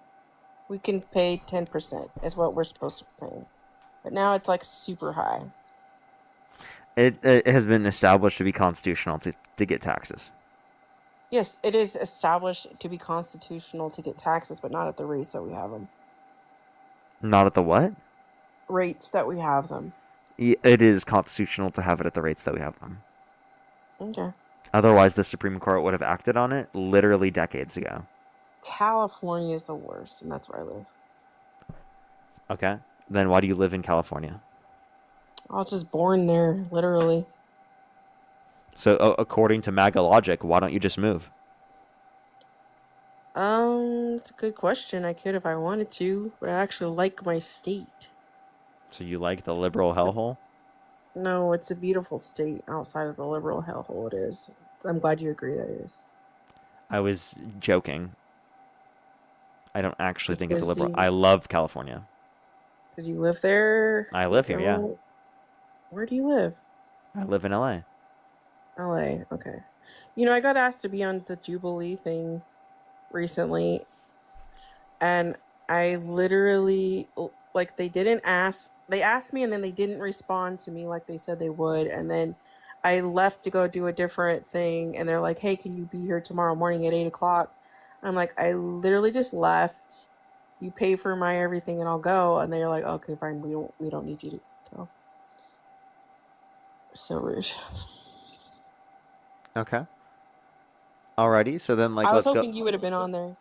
We can pay 10% is what we're supposed to pay. But now it's like super high. It has been established to be constitutional to get taxes. Yes, it is established to be constitutional to get taxes, but not at the rates that we have them. Not at the what? Rates that we have them. It is constitutional to have it at the rates that we have them. Okay. Otherwise, the Supreme Court would have acted on it literally decades ago. California is the worst, and that's where I live. Okay. Then why do you live in California? I was just born there, literally. So, according to MAGA logic, why don't you just move? It's a good question. I could if I wanted to, but I actually like my state. So you like the liberal hellhole? No, it's a beautiful state outside of the liberal hellhole. It is. I'm glad you agree that it is. I was joking. I don't actually think it's a Because liberal. you- I love California. Because you live there. I live here, yeah. Where do you live? I live in LA. LA. Okay. You know, I got asked to be on the Jubilee thing recently, and I literally, like, they asked me and then they didn't respond to me like they said they would, and then I left to go do a different thing, and they're like, hey, can you be here tomorrow morning at 8 o'clock? I'm like, I literally just left. You pay for my everything and I'll go. And they're like, okay, fine, we don't need you to go. So rude. Okay. Alrighty, so then, like, I was let's hoping you would have been on there.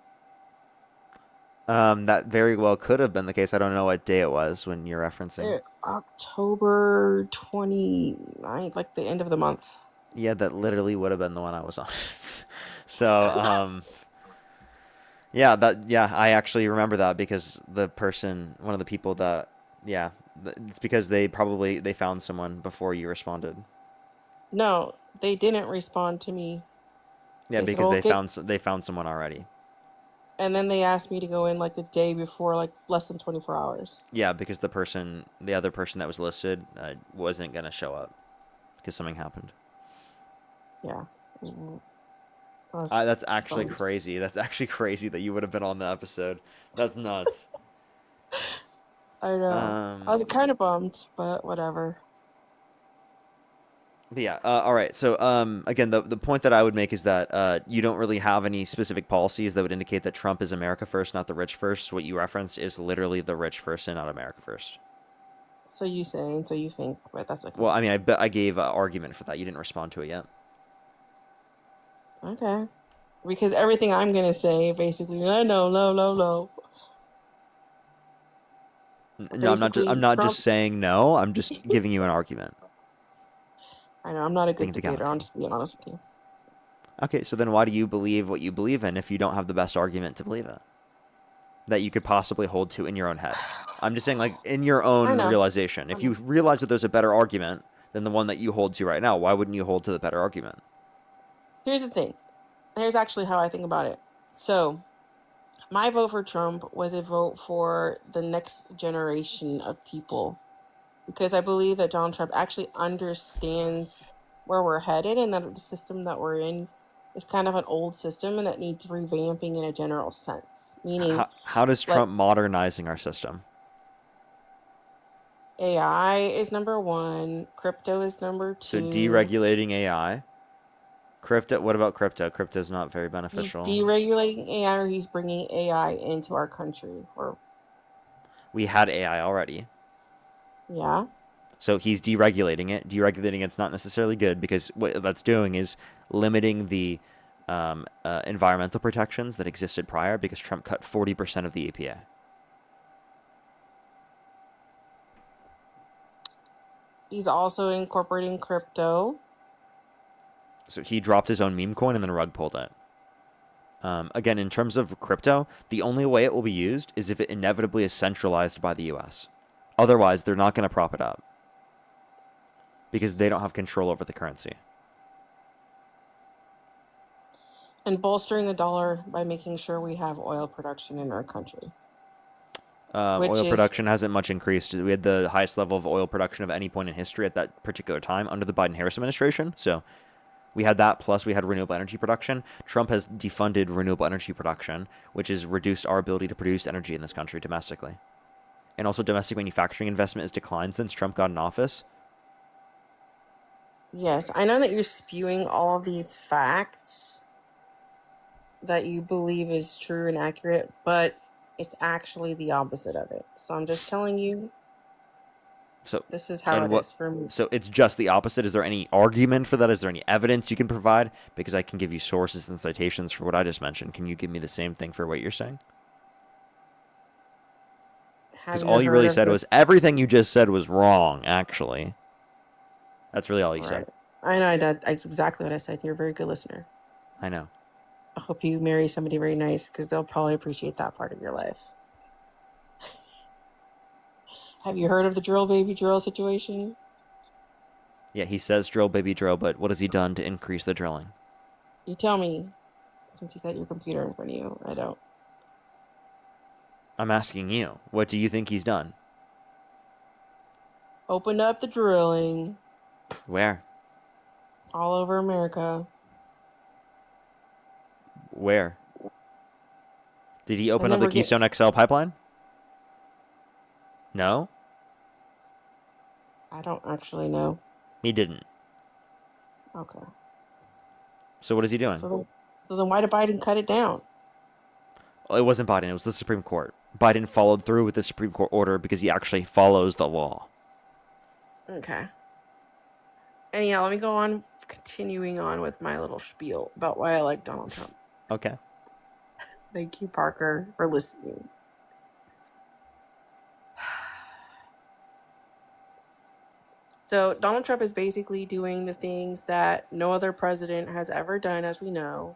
go. That very well could have been the case. I don't know what day it was when you're referencing. October 29th, like the end of the month. Yeah, that literally would have been the one I was on. So, yeah, I actually remember that because one of the people that, yeah, it's because they found someone before you responded. No, they didn't respond to me. Yeah, They said, because "Okay." they found someone already. And then they asked me to go in like the day before, like less than 24 hours. Yeah, because the other person that was listed wasn't gonna show up because something happened. Yeah. That's actually bummed. crazy. That's actually crazy that you would have been on the episode. That's nuts. I know. I was kind of bummed, but whatever. But yeah, all right. So again, the point that I would make is that you don't really have any specific policies that would indicate that Trump is America first, not the rich first. What you referenced is literally the rich first and not America first. So you think, but that's okay. Well, I mean, I gave an argument for that. You didn't respond to it yet. Okay. Because everything I'm going to say, basically, no. No, I'm not just saying no. I'm just giving you an argument. I know, I'm not a good Think the debater, galaxy. I'm just being honest with you. Okay, so then why do you believe what you believe in if you don't have the best argument to believe it? That you could possibly hold to in your own head. I'm just saying, like, in your I own know. realization. If you realize that there's a better argument than the one that you hold to right now, why wouldn't you hold to the better argument? Here's the thing. Here's actually how I think about it. So, my vote for Trump was a vote for the next generation of people. Because I believe that Donald Trump actually understands where we're headed and that the system that we're in is kind of an old system and that needs revamping in a general sense. Meaning, How does like, Trump modernizing our system? AI is number one, crypto is number So two. deregulating AI. Crypto. What about crypto? Crypto is not very He's beneficial. deregulating AI, or he's bringing AI into our country. Or We had AI already. yeah, So he's deregulating it. Deregulating it's not necessarily good because what that's doing is limiting the environmental protections that existed prior because Trump cut 40% of the EPA. he's also incorporating crypto. So he dropped his own meme coin and then rug pulled it. Again, in terms of crypto, the only way it will be used is if it inevitably is centralized by the U.S. Otherwise, they're not going to prop it up because they don't have control over the currency. And bolstering the dollar by making sure we have oil production in our country. Oil production hasn't much increased. We had the highest level of oil production of any point in history at that particular time under the Biden-Harris administration. So We had that, plus we had renewable energy production. Trump has defunded renewable energy production, which has reduced our ability to produce energy in this country domestically. And also domestic manufacturing investment has declined since Trump got in office. Yes, I know that you're spewing all of these facts that you believe is true and accurate, but it's actually the opposite of it. So I'm just telling you, So this is how it is for me. So it's just the opposite. Is there any argument for that? Is there any evidence you can provide? Because I can give you sources and citations for what I just mentioned. Can you give me the same thing for what you're saying? Because all you really said was everything you just said was wrong, actually. That's really all you said. I know that's exactly what I said. You're a very good listener. I know. I hope you marry somebody very nice because they'll probably appreciate that part of your life. Have you heard of the drill baby drill situation? Yeah, he says drill, baby, drill, but what has he done to increase the drilling? You tell me, since you got your computer in front of you. I don't. I'm asking you. What do you think he's done? Opened up the drilling Where? all over America. Where? Did he open And up then the Keystone XL pipeline? No? I don't actually know. He didn't. Okay. So what is he doing? So then why did Biden cut it down? Well, it wasn't Biden. It was the Supreme Court. Biden followed through with the Supreme Court order because he actually follows the law. Okay. Anyhow, let me go on, continuing on with my little spiel about why I like Donald Trump. Okay. Thank you, Parker, for listening. So Donald Trump is basically doing the things that no other president has ever done, as we know.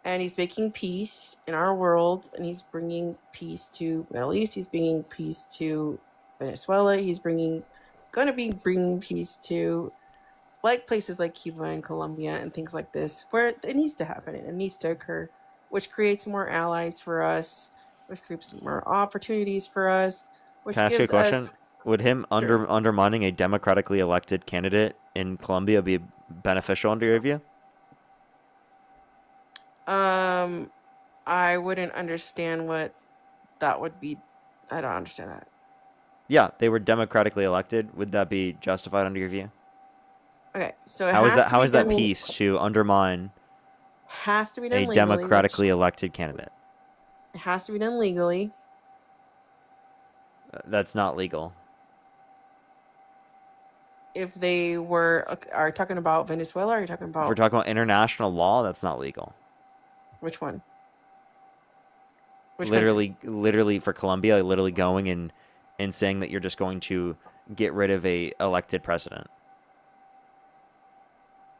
And he's making peace in our world, and he's bringing peace to Middle East. He's bringing peace to Venezuela. He's bringing peace to places like Cuba and Colombia and things like this, where it needs to happen and it needs to occur, which creates more allies for us, which creates more opportunities for us. Which Can I ask you a gives question? us- Would him undermining a democratically elected candidate in Colombia be beneficial under your view? I wouldn't understand what that would be. I don't understand that. Yeah, they were democratically elected. Would that be justified under your view? Okay, so it How is has that? to How be is that done- peace to undermine Has to be done a legally. democratically elected candidate? It has to be done legally. That's not legal. If they are you talking about Venezuela? Or are you talking about If we're talking about international law, that's not legal. which one? Which Literally for Colombia, literally going and saying that you're just going to get rid of a elected president.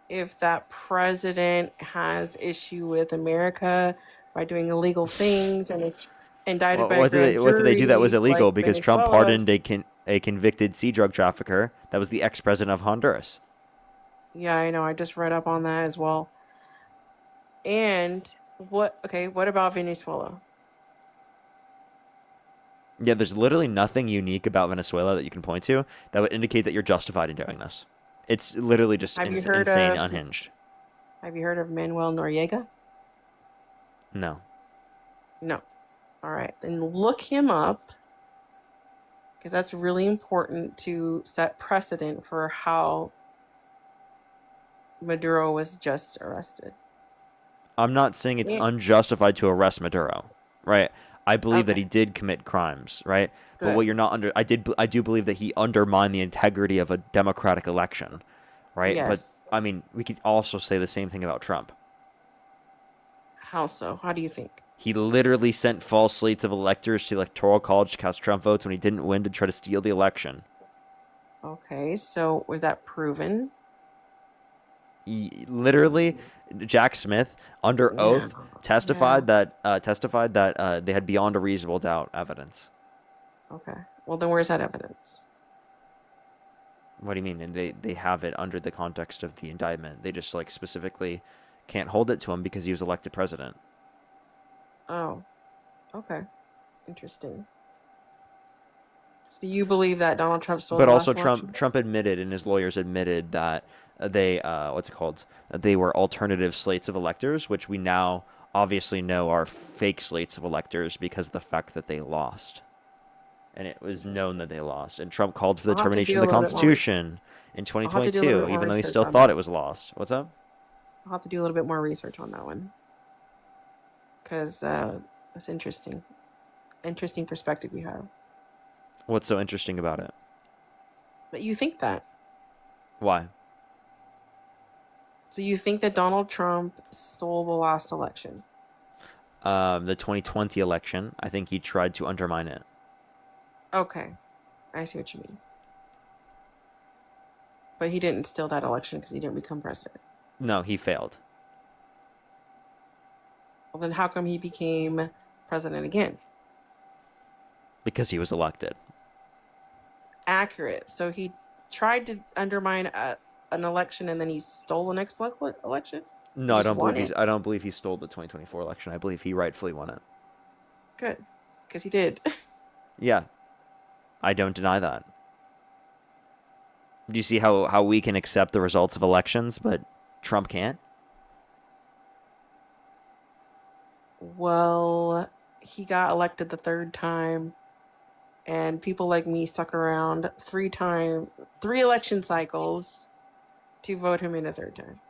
If that president has issue with America by doing illegal things and it's indicted by a What grand did they do that was jury, illegal? like Because Trump Venezuela. pardoned a convicted sea drug trafficker that was the ex-president of Honduras. Yeah, I know. I just read up on that as well. And what about Venezuela? Yeah, there's literally nothing unique about Venezuela that you can point to that would indicate that you're justified in doing this. It's literally just Have you heard insane, of- unhinged. Have you heard of Manuel Noriega? No. No. All right, then look him up because that's really important to set precedent for how Maduro was just arrested. I'm not saying it's Yeah. unjustified to arrest Maduro, right? I believe that Okay. he did commit crimes, right? But Good. what you're not I do believe that he undermined the integrity of a democratic election, right? Yes. But I mean, we could also say the same thing about Trump. How so? How do you think? He literally sent false slates of electors to the Electoral College to cast Trump votes when he didn't win to try to steal the election. Okay, so was that proven? Literally, Jack Smith, under oath, testified that they had beyond a reasonable doubt evidence. Okay. Well, then where's that evidence? What do you mean? And they have it under the context of the indictment. They just specifically can't hold it to him because he was elected president. Oh. Okay. Interesting. So you believe that Donald Trump stole But the also last election? Trump admitted, and his lawyers admitted that they what's it called? They were alternative slates of electors, which we now obviously know are fake slates of electors because of the fact that they lost. And it was known that they lost. And Trump called for the I'll have to termination do of a the little bit more. Constitution in I'll have to do a little 2022, bit more even though he research still on thought that. it was lost. What's up? I'll have to do a little bit more research on that one because that's interesting. Interesting perspective you have. What's so interesting about it? But you think that. Why? So you think that Donald Trump stole the last election? The 2020 election, I think he tried to undermine it. Okay. I see what you mean. But he didn't steal that election because he didn't become president. No, he failed. Well, then how come he became president again? Because he was elected. Accurate. So he tried to undermine an election and then he stole the next election? No, He I just don't won believe it? I don't believe he stole the 2024 election. I believe he rightfully won it. Good. Because he did. Yeah. I don't deny that. Do you see how we can accept the results of elections, but Trump can't? Well, he got elected the third time, and people like me stuck around three election cycles to vote him in a third time.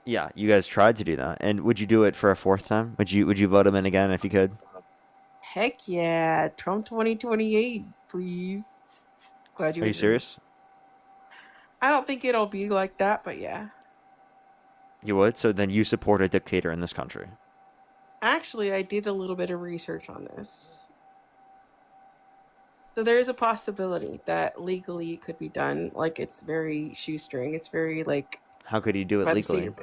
Yeah, you guys tried to do that. And would you do it for a fourth time? Would you vote him in again if you could? Heck yeah, Trump 2028, please. Glad you Are you agree. serious? I don't think it'll be like that, but yeah. You would? So then you support a dictator in this country. Actually, I did a little bit of research on this. So there is a possibility that legally it could be done. Like, it's very shoestring. It's very, like... How could he do it by the legally? seat.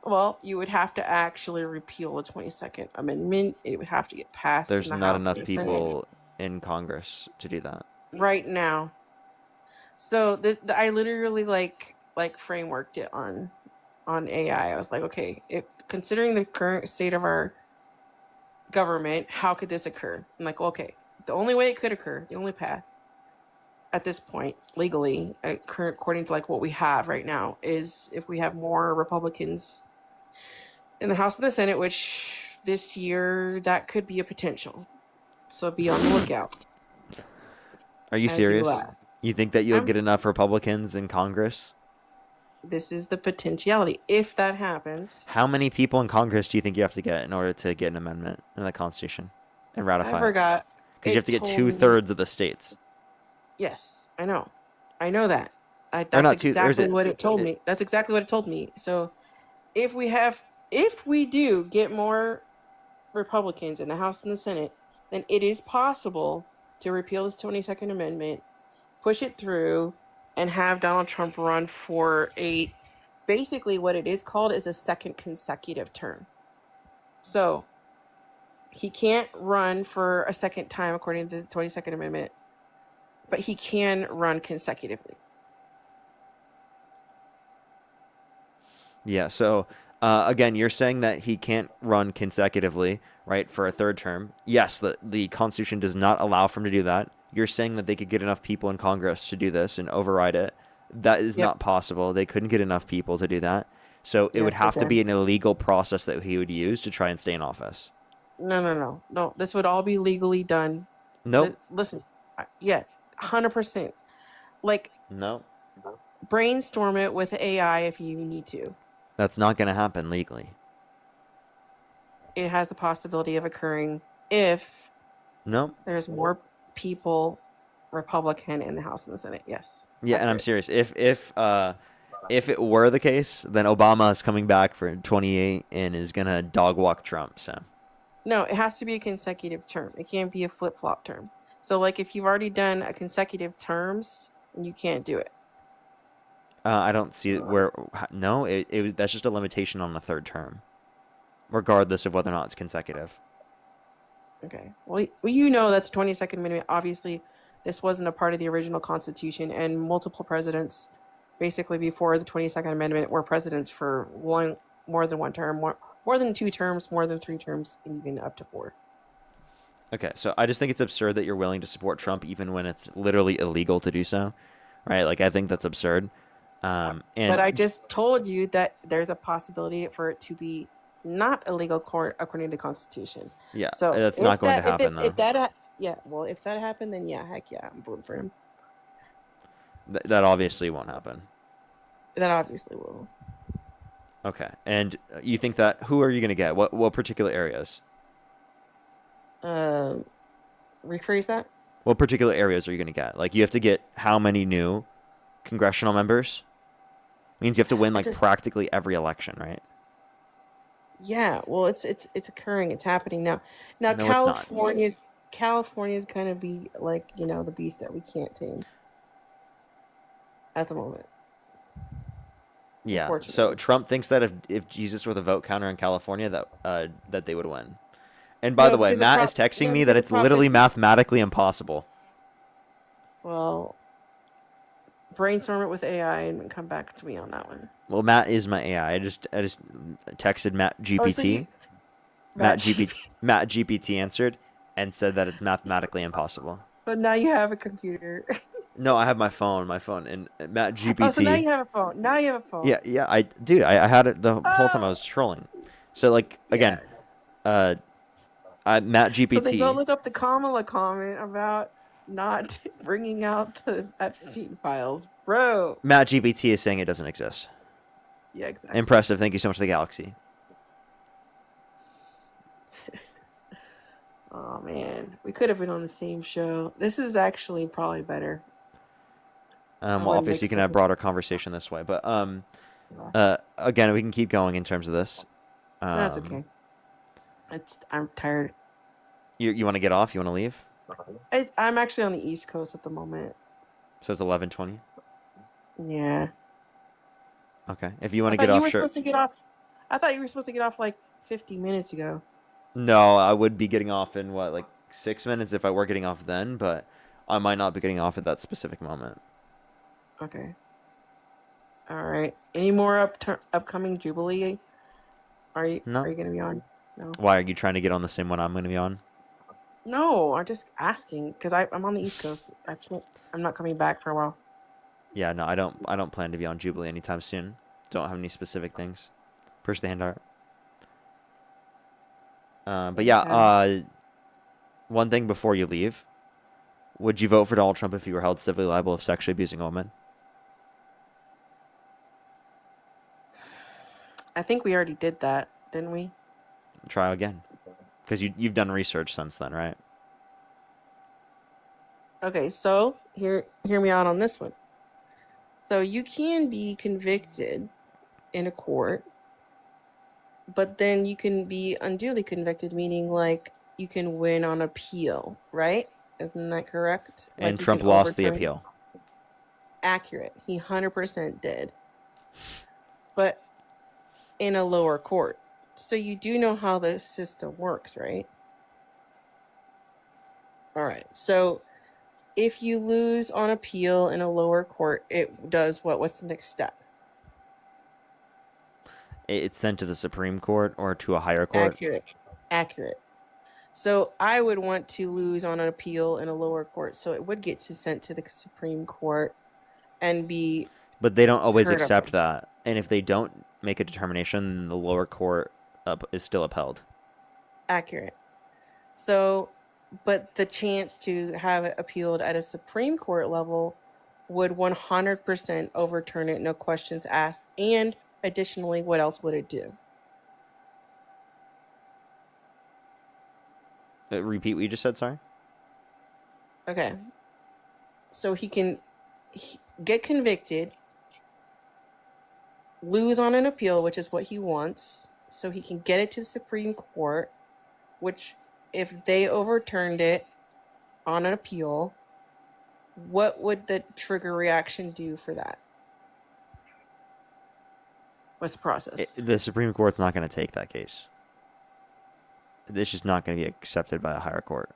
Well, you would have to actually repeal the 22nd Amendment. It would have to get passed There's in the not House enough and Senate people in Congress to do that. right now. So I literally like frameworked it on AI. I was like, okay, considering the current state of our government, how could this occur? I'm like, okay, the only way it could occur, the only path at this point legally, according to like what we have right now, is if we have more Republicans in the House and the Senate, which this year that could be a potential. So be on the lookout. Are you As you serious? laugh. You think that you'll I'm- get enough Republicans in Congress? This is the potentiality. If that happens, How many people in Congress do you think you have to get in order to get an amendment in the Constitution and ratify I forgot. Because you have to It get told me- 2/3 of the states. Yes, I know. I know that. Or That's not two- or is exactly it- what it told me. That's exactly what it told me. So if we do get more Republicans in the House and the Senate, then it is possible to repeal this 22nd Amendment, push it through, and have Donald Trump run for basically what it is called is a second consecutive term. So he can't run for a second time according to the 22nd Amendment, but he can run consecutively. Yeah, so again, you're saying that he can't run consecutively, right, for a third term. Yes, the Constitution does not allow for him to do that. You're saying that they could get enough people in Congress to do this and override it. That is Yep. not possible. They couldn't get enough people to do that. So it would Yes, they have to can. be an illegal process that he would use to try and stay in office. No. This would all be legally done. Nope. Listen, yeah, 100%. Like, No, brainstorm it with AI if you need to. that's not going to happen legally. It has the possibility of occurring if No. there's more people Republican in the House and the Senate. Yes. Yeah, and I'm serious. If it were the case, then Obama is coming back for 28 and is gonna dog walk Trump. So No, it has to be a consecutive term. It can't be a flip-flop term. So, like, if you've already done a consecutive terms, you can't do it. I don't see where. No, that's just a limitation on the third term, regardless of whether or not it's consecutive. Okay. Well, you know that the 22nd Amendment, obviously, this wasn't a part of the original Constitution, and multiple presidents, basically before the 22nd Amendment, were presidents for more than one term, more than 2 terms, more than 3 terms, and even up to 4. Okay, so I just think it's absurd that you're willing to support Trump even when it's literally illegal to do so. right? Like, I think that's absurd. But And I just told you that there's a possibility for it to be not a legal court according to the Constitution. yeah, So that's if not going to that, happen, though. if that, yeah, well, if that happened, then yeah, heck yeah, I'm voting for him. That obviously won't happen. That obviously will. Okay, and you think that who are you going to get? What particular areas? Rephrase that. What particular areas are you going to get? Like, you have to get how many new congressional members? Means you have to win like practically every election, right? Yeah, well, it's occurring. It's happening now. Now No, it's not. California's kind of be like, you know, the beast that we can't tame at the moment. Yeah. So Trump thinks that if Jesus were the vote counter in California, that they would win. And by the way, Matt is texting me that it's literally mathematically impossible. Well, brainstorm it with AI and come back to me on that one. Well, Matt is my AI. I just texted Matt GPT. Matt GPT answered and said that it's mathematically impossible. So now you have a computer. No, I have my phone, and Matt GPT. Oh, so now you have a phone. Now you have a phone. Yeah, I had it the whole time I was trolling. So like again, Matt GPT. So then go look up the Kamala comment about not bringing out the Epstein files, bro. Matt GPT is saying it doesn't exist. Yeah, exactly. Impressive. Thank you so much to the galaxy. Oh man, we could have been on the same show. This is actually probably better. Well, obviously you can have broader conversation this way, but again, we can keep going in terms of this. That's okay. I'm tired. You want to get off? You want to leave? I'm actually on the East Coast at the moment. So it's 11:20. Yeah. Okay. If you want to get off, sure. I thought you were supposed to get off like 50 minutes ago. No, I would be getting off in like 6 minutes if I were getting off then, but I might not be getting off at that specific moment. Okay. All right. Any more upcoming Jubilee? Are you going to be on? No. Why are you trying to get on the same one I'm going to be on? No, I'm just asking because I'm on the East Coast. I'm not coming back for a while. Yeah, no, I don't plan to be on Jubilee anytime soon. Don't have any specific things. Push the hand art. But yeah, one thing before you leave, would you vote for Donald Trump if you were held civilly liable of sexually abusing a woman? I think we already did that, didn't we? Try again, because you've done research since then, right? Okay, so hear me out on this one. So you can be convicted in a court, but then you can be unduly convicted, meaning like you can win on appeal, right? Isn't that correct? And Trump lost the appeal. Accurate. He 100% did. But in a lower court. So you do know how the system works, right? All right. So if you lose on appeal in a lower court, it does what? What's the next step? It's sent to the Supreme Court or to a higher court? Accurate. So I would want to lose on an appeal in a lower court. So it would get sent to the Supreme Court and be... But they don't always accept that. And if they don't make a determination, then the lower court is still upheld. Accurate. So, but the chance to have it appealed at a Supreme Court level would 100% overturn it, no questions asked. And additionally, what else would it do? Repeat what you just said, sorry? Okay. So he can get convicted, lose on an appeal, which is what he wants, so he can get it to Supreme Court, which if they overturned it on an appeal, what would the trigger reaction do for that? What's the process? The Supreme Court's not going to take that case. It's just not going to be accepted by a higher court.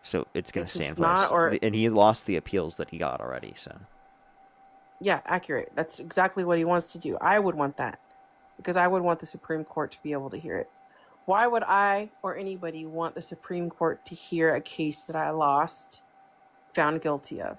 So it's going to stay in place. And he lost the appeals that he got already, so... Yeah, accurate. That's exactly what he wants to do. I would want that because I would want the Supreme Court to be able to hear it. Why would I or anybody want the Supreme Court to hear a case that I lost, found guilty of?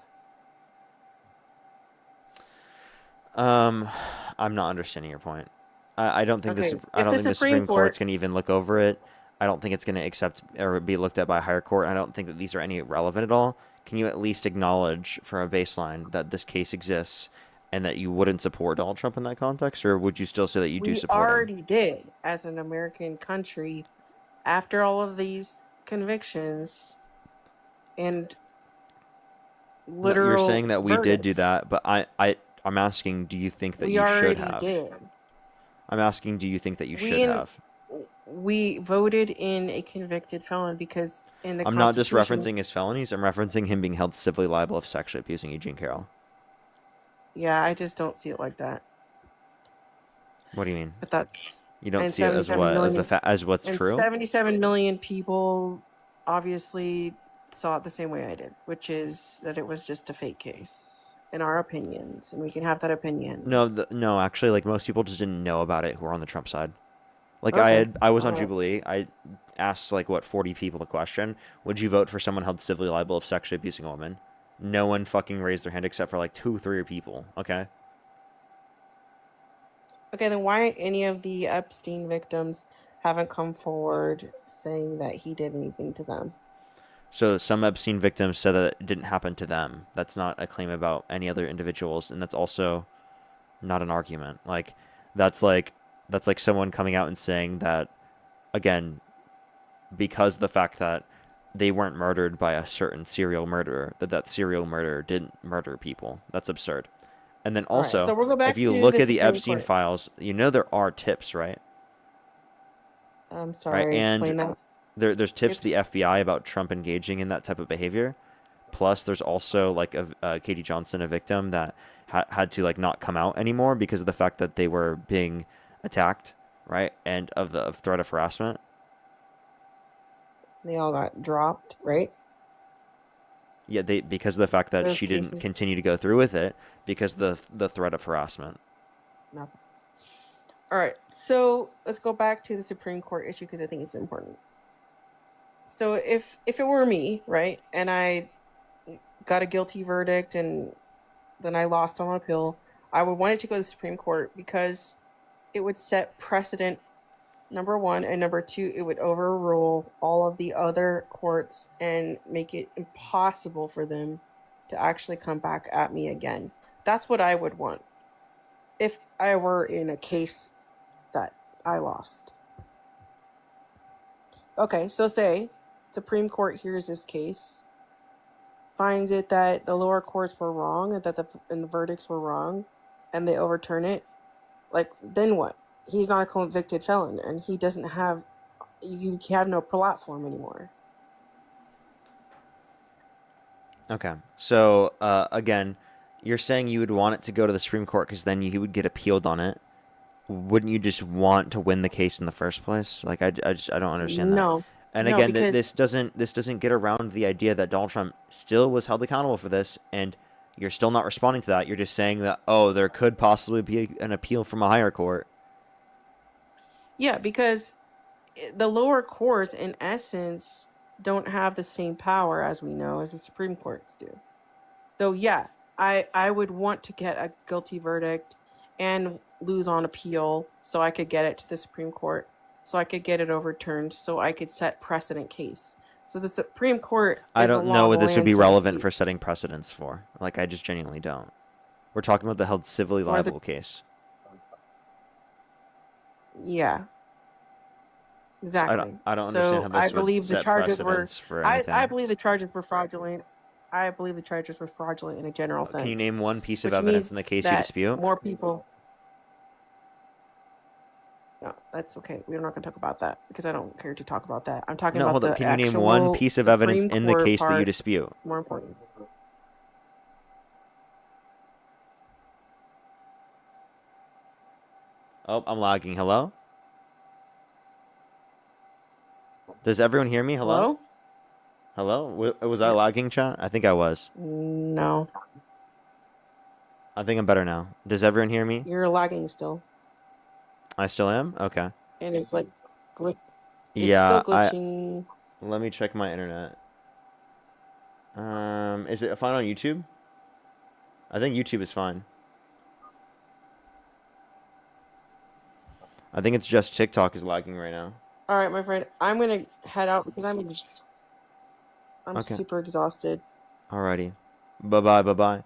I'm not understanding your point. I don't think Okay, I if don't the think the Supreme Supreme Court's Court, going to even look over it. I don't think it's going to accept or be looked at by a higher court. I don't think that these are any relevant at all. Can you at least acknowledge from a baseline that this case exists and that you wouldn't support Donald Trump in that context, or would you still say that you do we support him? already did as an American country after all of these convictions and No, you're literal saying that we did do verdicts. that, but I'm asking, do you think that We you should already have? did. I'm asking, do you think that you We should in, have? we voted in a convicted felon because in the I'm not just Constitution, referencing his felonies. I'm referencing him being held civilly liable of sexually abusing Eugene Carroll. yeah, I just don't see it like that. What do you mean? But that's You don't and see it as 77 what? As million as what's and true? 77 million people obviously saw it the same way I did, which is that it was just a fake case in our opinions, and we can have that opinion. No, actually, like most people just didn't know about it who are on the Trump side. Like Okay. I was on Alright. Jubilee. I asked like 40 people the question: would you vote for someone held civilly liable of sexually abusing a woman? No one fucking raised their hand except for like 2, 3 people. Okay. Okay, then why any of the Epstein victims haven't come forward saying that he did anything to them? So some Epstein victims said that it didn't happen to them. That's not a claim about any other individuals, and that's also not an argument. Like that's like someone coming out and saying that again because the fact that they weren't murdered by a certain serial murderer, that serial murderer didn't murder people. That's absurd. And then All right, also, so we'll go back if you to look the at the Supreme Epstein Court. files, you know there are tips, right? I'm sorry, And explain that. there's tips to the FBI about Trump engaging in that type of behavior. Plus, there's also like Katie Johnson, a victim that had to like not come out anymore because of the fact that they were being attacked, right? And of the threat of harassment. They all got dropped, right? Yeah, because of the fact that Those she didn't cases. continue to go through with it because of the threat of harassment. No. All right, so let's go back to the Supreme Court issue because I think it's important. So if it were me, right, and I got a guilty verdict and then I lost on appeal, I would want it to go to the Supreme Court because it would set precedent, number one, and number two, it would overrule all of the other courts and make it impossible for them to actually come back at me again. That's what I would want if I were in a case that I lost. Okay, so say Supreme Court hears this case, finds it that the lower courts were wrong and that the verdicts were wrong, and they overturn it. Like, then what? He's not a convicted felon, and he doesn't have. You have no platform anymore. Okay. So, again, you're saying you would want it to go to the Supreme Court because then you would get appealed on it. Wouldn't you just want to win the case in the first place? Like, I don't understand that. No. And No, again, because this doesn't get around the idea that Donald Trump still was held accountable for this, and you're still not responding to that. You're just saying that, oh, there could possibly be an appeal from a higher court. yeah, because the lower courts, in essence, don't have the same power as we know as the Supreme Courts do. So yeah, I would want to get a guilty verdict and lose on appeal so I could get it to the Supreme Court, so I could get it overturned, so I could set precedent case. So the Supreme Court I is the don't law know of what the this would land, be so to relevant speak. for setting precedents for. Like, I just genuinely don't. We're talking about the held civilly Or the- liable case. Yeah. Exactly. I don't understand how this I would believe the set charges were. precedents for I anything. believe the charges were fraudulent. I believe the charges were fraudulent in a general sense. Can you name one piece of which evidence means in the case you that dispute? more people. No, that's okay. We're not going to talk about that because I don't care to talk about that. I'm talking No, about hold the up. Can you name one actual piece of evidence Supreme in the Court case that you part, dispute? more important. Oh, I'm lagging. Hello? Does everyone hear me? Hello? Hello? Was I lagging, chat? I think I was. No, I think I'm better now. Does everyone hear me? you're lagging still, I still am? Okay. and it's like, it's Yeah, still glitching. let me check my internet. Is it fine on YouTube? I think YouTube is fine. I think it's just TikTok is lagging right now. All right, my friend. I'm gonna head out because I'm Okay. super exhausted. Alrighty. Bye-bye, bye-bye.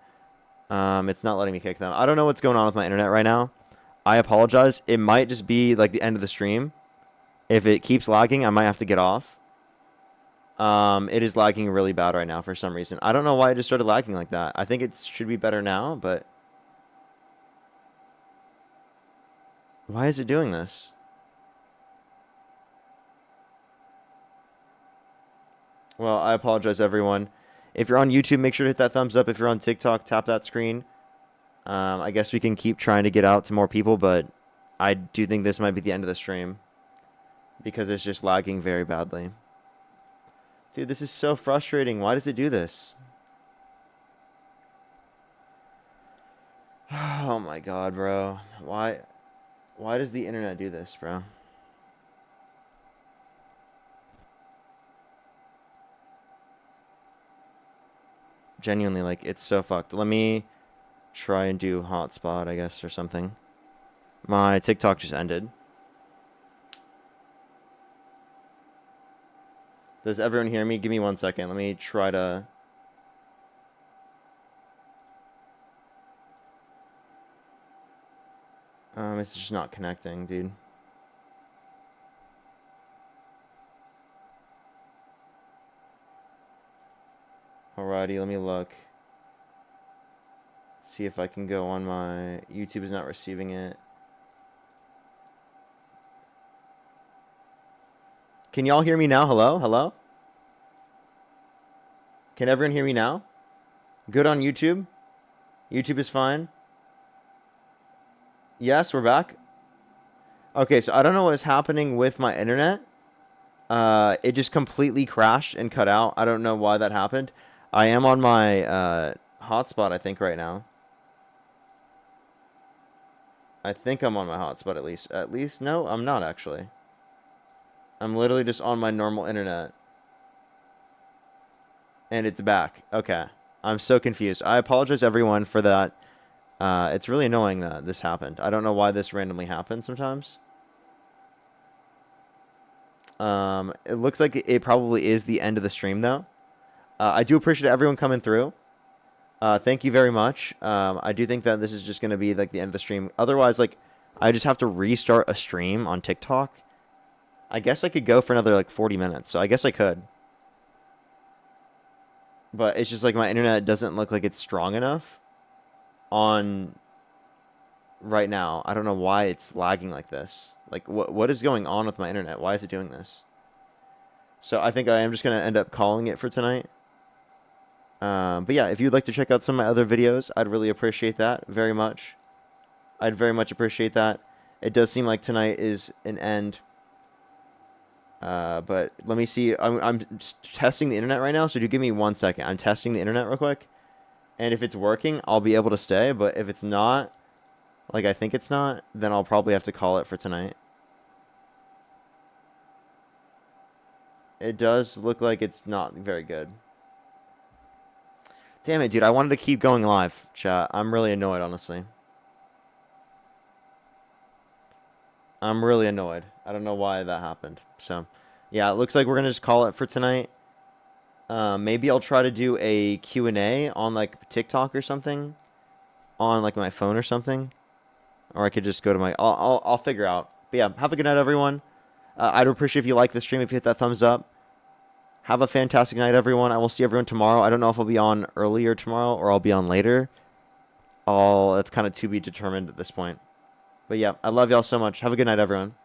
It's not letting me kick them. I don't know what's going on with my internet right now. I apologize. It might just be like the end of the stream. If it keeps lagging, I might have to get off. It is lagging really bad right now for some reason. I don't know why it just started lagging like that. I think it should be better now, but... Why is it doing this? Well, I apologize, everyone. If you're on YouTube, make sure to hit that thumbs up. If you're on TikTok, tap that screen. I guess we can keep trying to get out to more people, but I do think this might be the end of the stream because it's just lagging very badly. Dude, this is so frustrating. Why does it do this? Oh my god, bro. Why does the internet do this, bro? Genuinely, like, it's so fucked. Let me try and do hotspot, I guess, or something. My TikTok just ended. Does everyone hear me? Give me 1 second. Let me try to... It's just not connecting, dude. Alrighty, let me look. See if I can go on my... YouTube is not receiving it. Can y'all hear me now? Hello? Hello? Can everyone hear me now? Good on YouTube? YouTube is fine? Yes, we're back. Okay, so I don't know what's happening with my internet. It just completely crashed and cut out. I don't know why that happened. I am on my hotspot, I think, right now. I think I'm on my hotspot at least. At least, no, I'm not actually. I'm literally just on my normal internet. And it's back. Okay. I'm so confused. I apologize, everyone, for that. It's really annoying that this happened. I don't know why this randomly happens sometimes. It looks like it probably is the end of the stream, though. I do appreciate everyone coming through. Thank you very much. I do think that this is just going to be like the end of the stream. Otherwise, like, I just have to restart a stream on TikTok. I guess I could go for another like 40 minutes. So I guess I could. But it's just like my internet doesn't look like it's strong enough on right now. I don't know why it's lagging like this. Like, what is going on with my internet? Why is it doing this? So I think I am just going to end up calling it for tonight. But yeah, if you'd like to check out some of my other videos, I'd really appreciate that very much. I'd very much appreciate that. It does seem like tonight is an end. But let me see. I'm testing the internet right now, so do give me 1 second. I'm testing the internet real quick. And if it's working, I'll be able to stay. But if it's not, like I think it's not, then I'll probably have to call it for tonight. It does look like it's not very good. Damn it, dude. I wanted to keep going live, chat. I'm really annoyed, honestly. I'm really annoyed. I don't know why that happened. So, yeah, it looks like we're going to just call it for tonight. Maybe I'll try to do a Q&A on, like, TikTok or something. On, like, my phone or something. Or I could just go to my... I'll figure out. But, yeah, have a good night, everyone. I'd appreciate if you like the stream, if you hit that thumbs up. Have a fantastic night, everyone. I will see everyone tomorrow. I don't know if I'll be on earlier tomorrow or I'll be on later. That's kind of to be determined at this point. But yeah, I love y'all so much. Have a good night, everyone.